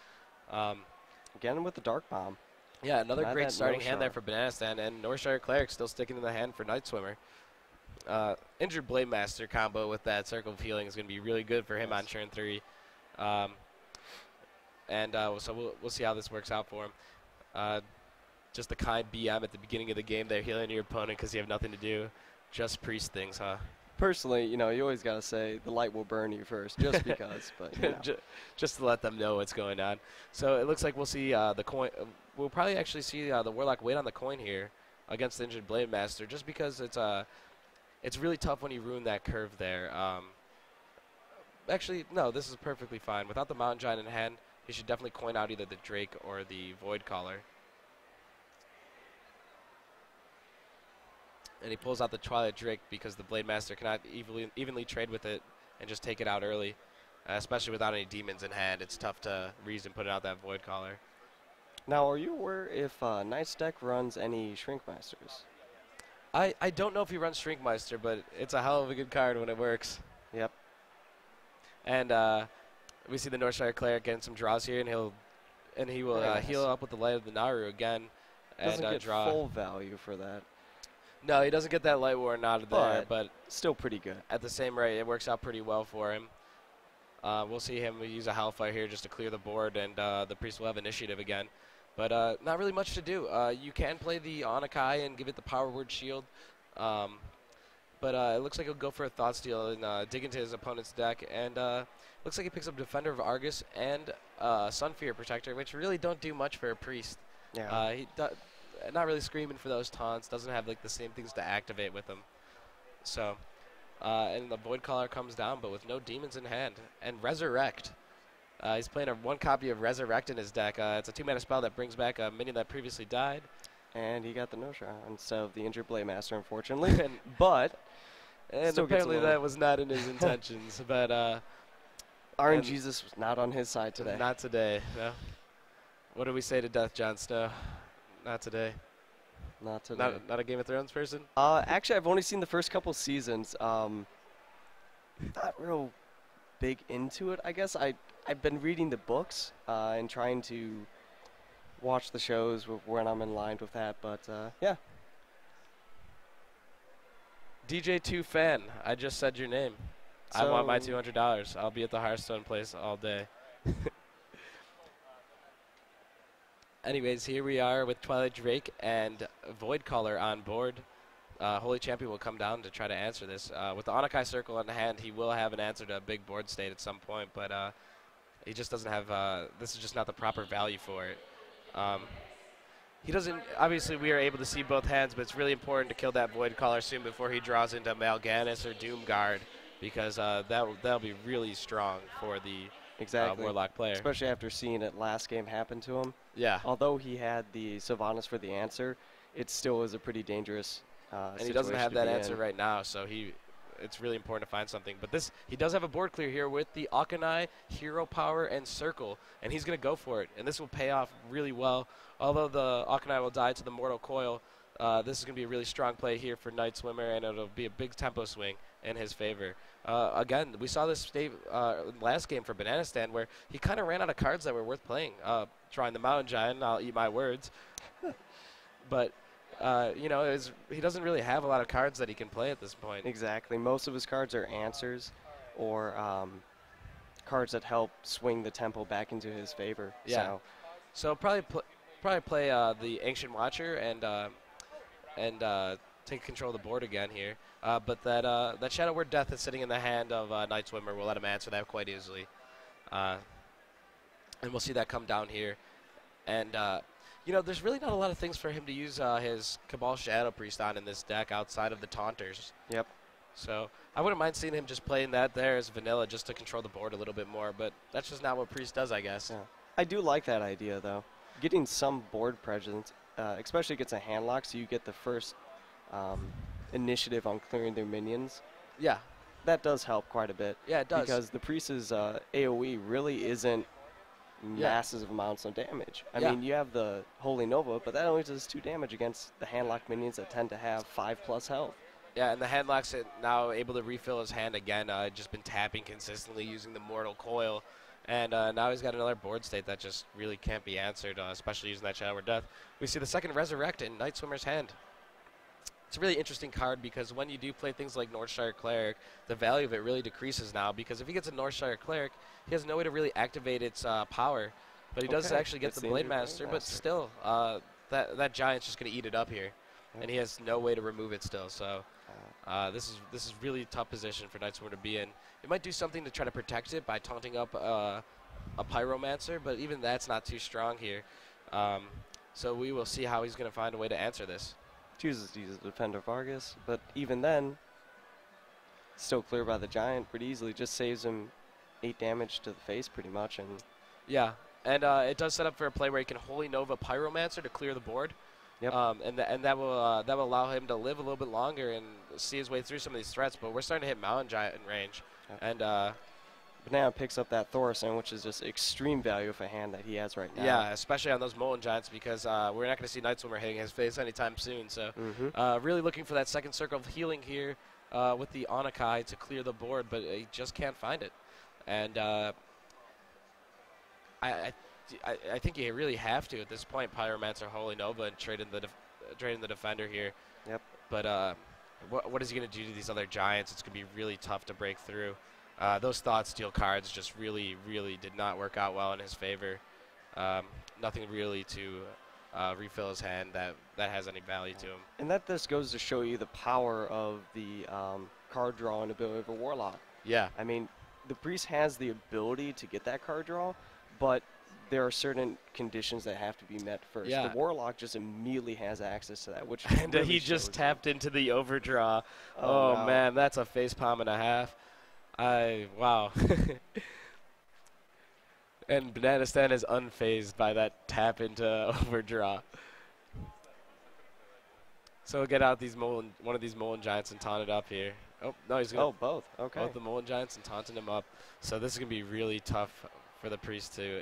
Again with the Dark Bomb. Yeah, another great starting hand there for Banana Stand, and Northshire Cleric still sticking in the hand for Night Swimmer. Injured Blade Master combo with that Circle of Healing is going to be really good for him on turn 3. So we'll see how this works out for him. Just the kind BM at the beginning of the game there, healing your opponent because you have nothing to do. Just priest things, huh? Personally, you always got to say the light will burn you first, just because. But just to let them know what's going on. So it looks like we'll see the coin. We'll probably actually see the Warlock wait on the coin here against the Injured Blade Master, just because it's really tough when you ruin that curve there. Actually, no, this is perfectly fine. Without the Mountain Giant in hand, he should definitely coin out either the Drake or the Void Caller. And he pulls out the Twilight Drake because the Blade Master cannot evenly trade with it and just take it out early. Especially without any demons in hand, it's tough to reason putting out that Void Caller. Now, are you aware if Knight's deck runs any Shrink Masters? I don't know if he runs Shrinkmeister, but it's a hell of a good card when it works. Yep. And we see the Northshire Cleric getting some draws here, and he will heal up with the Light of the Naru again. Doesn't and get draw full value for that. No, he doesn't get that Light Warden out of there, but still pretty good. At the same rate, it works out pretty well for him. We'll see him use a Hellfire here just to clear the board, and the Priest will have initiative again. But not really much to do. You can play the Anakai and give it the Power Word Shield. But it looks like he'll go for a Thought Steal and dig into his opponent's deck. And looks like he picks up Defender of Argus and Sunfear Protector, which really don't do much for a Priest. Yeah. Not really screaming for those taunts. Doesn't have like the same things to activate with him. So, and the Void Caller comes down, but with no demons in hand. And Resurrect. He's playing one copy of Resurrect in his deck. It's a 2-mana spell that brings back a minion that previously died. And he got the no-shot instead of the Injured Blade Master, unfortunately. But apparently that was not in his intentions. But RNGesus was not on his side today. Not today, no. What do we say to Death, Jon Snow? Not today. Not today. Not a Game of Thrones person? Actually, I've only seen the first couple seasons. Not real big into it, I guess. I've been reading the books and trying to watch the shows when I'm in line with that, but yeah. DJ2 fan, I just said your name. I want my $200. I'll be at the Hearthstone place all day. Anyways, here we are with Twilight Drake and Void Caller on board. Holy Champion will come down to try to answer this. With the Anakai Circle in hand, he will have an answer to a big board state at some point, but He just doesn't have. This is just not the proper value for it. He doesn't. Obviously, we are able to see both hands, but it's really important to kill that Void Caller soon before he draws into Mal'Ganis or Doomguard, because that'll be really strong for the Warlock player. Especially after seeing it last game happen to him. Yeah. Although he had the Sylvanas for the answer, it still is a pretty dangerous and he doesn't have that answer right now, so it's really important to find something. But he does have a board clear here with the Akanai, Hero Power, and Circle, and he's going to go for it. And this will pay off really well. Although the Akanai will die to the Mortal Coil, this is going to be a really strong play here for Night Swimmer, and it'll be a big tempo swing in his favor. Again, we saw this last game for Banana Stand, where he kind of ran out of cards that were worth playing. Trying the Mountain Giant, I'll eat my words. But he doesn't really have a lot of cards that he can play at this point. Exactly. Most of his cards are answers or cards that help swing the tempo back into his favor. Yeah. So probably play the Ancient Watcher and take control of the board again here. But that Shadow Word Death is sitting in the hand of Night Swimmer. We'll let him answer that quite easily. And we'll see that come down here. And there's really not a lot of things for him to use his Cabal Shadow Priest on in this deck outside of the Taunters. Yep. So I wouldn't mind seeing him just playing that there as vanilla just to control the board a little bit more, but that's just not what Priest does, I guess. Yeah. I do like that idea, though. Getting some board presence, especially against a hand lock, so you get the first initiative on clearing their minions. Yeah. That does help quite a bit. Yeah, it does. Because the Priest's AoE really isn't massive amounts of damage. I mean, you have the Holy Nova, but that only does 2 damage against the handlock minions that tend to have 5+ health. Yeah, and the handlock's now able to refill his hand again. Just been tapping consistently using the Mortal Coil. And now he's got another board state that just really can't be answered, especially using that Shadow Word Death. We see the second Resurrect in Night Swimmer's hand. It's a really interesting card because when you do play things like Northshire Cleric, the value of it really decreases now, because if he gets a Northshire Cleric, he has no way to really activate its power. But he does actually get the Blade Master, but still, that Giant's just going to eat it up here. And he has no way to remove it still. So this is really tough position for Night Swimmer to be in. It might do something to try to protect it by taunting up a Pyromancer, but even that's not too strong here. So we will see how he's going to find a way to answer this. Chooses to use the Defender Vargas, but even then, still clear by the Giant pretty easily. Just saves him 8 damage to the face pretty much. And yeah, and it does set up for a play where he can Holy Nova Pyromancer to clear the board. Yep. And that will allow him to live a little bit longer and see his way through some of these threats. But we're starting to hit Mountain Giant in range. Yep. And Banana picks up that Thaurissan, which is just extreme value of a hand that he has right now. Yeah, especially on those Molten Giants, because we're not going to see Night Swimmer hitting his face anytime soon. So really looking for that second circle of healing here with the Anakai to clear the board, but he just can't find it. And I think you really have to at this point Pyromancer Holy Nova and trade in the Defender here. Yep. But what is he going to do to these other Giants? It's going to be really tough to break through. Those Thought Steal cards just really, really did not work out well in his favor. Nothing really to refill his hand that has any value to him. And that just goes to show you the power of the card drawing ability of a Warlock. Yeah. I mean, the Priest has the ability to get that card draw, but there are certain conditions that have to be met first. Yeah. The Warlock just immediately has access to that, which and really he just shows tapped into the overdraw. Oh no. Man, that's a facepalm and a half. Wow. And Banana Stand is unfazed by that tap into overdraw. So we'll get out one of these Molten Giants and taunt it up here. Oh, no, he's going to... both. Okay. Both the Molten Giants and taunting him up. So this is going to be really tough for the Priest to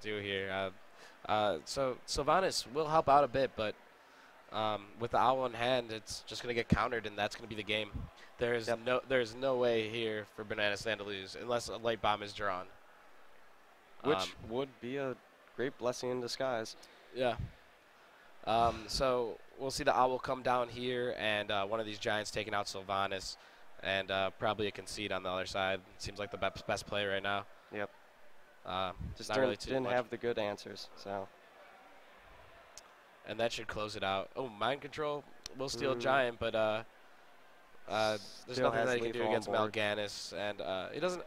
do here. So Sylvanas will help out a bit, but with the Owl in hand, it's just going to get countered, and that's going to be the game. There's no way here for Banana Stand to lose unless a Light Bomb is drawn. Which would be a great blessing in disguise. Yeah. So we'll see the Owl come down here, and one of these Giants taking out Sylvanas, and probably a concede on the other side. Seems like the best play right now. Yep. Just didn't have the good answers. So. And that should close it out. Oh, Mind Control will steal Giant, but there's nothing that he can do against Mal'Ganis, and he doesn't.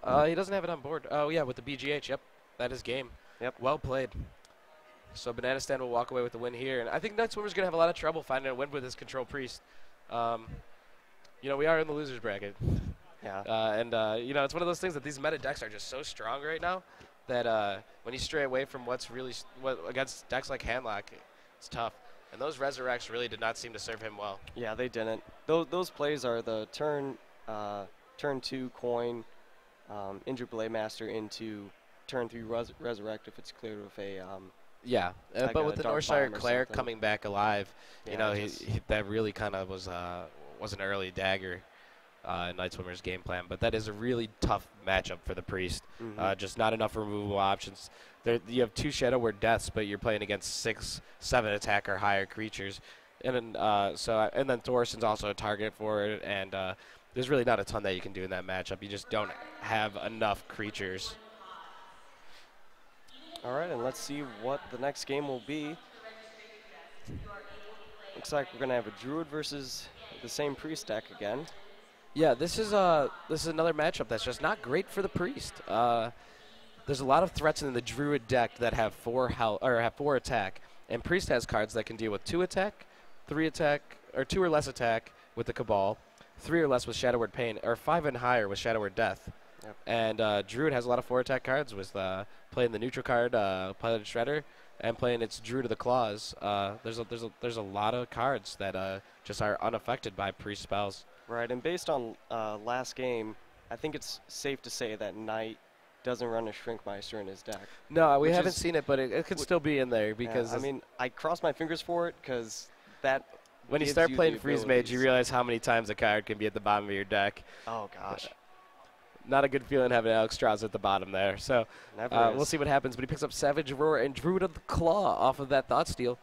He doesn't have it on board. Oh, yeah, with the BGH. Yep, that is game. Yep. Well played. So Banana Stand will walk away with the win here. And I think Night Swimmer's going to have a lot of trouble finding a win with his Control Priest. You know, we are in the loser's bracket. Yeah. You know, it's one of those things that these meta decks are just so strong right now that when you stray away from what's really against decks like Handlock, it's tough. And those Resurrects really did not seem to serve him well. Yeah, they didn't. Those plays are the turn 2 coin, injure Blade Master into turn 3 resurrect if it's cleared with a yeah, like but with the Dark Northshire Bomb or Claire something. coming back alive, Yeah, you know, just- that really kind of was an early dagger in Night Swimmer's game plan. But that is a really tough matchup for the Priest. Mhm. Just not enough removable options. You have 2 Shadow Word Deaths, but you're playing against 6, 7 attack or higher creatures. And then and then Thorson's also a target for it, and there's really not a ton that you can do in that matchup. You just don't have enough creatures. All right, and let's see what the next game will be. Looks like we're going to have a Druid versus the same Priest deck again. Yeah, this is another matchup that's just not great for the Priest. There's a lot of threats in the Druid deck that have 4 attack, and Priest has cards that can deal with 2 attack, 3 attack, or 2 or less attack with the Cabal, 3 or less with Shadow Word Pain, or 5 and higher with Shadow Word Death. Yep. And Druid has a lot of 4 attack cards with playing the neutral card, Piloted Shredder, and playing its Druid of the Claws. There's a lot of cards that just are unaffected by Priest spells. Right, and based on last game, I think it's safe to say that Knight doesn't run a Shrinkmeister in his deck. No, we Which haven't is- seen it, but it could still be in there because I mean, I cross my fingers for it because that when you gives start the playing Freeze Mage, abilities. you realize how many times a card can be at the bottom of your deck. Oh gosh, Not a good feeling having Alex Strauss at the bottom there. So Never we'll is. see what happens. But he picks up Savage Roar and Druid of the Claw off of that Thought Steal.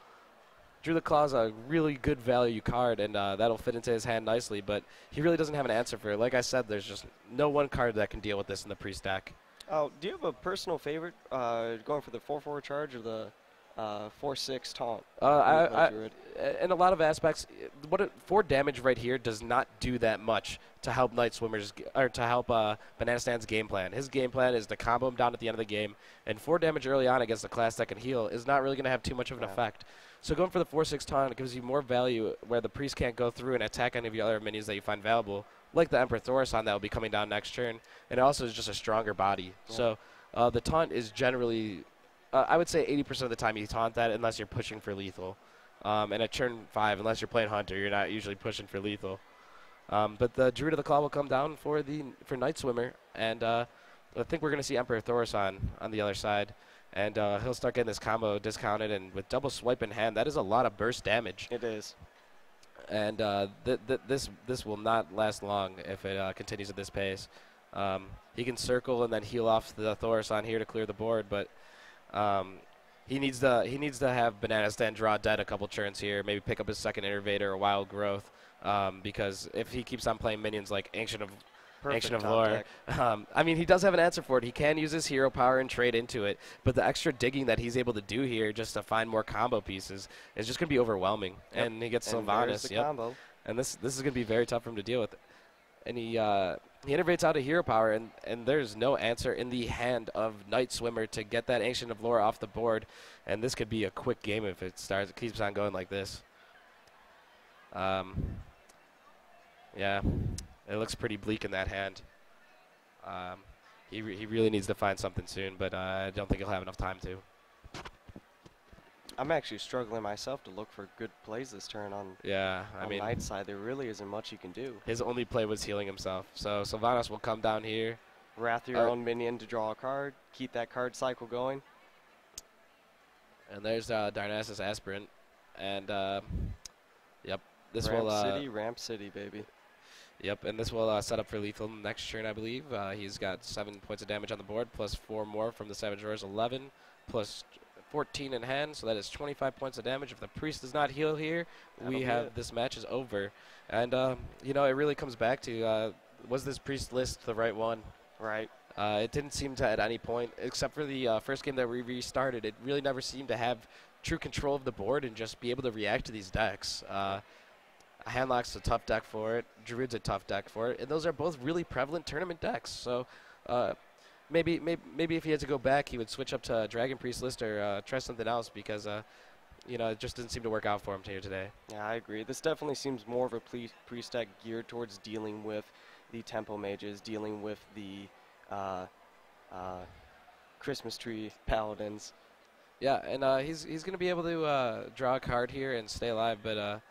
Druid of the Claw is a really good value card, and that'll fit into his hand nicely. But he really doesn't have an answer for it. Like I said, there's just no one card that can deal with this in the Priest deck. Oh, do you have a personal favorite going for the 4/4 charge or the 4/6 taunt? Druid? In a lot of aspects, 4 damage right here does not do that much to help Night Swimmers or to help Banana Stand's game plan. His game plan is to combo him down at the end of the game, and 4 damage early on against a class that can heal is not really going to have too much of an effect. So going for the 4/6 taunt gives you more value where the Priest can't go through and attack any of the other minions that you find valuable, like the Emperor Thaurissan that will be coming down next turn, and it also is just a stronger body. Yeah. So the taunt is generally, I would say 80% of the time you taunt that unless you're pushing for lethal. And at turn 5, unless you're playing Hunter, you're not usually pushing for lethal. But the Druid of the Claw will come down for Night Swimmer, and I think we're going to see Emperor Thaurissan on the other side. And he'll start getting this combo discounted, and with double swipe in hand, that is a lot of burst damage. It is. And this will not last long if it continues at this pace. He can circle and then heal off the Thaurissan here to clear the board, but he needs to have Banana Stand draw dead a couple turns here, maybe pick up his second Innervator or Wild Growth, because if he keeps on playing minions like Ancient of Perfect top Lore. I mean, he does have an answer for it. He can use his hero power and trade into it, but the extra digging that he's able to do here just to find more combo pieces is just going to be overwhelming. Yep. And he gets And there's Sylvanas. the combo. And this is going to be very tough for him to deal with. And he innervates out a hero power, and there's no answer in the hand of Night Swimmer to get that Ancient of Lore off the board. And this could be a quick game if it keeps on going like this. Yeah. It looks pretty bleak in that hand. He really needs to find something soon, but I don't think he'll have enough time to. I'm actually struggling myself to look for good plays this turn on I mean, Knight's side. There really isn't much you can do. His only play was healing himself. So Sylvanas will come down here. Wrath your own minion to draw a card. Keep that card cycle going. And there's Darnassus Aspirant. And, yep, this Ramp will... City, Ramp City, baby. Yep, and this will set up for lethal next turn, I believe. He's got 7 points of damage on the board, plus 4 more from the Savage Roars, 11, plus 14 in hand, so that is 25 points of damage. If the Priest does not heal here, this match is over. And, you know, it really comes back to, was this Priest list the right one? Right. It didn't seem to, at any point, except for the first game that we restarted, it really never seemed to have true control of the board and just be able to react to these decks. Handlock's a tough deck for it. Druid's a tough deck for it. And those are both really prevalent tournament decks. So Maybe if he had to go back, he would switch up to Dragon Priest list or try something else because it just didn't seem to work out for him here today. Yeah, I agree. This definitely seems more of a priest deck geared towards dealing with the tempo mages, dealing with the Christmas tree paladins. Yeah, and he's going to be able to draw a card here and stay alive, but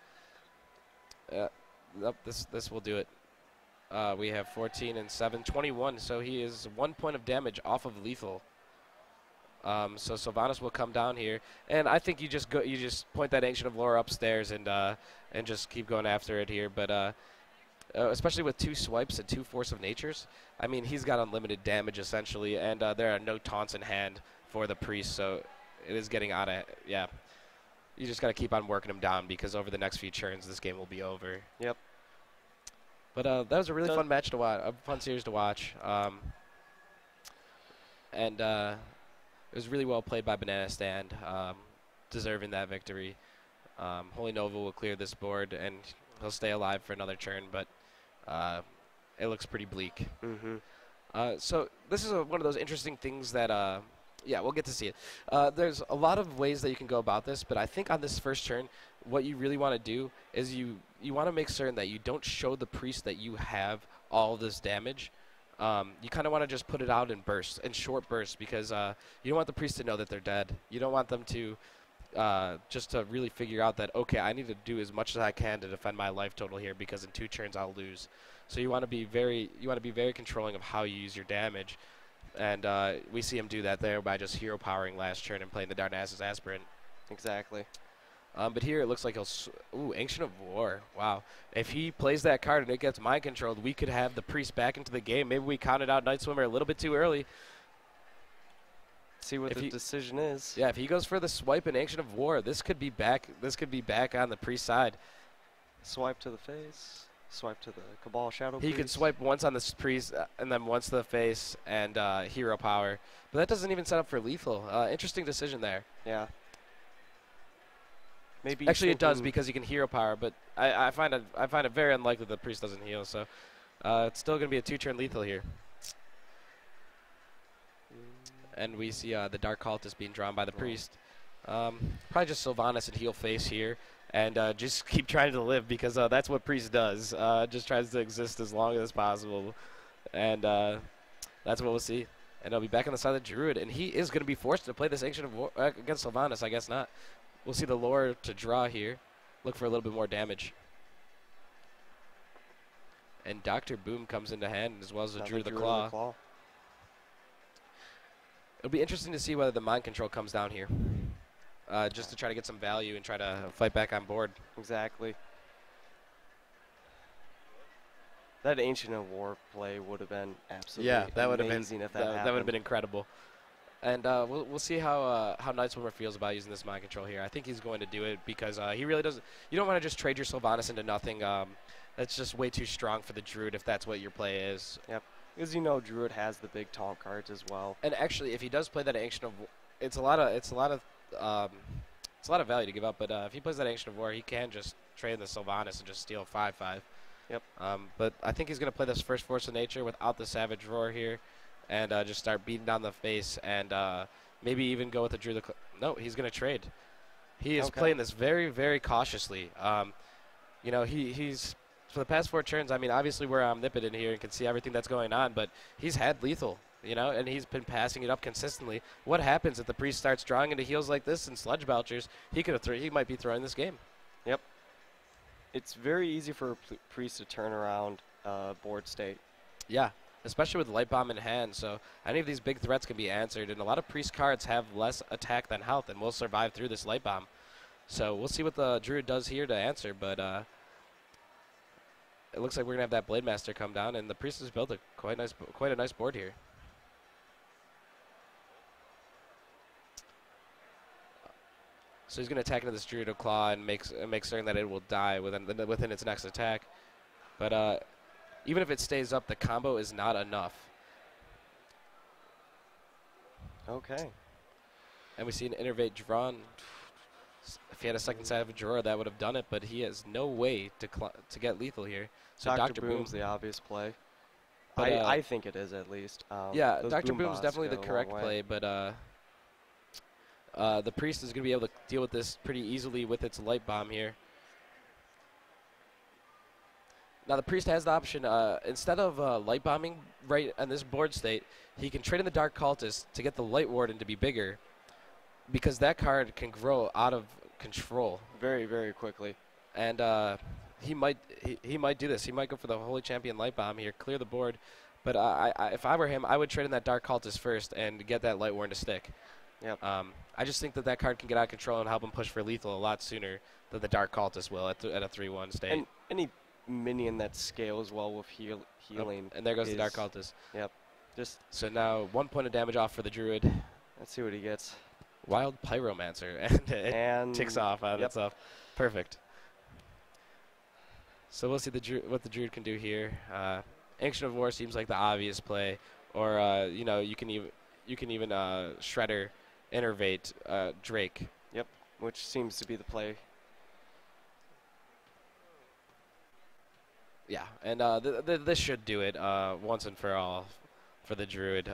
nope, this will do it. We have 14 and 7, 21, so he is 1 point of damage off of lethal. So Sylvanas will come down here, and I think you just point that Ancient of Lore upstairs and just keep going after it here. But especially with 2 swipes and 2 Force of Natures, I mean he's got unlimited damage essentially, and there are no taunts in hand for the priest, so it is getting out of yeah. You just got to keep on working him down because over the next few turns this game will be over. Yep. But that was a really fun match to watch, a fun series to watch, and it was really well played by Banana Stand, deserving that victory. Holy Nova will clear this board, and he'll stay alive for another turn, but it looks pretty bleak. Mm-hmm. So this is one of those interesting things that, yeah, we'll get to see it. There's a lot of ways that you can go about this, but I think on this first turn, what you really want to do is you want to make certain that you don't show the priest that you have all this damage. You kind of want to just put it out in bursts, in short bursts, because you don't want the priest to know that they're dead. You don't want them to just to really figure out that, okay, I need to do as much as I can to defend my life total here because in 2 turns I'll lose. So you want to be very controlling of how you use your damage. And we see him do that there by just hero powering last turn and playing the Darnassus Aspirant. Exactly. But here it looks like he'll... Ooh, Ancient of War. Wow. If he plays that card and it gets mind controlled, we could have the priest back into the game. Maybe we counted out Night Swimmer a little bit too early. See what the decision is. Yeah, if he goes for the swipe in Ancient of War, this could be back on the priest side. Swipe to the face. Swipe to the Cabal Shadow He Priest. could swipe once on the priest and then once to the face and hero power. But that doesn't even set up for lethal. Interesting decision there. Yeah. Maybe actually it does because you can hero power, but I find it very unlikely the priest doesn't heal. So it's still going to be a 2-turn lethal here. And we see the Dark Cultist being drawn by the priest. Probably just Sylvanas and heal face here. And just keep trying to live because that's what priest does. Just tries to exist as long as possible. And that's what we'll see. And he'll be back on the side of the Druid. And he is going to be forced to play this Ancient of War against Sylvanas. I guess not. We'll see the lore to draw here. Look for a little bit more damage. And Dr. Boom comes into hand as well as the Druid of the Claw. It'll be interesting to see whether the mind control comes down here. Just to try to get some value and try to fight back on board. Exactly. That Ancient of War play would have been absolutely that would amazing if that happened. That would have been incredible. And we'll see how Night Swimmer feels about using this mind control here. I think he's going to do it because he really doesn't. You don't want to just trade your Sylvanas into nothing. That's just way too strong for the Druid if that's what your play is. Yep. Because you know Druid has the big taunt cards as well. And actually, if he does play that Ancient of War, it's a lot of value to give up. But if he plays that Ancient of War, he can just trade the Sylvanas and just steal 5/5. Yep. But I think he's going to play this first Force of Nature without the Savage Roar here. And just start beating down the face and maybe even go with the Druid. No, he's going to trade. He is playing this very, very cautiously. You know, he's for the past 4 turns. I mean, obviously we're omnipotent here and can see everything that's going on, but he's had lethal, you know, and he's been passing it up consistently. What happens if the priest starts drawing into heals like this and Sludge Belchers? He might be throwing this game. Yep. It's very easy for a priest to turn around board state. Yeah. Especially with Light Bomb in hand, so any of these big threats can be answered, and a lot of priest cards have less attack than health and will survive through this Light Bomb. So we'll see what the Druid does here to answer, but it looks like we're going to have that Blade Master come down, and the priest has built quite a nice board here. So he's going to attack into this Druid of Claw and make certain that it will die within its next attack. But even if it stays up, the combo is not enough. Okay. And we see an Innervate drawn. If he had a second Savage drawer, that would have done it, but he has no way to get lethal here. So Dr. Boom's the obvious play. But, I think it is at least. Yeah, Those Dr. boom Boom's bots definitely the go a long correct way. play, but the Priest is going to be able to deal with this pretty easily with its Light Bomb here. Now the Priest has the option, instead of Light Bombing right on this board state, he can trade in the Dark Cultist to get the Light Warden to be bigger, because that card can grow out of control. Very, very quickly. And he might do this. He might go for the Holy Champion Light Bomb here, clear the board. But if I were him, I would trade in that Dark Cultist first and get that Light Warden to stick. Yep. I just think that card can get out of control and help him push for lethal a lot sooner than the Dark Cultist will at a 3-1 state. And any minion that scales well with healing. And there goes the Dark Cultist. Yep. So now 1 point of damage off for the Druid. Let's see what he gets. Wild Pyromancer, and it ticks off on itself. Perfect. So we'll see what the Druid can do here. Ancient of War seems like the obvious play, or you can even Shredder, Innervate Drake. Yep, which seems to be the play. Yeah, and this should do it once and for all for the Druid.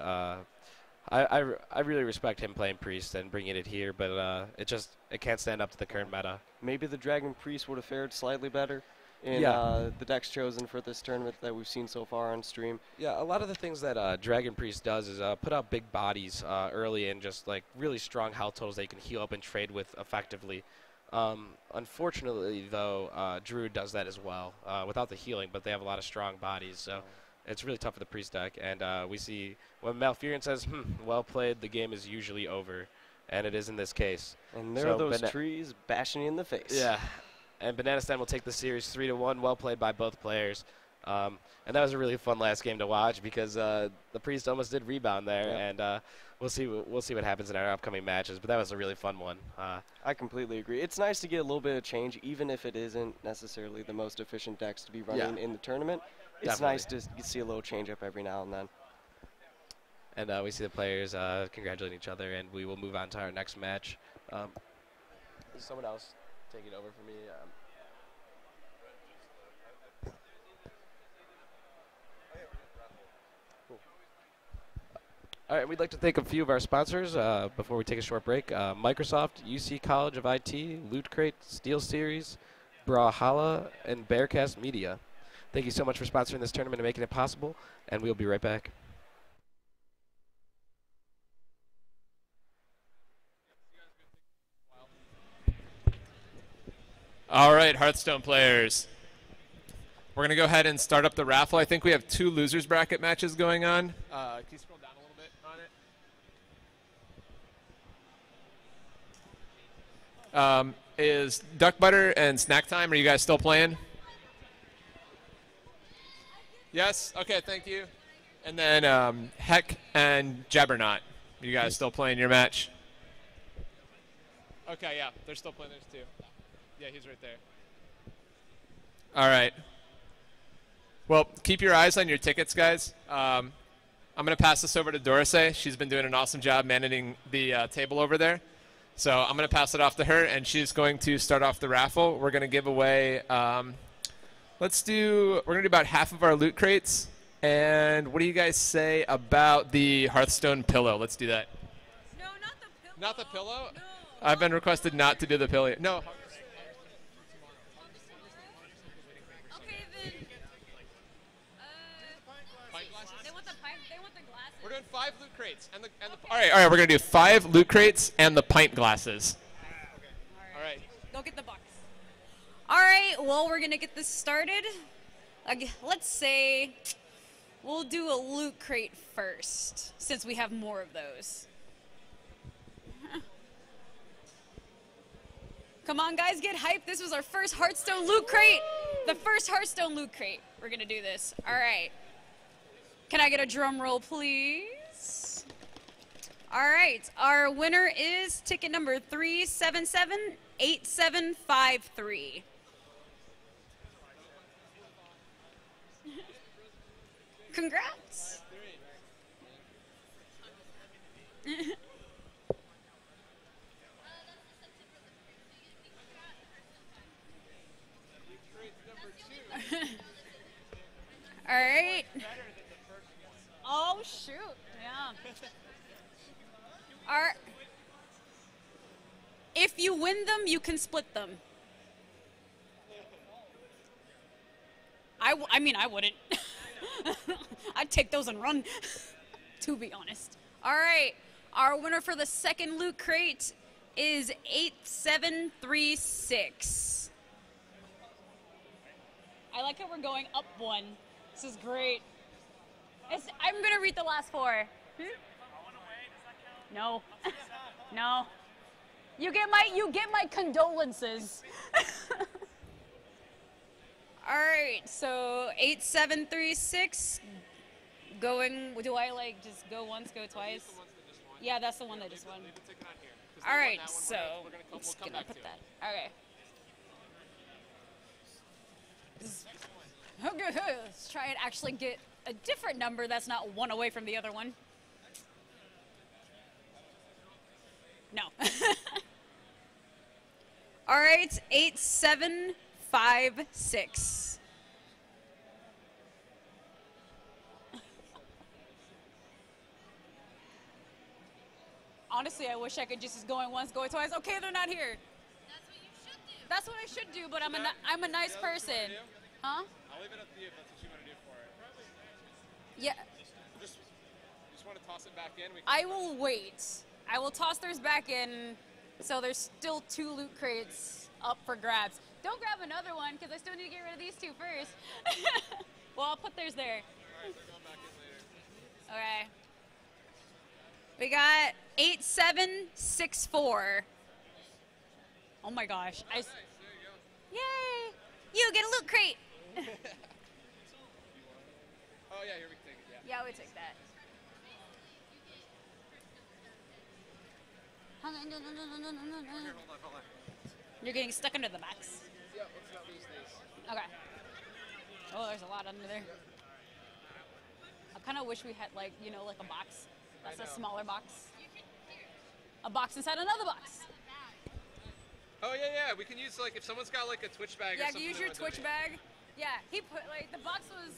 I really respect him playing Priest and bringing it here, but it can't stand up to the current meta. Maybe the Dragon Priest would have fared slightly better in the decks chosen for this tournament that we've seen so far on stream. Yeah, a lot of the things that Dragon Priest does is put out big bodies early and just like really strong health totals that you can heal up and trade with effectively. Unfortunately, though, Druid does that as well without the healing, but they have a lot of strong bodies, so it's really tough for the Priest deck. And we see when Malfurion says, well played, the game is usually over, and it is in this case. And there are those trees bashing you in the face. Yeah, and Bananistan will take the series 3-1, well played by both players. And that was a really fun last game to watch because the Priest almost did rebound there, and we'll see what happens in our upcoming matches. But that was a really fun one. I completely agree. It's nice to get a little bit of change, even if it isn't necessarily the most efficient decks to be running in the tournament. It's nice to see a little change up every now and then. And we see the players congratulating each other, and we will move on to our next match. Someone else take it over for me. All right, we'd like to thank a few of our sponsors before we take a short break. Microsoft, UC College of IT, Loot Crate, Steel Series, Brawlhalla, and Bearcast Media. Thank you so much for sponsoring this tournament and making it possible, and we'll be right back. All right, Hearthstone players. We're going to go ahead and start up the raffle. I think we have 2 losers bracket matches going on. Can you scroll down a little bit on it? Is Duck Butter and Snack Time, are you guys still playing? Yes? Okay, thank you. And then Heck and Jabberknot. You guys still playing your match? Okay, yeah, they're still playing theirs too. Yeah, he's right there. All right. Well, keep your eyes on your tickets, guys. I'm going to pass this over to Dorsey. She's been doing an awesome job managing the table over there. So I'm going to pass it off to her, and she's going to start off the raffle. We're going to give away, we're going to do about half of our loot crates. And what do you guys say about the Hearthstone pillow? Let's do that. No, not the pillow. Not the pillow? No. I've been requested not to do the pillow. No. Okay, then. They want the pipe. They want the glasses. We're doing 5 loot crates. All right, we're going to do 5 loot crates and the pint glasses. All right. Go get the box. All right, well, we're going to get this started. Let's say we'll do a loot crate first, since we have more of those. Come on, guys, get hyped. This was our first Hearthstone loot crate. The first Hearthstone loot crate. We're going to do this. All right. Can I get a drum roll, please? All right. Our winner is ticket number 3778753. Congrats. All right. Oh, shoot. Yeah. If you win them, you can split them. I mean, I wouldn't. I'd take those and run, to be honest. All right. Our winner for the second loot crate is 8736. I like how we're going up one. This is great. I'm going to read the last four. No. No. You get my condolences. All right, so 8736 going, do I like just go once, go twice? Yeah, that's the one that just won. All right, so I'm just gonna put that. Okay. Okay, let's try and actually get a different number that's not one away from the other one. No. All right, 8756. Honestly, I wish I could just go in once, go in twice. Okay, they're not here. That's what you should do. That's what I should do, but I'm a nice person. Huh? I'll leave it up to you if that's what you want to do for it. Yeah. Just want to toss it back in? I will wait. I will toss theirs back in, so there's still 2 loot crates up for grabs. Don't grab another one, because I still need to get rid of these 2 first. Well, I'll put theirs there. All right, they're going back in later. Okay. We got 8764. Oh my gosh. Nice, there you go. Yay! You get a loot crate! Oh yeah, here we can take it, yeah. Yeah, we take that. Here, hold on. You're getting stuck under the box. Yeah, let's not lose these. Okay. Oh, there's a lot under there. I kind of wish we had, like, you know, like a box. That's a smaller box. A box inside another box. Oh yeah, we can use, like, if someone's got like a Twitch bag or something. Yeah, use your Twitch bag. Yeah, he put, like, the box was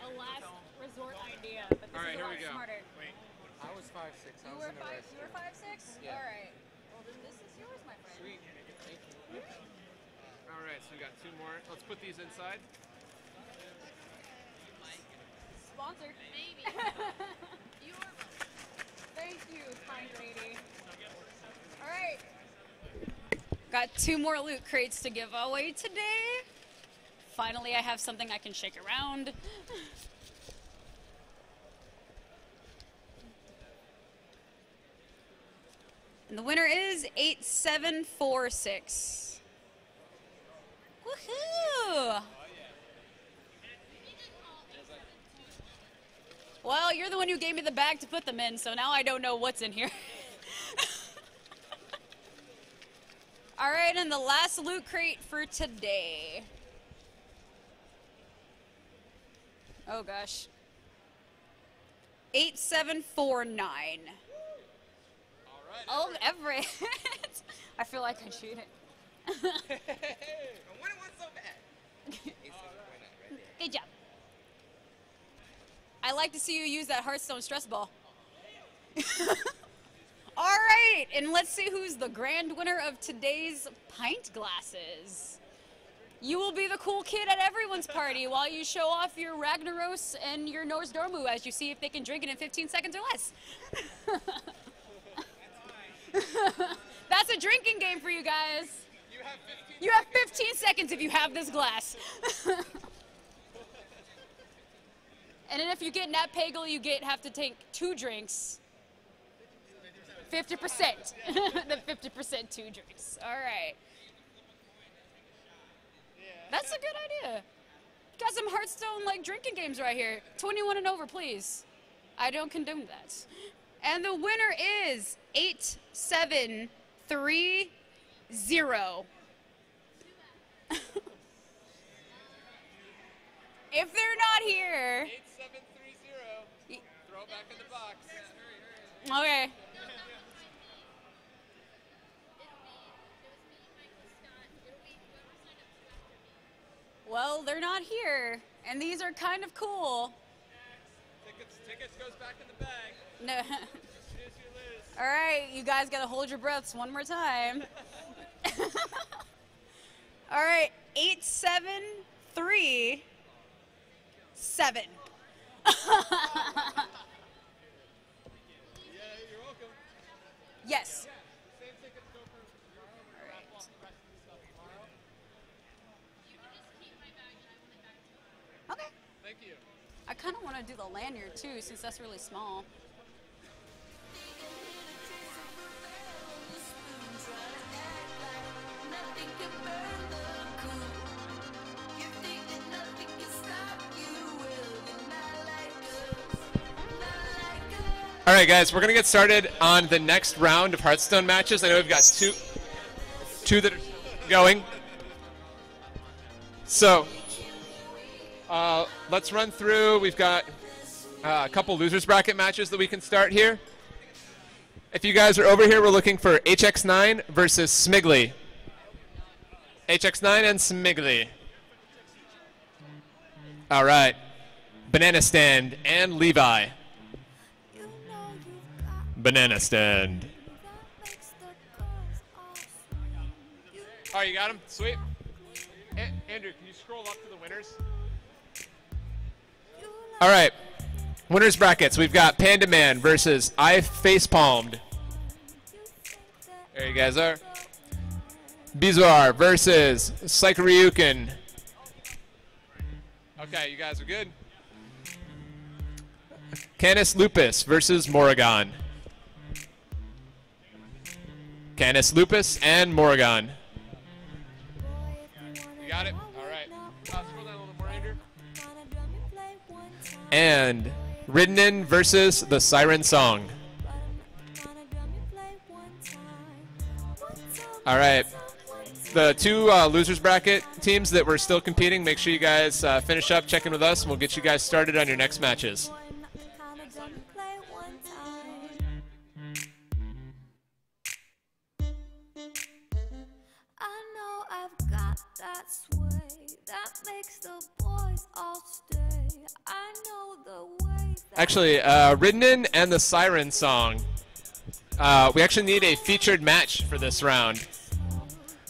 a last resort idea, but this is a lot smarter. Wait, I was 5'6". You were 5'6"? Yeah. All right. Well, then this is yours, my friend. Sweet. All right, so we got 2 more. Let's put these inside. Sponsor. Maybe. Thank you, kind lady. All right. Got 2 more loot crates to give away today. Finally, I have something I can shake around. And the winner is 8746. Woohoo! Well, you're the one who gave me the bag to put them in, so now I don't know what's in here. All right, and the last loot crate for today. Oh, gosh. 8749. Oh, Everett. I feel like I cheated. I want one so bad. Good job. I like to see you use that Hearthstone stress ball. All right, and let's see who's the grand winner of today's pint glasses. You will be the cool kid at everyone's party while you show off your Ragnaros and your Norse Dormu as you see if they can drink it in 15 seconds or less. That's a drinking game for you guys. You have 15 seconds if you have this glass. And then if you get Nat Pagel, you have to take 2 drinks. 50%. The 50% 2 drinks. All right. That's a good idea. Got some Hearthstone like drinking games right here. 21 and over, please. I don't condone that. And the winner is 8730. If they're not here. 8730. Throw it back in the box. Okay. Well, they're not here, and these are kind of cool. Tickets Tickets goes back in the bag. No. All right, you guys got to hold your breaths one more time. All right, 8, 7, 3, 7. Yes. Okay. Thank you. I kind of want to do the lanyard too, since that's really small. All right, guys, we're gonna get started on the next round of Hearthstone matches. I know we've got two that are going. So let's run through. We've got a couple losers bracket matches that we can start here. If you guys are over here, we're looking for HX9 versus Smiggly. HX9 and Smiggly. All right, Banana Stand and Levi. Banana Stand. Oh, you got him? Sweet. Andrew, can you scroll up to the winners? All right. Winners brackets. We've got Panda Man versus I Facepalmed. There you guys are. Bizarre versus Psychoryukin. Okay, you guys are good. Canis Lupus versus Morrigan. Canis Lupus and Morrigan. You got it? All right. Scroll down a little more, Andrew. And Ridden versus the Siren Song. All right. The two losers bracket teams that were still competing, make sure you guys finish up, check in with us, and we'll get you guys started on your next matches. That sway that makes the boys all stay. I know the way. Actually, Ridden and the Siren Song. We actually need a featured match for this round.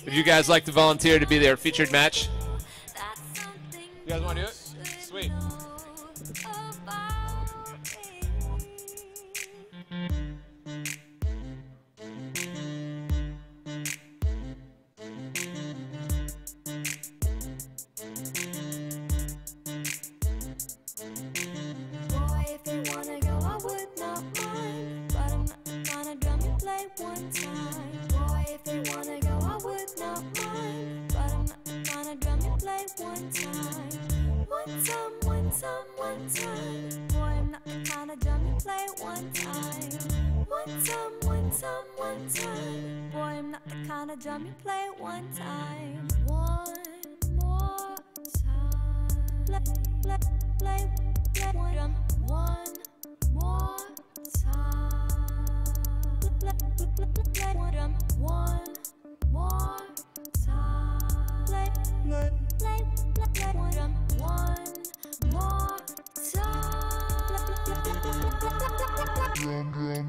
Would you guys like to volunteer to be their featured match? You guys want to do it? Sweet. One time, boy, I'm not the kind of dummy. Play one time. One time, boy, I'm not the kind of dummy. Play one time. One more time. Play one more time. Play one more time. Play one more time.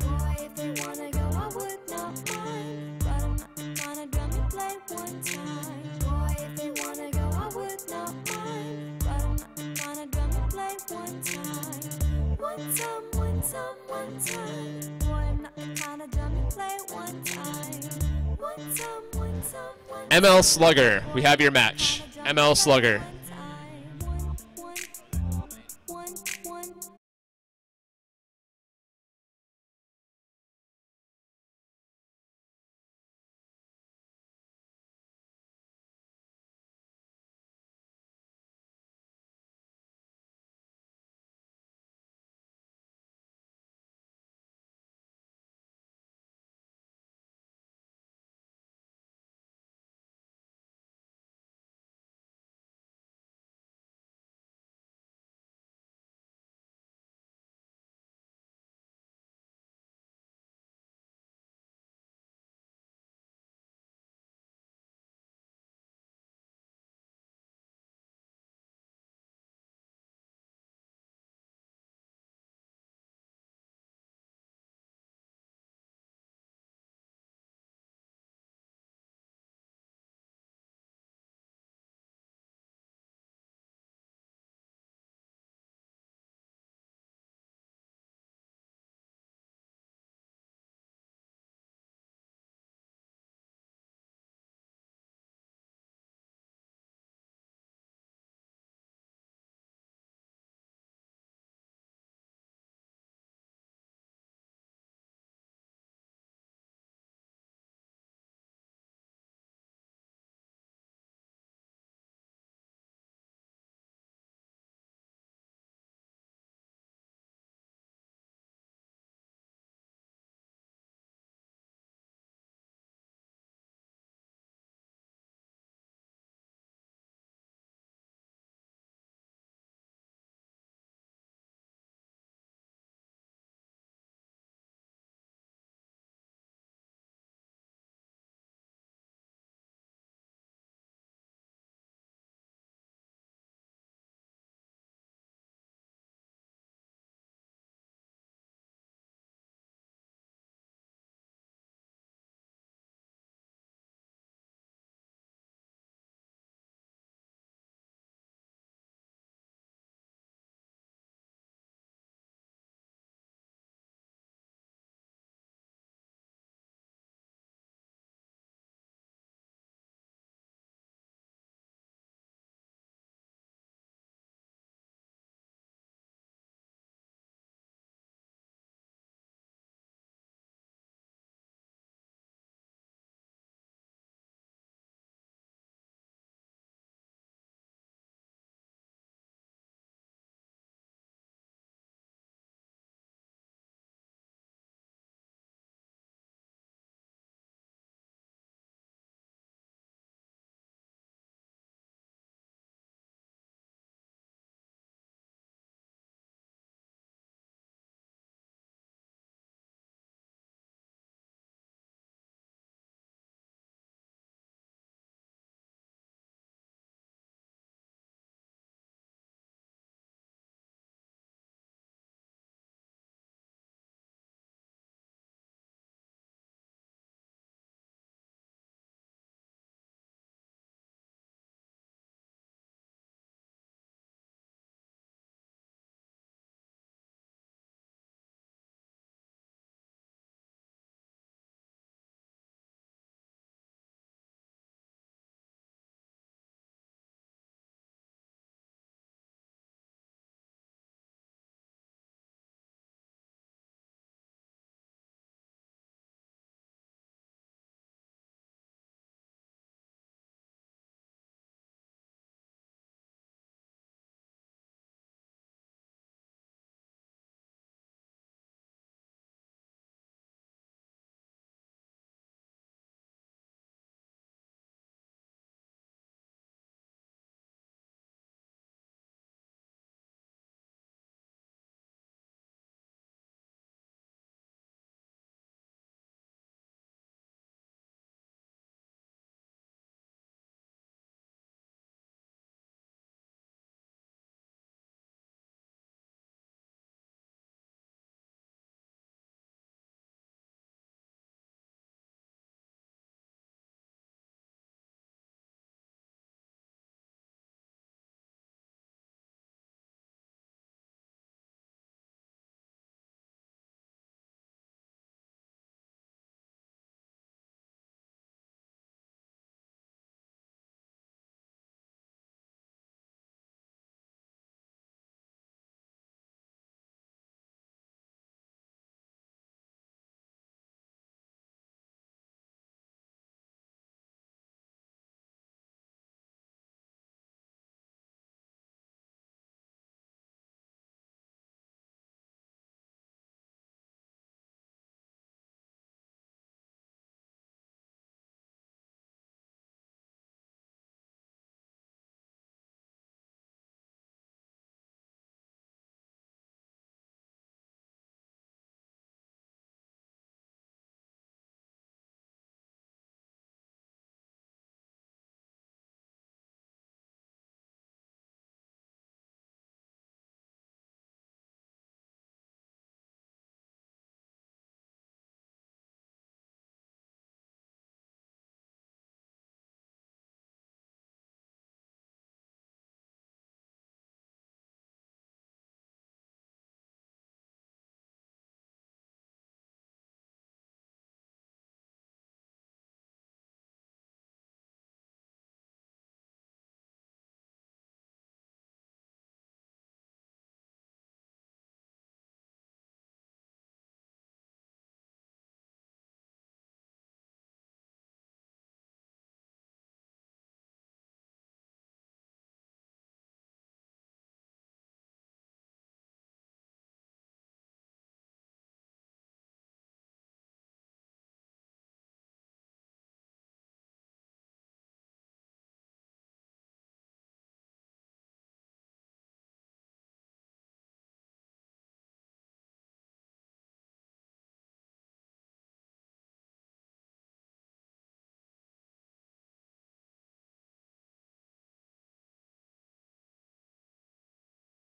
Boy, if you wanna go, I would not mind. But I'm not the kind of dummy. Play one time. Boy, if you wanna go, I would not mind. But I'm not the kind of dummy. Play one time. One time. Boy, I'm not the kind of dummy. Play one time. One time. ML Slugger, we have your match. ML Slugger.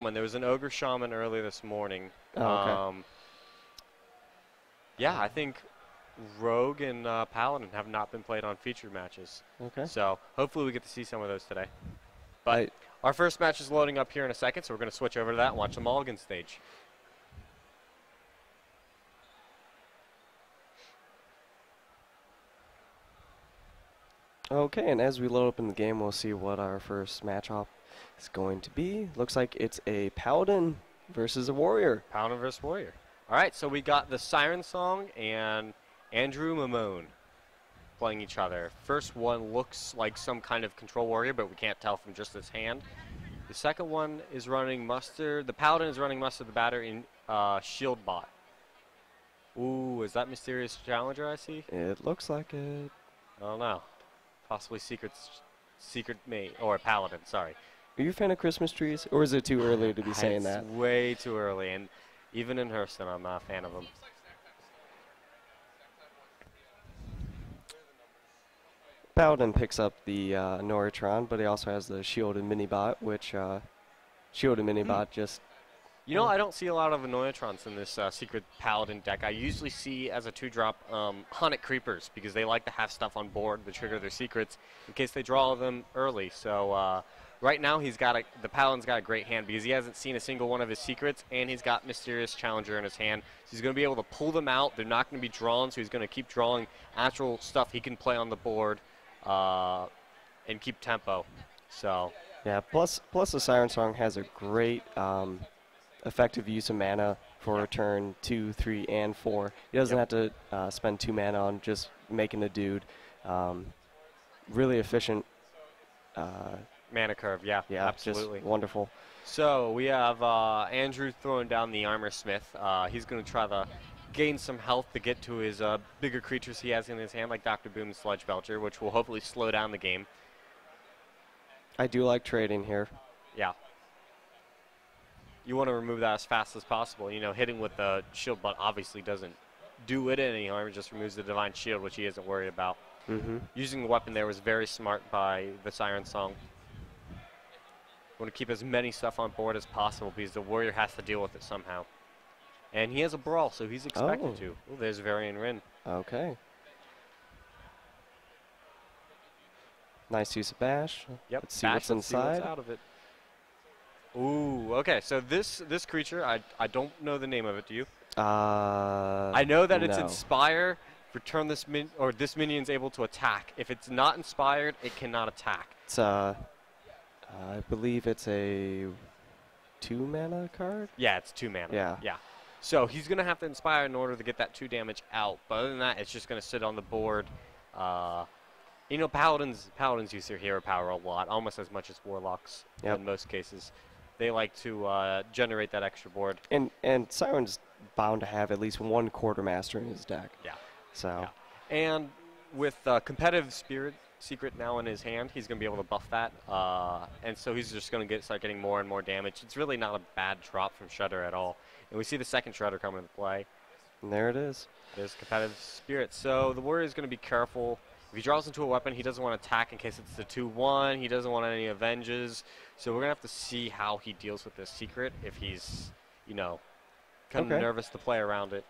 When there was an Ogre Shaman earlier this morning. Oh, okay. Yeah, I think Rogue and Paladin have not been played on featured matches. Okay. So hopefully we get to see some of those today. But our first match is loading up here in a second, so we're going to switch over to that and watch the Mulligan stage. Okay, and as we load up in the game, we'll see what our first matchup is going to be. Looks like it's a Paladin versus a Warrior. Paladin versus Warrior. All right, so we got the Siren Song and Andrew Mamone playing each other. First one looks like some kind of control warrior, but we can't tell from just his hand. The second one is running Mustard. The Paladin is running Mustard the Batter in Shield Bot. Ooh, is that Mysterious Challenger I see? It looks like it. I don't know. Possibly Secret Mate, or Paladin, sorry. Are you a fan of Christmas trees, or is it too early to be saying that? It's way too early, and even in Hearthstone, I'm not a fan of them. Paladin picks up the Noritron, but he also has the Shielded Minibot, which Shielded Minibot just... You know, I don't see a lot of Annoyatrons in this Secret Paladin deck. I usually see, as a 2-drop, Hunted Creepers, because they like to have stuff on board to trigger their secrets in case they draw them early. So right now, the Paladin's got a great hand because he hasn't seen a single one of his secrets, and he's got Mysterious Challenger in his hand. So he's going to be able to pull them out. They're not going to be drawn, so he's going to keep drawing actual stuff he can play on the board and keep tempo. So yeah, plus the Siren Song has a great effective use of mana for turn 2, 3, and 4. He doesn't have to spend 2 mana on just making a dude. Really efficient. Mana curve, yeah, yeah, absolutely. Just wonderful. So we have Andrew throwing down the Armor Smith. He's going to try to gain some health to get to his bigger creatures he has in his hand, like Dr. Boom and Sludge Belcher, which will hopefully slow down the game. I do like trading here. Yeah. You want to remove that as fast as possible. You know, hitting with the shield butt obviously doesn't do it any harm. It just removes the Divine Shield, which he isn't worried about. Using the weapon there was very smart by the Siren Song. Want to keep as many stuff on board as possible because the Warrior has to deal with it somehow. And he has a Brawl, so he's expected to. Ooh, there's Varian Rin. Okay. Nice use of Bash. Yep. Let's see Bash, what's let's see inside. what's out of it. Ooh, okay. So this creature, I don't know the name of it. Do you? I know that it's no. Inspire. Return this this minion's able to attack. If it's not inspired, it cannot attack. It's I believe it's a 2 mana card. Yeah, it's 2 mana. Yeah. Yeah. So he's gonna have to inspire in order to get that 2 damage out. But other than that, it's just gonna sit on the board. You know, Paladins use their hero power a lot, almost as much as Warlocks in most cases. They like to generate that extra board. And Siren's bound to have at least one Quartermaster in his deck. Yeah. So. Yeah. And with Competitive Secret now in his hand, he's going to be able to buff that. And so he's just going to start getting more and more damage. It's really not a bad drop from Shudder at all. And we see the second Shudder coming into play. And there it is. There's Competitive Spirit. So the Warrior is going to be careful. If he draws into a weapon, he doesn't want to attack in case it's the 2-1. He doesn't want any Avenges. So we're going to have to see how he deals with this secret if he's, you know, kind of nervous to play around it.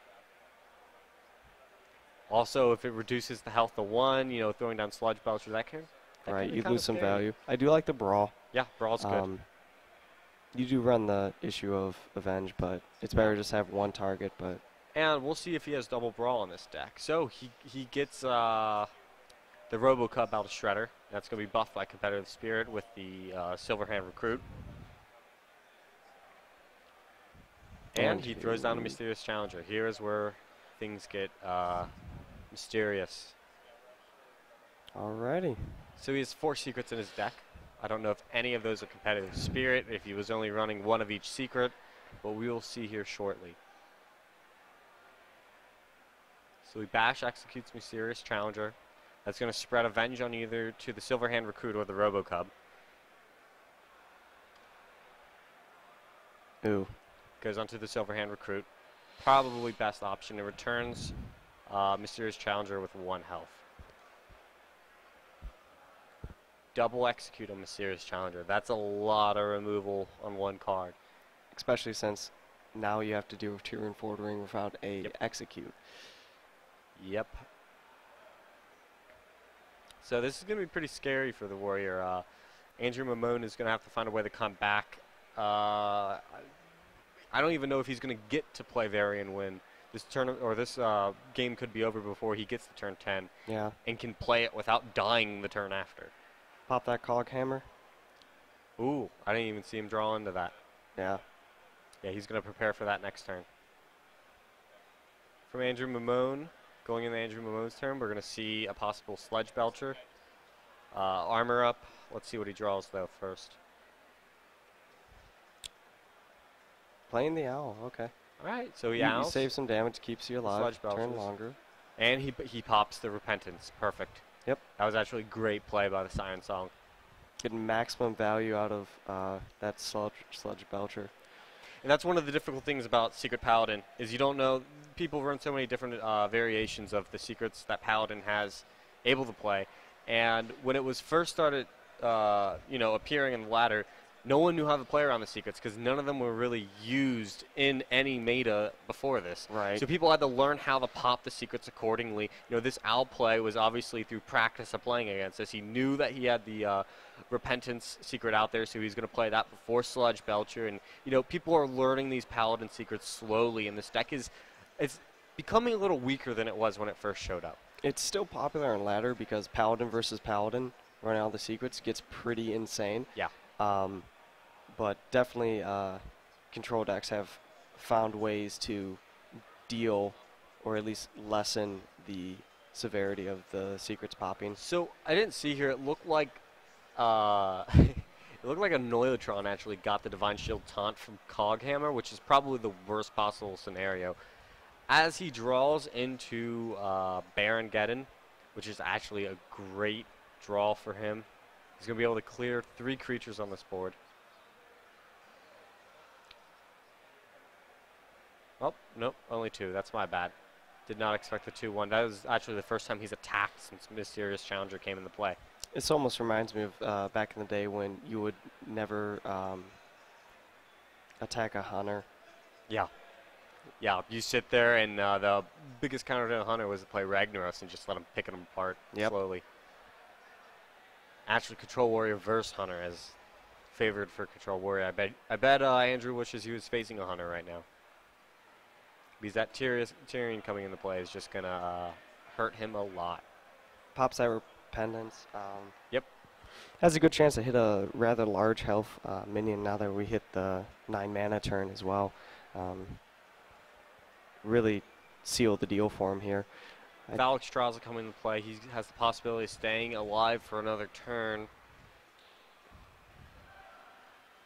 Also, if it reduces the health to 1, you know, throwing down Sludge Belcher, that can Right, you lose some value. I do like the Brawl. Yeah, Brawl's good. You do run the issue of Avenge, but it's better to just have one target. But and we'll see if he has double Brawl in this deck. So he gets the Robocub out of Shredder. That's going to be buffed by Competitive Spirit with the Silverhand Recruit. And he throws down a Mysterious Challenger. Here is where things get mysterious. Alrighty. So he has 4 secrets in his deck. I don't know if any of those are Competitive Spirit, if he was only running 1 of each secret, but we will see here shortly. So he Bash executes Mysterious Challenger. That's going to spread Avenge on either to the Silverhand Recruit or the Robocub. Ooh. Goes onto the Silverhand Recruit. Probably best option. It returns Mysterious Challenger with 1 health. Double execute on Mysterious Challenger. That's a lot of removal on 1 card. especially since now you have to deal with 2 rune forward ring without a execute. Yep. So this is going to be pretty scary for the Warrior. Andrew Mamone is going to have to find a way to come back. I don't even know if he's going to get to play Varian when this game could be over before he gets to turn 10. Yeah. And can play it without dying the turn after. Pop that cog hammer. Ooh, I didn't even see him draw into that. Yeah. Yeah, he's going to prepare for that next turn. From Andrew Mamone, going into Andrew Mamone's turn, we're going to see a possible Sledge Belcher. Armor up. Let's see what he draws, though, first. Playing the owl, okay. All right, so he you owls. save some damage, keeps you alive, Sledge turn Belchers. longer. And he pops the Repentance. Perfect. Yep. That was actually great play by the Siren Song. Getting maximum value out of that Sludge Belcher. And that's one of the difficult things about Secret Paladin, is you don't know, people run so many different variations of the secrets that Paladin has able to play. And when it was first started, appearing in the ladder, no one knew how to play around the secrets because none of them were really used in any meta before this. Right. So people had to learn how to pop the secrets accordingly. This owl play was obviously through practice of playing against this. He knew that he had the Repentance secret out there, so he was going to play that before Sludge Belcher. And, people are learning these Paladin secrets slowly, and this deck it's becoming a little weaker than it was when it first showed up. It's still popular in ladder because Paladin versus Paladin, running all the secrets, gets pretty insane. Yeah. But definitely control decks have found ways to deal or at least lessen the severity of the secrets popping. So I didn't see here. It looked like it looked like a Noyotron actually got the Divine Shield taunt from Coghammer, which is probably the worst possible scenario. As he draws into Baron Geddon, which is actually a great draw for him, he's going to be able to clear 3 creatures on this board. Oh, nope, only 2. That's my bad. Did not expect the 2-1. That was actually the first time he's attacked since Mysterious Challenger came into play. This almost reminds me of back in the day when you would never attack a hunter. Yeah. Yeah, you sit there and the biggest counter to a hunter was to play Ragnaros and just let him pick them apart slowly. Actually, Control Warrior versus Hunter as favored for Control Warrior. I bet Andrew wishes he was facing a Hunter right now. Because that Tyrion coming into play is just going to hurt him a lot. Pops that Repentance. Yep. Has a good chance to hit a rather large health minion now that we hit the 9 mana turn as well. Really seal the deal for him here. If Alex Strauss will come into play, he has the possibility of staying alive for another turn.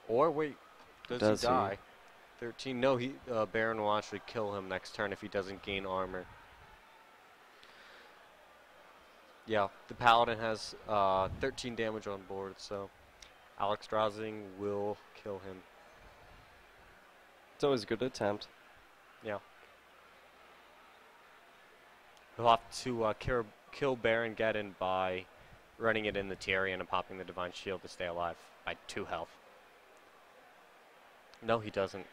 Or wait, does he die? 13. No, Baron will actually kill him next turn if he doesn't gain armor. Yeah, the Paladin has 13 damage on board, so Alex Drowsing will kill him. It's always a good attempt. Yeah. He'll have to kill Baron Geddon by running it in the Tyrion and popping the Divine Shield to stay alive by 2 health. No, he doesn't.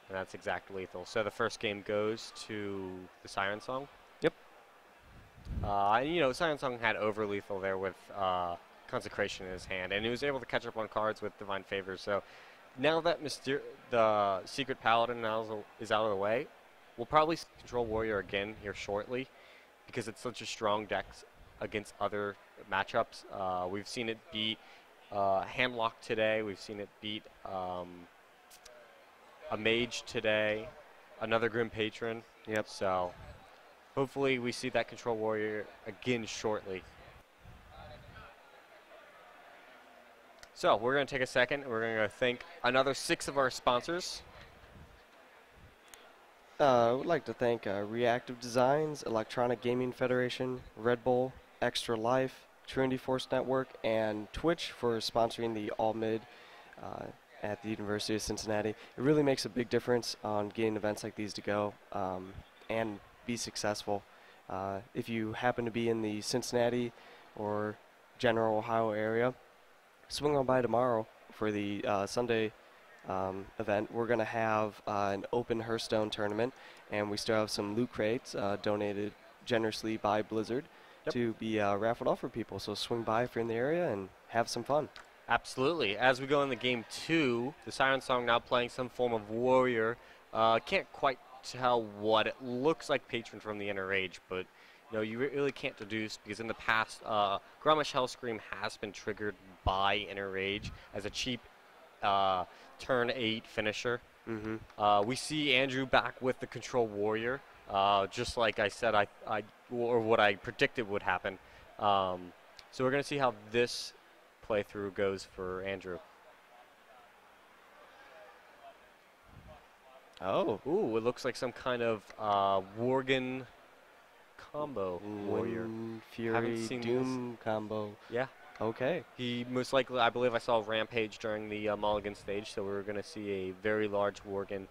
And that's exact lethal. So the first game goes to the Siren Song. Yep. Siren Song had over lethal there with Consecration in his hand, and he was able to catch up on cards with Divine Favor. So now that the Secret Paladin is out of the way, we'll probably see Control Warrior again here shortly because it's such a strong deck against other matchups. We've seen it beat Handlock today. We've seen it beat a Mage today, another Grim Patron. Yep. So hopefully we see that Control Warrior again shortly. So we're going to take a second. We're going to thank another 6 of our sponsors. I would like to thank Reactive Designs, Electronic Gaming Federation, Red Bull, Extra Life, Trinity Force Network, and Twitch for sponsoring the AllMid at the University of Cincinnati. It really makes a big difference on getting events like these to go and be successful. If you happen to be in the Cincinnati or general Ohio area, swing on by tomorrow for the Sunday event. We're going to have an open Hearthstone tournament, and we still have some loot crates donated generously by Blizzard to be raffled off for people. So swing by if you're in the area and have some fun. Absolutely. As we go into game 2, the Siren Song now playing some form of warrior. Can't quite tell what it looks like. Patron from the Inner Rage, but you really can't deduce because in the past, Grommash Hellscream has been triggered by Inner Rage as a cheap turn 8 finisher. We see Andrew back with the Control Warrior, just like I said, or what I predicted would happen. So we're going to see how this playthrough goes for Andrew. Oh. Ooh, it looks like some kind of Worgen combo warrior. Fury Doom combo. Yeah. Okay. He most likely, I believe I saw Rampage during the Mulligan stage, so we're going to see a very large Worgen.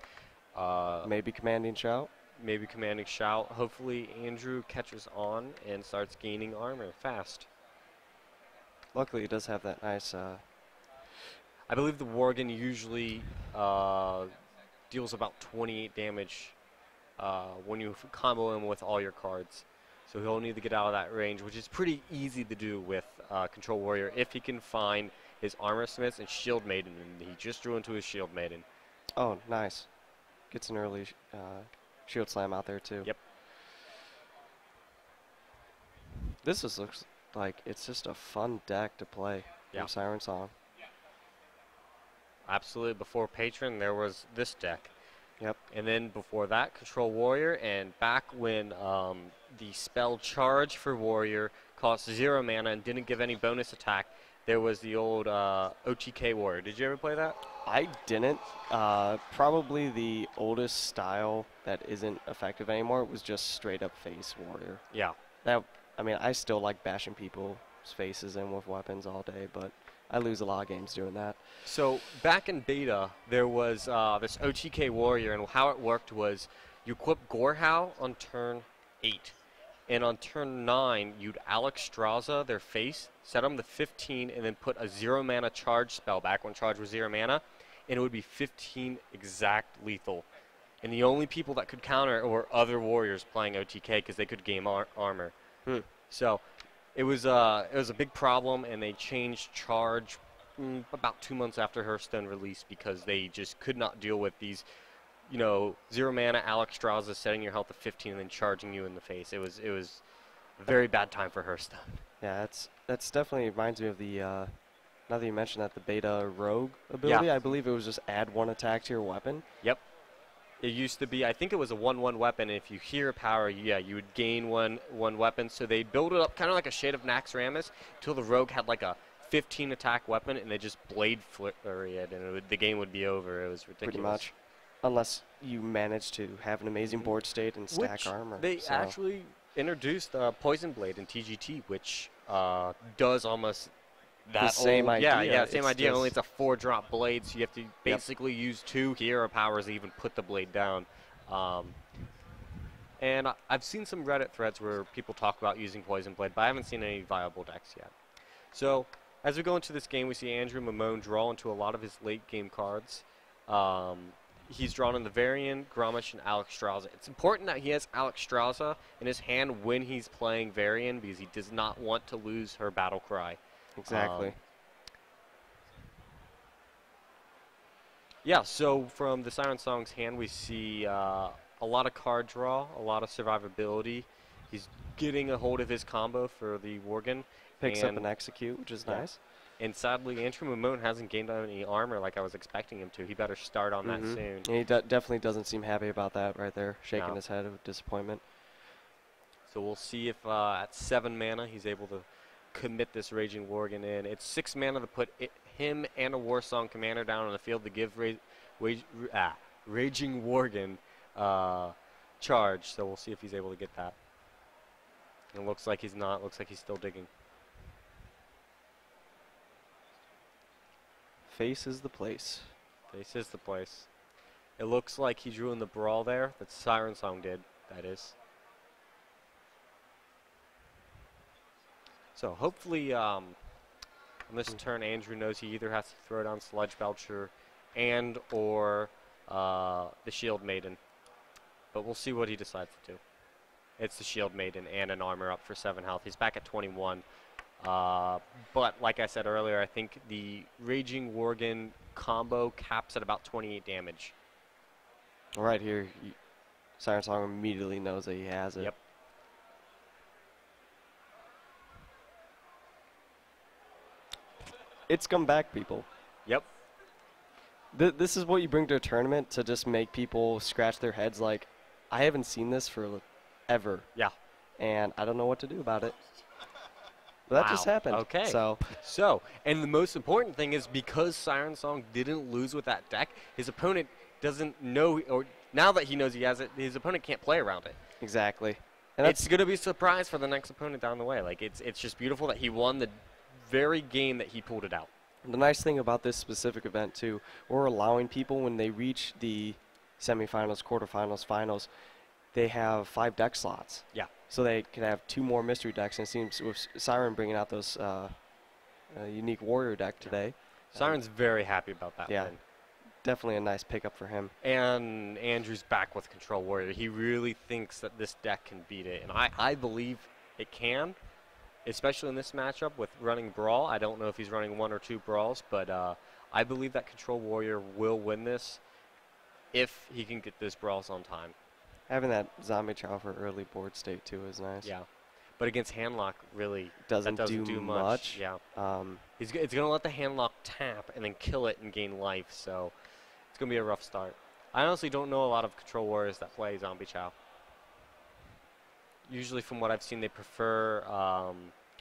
Maybe commanding shout. Maybe commanding shout. Hopefully Andrew catches on and starts gaining armor fast. Luckily, it does have that nice. I believe the Worgen usually deals about 28 damage when you combo him with all your cards. So he'll need to get out of that range, which is pretty easy to do with Control Warrior if he can find his Armor Smiths and Shield Maiden. And he just drew into his Shield Maiden. Oh, nice. Gets an early Shield Slam out there, too. Yep. This looks like it's just a fun deck to play from Siren Song. Absolutely. Before Patron, there was this deck. Yep. And then before that, Control Warrior. And back when the spell Charge for Warrior cost 0 mana and didn't give any bonus attack, there was the old OTK Warrior. Did you ever play that? I didn't. Probably the oldest style that isn't effective anymore was just straight up face Warrior. Yeah. I mean, I still like bashing people's faces in with weapons all day, but I lose a lot of games doing that. So back in beta, there was this OTK Warrior, and how it worked was you equip Gorehow on turn 8. And on turn 9, you'd Alexstrasza their face, set them to 15, and then put a 0 mana charge spell back when charge was 0 mana, and it would be 15 exact lethal. And the only people that could counter it were other warriors playing OTK because they could gain armor. So it was a big problem, and they changed charge about 2 months after Hearthstone release because they just could not deal with these, 0 mana Alexstrasza setting your health to 15 and then charging you in the face. It was a very bad time for Hearthstone. Yeah, that's definitely reminds me of the now that you mentioned that, the beta rogue ability. Yeah. I believe it was just add 1 attack to your weapon. Yep. It used to be, I think it was a 1/1 weapon. If you hear power, you would gain one weapon. So they built it up kind of like a shade of Naxxramas until the rogue had like a 15 attack weapon, and they just blade flurry it, and the game would be over. It was ridiculous. Pretty much. Unless you manage to have an amazing board state and stack armor. They actually introduced Poison Blade in TGT, which does almost that same idea. Yeah, same idea. Only it's a 4-drop blade, so you have to basically use 2 hero powers to even put the blade down. And I've seen some Reddit threads where people talk about using Poison Blade, but I haven't seen any viable decks yet. So as we go into this game, we see Andrew Mamone draw into a lot of his late game cards. He's drawn in the Varian, Grommash, and Alexstrasza. It's important that he has Alexstrasza in his hand when he's playing Varian because he does not want to lose her battle cry. Exactly. Yeah, so from the Siren Song's hand, we see a lot of card draw, a lot of survivability. He's getting a hold of his combo for the Worgen. Picks up an execute, which is nice. And sadly, Andrew Mamone hasn't gained any armor like I was expecting him to. He better start on that soon. And he definitely doesn't seem happy about that right there, shaking his head with disappointment. So we'll see if at 7 mana he's able to commit this Raging Worgen in. It's 6 mana to put him and a Warsong Commander down on the field to give Raging Worgen charge. So we'll see if he's able to get that. It looks like he's not. Looks like he's still digging. Face is the place. Face is the place. It looks like he drew in the Brawl there. That Siren Song did, that is. So hopefully On this turn, Andrew knows he either has to throw down Sludge Belcher and or the Shield Maiden. But we'll see what he decides to do. It's the Shield Maiden and an armor up for 7 health. He's back at 21. But like I said earlier, I think the Raging Worgen combo caps at about 28 damage. Right here, Siren Song immediately knows that he has it. Yep. It's come back, people. Yep. This is what you bring to a tournament to just make people scratch their heads like, I haven't seen this for ever. Yeah. And I don't know what to do about it. But that just happened. Okay. So, and the most important thing is because Siren Song didn't lose with that deck, his opponent doesn't know, or now that he knows he has it, his opponent can't play around it. Exactly. And it's going to be a surprise for the next opponent down the way. Like, it's just beautiful that he won the very game that he pulled it out. The nice thing about this specific event, too, we're allowing people when they reach the semifinals, quarterfinals, finals, they have 5 deck slots. Yeah. So they can have 2 more mystery decks. And it seems with Siren bringing out those unique warrior deck today. Siren's very happy about that yeah, win. Definitely a nice pickup for him. And Andrew's back with Control Warrior. He really thinks that this deck can beat it. And I believe it can, especially in this matchup with running Brawl. I don't know if he's running 1 or 2 Brawls, but I believe that Control Warrior will win this if he can get those Brawls on time. Having that Zombie Chow for early board state, too, is nice. Yeah. But against Handlock, really, doesn't do much. Yeah. It's going to let the Handlock tap and then kill it and gain life, so it's going to be a rough start. I honestly don't know a lot of Control Warriors that play Zombie Chow. Usually, from what I've seen, they prefer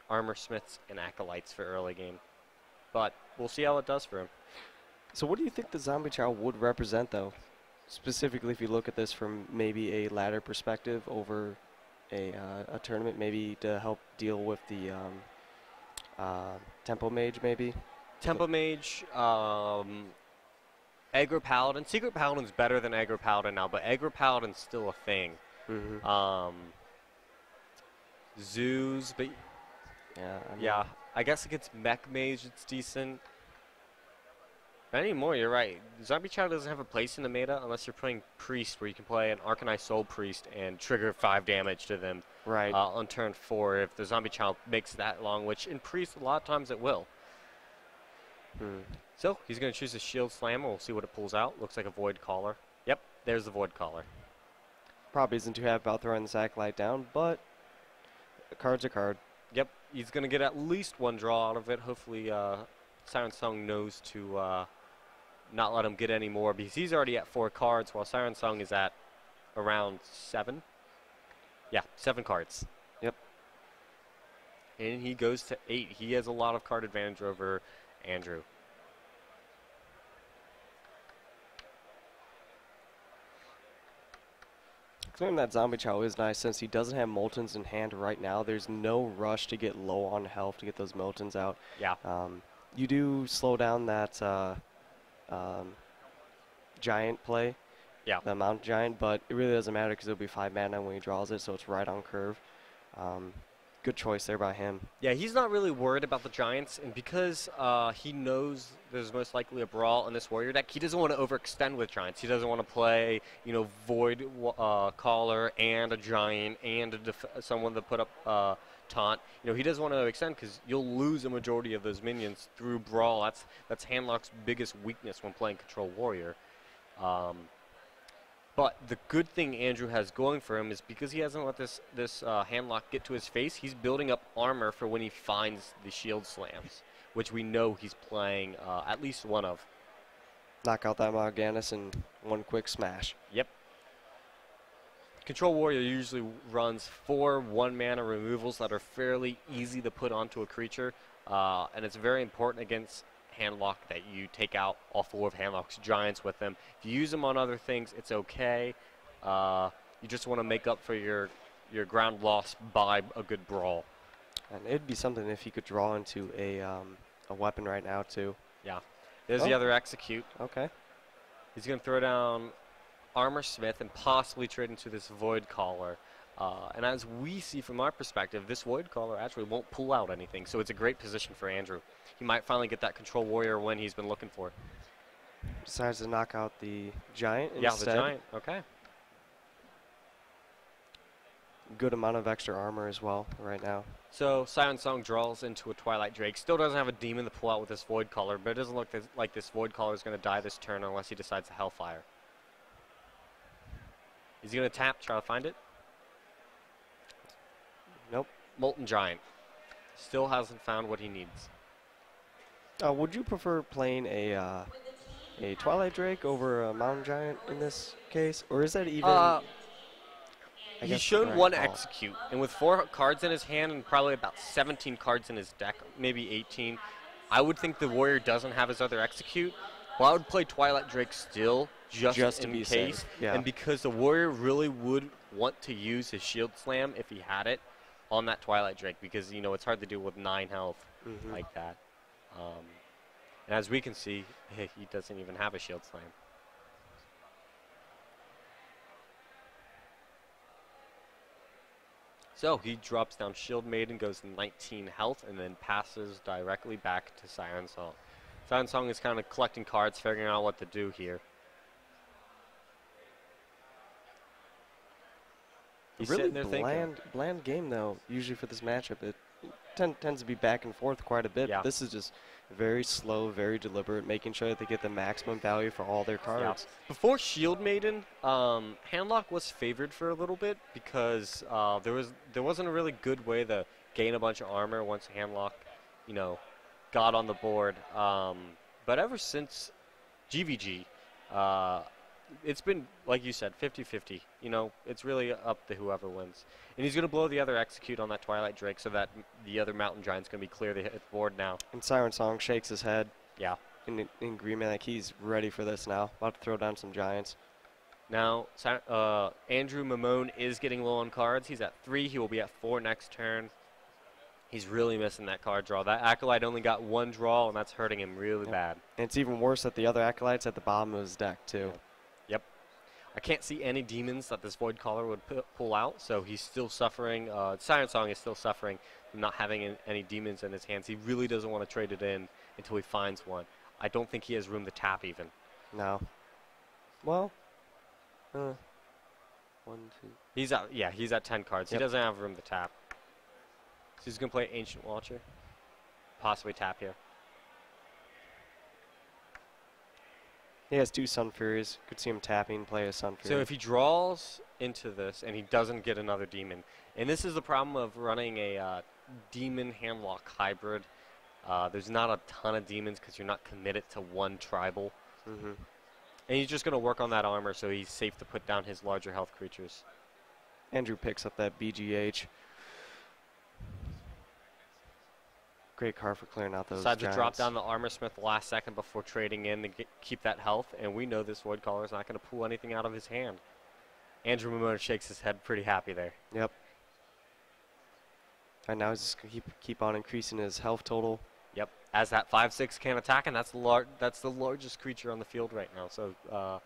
Armor Smiths and Acolytes for early game. But we'll see how it does for him. So what do you think the Zombie Chow would represent, though? Specifically, if you look at this from maybe a ladder perspective over a tournament, maybe to help deal with the Tempo Mage, maybe? Tempo Mage, Aggro Paladin. Secret Paladin's better than Aggro Paladin now, but Aggro Paladin's still a thing. Mm-hmm. Zoos, but yeah, I guess against Mech Mage it's decent. Not anymore, you're right. Zombie Chow doesn't have a place in the meta unless you're playing Priest, where you can play an Arcanine Soul Priest and trigger 5 damage to them on turn 4 if the Zombie Chow makes that long, which in Priest a lot of times it will. So he's going to choose a Shield Slammer. We'll see what it pulls out. Looks like a Void Caller. Yep, there's the Void Caller. Probably isn't too happy about throwing the Acolyte down, but a card's a card. Yep, he's going to get at least 1 draw out of it. Hopefully Siren Song knows to not let him get any more, because he's already at 4 cards while Siren Song is at around 7. Yeah, 7 cards. Yep. And he goes to 8. He has a lot of card advantage over Andrew. Clearing that Zombie Chow is nice since he doesn't have Moltons in hand right now. There's no rush to get low on health to get those Moltons out. Yeah. You do slow down that giant play, the Mountain Giant, but it really doesn't matter because it'll be 5 mana when he draws it, so it's right on curve. Good choice there by him. Yeah, he's not really worried about the Giants, and because he knows there's most likely a Brawl in this Warrior deck, he doesn't want to overextend with Giants. He doesn't want to play, Void Caller and a Giant and someone to put up Taunt. He doesn't want to extend because you'll lose a majority of those minions through Brawl. That's Handlock's biggest weakness when playing Control Warrior. But the good thing Andrew has going for him is because he hasn't let this Handlock get to his face, he's building up armor for when he finds the Shield Slams, which we know he's playing at least one of. Knock out that Morganis in 1 quick smash. Yep. Control Warrior usually runs 4 1-mana removals that are fairly easy to put onto a creature, and it's very important against Handlock that you take out all 4 of Handlock's Giants with them. If you use them on other things, it's okay. You just want to make up for your ground loss by a good Brawl. And it'd be something if he could draw into a weapon right now, too. Yeah. There's the other Execute. Okay. He's going to throw down Armor Smith and possibly trade into this Void Caller. And as we see from our perspective, this Void Caller actually won't pull out anything, so it's a great position for Andrew. He might finally get that Control Warrior when he's been looking for. Decides to knock out the Giant Yeah, instead. the Giant, okay. Good amount of extra armor as well right now. So Siren Song draws into a Twilight Drake. Still doesn't have a demon to pull out with this Void Caller, but it doesn't look like this Void Caller is going to die this turn unless he decides to Hellfire. Is he going to tap, try to find it? Nope. Molten Giant. Still hasn't found what he needs. Would you prefer playing a Twilight Drake over a Mountain Giant in this case? Or is that even... He's shown one Execute, and with 4 cards in his hand and probably about 17 cards in his deck, maybe 18, I would think the Warrior doesn't have his other Execute. Well, I would play Twilight Drake still, just in case, safe. Yeah. and because the Warrior really would want to use his Shield Slam if he had it on that Twilight Drake, because, you know, it's hard to do with 9 health like that. And as we can see, he doesn't even have a Shield Slam. So he drops down Shield Maiden, goes to 19 health, and then passes directly back to Siren Song. Siren Song is kind of collecting cards, figuring out what to do here. He's really sitting there thinking. bland game, though, usually for this matchup. It tends to be back and forth quite a bit. Yeah. But this is just very slow, very deliberate, making sure that they get the maximum value for all their cards. Yeah. Before Shield Maiden, Handlock was favored for a little bit because there wasn't a really good way to gain a bunch of armor once Handlock, you know, got on the board. But ever since GVG, it's been, like you said, 50-50. You know, it's really up to whoever wins. And he's going to blow the other Execute on that Twilight Drake so that the other Mountain Giant's going to be clear to hit the board now. And Siren Song shakes his head. Yeah. In agreement, like he's ready for this now. About to throw down some Giants. Now, Andrew Mamone is getting low on cards. He's at 3. He will be at 4 next turn. He's really missing that card draw. That Acolyte only got 1 draw, and that's hurting him really bad. And it's even worse that the other Acolyte's at the bottom of his deck, too. Yep. I can't see any demons that this Void Caller would pull out, so he's still suffering. Siren Song is still suffering from not having any demons in his hands. He really doesn't want to trade it in until he finds one. I don't think he has room to tap even. No. Well, 1, 2. He's at, yeah, he's at 10 cards. Yep. He doesn't have room to tap. So he's going to play Ancient Watcher. Possibly tap here. He has 2 Sun Furies. Could see him tapping, play a Sun Fury. So if he draws into this and he doesn't get another demon, and this is the problem of running a demon handlock hybrid. There's not a ton of demons because you're not committed to one tribal. And he's just going to work on that armor so he's safe to put down his larger health creatures. Andrew picks up that BGH. Great card for clearing out those Decides Giants. to drop down the Armor Smith the last second before trading in to keep that health, and we know this Void Caller is not going to pull anything out of his hand. Andrew Mamona shakes his head pretty happy there. Yep. And now he's just going to keep on increasing his health total. Yep. As that 5/6 can attack, and that's the largest creature on the field right now. So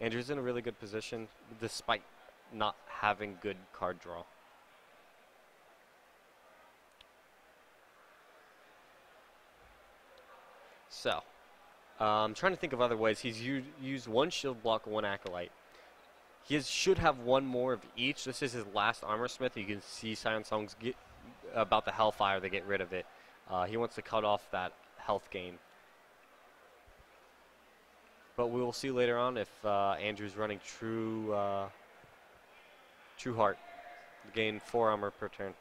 Andrew's in a really good position despite not having good card draw. So, I'm trying to think of other ways. He's used 1 shield block, 1 acolyte. He should have 1 more of each. This is his last Armor Smith. You can see Siren Song's about the Hellfire to get rid of it. He wants to cut off that health gain. But we will see later on if Andrew's running True Heart. Gain 4 armor per turn.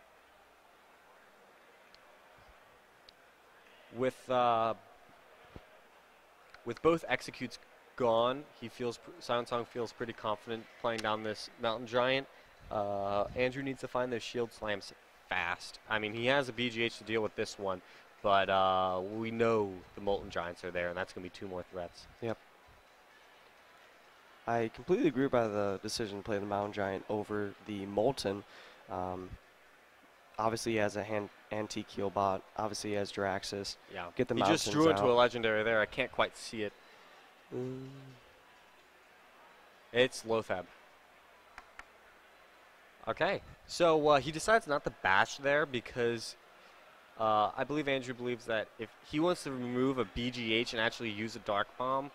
With both executes gone, Siren Song feels pretty confident playing down this Mountain Giant. Andrew needs to find those shield slams fast. I mean, he has a BGH to deal with this one, but we know the Molten Giants are there, and that's going to be 2 more threats. Yep. I completely agree by the decision to play the Mountain Giant over the Molten. Obviously, he has a antique Keelbot. Obviously, he has Draxus. Yeah. Get the he Mountains just drew into out. a legendary there. I can't quite see it. It's Lothab. Okay, so he decides not to bash there because I believe Andrew believes that if he wants to remove a BGH and actually use a Dark Bomb,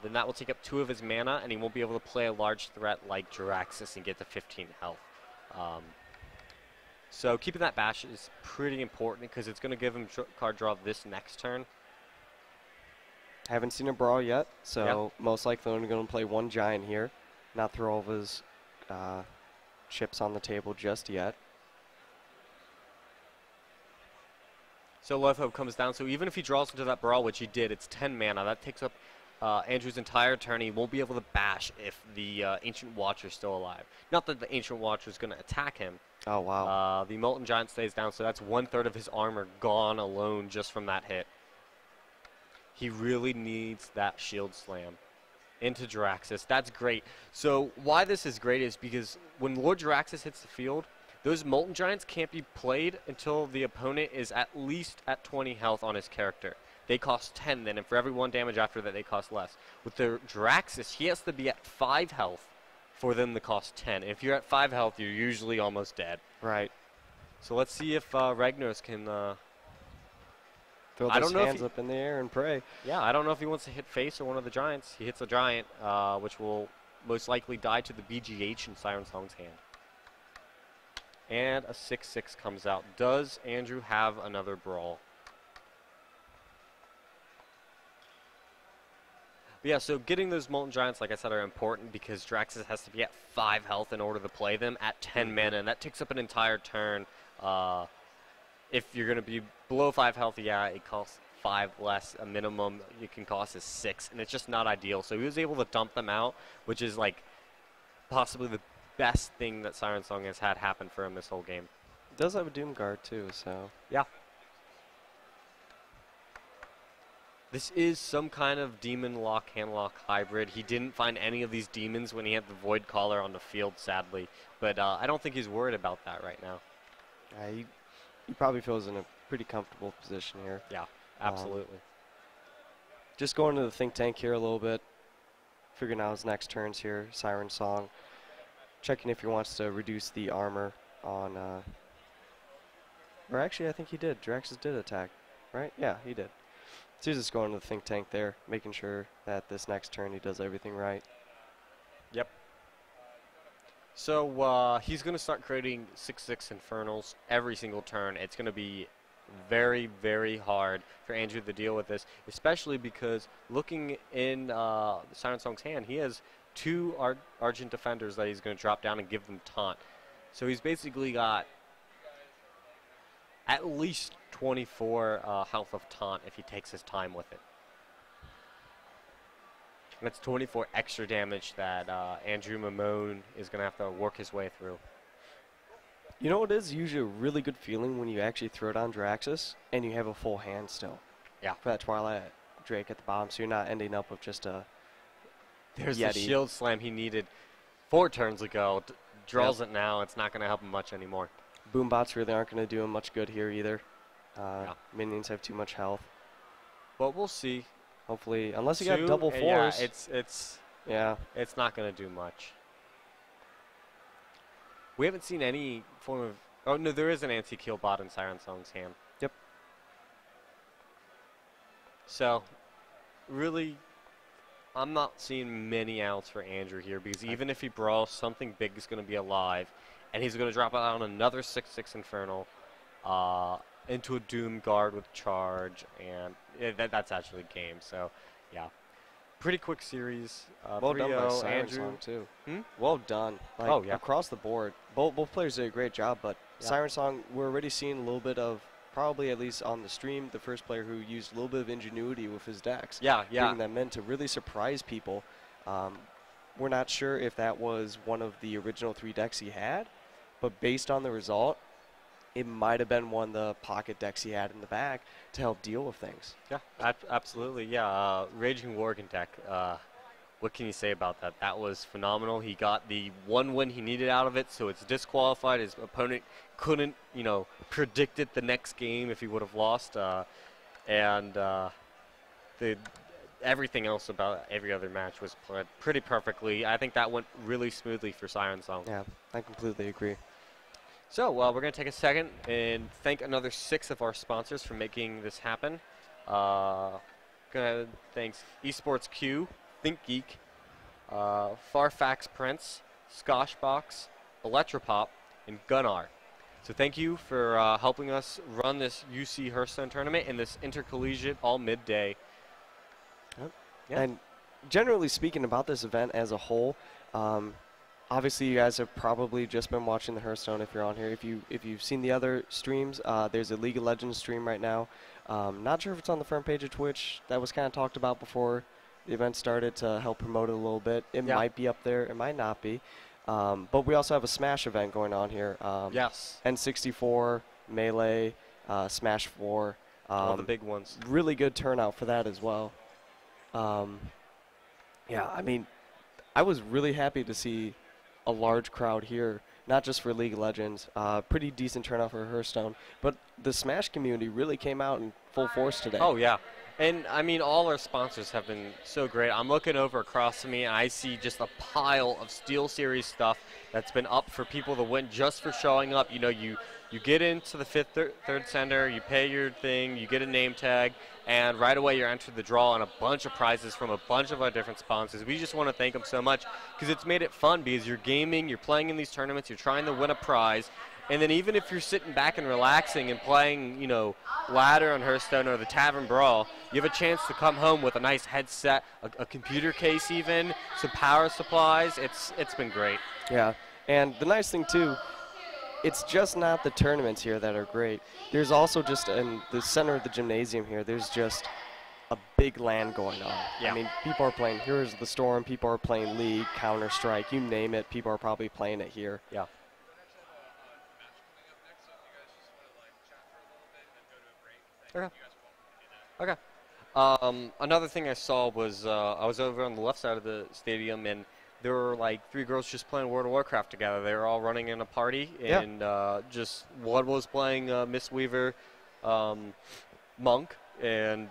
then that will take up 2 of his mana, and he won't be able to play a large threat like Jiraxis and get to 15 health. So keeping that bash is pretty important because it's going to give him card draw this next turn. Haven't seen a brawl yet, so most likely only going to play 1 giant here, not throw all of his chips on the table just yet. So Life Hope comes down, so even if he draws into that brawl, which he did, it's 10 mana. That takes up Andrew's entire turn. He won't be able to bash if the Ancient Watcher's still alive. Not that the Ancient Watcher's going to attack him. Oh, wow. The Molten Giant stays down, so that's 1/3 of his armor gone alone just from that hit. He really needs that Shield Slam into Jiraxis. That's great. So why this is great is because when Lord Jiraxis hits the field, those Molten Giants can't be played until the opponent is at least at 20 health on his character. They cost 10 then, and for every 1 damage after that, they cost less. With the Jiraxis, he has to be at 5 health for them to cost 10. If you're at 5 health, you're usually almost dead. Right. So let's see if Ragnaros can... Throw those hands up in the air and pray. Yeah, I don't know if he wants to hit face or one of the giants. He hits a giant, which will most likely die to the BGH in Siren Song's hand. And a 6/6 comes out. Does Andrew have another brawl? But yeah, so getting those Molten Giants, like I said, are important because Jiraxis has to be at 5 health in order to play them at 10 mana, and that takes up an entire turn. If you're going to be below 5 health, yeah, it costs 5 less. A minimum you can cost is 6, and it's just not ideal. So he was able to dump them out, which is like possibly the best thing that Siren Song has had happen for him this whole game. He does have a Doom Guard too, so yeah. This is some kind of demon lock, handlock hybrid. He didn't find any of these demons when he had the Void Caller on the field, sadly. But I don't think he's worried about that right now. He probably feels in a pretty comfortable position here. Yeah, absolutely. Just going to the think tank here a little bit, figuring out his next turns here. Siren Song, checking if he wants to reduce the armor on. Or actually, I think he did. Jiraxis did attack, right? Yeah, he did. So he's just going to the think tank there, making sure that this next turn he does everything right. Yep. So he's going to start creating 6/6 Infernals every single turn. It's going to be very, very hard for Andrew to deal with this, especially because looking in Siren Song's hand, he has 2 Argent Defenders that he's going to drop down and give them taunt. So he's basically got at least 24 health of taunt if he takes his time with it. And that's 24 extra damage that Andrew Mamone is going to have to work his way through. You know what is usually a really good feeling when you actually throw down Jiraxis and you have a full hand still. Yeah. For that Twilight Drake at the bottom, so you're not ending up with just a There's Yeti. the Shield Slam he needed 4 turns ago. Draws it now. It's not going to help him much anymore. Boombots really aren't going to do him much good here either. Minions have too much health. But we'll see. Hopefully, unless you got double 4s. Yeah, it's not going to do much. We haven't seen any form of... Oh, no, there is an anti-kill bot in Siren Song's hand. Yep. So, really, I'm not seeing many outs for Andrew here because even if he brawls, something big is going to be alive. And he's going to drop out on another 6/6 Infernal into a Doom Guard with charge. And that's actually game. So, yeah. Pretty quick series. Well done by Siren Andrew. Song, too. Well done. Like, oh, yeah. Across the board. Both players did a great job, but Siren Song, we're already seeing a little bit of, probably at least on the stream, the first player who used a little bit of ingenuity with his decks. Yeah. Bringing them in to really surprise people. We're not sure if that was one of the original 3 decks he had, but based on the result, it might have been one of the pocket decks he had in the back to help deal with things. Yeah, absolutely. Yeah, Raging Worgen deck. What can you say about that? That was phenomenal. He got the 1 win he needed out of it, so it's disqualified. His opponent couldn't, predict it the next game if he would have lost. The everything else about every other match was played pretty perfectly. I think that went really smoothly for Siren Song. Yeah, I completely agree. So, we're going to take a second and thank another 6 of our sponsors for making this happen. Gonna thanks Esports Q, ThinkGeek, Farfax Prince, Skoshbox, Electropop, and Gunnar. So thank you for helping us run this UC Hearthstone tournament and this intercollegiate AllMid day. Yep. Yeah. And generally speaking about this event as a whole, obviously you guys have probably just been watching the Hearthstone if you're on here. If you've seen the other streams, there's a League of Legends stream right now. Not sure if it's on the front page of Twitch. That was kind of talked about before the event started to help promote it a little bit. It might be up there. It might not be. But we also have a Smash event going on here. Yes. N64, Melee, Smash 4. All the big ones. Really good turnout for that as well. Yeah, I mean, I was really happy to see a large crowd here, not just for League of Legends, pretty decent turnout for Hearthstone, but the Smash community really came out in full force today. Oh, yeah. And, I mean, all our sponsors have been so great. I'm looking over across from me, and I see just a pile of SteelSeries stuff that's been up for people to win just for showing up. You know, you get into the third center, you pay your thing, you get a name tag, and right away you're entered the draw on a bunch of prizes from a bunch of our different sponsors. We just want to thank them so much because it's made it fun because you're gaming, you're playing in these tournaments, you're trying to win a prize, and then even if you're sitting back and relaxing and playing, you know, Ladder on Hearthstone or the Tavern Brawl, you have a chance to come home with a nice headset, a computer case even, some power supplies. It's been great. Yeah, and the nice thing too, it's just not the tournaments here that are great. There's also just in the center of the gymnasium here, there's just a big LAN going on. Yeah. I mean, people are playing Heroes of the Storm, people are playing League, Counter-Strike, you name it, people are probably playing it here. Yeah. Okay. Another thing I saw was I was over on the left side of the stadium, and there were like 3 girls just playing World of Warcraft together. They were all running in a party, and just one was playing Miss Weaver, Monk, and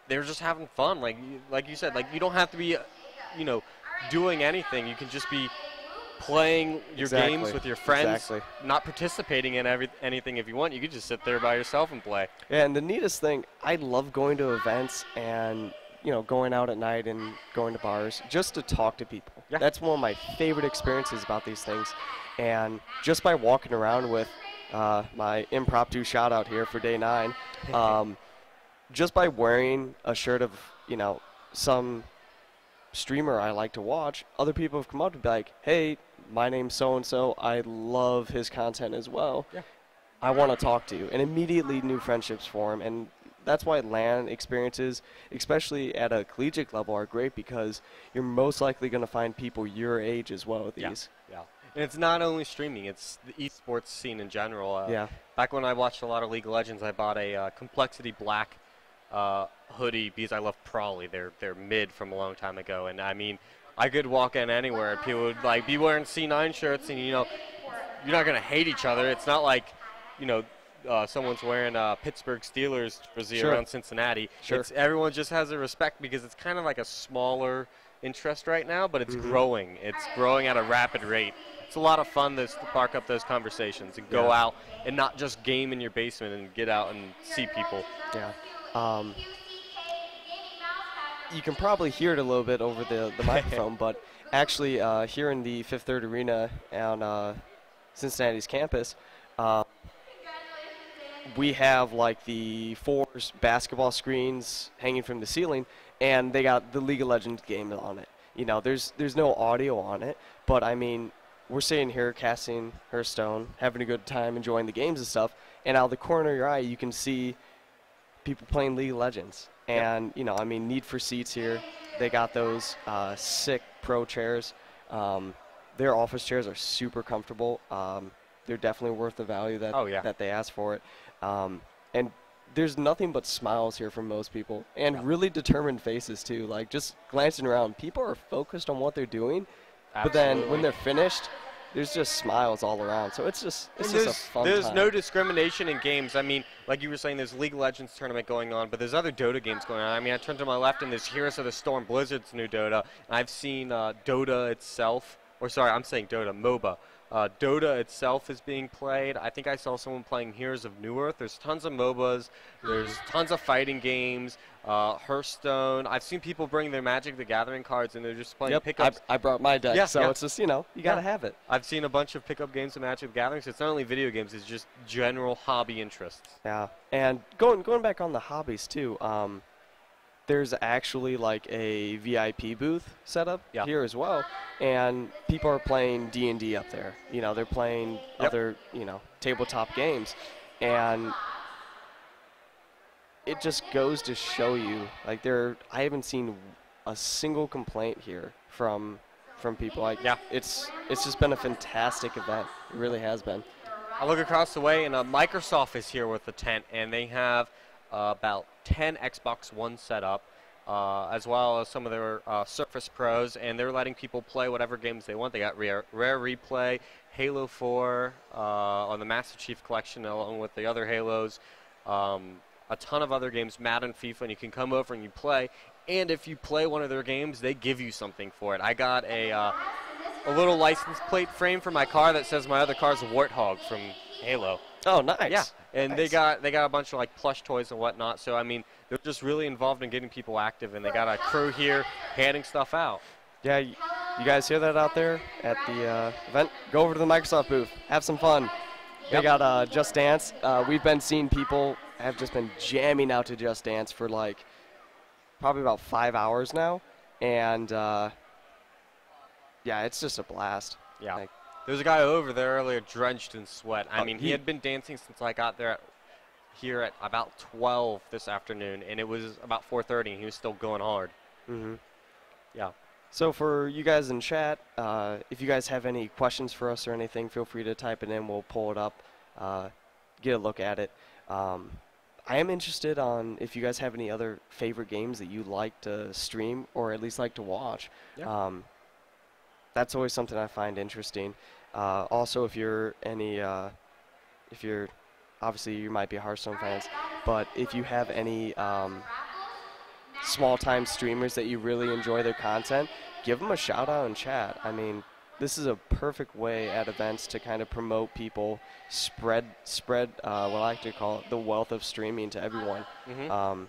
they were just having fun. Like you said, like you don't have to be, you know, doing anything. You can just be playing your games with your friends, not participating in anything if you want. You could just sit there by yourself and play. Yeah, and the neatest thing, I love going to events and, you know, going out at night and going to bars just to talk to people. Yeah. That's one of my favorite experiences about these things. And just by walking around with my impromptu shout out here for day 9, just by wearing a shirt of, you know, some streamer I like to watch, other people have come up to be like, hey, my name's so-and-so, I love his content as well. Yeah. I want to talk to you. And immediately new friendships form. And that's why LAN experiences, especially at a collegiate level, are great because you're most likely going to find people your age as well with these. Yeah. And it's not only streaming, it's the esports scene in general. Yeah. Back when I watched a lot of League of Legends, I bought a Complexity Black hoodie because I love Prawley. They're mid from a long time ago. And, I mean, I could walk in anywhere and people would, like, be wearing C9 shirts and, you know, you're not going to hate each other. It's not like, you know, someone's wearing Pittsburgh Steelers jersey around Cincinnati. Everyone just has a respect because it's kind of like a smaller interest right now, but it's growing. It's growing at a rapid rate. It's a lot of fun to spark up those conversations and go out and not just game in your basement and get out and see people. Yeah. You can probably hear it a little bit over the microphone, but actually here in the Fifth Third Arena on Cincinnati's campus, we have like the 4 basketball screens hanging from the ceiling, and they got the League of Legends game on it. You know, there's no audio on it, but I mean, we're sitting here casting Hearthstone, having a good time, enjoying the games and stuff, and out of the corner of your eye, you can see people playing League of Legends. And, you know, I mean, Need for Seats here, they got those sick pro chairs. Their office chairs are super comfortable. They're definitely worth the value that they ask for it. And there's nothing but smiles here from most people, and really determined faces too. Like, just glancing around, people are focused on what they're doing, but then when they're finished, there's just smiles all around. So it's just a fun There's time. no discrimination in games. I mean, like you were saying, there's League of Legends tournament going on, but there's other Dota games going on. I mean, I turned to my left and there's Heroes of the Storm, Blizzard's new Dota. And I've seen Dota itself, or sorry, I'm saying Dota, MOBA. Dota itself is being played. I think I saw someone playing Heroes of New Earth. There's tons of MOBAs. There's tons of fighting games. Hearthstone. I've seen people bring their Magic the Gathering cards and they're just playing pickups. I brought my deck, so it's just, you gotta have it. I've seen a bunch of pickup games of Magic the Gathering, so it's not only video games, it's just general hobby interests. Yeah, and going back on the hobbies too, there's actually like a VIP booth set up here as well, and people are playing D&D up there. They're playing other, tabletop games, and it just goes to show you, like, I haven't seen a single complaint here from people. Like, it's just been a fantastic event. It really has been. I look across the way, and Microsoft is here with the tent, and they have about 10 Xbox One set up, as well as some of their Surface Pros, and they're letting people play whatever games they want. They got Rare Replay, Halo 4 on the Master Chief Collection, along with the other Halos, a ton of other games, Madden, FIFA, and you can come over and you play. And if you play one of their games, they give you something for it. I got a little license plate frame for my car that says my other car's a Warthog from Halo. Oh, nice. Yeah, and nice. they got a bunch of like plush toys and whatnot. So I mean, they're just really involved in getting people active, and they got a crew here handing stuff out. Yeah, you guys hear that out there at the event? Go over to the Microsoft booth, have some fun. They got Just Dance. We've been seeing people have just been jamming out to Just Dance for like probably about 5 hours now, and yeah, it's just a blast. Yeah. Like, there was a guy over there earlier drenched in sweat. I mean, he had been dancing since I got there here at about 12 this afternoon, and it was about 4:30, and he was still going hard. Mm-hmm. Yeah. So for you guys in chat, if you guys have any questions for us or anything, feel free to type it in. We'll pull it up, get a look at it. I am interested on if you guys have any other favorite games that you like to stream or at least like to watch. Yeah. That's always something I find interesting. Also, if you're obviously you might be Hearthstone fans, but if you have any small-time streamers that you really enjoy their content, give them a shout-out in chat. I mean, this is a perfect way at events to kind of promote people, spread what I like to call the wealth of streaming to everyone. Mm-hmm.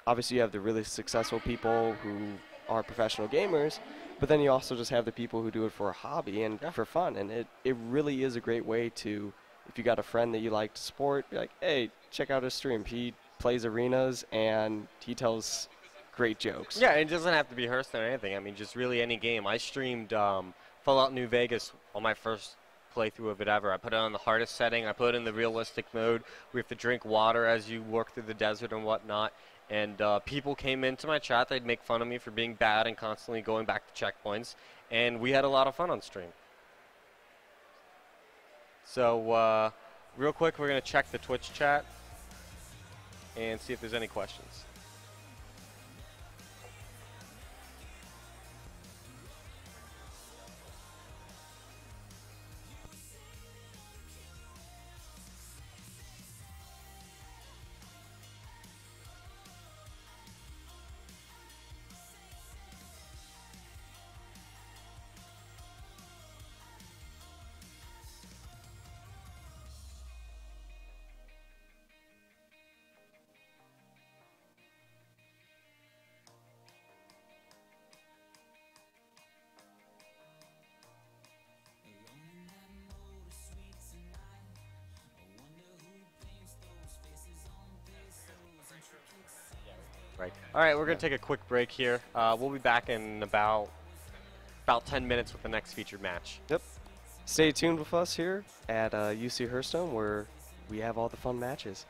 Obviously, you have the really successful people who are professional gamers, but then you also just have the people who do it for a hobby and for fun. And it really is a great way to, if you got a friend that you like to support, be like, hey, check out his stream. He plays arenas and he tells great jokes. Yeah, it doesn't have to be Hearthstone or anything. I mean, just really any game. I streamed Fallout New Vegas on my first playthrough of it ever. I put it on the hardest setting. I put it in the realistic mode. We have to drink water as you work through the desert and whatnot. And people came into my chat. They'd make fun of me for being bad and constantly going back to checkpoints. And we had a lot of fun on stream. So real quick, we're going to check the Twitch chat and see if there's any questions. Right. All right, we're going to take a quick break here. We'll be back in about 10 minutes with the next featured match. Yep. Stay tuned with us here at UC Hearthstone, where we have all the fun matches.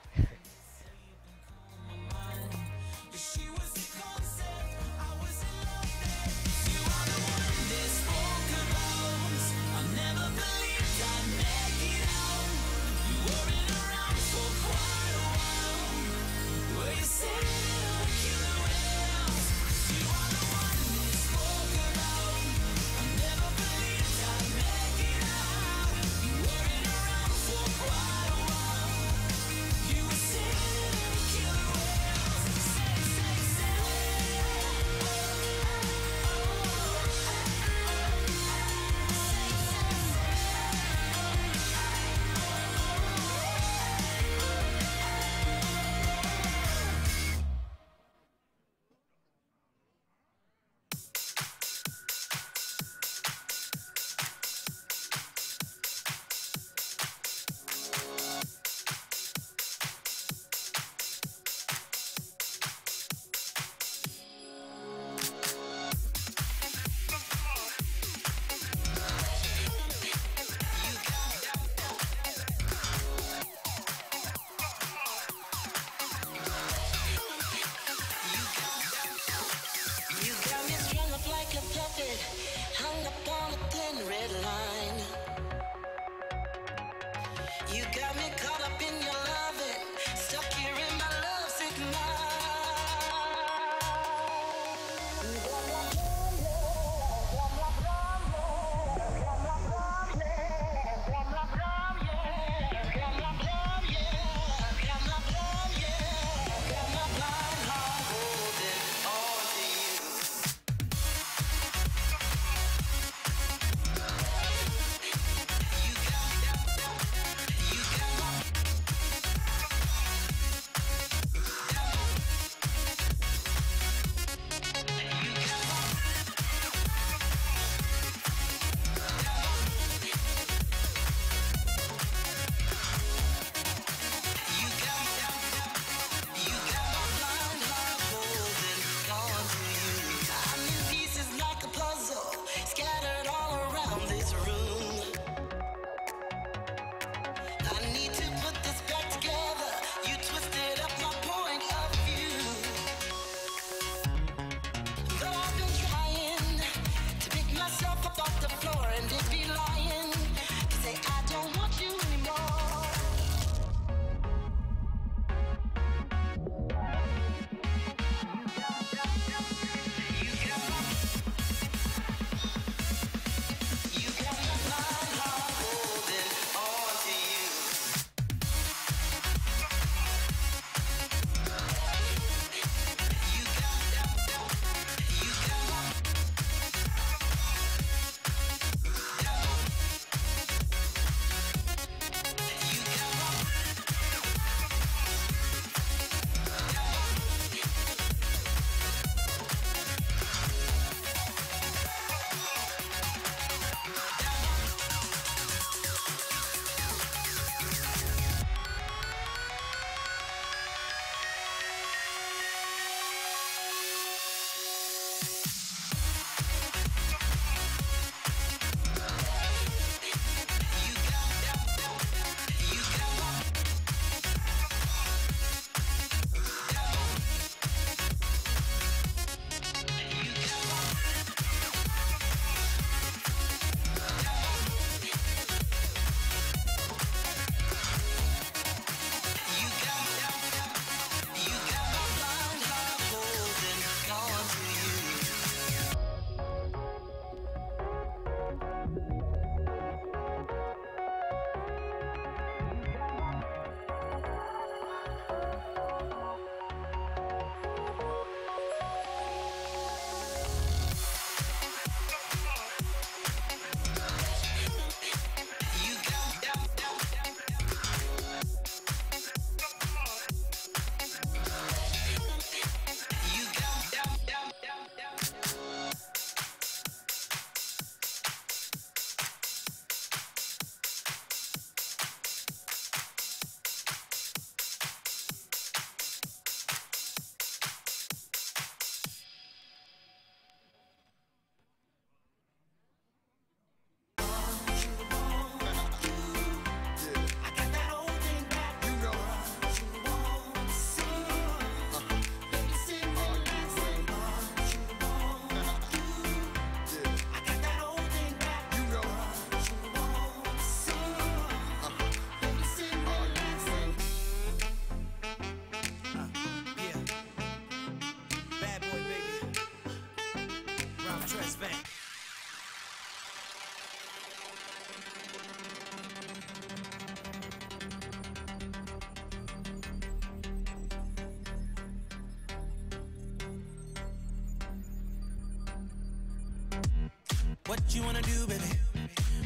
What you wanna do, baby?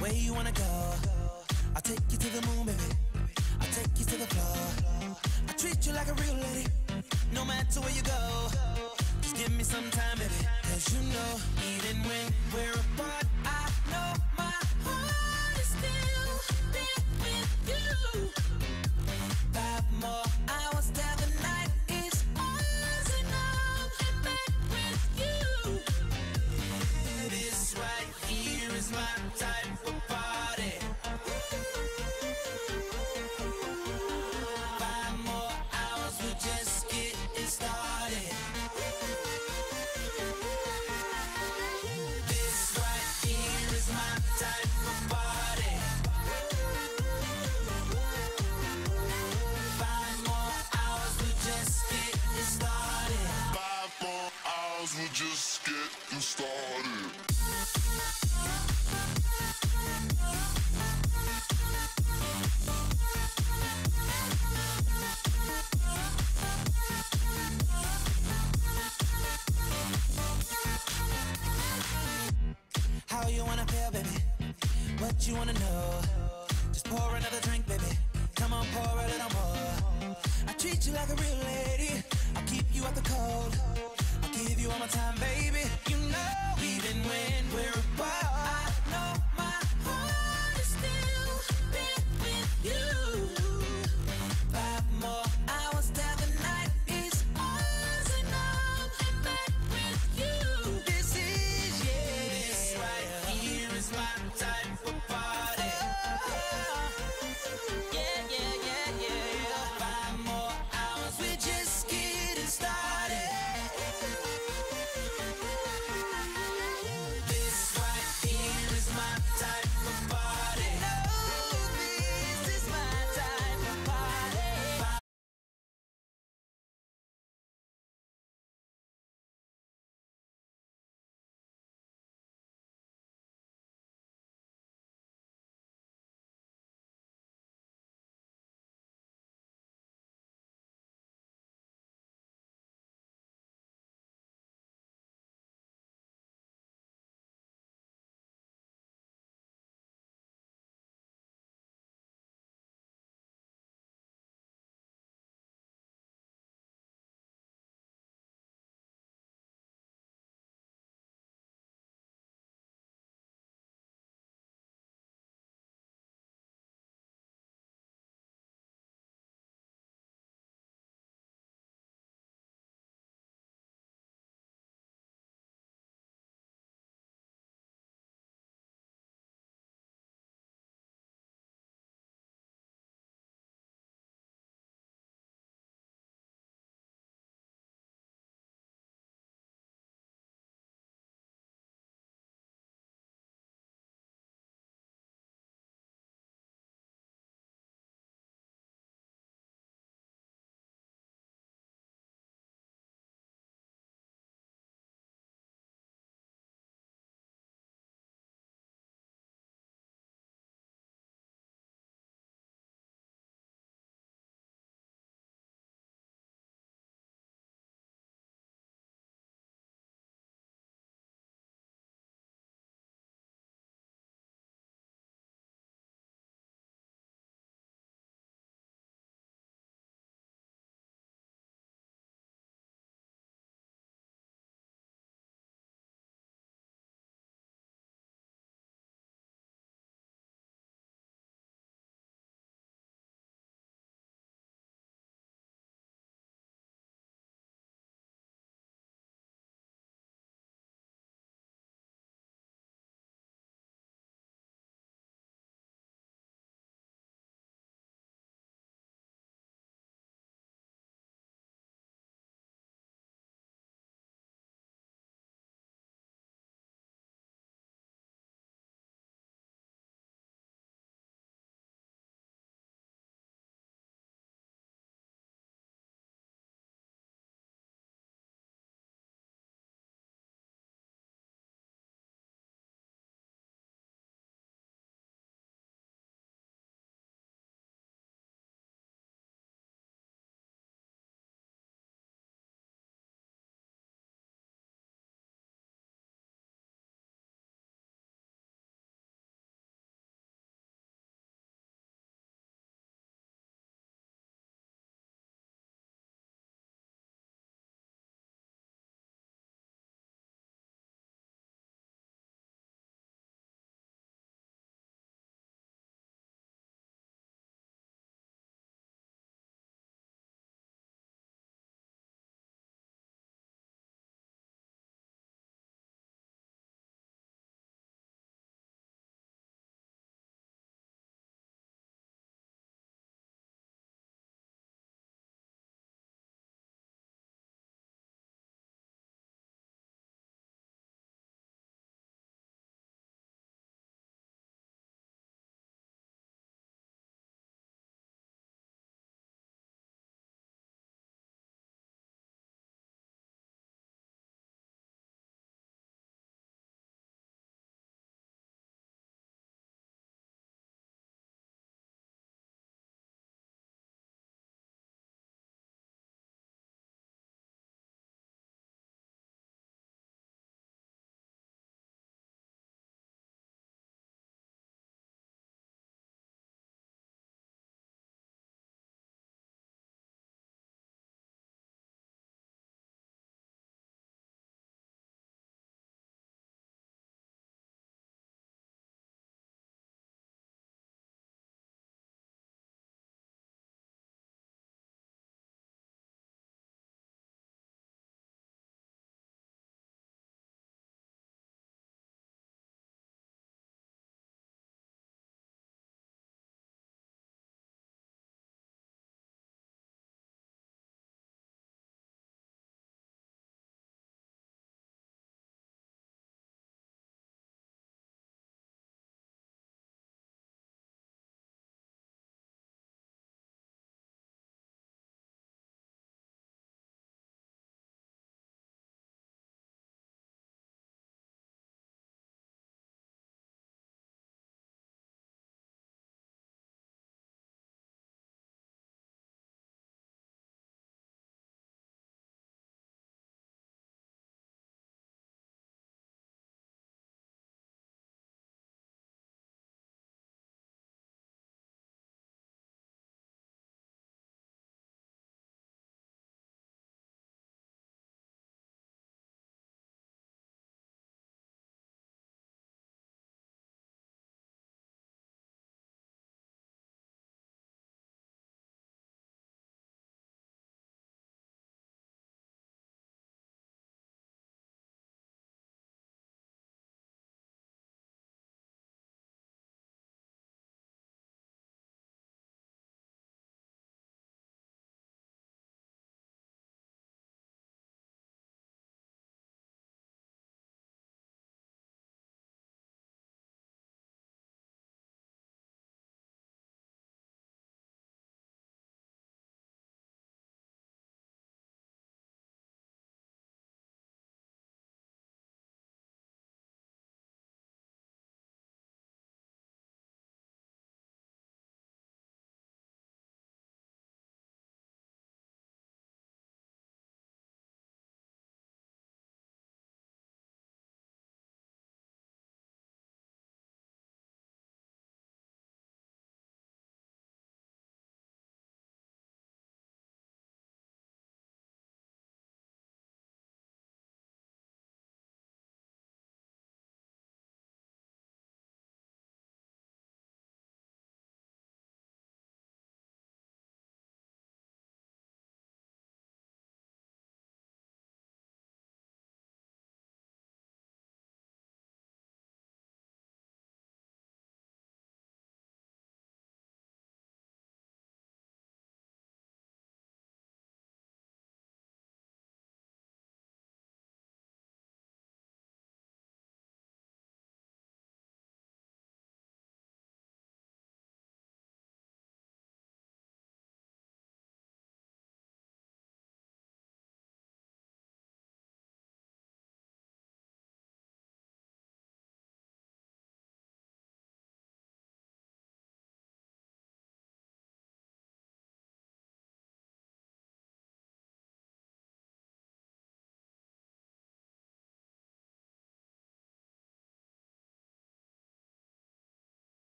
Where you wanna go? I'll take you to the moon, baby. I'll take you to the floor. I treat you like a real lady, no matter where you go. Just give me some time, baby. Cause you know, even when we're apart, I know my heart is still there with you. 5 more hours till the night is ours, and I'm back with you. This right here is my type of party. 5 more hours, we're just getting started. This right hours, we're just getting started. How you wanna feel, baby? What you wanna know? Just pour another drink, baby. Come on, pour a little more. I treat you like a real lady. I'll keep you out the cold. I'll give you all my time, baby. You know, even when we're apart, I know my heart is still there with you. 5 more hours till the night is ours, and I'm in bed with you. This is, yeah, this right here is my type of party. Yeah, yeah, yeah, yeah. 5 more hours, we're just getting started. This right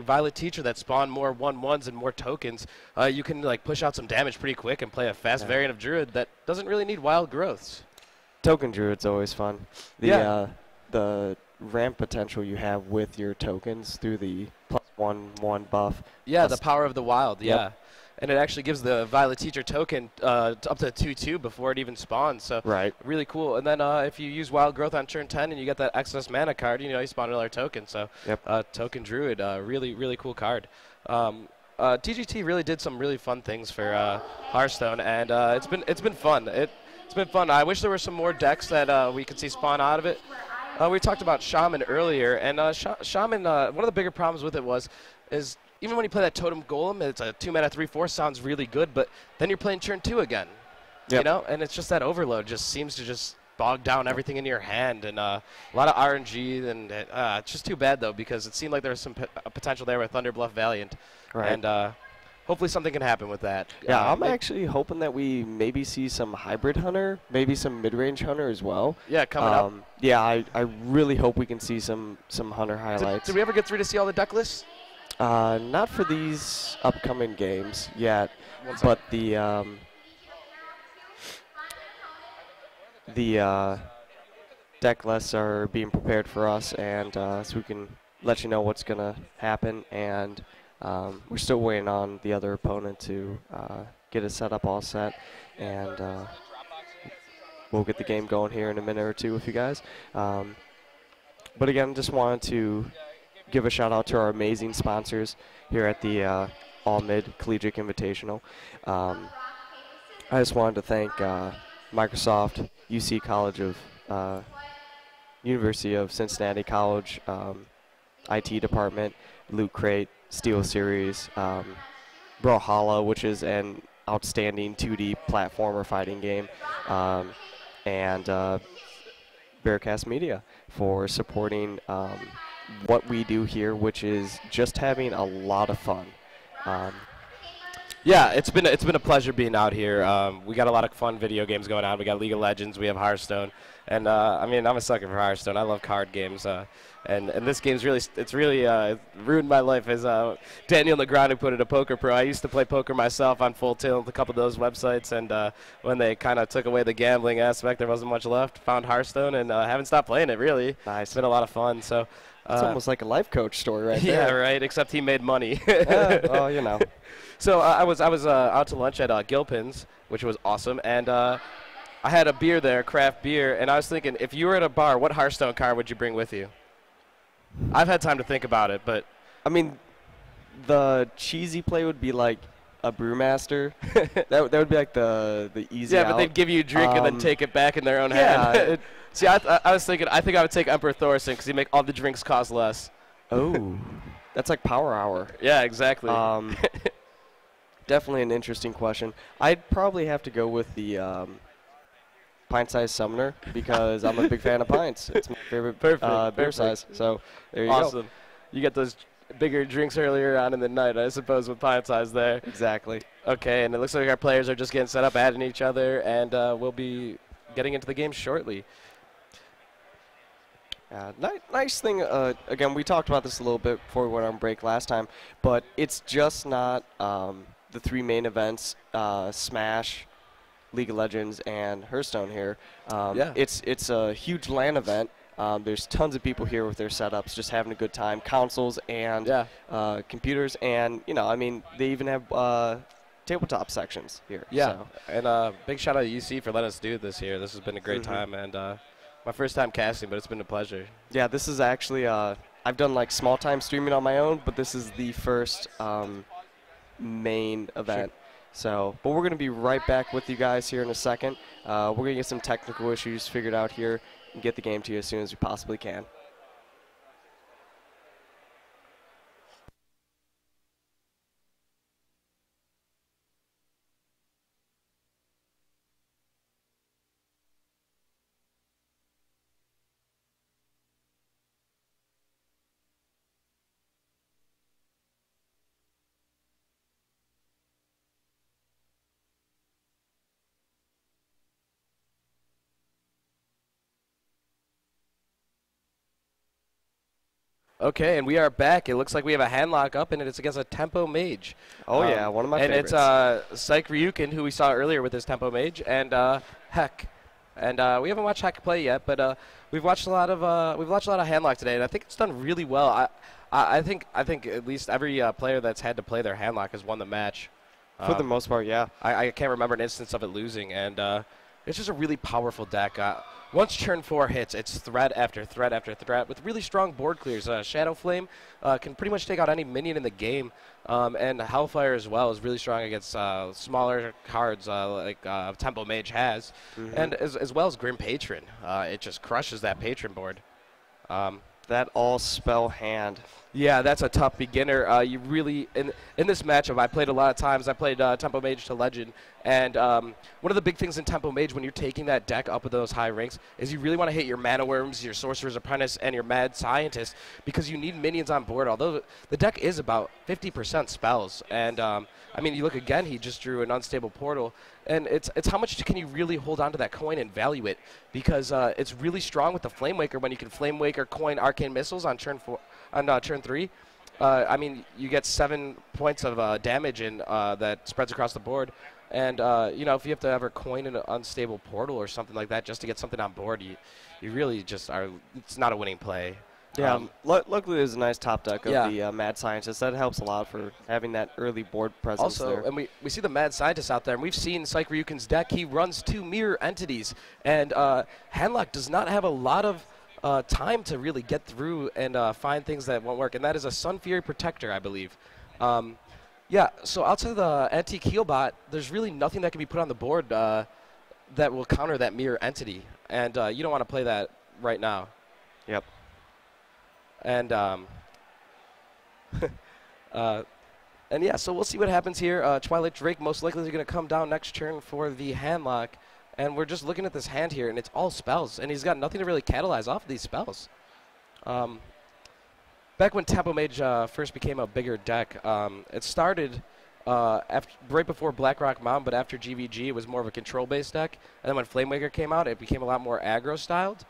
Violet Teacher that spawn more 1/1s and more tokens, you can like push out some damage pretty quick and play a fast variant of Druid that doesn't really need wild growths. Token Druid's always fun. The ramp potential you have with your tokens through the +1/1 buff. Yeah, the power of the wild. Yeah. And it actually gives the Violet Teacher token up to 2/2 before it even spawns. So really cool. And then if you use Wild Growth on turn 10 and you get that excess mana card, you spawn another token. So Token Druid, really cool card. TGT really did some really fun things for Hearthstone, and it's been fun. It's been fun. I wish there were some more decks that we could see spawn out of it. We talked about Shaman earlier, and Shaman, one of the bigger problems with it is even when you play that Totem Golem, it's a 2-mana 3/4, sounds really good, but then you're playing turn 2 again, and it's just that overload just seems to just bog down everything in your hand, and a lot of RNG, and it's just too bad, though, because it seemed like there was some potential there with Thunderbluff Valiant, and hopefully something can happen with that. Yeah, I'm actually hoping that we maybe see some hybrid hunter, maybe some mid-range hunter as well. Yeah, coming up. Yeah, I really hope we can see some hunter highlights. Did we ever get through to see all the deck lists? Not for these upcoming games yet, but the deck lists are being prepared for us, and so we can let you know what's going to happen. And we're still waiting on the other opponent to get it set up all set, and we'll get the game going here in a minute or two with you guys. But again, just wanted to give a shout out to our amazing sponsors here at the AllMid Collegiate Invitational. I just wanted to thank Microsoft, UC College of University of Cincinnati College, IT department, Loot Crate, Steel Series, Brawlhalla, which is an outstanding 2D platformer fighting game, and Bearcast Media for supporting what we do here, which is just having a lot of fun. Yeah, it's been a pleasure being out here. We got a lot of fun video games going on. We got League of Legends, we have Hearthstone, and I mean, I'm a sucker for Hearthstone. I love card games, and this game's really ruined my life. As Daniel Negreanu put it, a poker pro. I used to play poker myself on Full Tilt, a couple of those websites, and when they kind of took away the gambling aspect, there wasn't much left. Found Hearthstone and haven't stopped playing it. Really, it's been a lot of fun. So. It's almost like a life coach story right there. Yeah, right, except he made money. Well, you know. So I was out to lunch at Gilpin's, which was awesome, and I had a beer there, craft beer, and I was thinking, if you were at a bar, what Hearthstone card would you bring with you? I've had time to think about it, but... I mean, the cheesy play would be like a brewmaster. that would be like the easy Yeah, but they'd give you a drink and then take it back in their own hand. See, I was thinking, I think I would take Emperor Thorson because he make all the drinks cost less. Oh, that's like Power Hour. Yeah, exactly. Definitely an interesting question. I'd probably have to go with the pint-sized summoner because I'm a big fan of pints. It's my favorite beer size. So there you go. Awesome. You get those bigger drinks earlier on in the night, I suppose, with pint size there. Exactly. Okay, and it looks like our players are just getting set up, adding each other, and we'll be getting into the game shortly. Nice thing, again, we talked about this a little bit before we went on break last time, but it's just not the three main events, Smash, League of Legends, and Hearthstone here. It's a huge LAN event. There's tons of people here with their setups, just having a good time, consoles and computers, and, I mean, they even have tabletop sections here. Yeah, so. And big shout out to UC for letting us do this here. This has been a great time, and my first time casting, but it's been a pleasure. Yeah, this is actually, I've done like small time streaming on my own, but this is the first main event. So, but we're going to be right back with you guys here in a second. We're going to get some technical issues figured out here and get the game to you as soon as we possibly can. Okay, and we are back. It looks like we have a handlock up, and it's against a Tempo Mage. Oh, yeah, one of my favorites. And it's Psych Ryukin, who we saw earlier with his Tempo Mage, and Heck. And we haven't watched Heck play yet, but we've watched a lot of handlock today, and I think it's done really well. I think at least every player that's had to play their handlock has won the match. For the most part, yeah. I can't remember an instance of it losing, and it's just a really powerful deck. Once turn 4 hits, it's threat after threat after threat with really strong board clears. Shadow Flame can pretty much take out any minion in the game, and Hellfire as well is really strong against smaller cards like Tempo Mage has, and as well as Grim Patron. It just crushes that Patron board. That all spell hand. Yeah, that's a tough beginner. You really in this matchup, I played a lot of times. I played Tempo Mage to Legend, and one of the big things in Tempo Mage when you're taking that deck up with those high ranks is you really want to hit your Mana Worms, your Sorcerer's Apprentice, and your Mad Scientist because you need minions on board. Although the deck is about 50% spells, and I mean, you look again. He just drew an Unstable Portal, and it's how much can you really hold on to that coin and value it because it's really strong with the Flame Waker when you can Flame Waker coin Arcane Missiles on turn 4. On turn 3, I mean, you get 7 points of damage in that spreads across the board. And, you know, if you have to ever coin an Unstable Portal or something like that just to get something on board, you really just are – it's not a winning play. Yeah, luckily there's a nice top deck of the Mad Scientist. That helps a lot for having that early board presence also, there. and we see the Mad Scientist out there, and we've seen Psych Ryukin's deck. He runs 2 mirror entities, and Handlock does not have a lot of – time to really get through and find things that won't work, and that is a Sun Fury Protector, I believe. Yeah, so outside of the Antique Healbot, there's really nothing that can be put on the board that will counter that mirror entity, and you don't want to play that right now. Yep. And and yeah, so we'll see what happens here. Twilight Drake most likely is going to come down next turn for the handlock. And we're just looking at this hand here, and it's all spells. And he's got nothing to really catalyze off of these spells. Back when Tempo Mage first became a bigger deck, it started right before Blackrock Mound, but after GVG, it was more of a control-based deck. And then when Flamewaker came out, it became a lot more aggro-styled.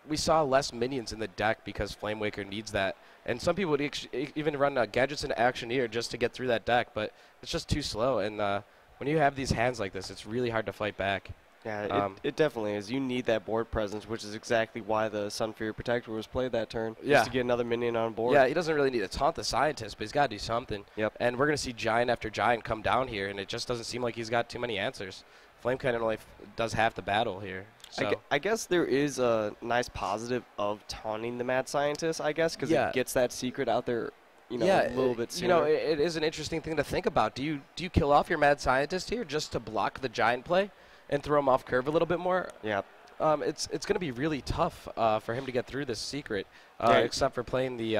We saw less minions in the deck because Flamewaker needs that. And some people would even run Gadgets and Actioneer just to get through that deck, but it's just too slow. And when you have these hands like this, it's really hard to fight back. Yeah, it definitely is. You need that board presence, which is exactly why the Sun Fury Protector was played that turn, just to get another minion on board. Yeah, he doesn't really need to taunt the Scientist, but he's got to do something. Yep. And we're going to see Giant after Giant come down here, and it just doesn't seem like he's got too many answers. Flame Cannon only does half the battle here. So. I guess there is a nice positive of taunting the Mad Scientist, I guess, because it gets that secret out there. You know, a little bit sooner. You know, it is an interesting thing to think about. Do you kill off your Mad Scientist here just to block the Giant play and throw him off curve a little bit more? Yeah. It's going to be really tough for him to get through this secret, except for playing the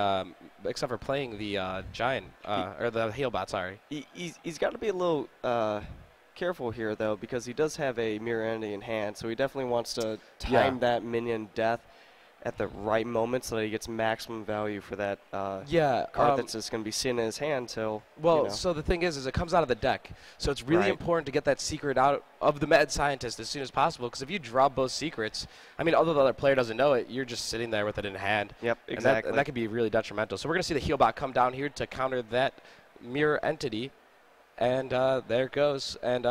Giant or the Healbot. Sorry. He's got to be a little careful here though, because he does have a mirror entity in hand, so he definitely wants to time that minion death at the right moment so that he gets maximum value for that card that's just going to be sitting in his hand till. Well, you know. so the thing is it comes out of the deck. So it's really important to get that secret out of the Mad Scientist as soon as possible, because if you drop both secrets, I mean, although the other player doesn't know it, you're just sitting there with it in hand. Yep, exactly. And that could be really detrimental. So we're going to see the Healbot come down here to counter that mirror entity, and there it goes. And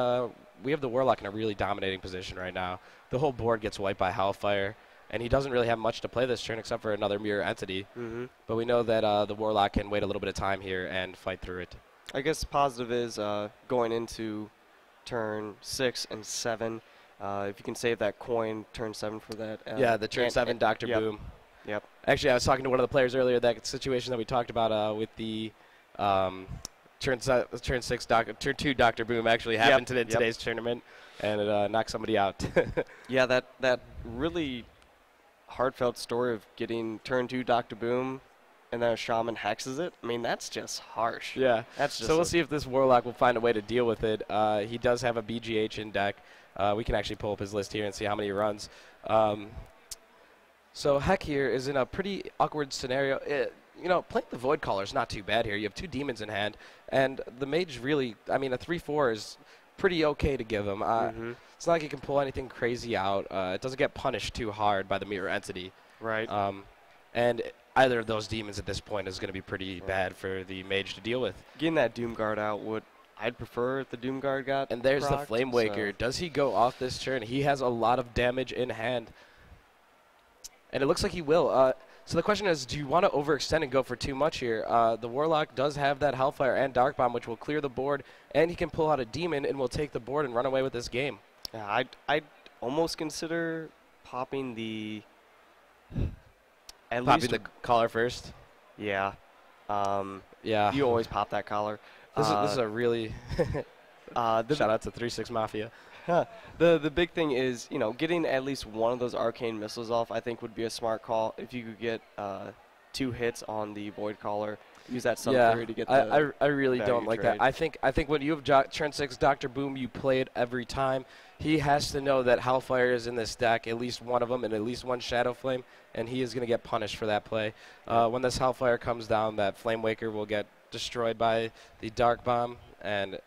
we have the Warlock in a really dominating position right now. The whole board gets wiped by Hellfire. And he doesn't really have much to play this turn except for another mirror entity. But we know that the Warlock can wait a little bit of time here and fight through it. I guess positive is going into turn 6 and 7. If you can save that coin, turn 7 for that. Yeah, the turn 7 Dr. Boom. Yep. Actually, I was talking to one of the players earlier, that situation that we talked about with the turn 6 turn 2 Dr. Boom actually happened in today's tournament, and it knocked somebody out. Yeah, that really heartfelt story of getting turn 2 Dr. Boom and then a Shaman hexes it. I mean, that's just harsh. Yeah. That's just so we'll see if this Warlock will find a way to deal with it. He does have a BGH in deck. We can actually pull up his list here and see how many he runs. So Heck here is in a pretty awkward scenario. You know, playing the Void Caller is not too bad here. You have 2 demons in hand, and the Mage really, I mean, a 3/4 is pretty okay to give him. It's not like he can pull anything crazy out. It doesn't get punished too hard by the mirror entity. Right. And either of those demons at this point is going to be pretty bad for the mage to deal with. Getting that Doom Guard out I'd prefer if the Doom Guard got And there's the procced, Flame Waker. so- Does he go off this turn? He has a lot of damage in hand. And it looks like he will. So the question is, do you want to overextend and go for too much here? The Warlock does have that Hellfire and Dark Bomb, which will clear the board, and he can pull out a Demon and will take the board and run away with this game. Yeah, I'd almost consider popping the... Popping the collar first? Yeah. Yeah. You always pop that collar. This is a really... shout out to 3-6 Mafia. The big thing is, getting at least one of those arcane missiles off, I think would be a smart call. If you could get 2 hits on the Void Caller, use that Sun Fury to get the I really don't like trade. that. I think when you have turn 6 Dr. Boom, you play it every time. He has to know that Hellfire is in this deck, at least one of them, and at least one Shadow Flame, and he is going to get punished for that play. When this Hellfire comes down, that Flame Waker will get destroyed by the Dark Bomb, and it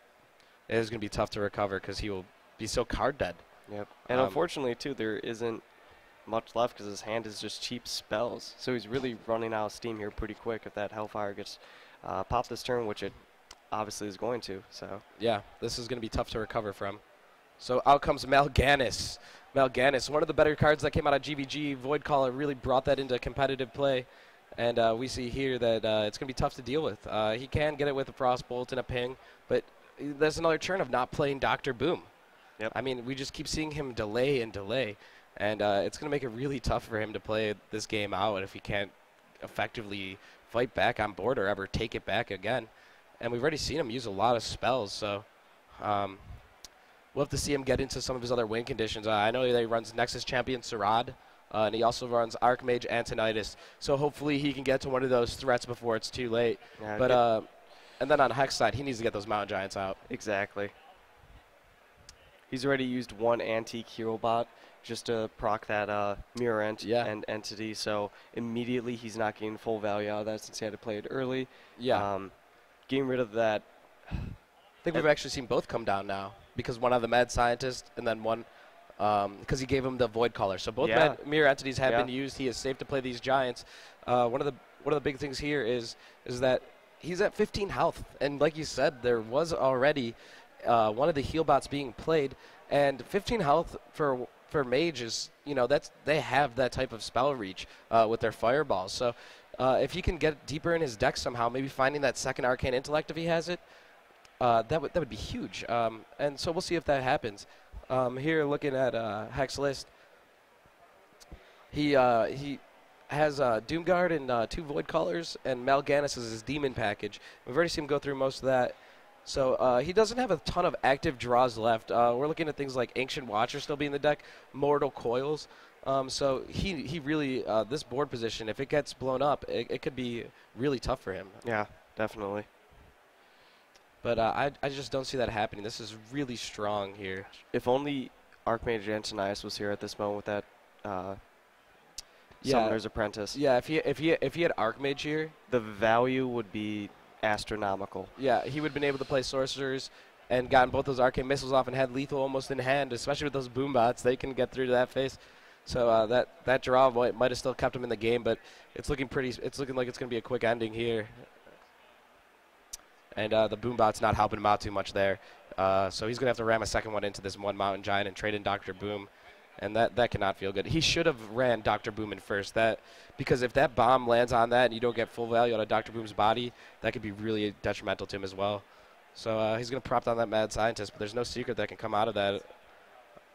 is going to be tough to recover because he will be so card dead. Yep. And unfortunately, too, there isn't much left because his hand is just cheap spells. So he's really running out of steam here pretty quick if that Hellfire gets popped this turn, which it obviously is going to. So yeah, this is going to be tough to recover from. So out comes Mal'Ganis. Mal'Ganis, one of the better cards that came out of GVG. Void Caller really brought that into competitive play. And we see here that it's going to be tough to deal with. He can get it with a Frostbolt and a Ping, but there's another turn of not playing Dr. Boom. Yep. I mean, we just keep seeing him delay and delay. And it's going to make it really tough for him to play this game out if he can't effectively fight back on board or ever take it back again. And we've already seen him use a lot of spells, so we'll have to see him get into some of his other win conditions. I know that he runs Nexus Champion Sarad, and he also runs Archmage Antonitis. So hopefully he can get to one of those threats before it's too late. Yeah, but and then on Hex side, he needs to get those Mountain Giants out. Exactly. He's already used one Antique Hero Bot just to proc that Mirror and Entity, so immediately he's not getting full value out of that since he had to play it early. Yeah. Getting rid of that. I think we've actually seen both come down now because one had the Mad Scientist and then one because he gave him the Void Caller. So both Mirror Entities have been used. He is safe to play these Giants. One of the big things here is that he's at 15 health, and like you said, there was already one of the heal bots being played, and 15 health for Mage is, they have that type of spell reach with their fireballs. So if he can get deeper in his deck somehow, maybe finding that second Arcane Intellect if he has it, that would be huge. And so we'll see if that happens. Here looking at Hex list, he has Doomguard and 2 Void Callers, and Mal'Ganis is his Demon package. We've already seen him go through most of that. So he doesn't have a ton of active draws left. We're looking at things like Ancient Watcher still being in the deck, Mortal Coils. So he really, this board position, if it gets blown up, it could be really tough for him. Yeah, definitely. But I just don't see that happening. This is really strong here. If only Archmage Antonius was here at this moment with that Summoner's Apprentice. Yeah, if he had Archmage here, the value would be astronomical. Yeah, he would have been able to play Sorcerers and gotten both those Arcane Missiles off and had Lethal almost in hand, especially with those Boom Bots. They can get through to that face. So that draw might have still kept him in the game, but it's looking like it's going to be a quick ending here. And the Boom Bot's not helping him out too much there. So he's going to have to ram a second one into this one Mountain Giant and trade in Dr. Boom. And that cannot feel good. He should have ran Dr. Boom in first. Because if that bomb lands on that and you don't get full value out of Dr. Boom's body, that could be really detrimental to him as well. So he's going to prop down that Mad Scientist, but there's no secret that can come out of that.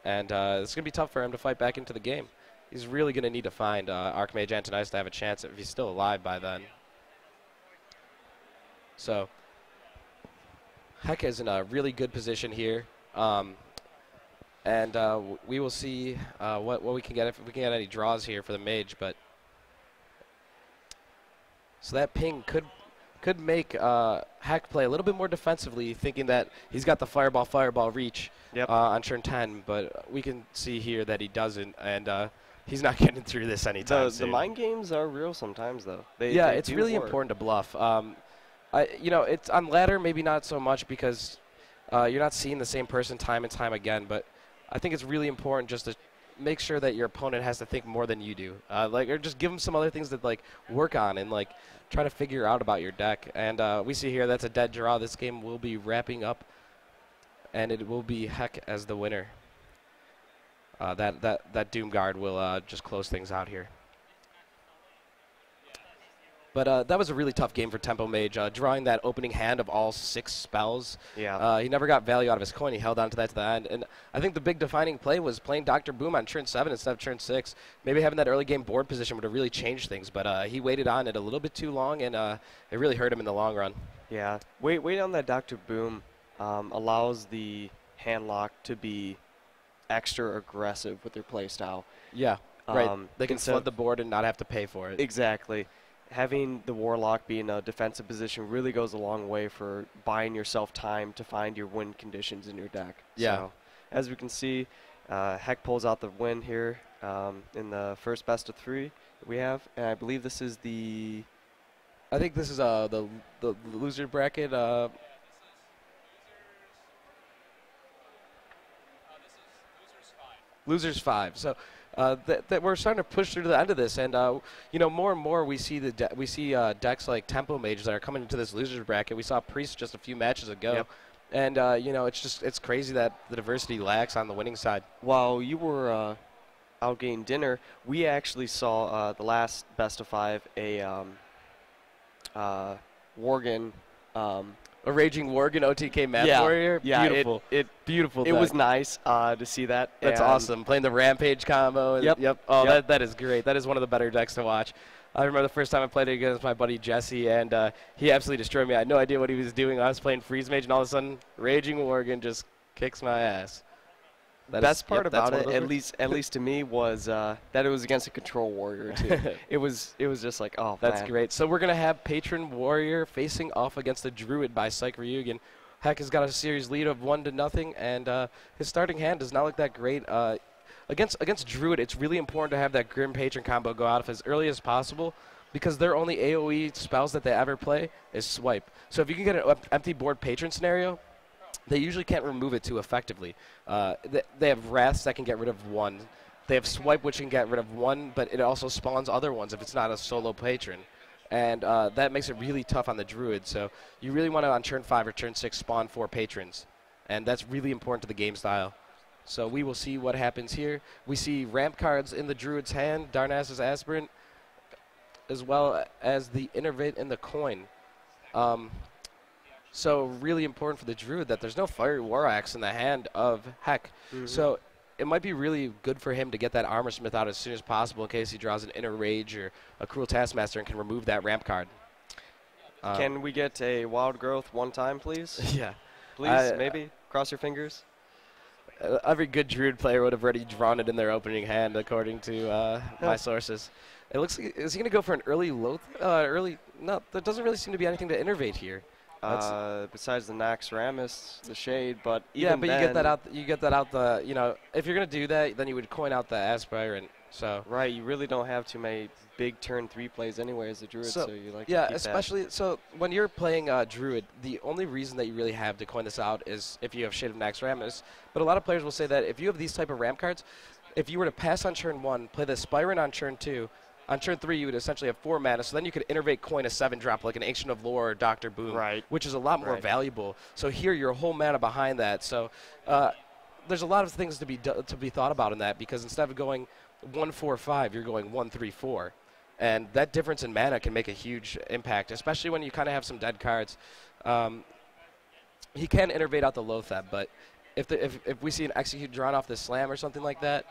And it's going to be tough for him to fight back into the game. He's really going to need to find Archmage Antonius to have a chance if he's still alive by then. So Heck is in a really good position here. And we will see what we can get if we can get any draws here for the Mage. But so that ping could make Heck play a little bit more defensively, thinking that he's got the fireball reach on turn 10. But we can see here that he doesn't, and he's not getting through this anytime soon. The mind games are real sometimes, though. It's really important to bluff. It's on ladder, maybe not so much because you're not seeing the same person time and time again, but I think it's really important just to, make sure that your opponent has to think more than you do. Or just give them some other things to work on and try to figure out about your deck. And we see here that's a dead draw. This game will be wrapping up, and it will be Heck as the winner. That Doom Guard will just close things out here. But that was a really tough game for Tempo Mage, drawing that opening hand of all 6 spells. Yeah. He never got value out of his coin. He held on to that to the end. And I think the big defining play was playing Dr. Boom on turn 7 instead of turn 6. Maybe having that early game board position would have really changed things. But he waited on it a little bit too long, and it really hurt him in the long run. Yeah. Wait on that Dr. Boom allows the hand lock to be extra aggressive with their play style. Yeah, right. They can flood the board and not have to pay for it. Exactly. Having the Warlock be in a defensive position really goes a long way for buying yourself time to find your win conditions in your deck. Yeah. So, as we can see, Heck pulls out the win here in the first best of 3 we have, and I believe this is the... I think this is the loser bracket. Losers 5. So that we're starting to push through to the end of this, and more and more we see decks like Tempo Mages that are coming into this losers bracket. We saw Priest just a few matches ago, Yep. and it's crazy that the diversity lacks on the winning side. While you were out getting dinner, we actually saw the last best of 5 a Worgen. A Raging Worgen OTK Math Yeah, Warrior. yeah, Beautiful. Beautiful. It was nice to see that. That's and awesome. Playing the Rampage combo. Yep. Oh, Yep. that is great. That is one of the better decks to watch. I remember the first time I played it against my buddy Jesse, and he absolutely destroyed me. I had no idea what he was doing. I was playing Freeze Mage, and all of a sudden, Raging Worgen just kicks my ass. Best part about it, at least to me, was that it was against a control warrior too. it was just like, oh, that's man. great. So we're gonna have Patron Warrior facing off against the Druid by Psych Ryugen. Heck has got a series lead of 1-0, and his starting hand does not look that great. Against Druid, it's really important to have that Grim Patron combo go out as early as possible, because their only AoE spells that they ever play is Swipe. So if you can get an empty board Patron scenario, they usually can't remove it too effectively. They have Wraths that can get rid of 1. They have Swipe, which can get rid of 1, but it also spawns other ones if it's not a solo patron. And that makes it really tough on the Druid. So you really want to, on turn 5 or turn 6, spawn 4 patrons. And that's really important to the game style. So we will see what happens here. We see ramp cards in the Druid's hand, Darnassus Aspirant, as well as the Innervate in the coin. So really important for the Druid that there's no Fiery War Axe in the hand of Heck. Mm-hmm. So it might be really good for him to get that Armor Smith out as soon as possible in case he draws an Inner Rage or a Cruel Taskmaster and can remove that ramp card. Can we get a Wild Growth one time, please? Yeah. Please, maybe? Cross your fingers? Every good Druid player would have already drawn it in their opening hand, according to my sources. It looks like, is he going to go for an early Loath? No, there doesn't really seem to be anything to innervate here. Besides the Naxxramas, the Shade, but even yeah, but then, you get that out. You get that out. If you're gonna do that, then you would coin out the Aspirant. So right, you really don't have too many big turn 3 plays anyway as a Druid, so you like to keep especially so when you're playing Druid, the only reason that you really have to coin this out is if you have Shade of Naxxramas. But a lot of players will say that if you have these type of ramp cards, if you were to pass on turn 1, play the Spirant on turn 2. On turn 3, you would essentially have 4 mana, so then you could innervate coin a 7-drop like an Ancient of Lore or Dr. Boom, which is a lot more valuable. So here, your whole mana behind that. So there's a lot of things to be thought about in that, because instead of going 1-4-5, you're going 1-3-4. And that difference in mana can make a huge impact, especially when you kind of have some dead cards. He can innervate out the Loatheb, but if we see an Execute drawn off the Slam or something like that,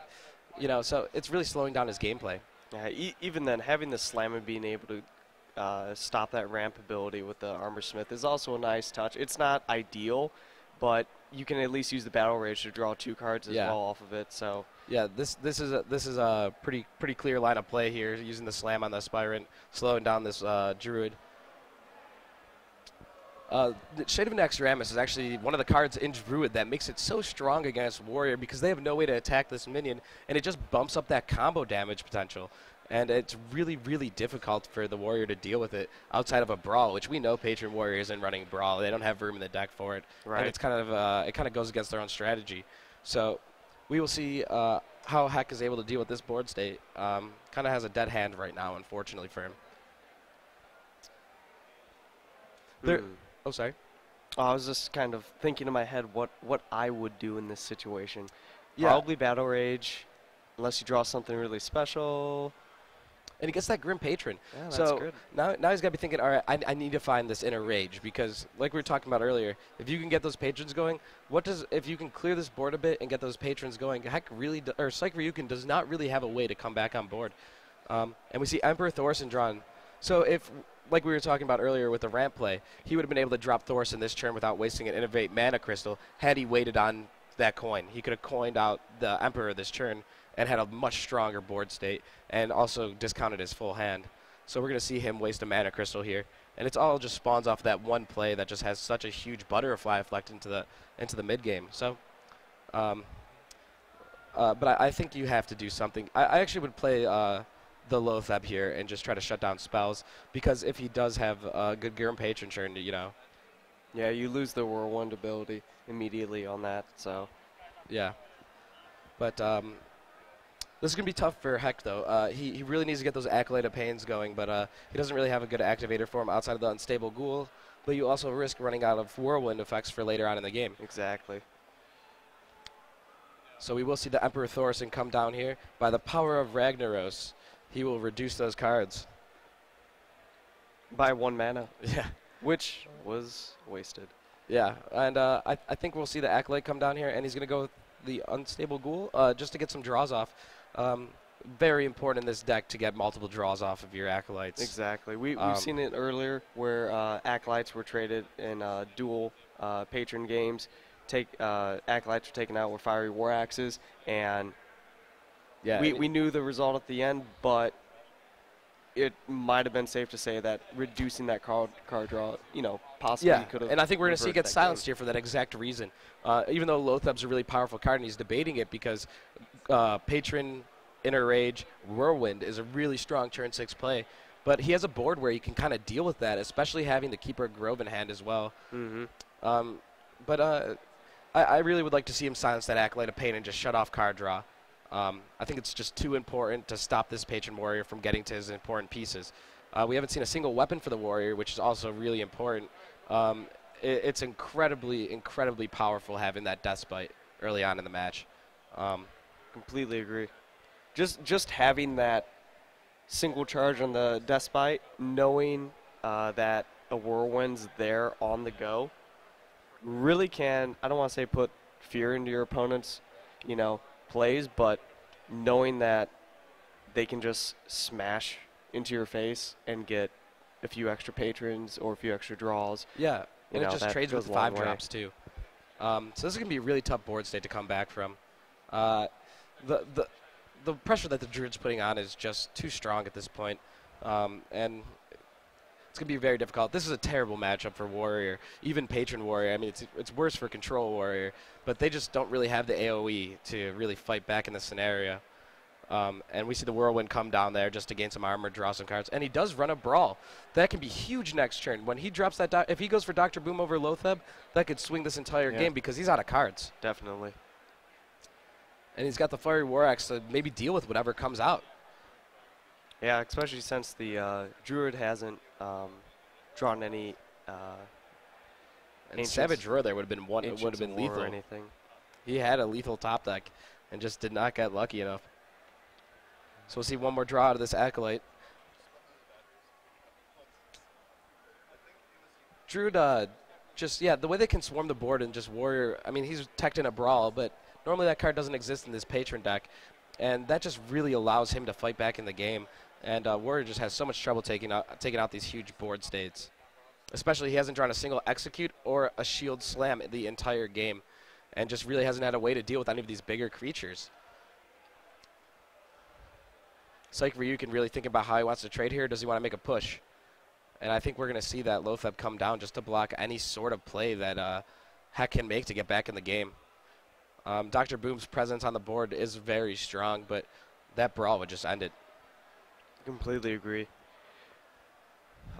so it's really slowing down his gameplay. Yeah, even then, having the Slam and being able to stop that ramp ability with the Armor Smith is also a nice touch. It's not ideal, but you can at least use the Battle Rage to draw 2 cards as well off of it. So yeah, this is a pretty clear line of play here, using the Slam on the Aspirant, slowing down this Druid. The Shade of Naxxramas is actually one of the cards in Druid that makes it so strong against Warrior, because they have no way to attack this minion, and it just bumps up that combo damage potential. And it's really, really difficult for the Warrior to deal with it outside of a Brawl, which we know Patron Warrior isn't running Brawl. They don't have room in the deck for it. Right. And it's kind of it kind of goes against their own strategy. So we will see how Heck is able to deal with this board state. Kind of has a dead hand right now, unfortunately for him. There. Oh, sorry. Oh, I was just kind of thinking in my head what I would do in this situation. Yeah. Probably Battle Rage, unless you draw something really special. And he gets that Grim Patron. Yeah, that's so good. now he's got to be thinking, all right, I need to find this inner rage, because like we were talking about earlier, if you can get those patrons going, if you can clear this board a bit and get those patrons going, Heck really, or Psych Ryukin does not really have a way to come back on board. And we see Emperor Thorson drawn. So if, like we were talking about earlier with the ramp play, he would have been able to drop Thorson this turn without wasting an Innovate Mana Crystal had he waited on that coin. He could have coined out the Emperor this turn and had a much stronger board state and also discounted his full hand. So we're going to see him waste a Mana Crystal here. And it's all just spawns off that one play that just has such a huge butterfly effect into the mid game. So, but I think you have to do something. I actually would play the Lotheb here and just try to shut down spells, because if he does have a good Grim Patron turn, you know. Yeah, you lose the Whirlwind ability immediately on that, so. Yeah. But this is going to be tough for Heck, though. He really needs to get those Acolyte of Pains going, but he doesn't really have a good activator for him outside of the Unstable Ghoul. But you also risk running out of Whirlwind effects for later on in the game. Exactly. So we will see the Emperor Thorson come down here. By the power of Ragnaros, he will reduce those cards. By 1 mana. Yeah. Which was wasted. Yeah, and I think we'll see the Acolyte come down here, and he's going to go with the Unstable Ghoul just to get some draws off. Very important in this deck to get multiple draws off of your Acolytes. Exactly. We've seen it earlier where Acolytes were traded in dual patron games. Acolytes were taken out with Fiery War Axes, and yeah, we knew the result at the end, but it might have been safe to say that reducing that card draw, possibly could have. And I think we're going to see it get silenced game. here for that exact reason. Even though Lotheb's a really powerful card, and he's debating it because Patron, Inner Rage, Whirlwind is a really strong turn 6 play. But he has a board where you can kind of deal with that, especially having the Keeper of Grove in hand as well. Mm-hmm. I really would like to see him silence that Acolyte of Pain and just shut off card draw. I think it's just too important to stop this Patron Warrior from getting to his important pieces. We haven't seen a single weapon for the Warrior, which is also really important. It's incredibly, incredibly powerful having that Death Spite early on in the match. Completely agree. Just having that single charge on the Death Spite, knowing that a Whirlwind's there on the go, really can, I don't want to say put fear into your opponent's, plays, but knowing that they can just smash into your face and get a few extra patrons or a few extra draws. Yeah, and it just trades with 5 way. drops too. So this is going to be a really tough board state to come back from. The pressure that the Druid's putting on is just too strong at this point. And it's going to be very difficult. This is a terrible matchup for Warrior, even Patron Warrior. I mean, it's worse for Control Warrior, but they just don't really have the AoE to really fight back in this scenario. And we see the Whirlwind come down there just to gain some armor, draw some cards. And he does run a Brawl. That can be huge next turn. When he drops that, if he goes for Dr. Boom over Lotheb, that could swing this entire game because he's out of cards. Definitely. And he's got the Fiery War Axe to maybe deal with whatever comes out. Yeah, especially since the Druid hasn't drawn any. And Savage Roar there would have been lethal. Or anything. He had a lethal top deck and just did not get lucky enough. So we'll see one more draw out of this Acolyte. Druid, the way they can swarm the board and just Warrior, I mean, he's teched in a Brawl, but normally that card doesn't exist in this Patron deck. And that just really allows him to fight back in the game. And Warrior just has so much trouble taking out these huge board states. Especially he hasn't drawn a single Execute or a Shield Slam the entire game. And just really hasn't had a way to deal with any of these bigger creatures. Psych Ryu can really think about how he wants to trade here. Does he want to make a push? And I think we're going to see that Lotheb come down just to block any sort of play that Heck can make to get back in the game. Dr. Boom's presence on the board is very strong, but that Brawl would just end it. Completely agree.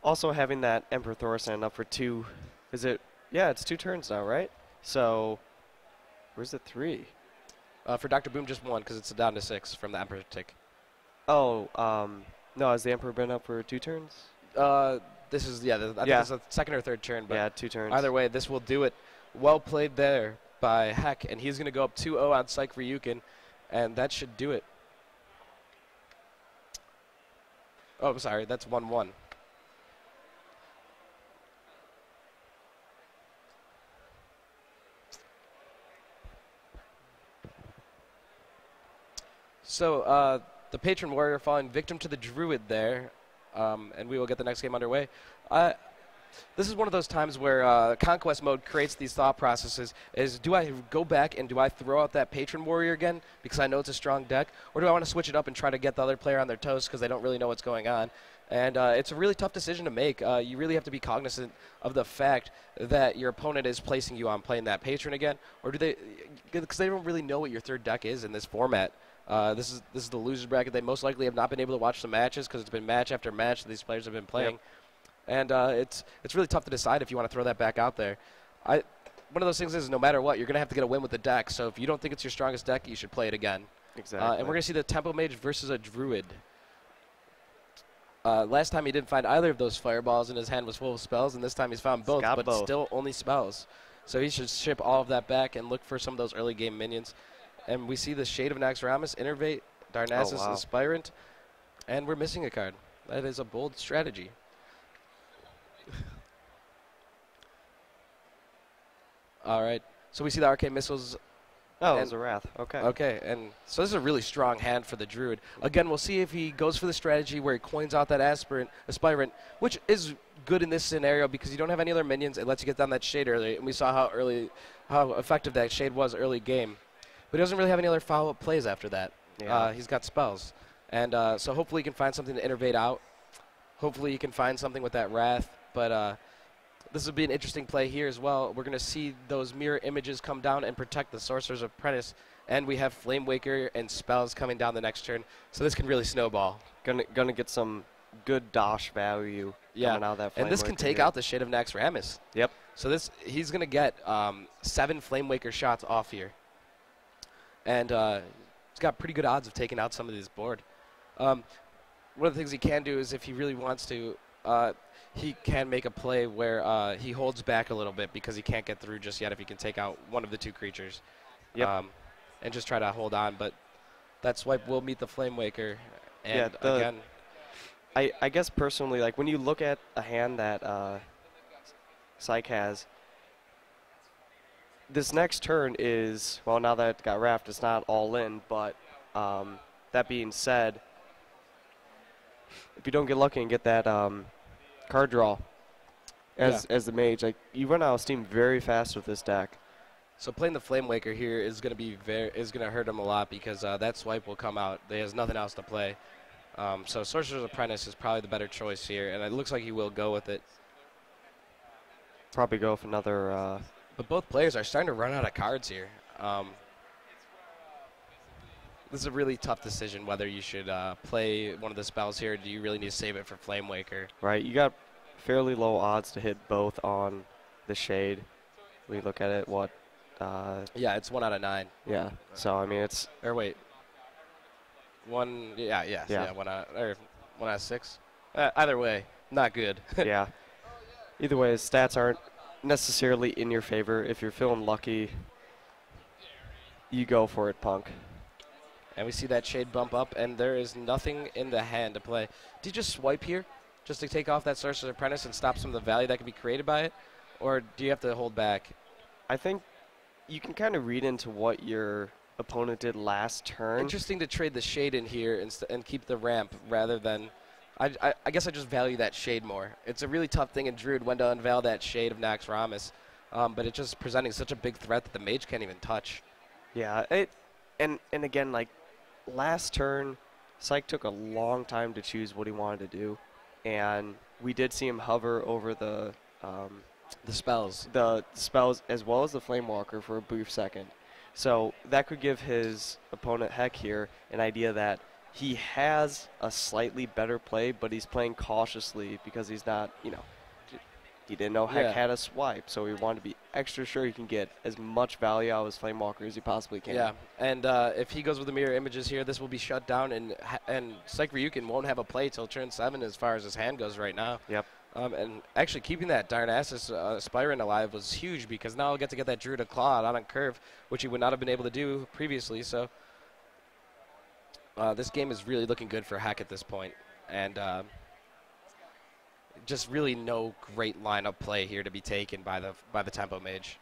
Also having that Emperor Thorson up for 2, is it? Yeah, it's 2 turns now, right? So, where's the 3? For Dr. Boom, just 1 because it's down to 6 from the Emperor tick. Oh, no, has the Emperor been up for 2 turns? This is, I think it's the second or third turn. But yeah, 2 turns. Either way, this will do it. Well played there by Heck, and he's going to go up 2-0 on Psych for Yukon, and that should do it. Oh, I'm sorry, that's 1-1. So the Patron Warrior falling victim to the Druid there, and we will get the next game underway. This is one of those times where Conquest mode creates these thought processes. Do I go back and do I throw out that Patron Warrior again because I know it's a strong deck? Or do I want to switch it up and try to get the other player on their toes because they don't really know what's going on? And it's a really tough decision to make. You really have to be cognizant of the fact that your opponent is placing you on playing that Patron again. Or do they, because they don't really know what your third deck is in this format. This is the losers bracket. They most likely have not been able to watch the matches because it's been match after match that these players have been playing. Yep. And it's really tough to decide if you want to throw that back out there. One of those things is no matter what, you're going to have to get a win with the deck. So if you don't think it's your strongest deck, you should play it again. Exactly. And we're going to see the Tempo Mage versus a Druid. Last time he didn't find either of those fireballs and his hand was full of spells, and this time he's found both, but both. Still only spells. So he should ship all of that back and look for some of those early game minions. And we see the Shade of Naxxramas, Innervate, Darnassus, Aspirant, and we're missing a card. That is a bold strategy. All right. So we see the Arcane Missiles. Oh, it was a Wrath. Okay. Okay, and so this is a really strong hand for the Druid. Again, we'll see if he goes for the strategy where he coins out that Aspirant, which is good in this scenario because you don't have any other minions. It lets you get down that Shade early, and we saw how effective that Shade was early game. But he doesn't really have any other follow-up plays after that. Yeah. He's got spells. And so hopefully he can find something to innervate out. Hopefully he can find something with that Wrath. But this will be an interesting play here as well. We're going to see those mirror images come down and protect the Sorcerer's Apprentice. And we have Flame Waker and spells coming down the next turn. So this can really snowball. Gonna get some good dosh value coming out of that Flame And this can take out the Shade of Naxxramas. Yep. So he's going to get 7 Flame Waker shots off here. And he's got pretty good odds of taking out some of this board. One of the things he can do is if he really wants to, he can make a play where he holds back a little bit because he can't get through just yet if he can take out one of the 2 creatures. Yep. And just try to hold on. But that swipe will meet the Flame Waker. And again, I guess personally, like when you look at a hand that Psych has, this next turn is, well, now that it got Raft, it's not all in, but that being said, if you don't get lucky and get that card draw as the mage, like you run out of steam very fast with this deck. So playing the Flame Waker here is going to hurt him a lot because that swipe will come out. He has nothing else to play. So Sorcerer's Apprentice is probably the better choice here, and it looks like he will go with it. Probably go with another. But both players are starting to run out of cards here. This is a really tough decision whether you should play one of the spells here. Or do you really need to save it for Flame Waker? Right, you got fairly low odds to hit both on the Shade. We look at it, what? Yeah, it's 1 out of 9. Yeah, so I mean it's. Or wait. 1 out of 6. Either way, not good. Yeah. Either way, his stats aren't necessarily in your favor. If you're feeling lucky, you go for it, punk. And we see that Shade bump up, and there is nothing in the hand to play. Do you just swipe here just to take off that Sorcerer's Apprentice and stop some of the value that can be created by it? Or do you have to hold back? I think you can kind of read into what your opponent did last turn. Interesting to trade the Shade in here and keep the ramp rather than... I guess I just value that Shade more. It's a really tough thing in Druid when to unveil that Shade of Naxxramas, but it's just presenting such a big threat that the mage can't even touch. Yeah, and again, like last turn, Psych took a long time to choose what he wanted to do, and we did see him hover over the spells. The spells as well as the Flame Walker for a brief second. So that could give his opponent Heck here an idea that he has a slightly better play, but he's playing cautiously because he's not, He didn't know Heck Yeah. had a swipe, so he wanted to be extra sure he can get as much value out of his Flamewalker as he possibly can. Yeah, and if he goes with the mirror images here, this will be shut down, and Psych Ryukin won't have a play till turn 7 as far as his hand goes right now. Yep. And actually keeping that Darnassus Spirant alive was huge because now he'll get to get that Druid Claw out on curve, which he would not have been able to do previously. So this game is really looking good for Heck at this point, and just really no great lineup play here to be taken by the Tempo Mage.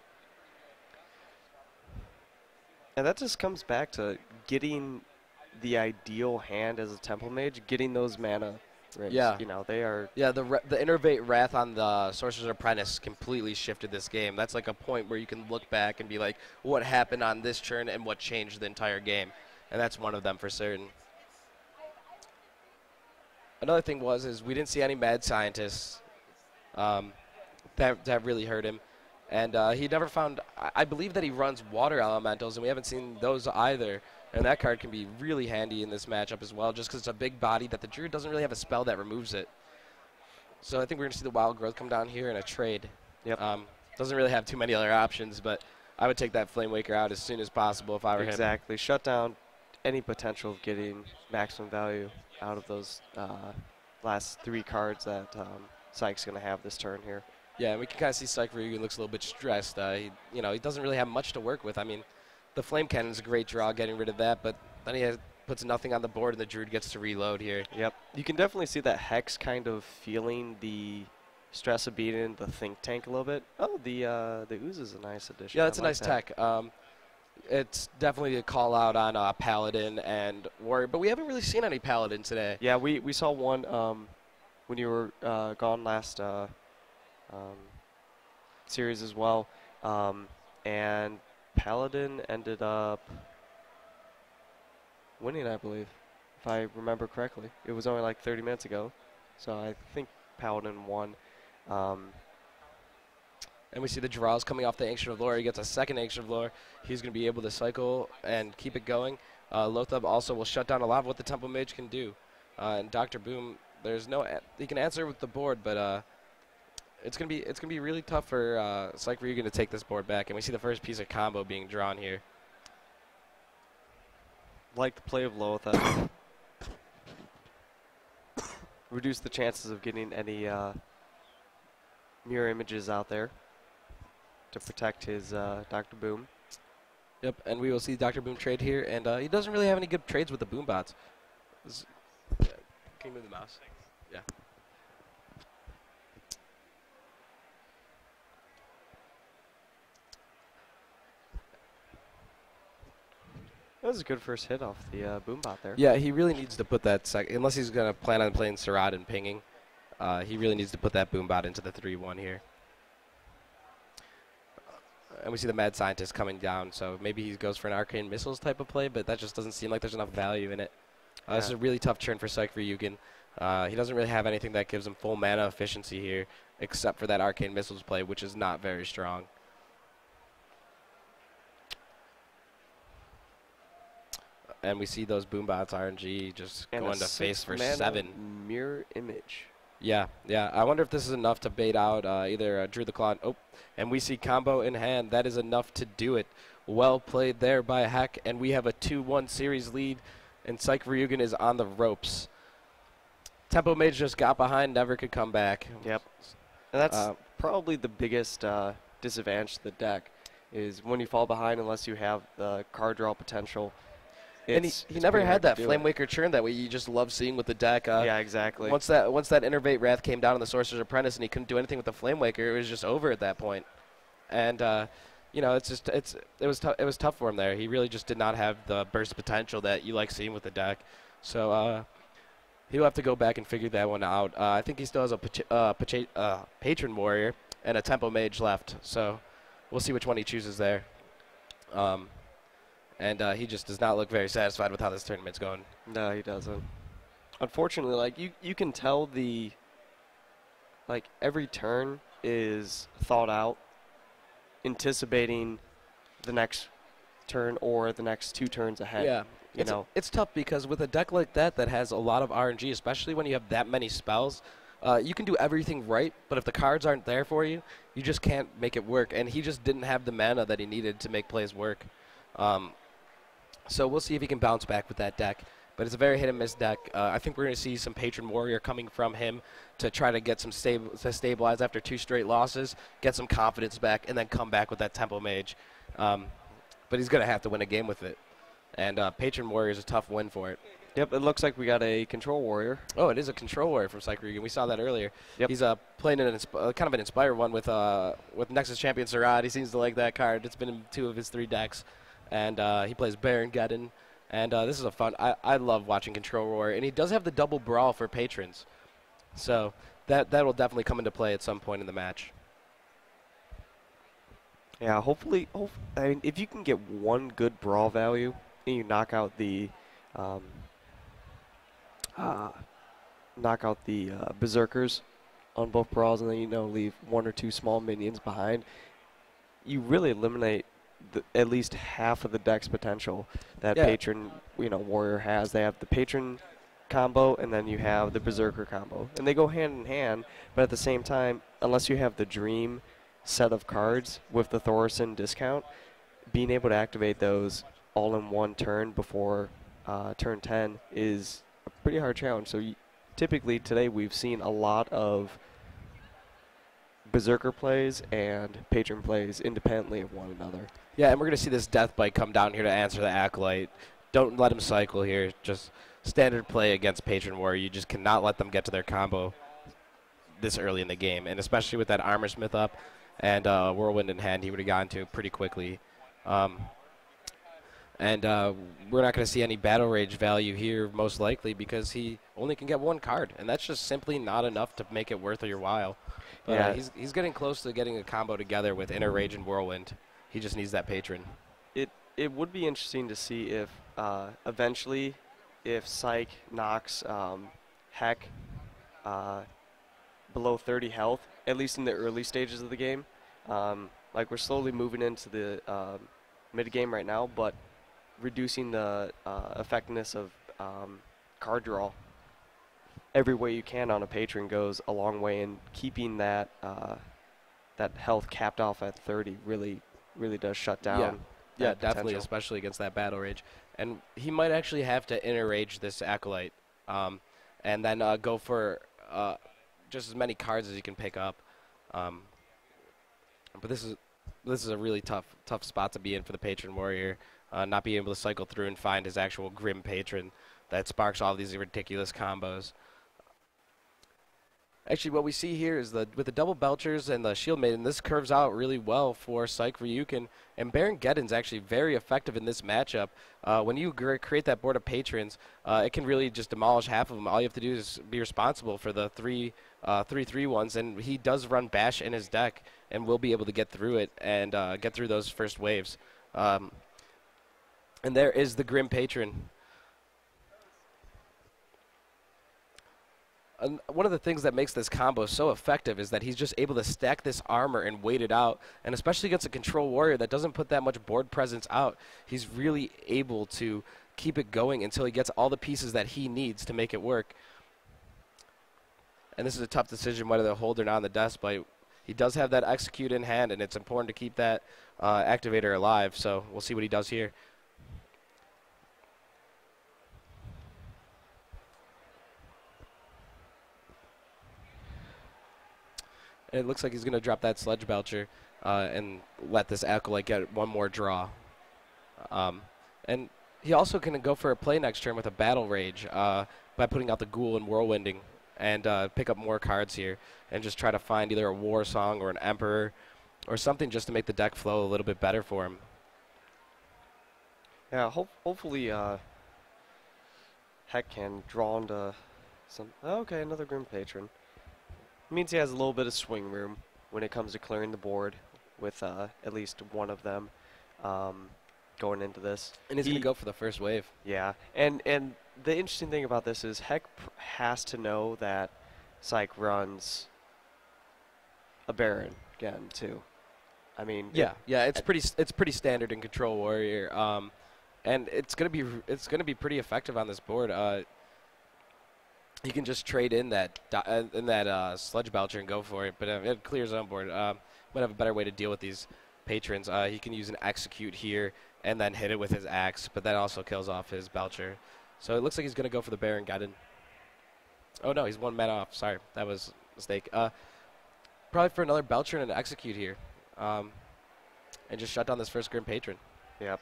And that just comes back to getting the ideal hand as a Temple Mage, getting those mana rings. Yeah. You know, they are... Yeah, the Innervate Wrath on the Sorcerer's Apprentice completely shifted this game. That's like a point where you can look back and be like, what happened on this turn and what changed the entire game. And that's one of them for certain. Another thing is we didn't see any mad scientists. That really hurt him. And he never found, I believe that he runs water elementals, and we haven't seen those either. And that card can be really handy in this matchup as well, just because it's a big body that the Druid doesn't really have a spell that removes it. So I think we're going to see the Wild Growth come down here in a trade. Yep. Doesn't really have too many other options, but I would take that Flame Waker out as soon as possible if I were him. Exactly. Shut down any potential of getting maximum value out of those last 3 cards that Psych's going to have this turn here. Yeah, and we can kind of see Psych Ryugen looks a little bit stressed. He doesn't really have much to work with. I mean, the Flame Cannon's a great draw, getting rid of that, but then he puts nothing on the board, and the Druid gets to reload here. Yep. You can definitely see that Hex kind of feeling the stress of being in the Think Tank a little bit. Oh, the Ooze is a nice addition. Yeah, that's I a like nice that. tech. It's definitely a call out on Paladin and Warrior, but we haven't really seen any Paladin today. Yeah, we saw one when you were gone last series as well, and Paladin ended up winning, I believe, if I remember correctly. It was only like 30 minutes ago, so I think Paladin won. And we see the draws coming off the Ancient of Lore. He gets a second Ancient of Lore. He's going to be able to cycle and keep it going. Lothab also will shut down a lot of what the Temple Mage can do. And Dr. Boom, he can answer with the board, but it's gonna be really tough for Psych Ryugen to take this board back. And we see the first piece of combo being drawn here. Like the play of Lothab. Reduce the chances of getting any mirror images out there to protect his Dr. Boom. Yep, and we will see Dr. Boom trade here, and he doesn't really have any good trades with the Boom bots. Can you move the mouse? Yeah. That was a good first hit off the Boom bot there. Yeah, he really needs to put that unless he's going to plan on playing Sarad and pinging. He really needs to put that Boom bot into the 3-1 here. And we see the Mad Scientist coming down, so maybe he goes for an Arcane Missiles type of play, but that just doesn't seem like there's enough value in it. This is a really tough turn for Psych Ryugen. He doesn't really have anything that gives him full mana efficiency here, except for that Arcane Missiles play, which is not very strong. And we see those Boombots RNG just And going to face for 7. Mirror image. Yeah. I wonder if this is enough to bait out either Drew the Claw. And we see combo in hand. That is enough to do it. Well played there by Heck, and we have a 2-1 series lead, and Psych Ryugen is on the ropes. Tempo Mage just got behind, never could come back. Yep. And that's probably the biggest disadvantage to the deck, is when you fall behind unless you have the card draw potential. And he never had that Flame Waker churn that way you just love seeing with the deck. Yeah, exactly. Once that Innervate Wrath came down on the Sorcerer's Apprentice and he couldn't do anything with the Flame Waker, it was just over at that point. And it was tough for him there. He really just did not have the burst potential that you like seeing with the deck. So he'll have to go back and figure that one out. I think he still has a Patron Warrior and a Tempo Mage left. So we'll see which one he chooses there. And he just does not look very satisfied with how this tournament's going. No, he doesn't. Unfortunately, you can tell every turn is thought out, anticipating the next turn or the next 2 turns ahead. Yeah, it's tough because with a deck like that has a lot of RNG, especially when you have that many spells, you can do everything right, but if the cards aren't there for you, you just can't make it work. And he just didn't have the mana that he needed to make plays work. So we'll see if he can bounce back with that deck. But it's a very hit-and-miss deck. I think we're going to see some Patron Warrior coming from him to try to get some to stabilize after 2 straight losses, get some confidence back, and then come back with that Tempo Mage. But he's going to have to win a game with it. And Patron Warrior is a tough win for it. Yep, it looks like we got a Control Warrior. Oh, it is a Control Warrior from Psych-Ryugen. We saw that earlier. Yep. He's playing kind of an Inspire one with Nexus Champion Sarad. He seems to like that card. It's been in 2 of his 3 decks. And he plays Baron Geddon. And this is a fun. I love watching Control Warrior. And he does have the double brawl for patrons. So that will definitely come into play at some point in the match. Yeah, hopefully, I mean, if you can get one good brawl value and you knock out the berserkers on both brawls, and then leave 1 or 2 small minions behind, you really eliminate at least half of the deck's potential that Patron Warrior has. They have the Patron combo, and then you have the Berserker combo, and they go hand in hand. But at the same time, unless you have the Dream set of cards with the Thorson discount, being able to activate those all in one turn before turn 10 is a pretty hard challenge. So typically today we've seen a lot of Berserker plays and Patron plays independently of one another. Yeah, and we're going to see this Death Bite come down here to answer the Acolyte. Don't let him cycle here. Just standard play against Patron Warrior. You just cannot let them get to their combo this early in the game. And especially with that Armor Smith up and Whirlwind in hand, he would have gotten to it pretty quickly. We're not going to see any Battle Rage value here, most likely, because he only can get 1 card. And that's just simply not enough to make it worth your while. But Yeah. He's getting close to getting a combo together with Inner Rage and Whirlwind. He just needs that Patron. It would be interesting to see if eventually, if Psych knocks Heck below 30 health, at least in the early stages of the game. Like, we're slowly moving into the mid game right now, but reducing the effectiveness of card draw every way you can on a Patron goes a long way, in keeping that that health capped off at 30 really does shut down. Yeah, definitely, especially against that Battle Rage. And he might actually have to Inner Rage this Acolyte, and then go for just as many cards as he can pick up. But this is a really tough spot to be in for the Patron Warrior, not being able to cycle through and find his actual Grim Patron that sparks all these ridiculous combos. Actually, what we see here is with the double Belchers and the Shield Maiden, this curves out really well for Psych-Ryugen, and Baron Geddon's actually very effective in this matchup. When you create that board of patrons, it can really just demolish half of them. All you have to do is be responsible for the 3/3 ones, and he does run Bash in his deck, and will be able to get through it and get through those first waves. And there is the Grim Patron. And one of the things that makes this combo so effective is that he's just able to stack this armor and wait it out. And especially against a Control Warrior that doesn't put that much board presence out, he's really able to keep it going until he gets all the pieces that he needs to make it work. And this is a tough decision whether to hold or not on the Death Bite. He does have that Execute in hand, and it's important to keep that Activator alive. So we'll see what he does here. And it looks like he's going to drop that Sledge Belcher and let this Acolyte get 1 more draw. And he also can go for a play next turn with a Battle Rage by putting out the Ghoul and Whirlwinding and pick up more cards here and just try to find either a War Song or an Emperor or something just to make the deck flow a little bit better for him. Yeah, hopefully Heck can draw into some... Okay, another Grim Patron. Means he has a little bit of swing room when it comes to clearing the board with at least one of them going into this. And he's going to go for the first wave. Yeah, and the interesting thing about this is Heck has to know that Psych runs a Baron again too. I mean, yeah, it's pretty standard in Control Warrior, and it's gonna be pretty effective on this board. he can just trade in that Sludge Belcher and go for it. But it clears on board. Might have a better way to deal with these patrons. He can use an Execute here and then hit it with his axe, but that also kills off his Belcher. So it looks like he's going to go for the Baron Geddon. Oh, no, he's 1 mana off. Sorry, that was a mistake. Probably for another Belcher and an Execute here. And just shut down this first Grim Patron. Yep.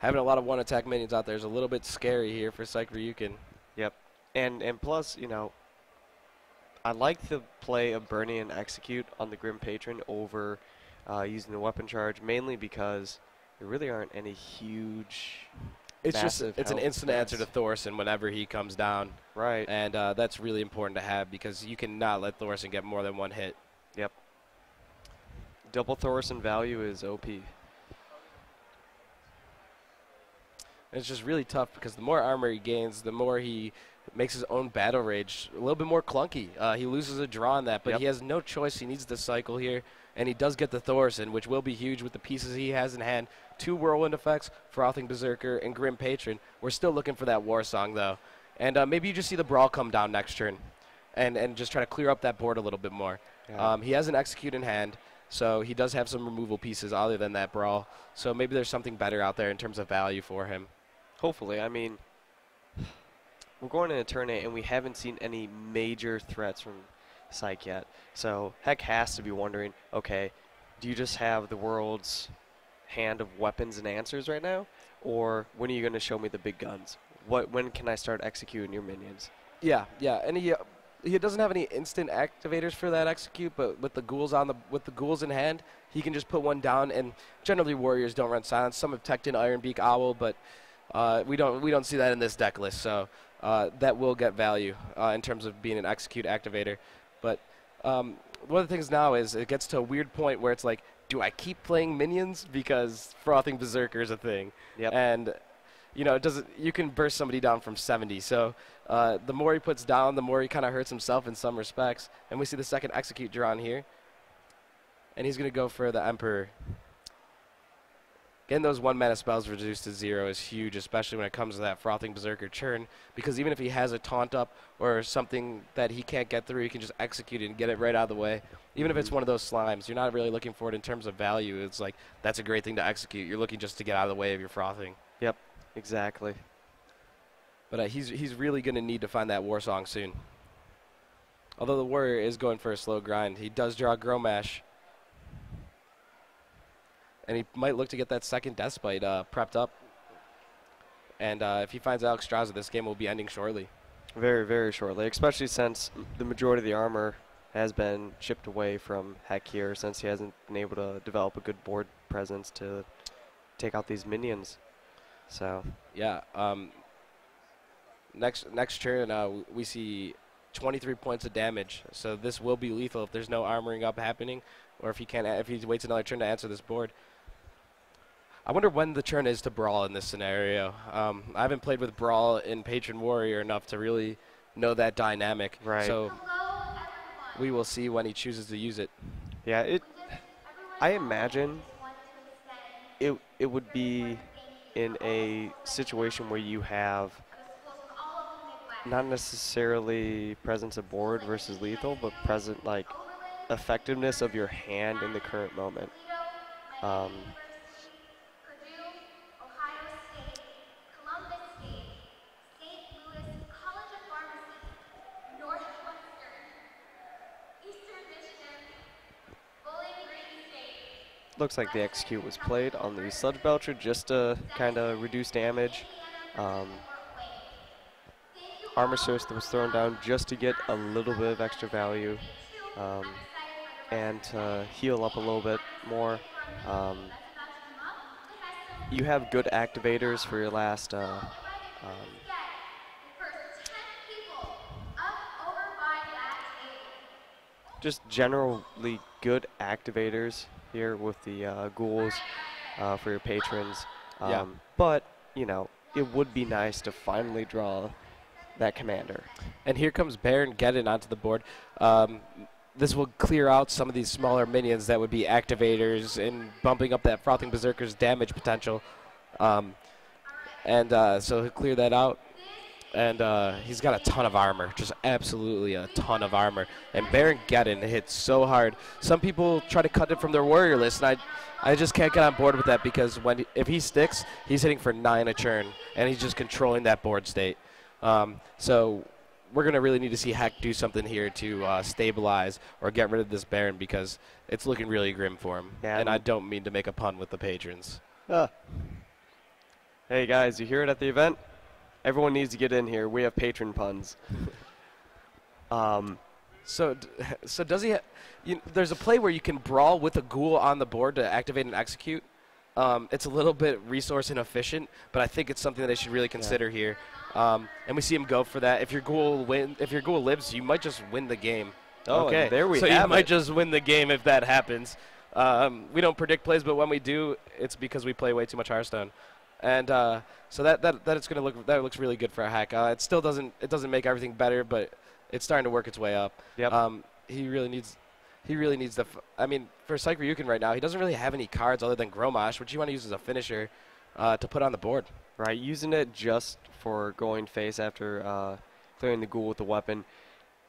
Having a lot of one-attack minions out there is a little bit scary here for Psych Ryukin. Yep. And plus, I like the play of burning and Execute on the Grim Patron over using the weapon charge, mainly because there really aren't any huge. It's an instant answer to Thorson whenever he comes down. Right. And that's really important to have because you cannot let Thorson get more than 1 hit. Yep. Double Thorson value is OP. And it's just really tough because the more armor he gains, the more he makes his own battle rage a little bit more clunky. He loses a draw on that, but he has no choice. He needs the cycle here, and he does get the Thorson, which will be huge with the pieces he has in hand. 2 Whirlwind effects, Frothing Berserker, and Grim Patron. We're still looking for that War Song, though. And maybe you just see the Brawl come down next turn and just try to clear up that board a little bit more. Yeah. He has an Execute in hand, so he does have some removal pieces other than that Brawl. So maybe there's something better out there in terms of value for him. Hopefully. I mean, we're going in a tournament, and we haven't seen any major threats from Psych yet. So Heck has to be wondering, okay, do you just have the world's hand of weapons and answers right now? Or when are you going to show me the big guns? When can I start executing your minions? Yeah, and he doesn't have any instant activators for that Execute, but with the ghouls in hand, he can just put 1 down. And generally, warriors don't run silence. Some have teched in Ironbeak Owl, but we don't see that in this deck list. So that will get value in terms of being an Execute activator. But one of the things now is it gets to a weird point where it's like, do I keep playing minions because Frothing Berserker is a thing? Yep. And you can burst somebody down from 70. So the more he puts down, the more he kind of hurts himself in some respects. And we see the second Execute drawn here. And he's going to go for the Emperor. Getting those 1 mana spells reduced to 0 is huge, especially when it comes to that Frothing Berserker churn, because even if he has a taunt up or something that he can't get through, he can just execute it and get it right out of the way. Even if it's one of those slimes, you're not really looking for it in terms of value. It's like, that's a great thing to execute. You're looking just to get out of the way of your Frothing. Yep, exactly. But he's really going to need to find that War Song soon. Although the Warrior is going for a slow grind. He does draw Gromash. And he might look to get that second Deathbite prepped up. And if he finds Alex Straza, this game will be ending shortly. Very, very shortly, especially since the majority of the armor has been chipped away from Heck here, since he hasn't been able to develop a good board presence to take out these minions. So yeah, next turn we see 23 points of damage. So this will be lethal if there's no armoring up happening, or if he waits another turn to answer this board. I wonder when the turn is to Brawl in this scenario. I haven't played with Brawl in Patron Warrior enough to really know that dynamic. Right. So we will see when he chooses to use it. Yeah, I imagine it would be in a situation where you have not necessarily presence of board versus lethal, but present like effectiveness of your hand in the current moment. Looks like the execute was played on the Sludge Belcher just to kind of reduce damage. Armor Source was thrown down just to get a little bit of extra value and to heal up a little bit more. You have good activators for your last just generally good activators here with the ghouls for your patrons. Yeah. But, you know, it would be nice to finally draw that commander. And here comes Baron Geddon onto the board. this will clear out some of these smaller minions that would be activators and bumping up that Frothing Berserker's damage potential. So he'll clear that out. And he's got a ton of armor, just absolutely a ton of armor. And Baron Geddon hits so hard. Some people try to cut it from their warrior list, and I just can't get on board with that because if he sticks, he's hitting for 9 a turn, and he's just controlling that board state. So we're going to really need to see Heck do something here to stabilize or get rid of this Baron because it's looking really grim for him. Yeah, and I don't mean to make a pun with the patrons. Hey, guys, you hear it at the event? Everyone needs to get in here. We have patron puns. So does he? There's a play where you can brawl with a ghoul on the board to activate and execute. It's a little bit resource inefficient, but I think it's something that they should really consider here. And we see him go for that. If your ghoul lives, you might just win the game. Oh, okay. There we so have you might it. just win the game if that happens. We don't predict plays, but when we do, it's because we play way too much Hearthstone. And so that looks really good for a Hack. It still doesn't make everything better, but it's starting to work its way up. Yep. He really needs the. I mean, for Psych Ryukin right now, he doesn't really have any cards other than Gromash, which you want to use as a finisher to put on the board. Right, using it just for going face after clearing the ghoul with the weapon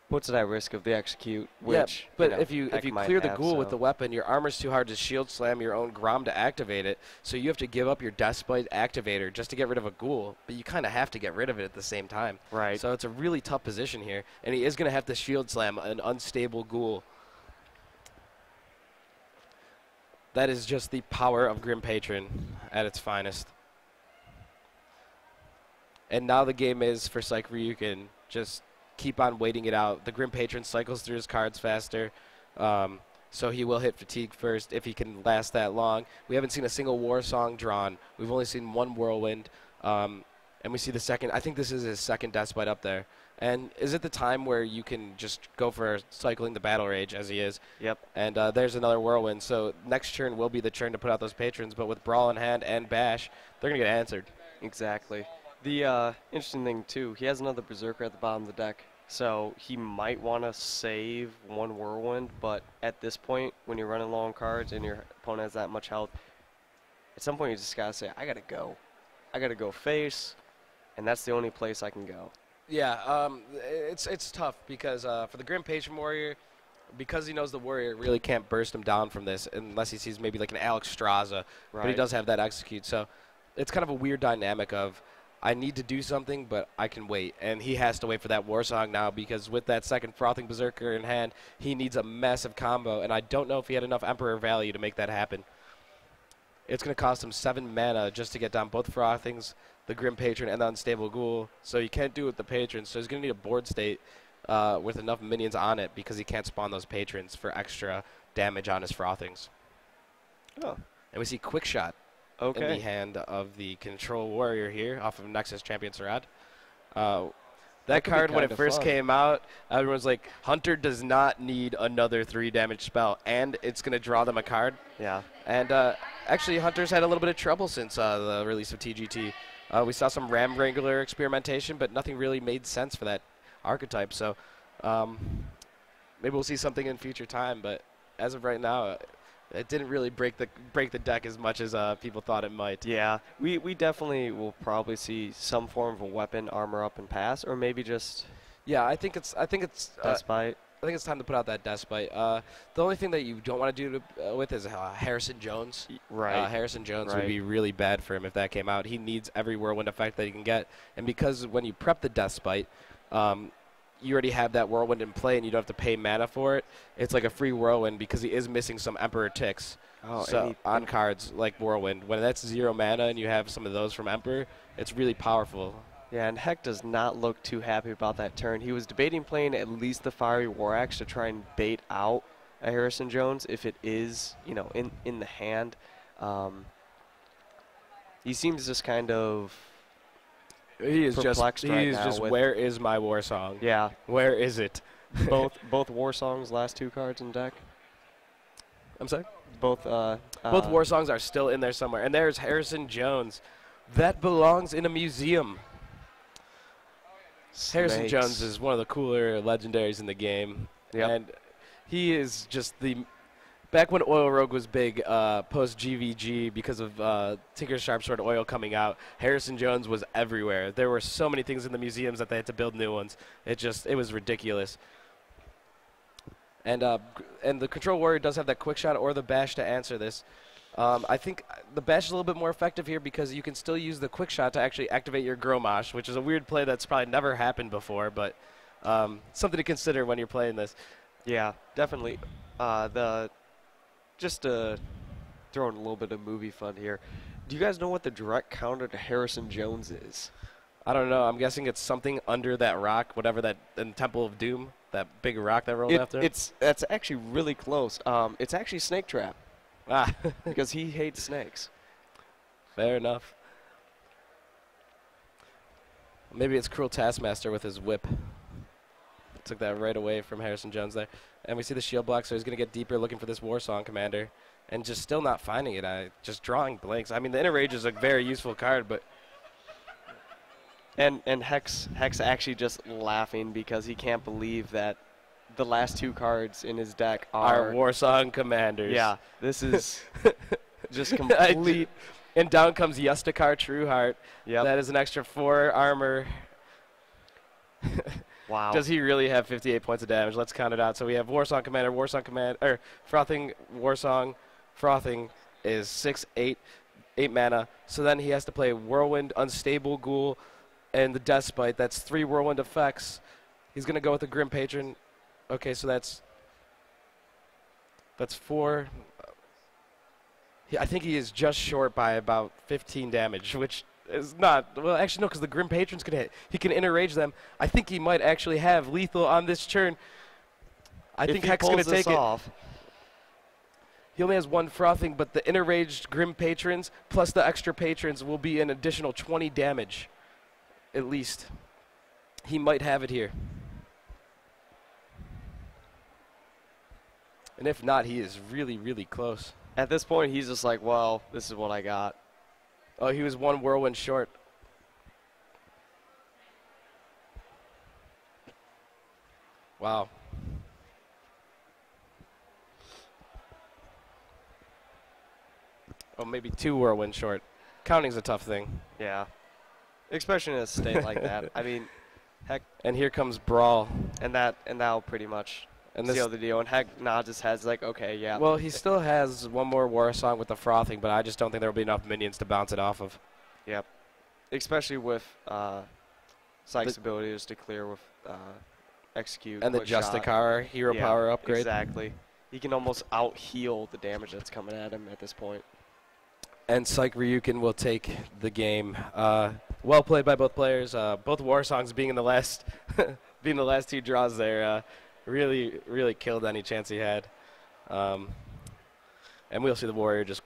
puts it at risk of the execute. Which, but if you clear the ghoul with the weapon, your armor's too hard to shield slam your own Grom to activate it, so you have to give up your Deathbite activator just to get rid of a ghoul, but you kind of have to get rid of it at the same time. Right. So it's a really tough position here, and he is going to have to shield slam an unstable ghoul. That is just the power of Grim Patron at its finest. And now the game is for Psych Ryukin just keep on waiting it out. The Grim Patron cycles through his cards faster, so he will hit fatigue first if he can last that long. We haven't seen a single War Song drawn. We've only seen one Whirlwind, and we see the second. I think this is his second Deathbite up there. And is it the time where you can just go for cycling the Battle Rage as he is? Yep. And there's another Whirlwind. So next turn will be the turn to put out those patrons, but with Brawl in hand and Bash, they're going to get answered. Exactly. The interesting thing, too, he has another Berserker at the bottom of the deck, so he might want to save one Whirlwind, but at this point, when you're running long cards and your opponent has that much health, at some point you just got to say, I got to go. I got to go face, and that's the only place I can go. Yeah, it's tough because for the Grim Patron Warrior, because he knows the Warrior really can't burst him down from this unless he sees maybe like an Alex Straza, but he does have that execute, so it's kind of a weird dynamic of I need to do something, but I can wait. And he has to wait for that War Song now because with that second Frothing Berserker in hand, he needs a massive combo, and I don't know if he had enough Emperor value to make that happen. It's going to cost him 7 mana just to get down both Frothings, the Grim Patron, and the Unstable Ghoul, so he can't do it with the Patrons, so he's going to need a board state with enough minions on it because he can't spawn those Patrons for extra damage on his Frothings. Oh. And we see Quick Shot. Okay. In the hand of the Control Warrior here off of Nexus Champion Sarad. That card, when it first came out, everyone's like, Hunter does not need another 3 damage spell, and it's going to draw them a card. Yeah. And actually, Hunter's had a little bit of trouble since the release of TGT. We saw some Ram Wrangler experimentation, but nothing really made sense for that archetype. So maybe we'll see something in future time, but as of right now, it didn't really break the deck as much as people thought it might. Yeah, we definitely will probably see some form of a weapon, armor up and pass, or maybe just. Yeah, I think it's Deathbite. I think it's time to put out that Deathbite. The only thing that you don't want to do with is Harrison Jones. Right. Harrison Jones would be really bad for him if that came out. He needs every Whirlwind effect that he can get, and because when you prep the Deathbite, you already have that Whirlwind in play and you don't have to pay mana for it. It's like a free Whirlwind because he is missing some Emperor ticks on cards like Whirlwind. When that's 0 mana and you have some of those from Emperor, it's really powerful. Yeah, and Heck does not look too happy about that turn. He was debating playing at least the Fiery War Axe to try and bait out a Harrison Jones if it is, in the hand. He seems just kind of He is just right where is my War Song? Yeah. Where is it? both War Songs, last 2 cards in deck. I'm sorry? Both War Songs are still in there somewhere. And there's Harrison Jones. That belongs in a museum. Harrison Jones is one of the cooler legendaries in the game. Yep. And He is just the back when Oil Rogue was big, post GVG, because of Tinker's Sharp Sword Oil coming out. Harrison Jones was everywhere. There were so many things in the museums that they had to build new ones. It was ridiculous. And the Control Warrior does have that quick shot or the bash to answer this. I think the bash is a little bit more effective here because you can still use the quick shot to actually activate your Gromash, which is a weird play that's probably never happened before, but something to consider when you're playing this. Yeah, definitely. Just to throw in a little bit of movie fun here, do you guys know what the direct counter to Harrison Jones is? I don't know. I'm guessing it's something under that rock, whatever that in Temple of Doom, that big rock that rolled after. That's actually really close. It's actually Snake Trap. Ah, because he hates snakes. Fair enough. Maybe it's Cruel Taskmaster with his whip. Took that right away from Harrison Jones there. And we see the shield block, so he's going to get deeper looking for this War Song Commander. And just still not finding it. Just drawing blanks. I mean, the Inner Rage is a very useful card, but... And Hex actually just laughing because he can't believe that the last two cards in his deck are War Song Commanders. Yeah, this is just complete. And down comes Yustakar Trueheart. Yep. That is an extra 4 armor. Wow. Does he really have 58 points of damage? Let's count it out. So we have War Song Commander, Frothing, War Song. Frothing is 6, 8 mana. So then he has to play Whirlwind, Unstable Ghoul, and the Despite. That's 3 Whirlwind effects. He's going to go with the Grim Patron. Okay, so that's 4. I think he is just short by about 15 damage, which is not. Well, actually, no, because the Grim Patron's going to hit. He can Inner Rage them. I think he might actually have lethal on this turn. I think Hex is going to take it. He only has 1 Frothing, but the Inner Raged Grim Patrons plus the extra Patrons will be an additional 20 damage, at least. He might have it here. And if not, he is really, really close. At this point, he's just like, well, this is what I got. Oh, he was 1 Whirlwind short. Wow. Oh, maybe 2 Whirlwind short. Counting's a tough thing. Yeah. Especially in a state like that. I mean, heck. And here comes Brawl. And that'll pretty much seal the deal. And heck, just has like, okay, yeah. Well, he still has 1 more War Song with the Frothing, but I just don't think there will be enough minions to bounce it off of. Yep. Especially with Psych's ability just to clear with Execute. And the Justicar hero power upgrade. Exactly. He can almost out-heal the damage that's coming at him at this point. And Psych Ryukin will take the game. Well played by both players. Both War Songs being in the last being the last 2 draws there. Really, really killed any chance he had. And we'll see the Warrior just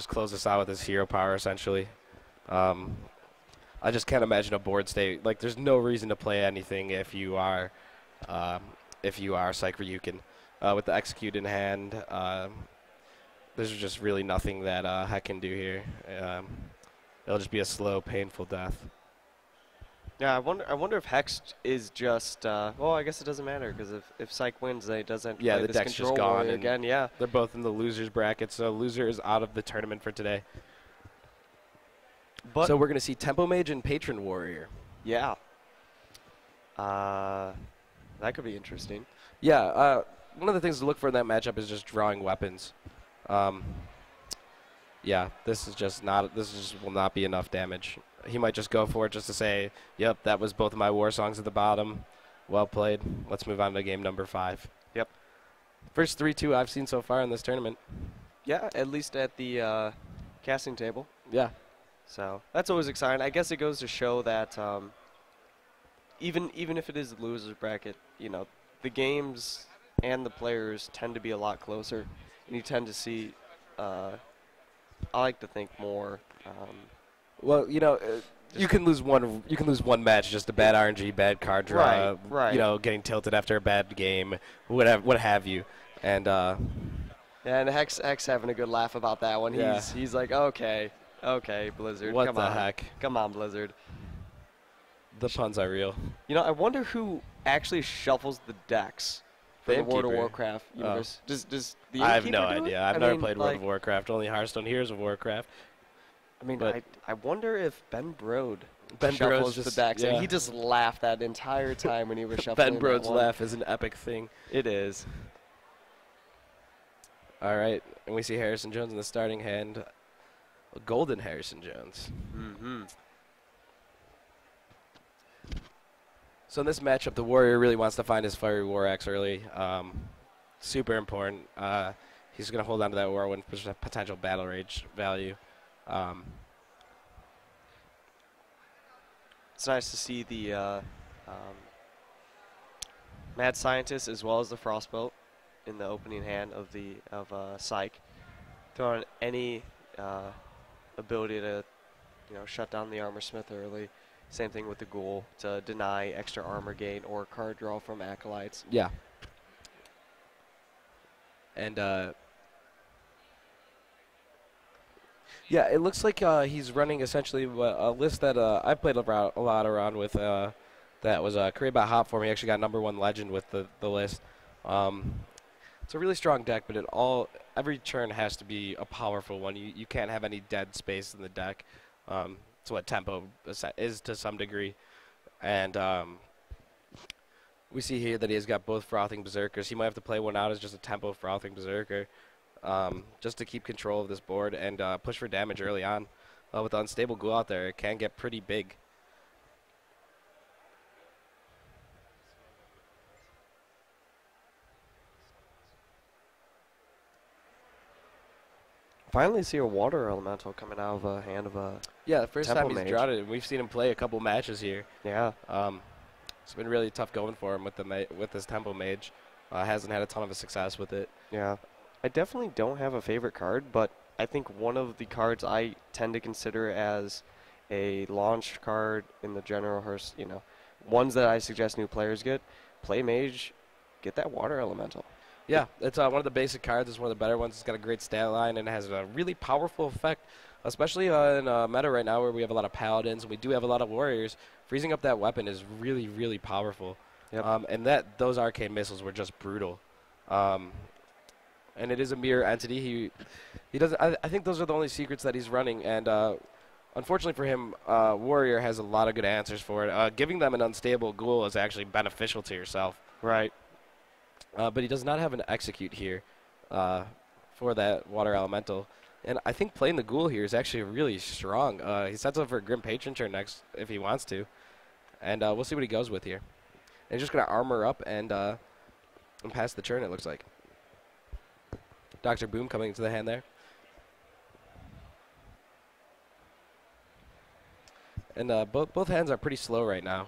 close this out with his hero power, essentially. I just can't imagine a board state. Like, there's no reason to play anything if you are Psych Ryukin. With the Execute in hand, there's just really nothing that Heck can do here. It'll just be a slow, painful death. Yeah, I wonder if Hex is just. Well, I guess it doesn't matter because if Psych wins, then it doesn't. Yeah, play the this deck's control just gone warrior again. Yeah, they're both in the losers bracket, so loser is out of the tournament for today. But so we're gonna see Tempo Mage and Patron Warrior. Yeah. That could be interesting. Yeah. One of the things to look for in that matchup is just drawing weapons. Yeah, this just will not be enough damage. He might just go for it just to say, yep, that was both of my War Songs at the bottom. Well played. Let's move on to game number 5. Yep. First 3-2 I've seen so far in this tournament. Yeah, at least at the casting table. Yeah. So that's always exciting. I guess it goes to show that even if it is the losers bracket, the games and the players tend to be a lot closer, and you tend to see. I like to think more. Well, you can lose one. You can lose one match just a bad RNG, bad card draw. Right. Getting tilted after a bad game, whatever, what have you, and. Yeah, and Hex having a good laugh about that one. Yeah. He's like, okay, Blizzard. What come the on. heck? Come on, Blizzard. The puns are real. I wonder who actually shuffles the decks for the World of Banekeeper. Warcraft Oh. universe? Does the I have Innkeeper no do it? idea. I've I never mean, played World like, of Warcraft, only Hearthstone Heroes of Warcraft. I mean, But- I wonder if Ben Brode Ben shuffles Brode's the just- decks, and yeah. he just laughed that entire time when he was shuffling. Ben Brode's that one. laugh is an epic thing. It is. All right, and we see Harrison Jones in the starting hand. A golden Harrison Jones. Mm-hmm. So in this matchup, the Warrior really wants to find his Fiery War Axe early. Super important. He's going to hold on to that War with potential Battle Rage value. It's nice to see the Mad Scientist as well as the Frostbolt in the opening hand of Psyche, throwing any ability to shut down the Armor Smith early. Same thing with the Ghoul to deny extra armor gain or card draw from Acolytes. Yeah. And yeah, it looks like he's running essentially a list that I played a lot around with. That was created by Hopform. He actually got #1 legend with the list. It's a really strong deck, but every turn has to be a powerful one. You can't have any dead space in the deck. It's what tempo is to some degree, and we see here that he has got both Frothing Berserkers. He might have to play one out as just a tempo Frothing Berserker, just to keep control of this board and push for damage early on. With the Unstable Ghoul out there, it can get pretty big. Finally see a Water Elemental coming out of a hand of a Yeah, the first Temple time he's Mage. drawn it, and we've seen him play a couple matches here. Yeah. It's been really tough going for him with this Tempo Mage. Hasn't had a ton of success with it. Yeah. I definitely don't have a favorite card, but I think one of the cards I tend to consider as a launch card in the general Hearth, ones that I suggest new players get, play Mage, get that Water Elemental. Yeah, it's one of the basic cards. It's one of the better ones. It's got a great stat line and it has a really powerful effect, especially in meta right now where we have a lot of Paladins and we do have a lot of Warriors. Freezing up that weapon is really, really powerful. Yep. And those Arcane Missiles were just brutal. And it is a mirror entity. He doesn't. I think those are the only secrets that he's running. And unfortunately for him, Warrior has a lot of good answers for it. Giving them an Unstable Ghoul is actually beneficial to yourself. Right. But he does not have an Execute here for that Water Elemental. And I think playing the Ghoul here is actually really strong. He sets up for a Grim Patron turn next if he wants to. And we'll see what he goes with here. And he's just going to armor up and pass the turn, it looks like. Dr. Boom coming into the hand there. And both hands are pretty slow right now.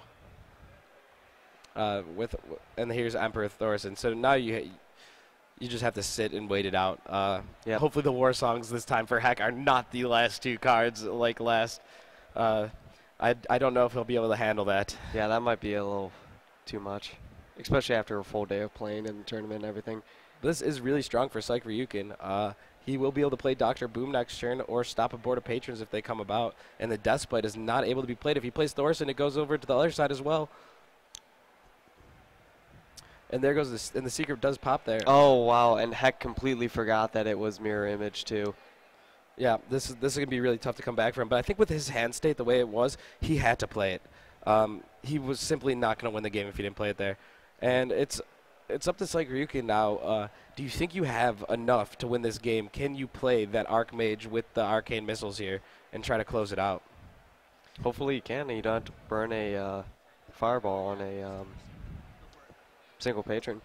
And here's Emperor Thorson. So now you just have to sit and wait it out. Hopefully the War Songs this time for Heck are not the last two cards like last. I don't know if he'll be able to handle that. Yeah, that might be a little too much, especially after a full day of playing in the tournament and everything. This is really strong for Psych Ryukin. He will be able to play Dr. Boom next turn or stop a board of Patrons if they come about. And the Deathspite is not able to be played. If he plays Thorson, it goes over to the other side as well. And there goes and the secret does pop there. Oh, wow, and Heck completely forgot that it was Mirror Image, too. Yeah, this is going to be really tough to come back from. But I think with his hand state the way it was, he had to play it. He was simply not going to win the game if he didn't play it there. And it's up to Psych Ryukin now. Do you think you have enough to win this game? Can you play that Archmage with the Arcane Missiles here and try to close it out? Hopefully you can, and you don't have to burn a Fireball on a single patron.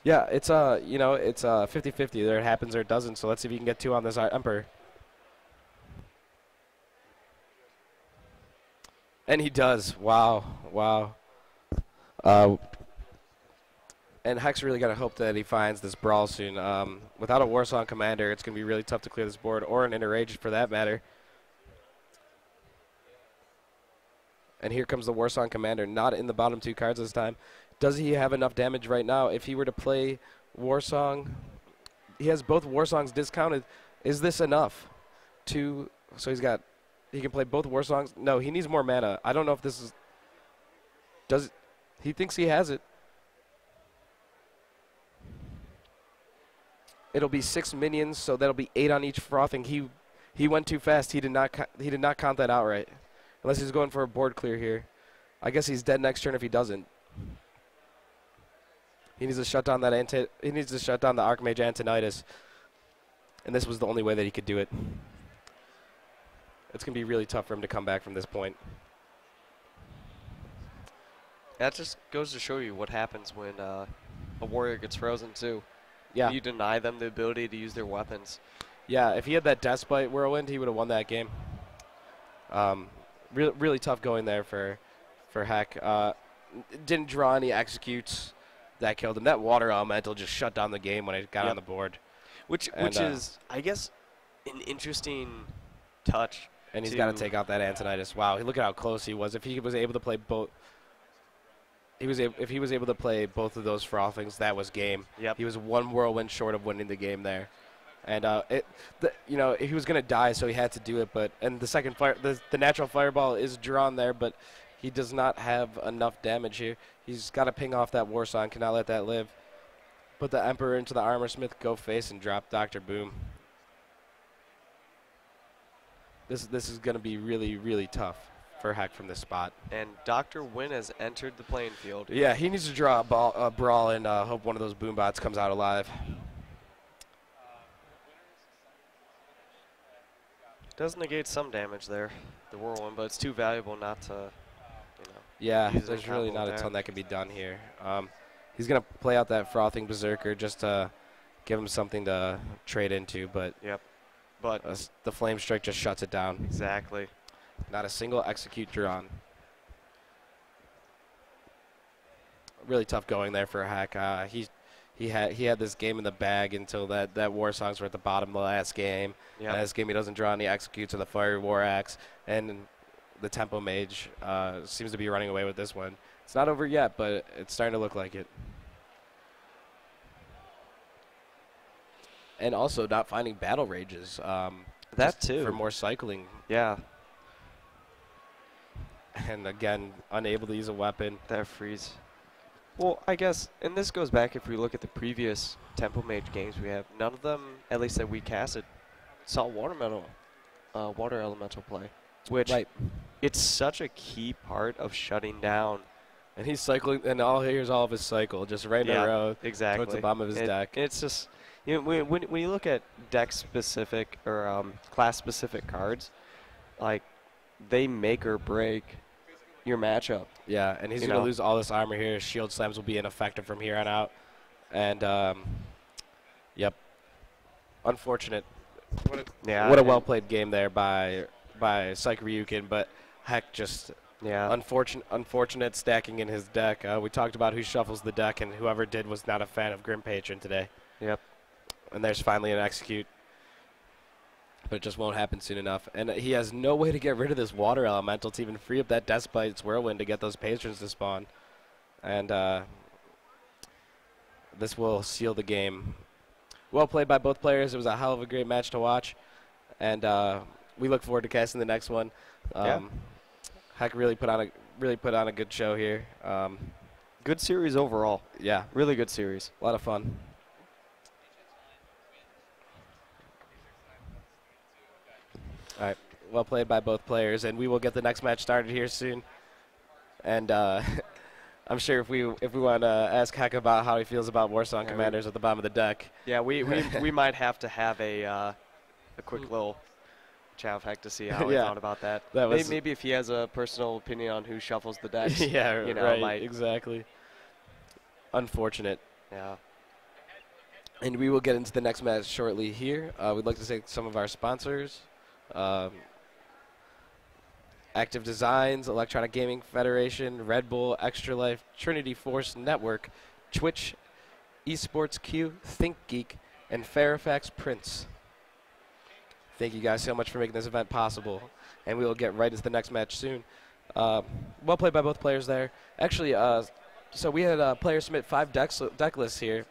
Yeah, it's 50-50. Either it happens or it doesn't. So let's see if you can get two on this Emperor. And he does. Wow. And Heck's really got to hope that he finds this Brawl soon. Without a Warsong Commander, it's going to be really tough to clear this board, or an Interage for that matter. And here comes the Warsong Commander, not in the bottom two cards this time. Does he have enough damage right now? If he were to play Warsong, he has both Warsongs discounted. Is this enough to... So he can play both Warsongs. No, he needs more mana. I don't know if this is... He thinks he has it. it'll be 6 minions, so that'll be 8 on each frothing. He went too fast. He did not count that out right. Unless he's going for a board clear here. I guess he's dead next turn if he doesn't. He needs to shut down that he needs to shut down the Archmage Antonitis. And this was the only way that he could do it. It's going to be really tough for him to come back from this point. That just goes to show you what happens when a warrior gets frozen too. Yeah. You deny them the ability to use their weapons. Yeah, if he had that Deathbite Whirlwind, he would have won that game. Really tough going there for Heck. Didn't draw any executes. That killed him. That Water Elemental just shut down the game when it got on the board. Which is, I guess, an interesting touch. And he's got to take out that Antonitis. Wow, look at how close he was. If he was able to play both, if he was able to play both of those frothings, that was game. Yep. He was one whirlwind short of winning the game there. And he was going to die, so he had to do it. And the second fire, the natural fireball is drawn there, but he does not have enough damage here. He's got to ping off that War Song, cannot let that live. Put the Emperor into the Armor Smith, go face, and drop Dr. Boom. This is going to be really, really tough for Heck from this spot. And Dr. Wynn has entered the playing field. Yeah, he needs to draw a brawl and hope one of those boom bots comes out alive. Does negate some damage there, the Whirlwind, but it's too valuable not to, Yeah, use there's it really combo not a there. ton that can be done here. He's going to play out that Frothing Berserker just to give him something to trade into, but but the Flame Strike just shuts it down. Exactly. Not a single execute drawn. Really tough going there for Heck. He had this game in the bag until that War Songs were at the bottom of the last game. Yep. This game he doesn't draw any executes of the Fiery War Axe, and the Tempo Mage seems to be running away with this one. It's not over yet, but it's starting to look like it. And also not finding Battle Rages. That too. For more cycling. Yeah. And again, unable to use a weapon. That freeze. Well, I guess, and this goes back if we look at the previous Tempo Mage games we have, none of them, at least that we casted, saw water elemental play. Which, it's such a key part of shutting down. And he's cycling, and here's all of his cycle, just right in a row towards the bottom of his deck. It's just, when you look at deck-specific or class-specific cards, like, they make or break your matchup. Yeah, and he's going to lose all this armor here. Shield slams will be ineffective from here on out. And, yep, unfortunate. What a well-played game there by Psych Ryukin, but Heck just unfortunate stacking in his deck. We talked about who shuffles the deck, and whoever did was not a fan of Grim Patron today. Yep. And there's finally an execute. But it just won't happen soon enough. And he has no way to get rid of this Water Elemental to even free up that Deathbite's Whirlwind to get those patrons to spawn. And this will seal the game. Well played by both players. It was a hell of a great match to watch. And we look forward to casting the next one. Heck really put on a good show here. Good series overall. Yeah. Really good series. A lot of fun. All right, well played by both players, and we will get the next match started here soon. And I'm sure if we want to ask Heck about how he feels about Warsong Commanders at the bottom of the deck. Yeah, we might have to have a quick little chat with Heck to see how he thought about that. Maybe if he has a personal opinion on who shuffles the decks. Yeah, right, exactly. Unfortunate. Yeah. And we will get into the next match shortly here. We'd like to thank some of our sponsors. Active Designs, Electronic Gaming Federation, Red Bull, Extra Life, Trinity Force Network, Twitch, Esports Q, ThinkGeek, and Fairfax Prince. Thank you guys so much for making this event possible, and we will get right into the next match soon. Well played by both players there. Actually, so we had players submit 5 deck lists here,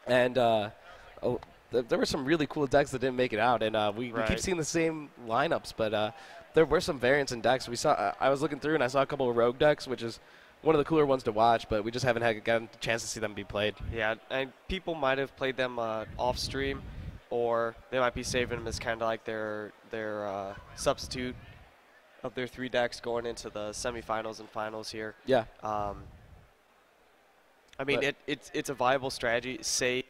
and there were some really cool decks that didn't make it out, and we keep seeing the same lineups, but there were some variants in decks. We saw I was looking through and I saw a couple of rogue decks, which is one of the cooler ones to watch, but we just haven't gotten a chance to see them be played. Yeah, and people might have played them off stream, or they might be saving them as kind of like their substitute of their 3 decks going into the semifinals and finals here. Yeah. I mean, it's a viable strategy. Save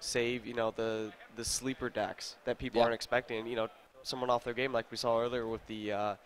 the sleeper decks that people aren't expecting. Someone off their game like we saw earlier with the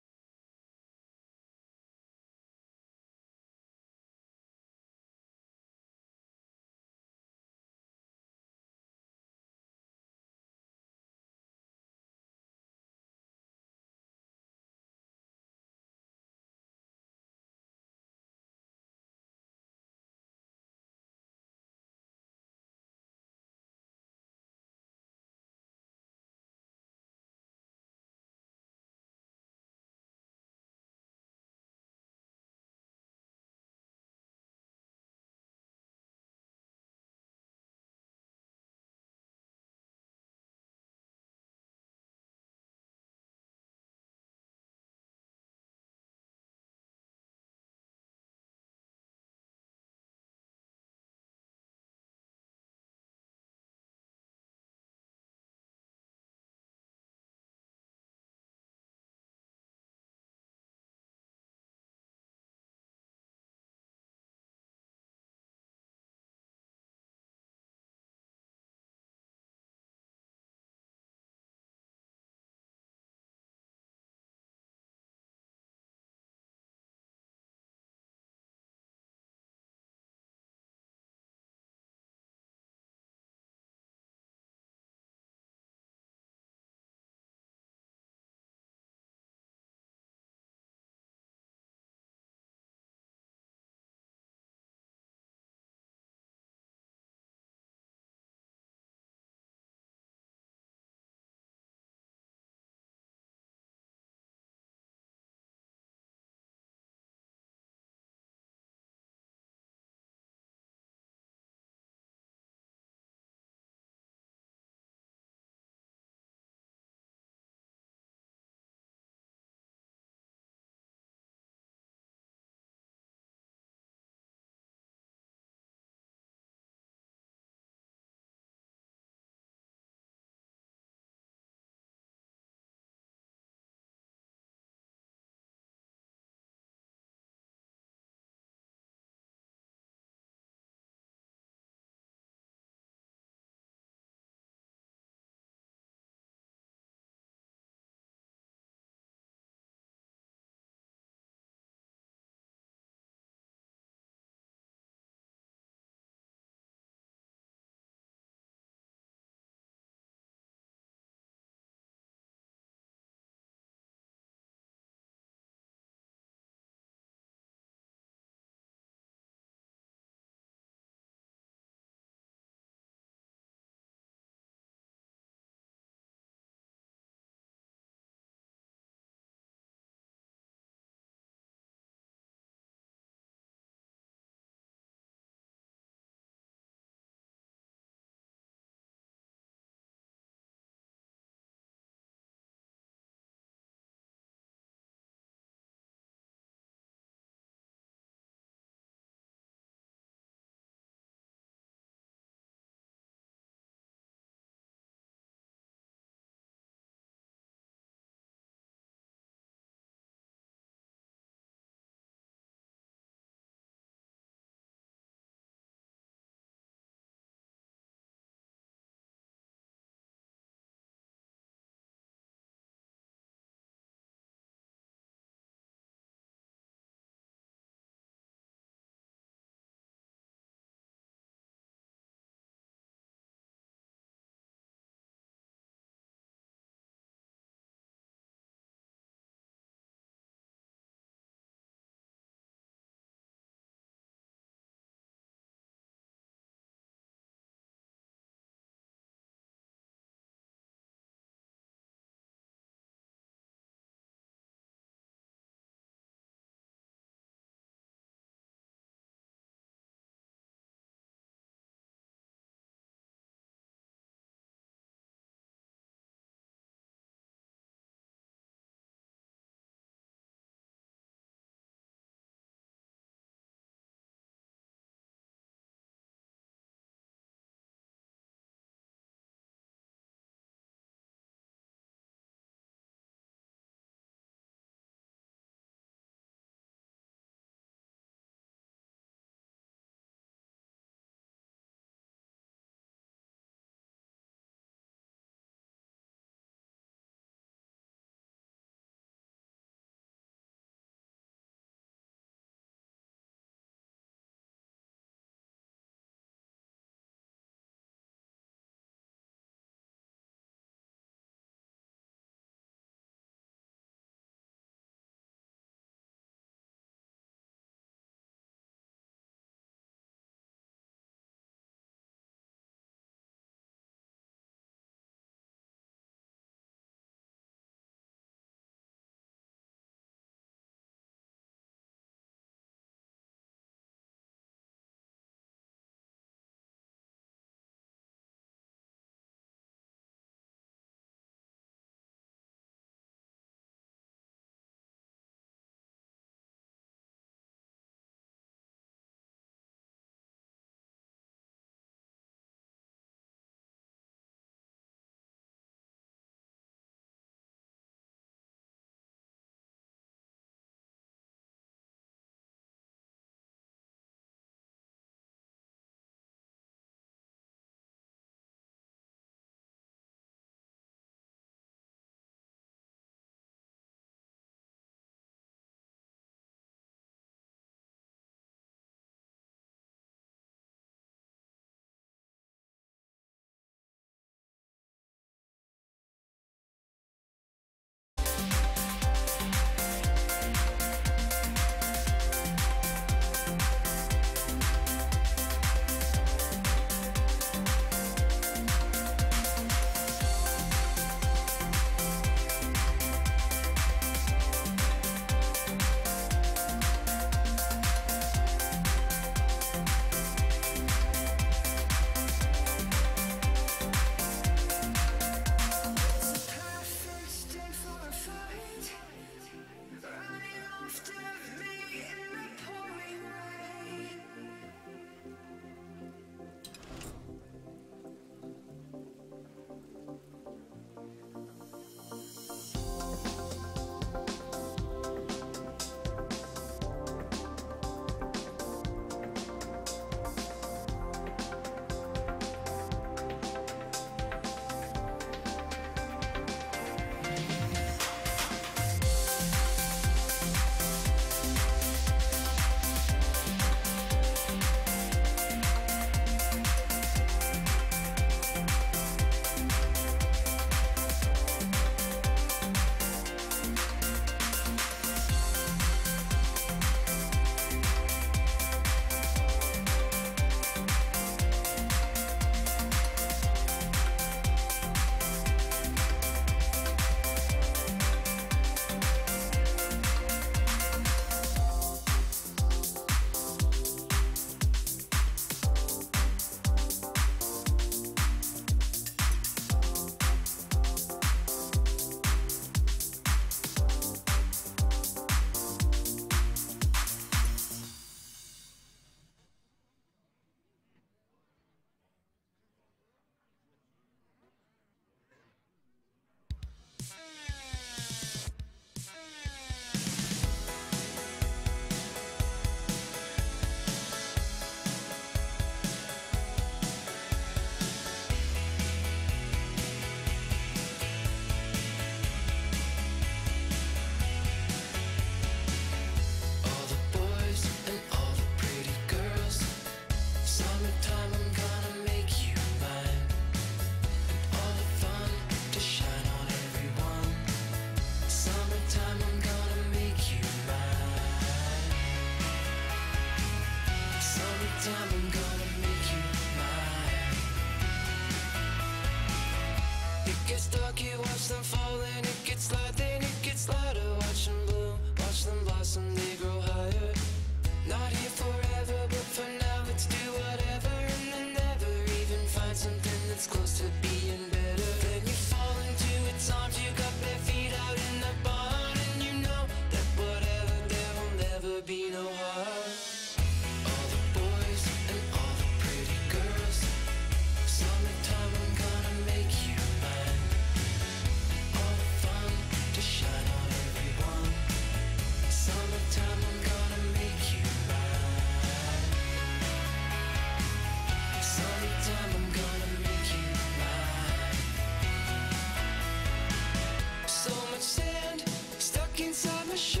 my shoe.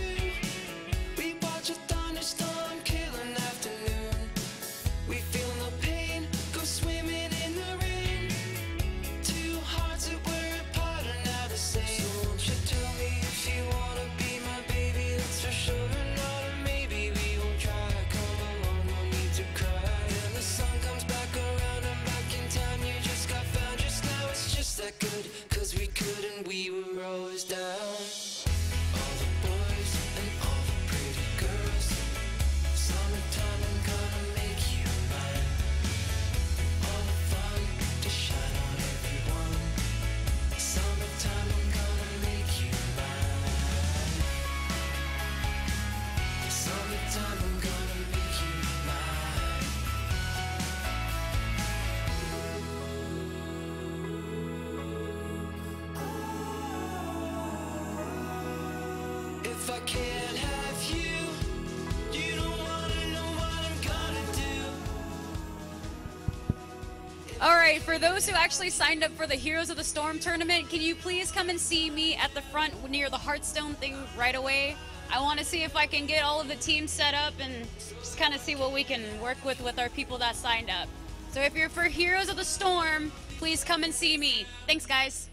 We watch a thunderstorm kill an afternoon. We feel no pain, go swimming in the rain. Two hearts that were apart are now the same. So won't you tell me if you wanna be my baby? That's for sure or not, or maybe we won't try. Come along, no need to cry. And the sun comes back around, I'm back in town. You just got found just now, it's just that good. Cause we could and we were always down. All the boys and all the pretty girls. Summertime, I'm gonna make you mine. All the fun to shine on everyone. Summertime, I'm gonna make you mine. Summertime, I'm gonna make you mine. If I can't have you, you don't wanna know what I'm gonna do. All right, for those who actually signed up for the Heroes of the Storm tournament, can you please come and see me at the front near the Hearthstone thing right away? I want to see if I can get all of the teams set up and just kind of see what we can work with our people that signed up. So if you're for Heroes of the Storm, please come and see me. Thanks, guys.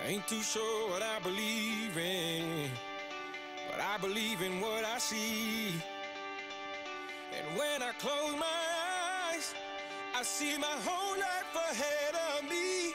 I ain't too sure what I believe in, but I believe in what I see. And when I close my eyes, I see my whole life ahead of me.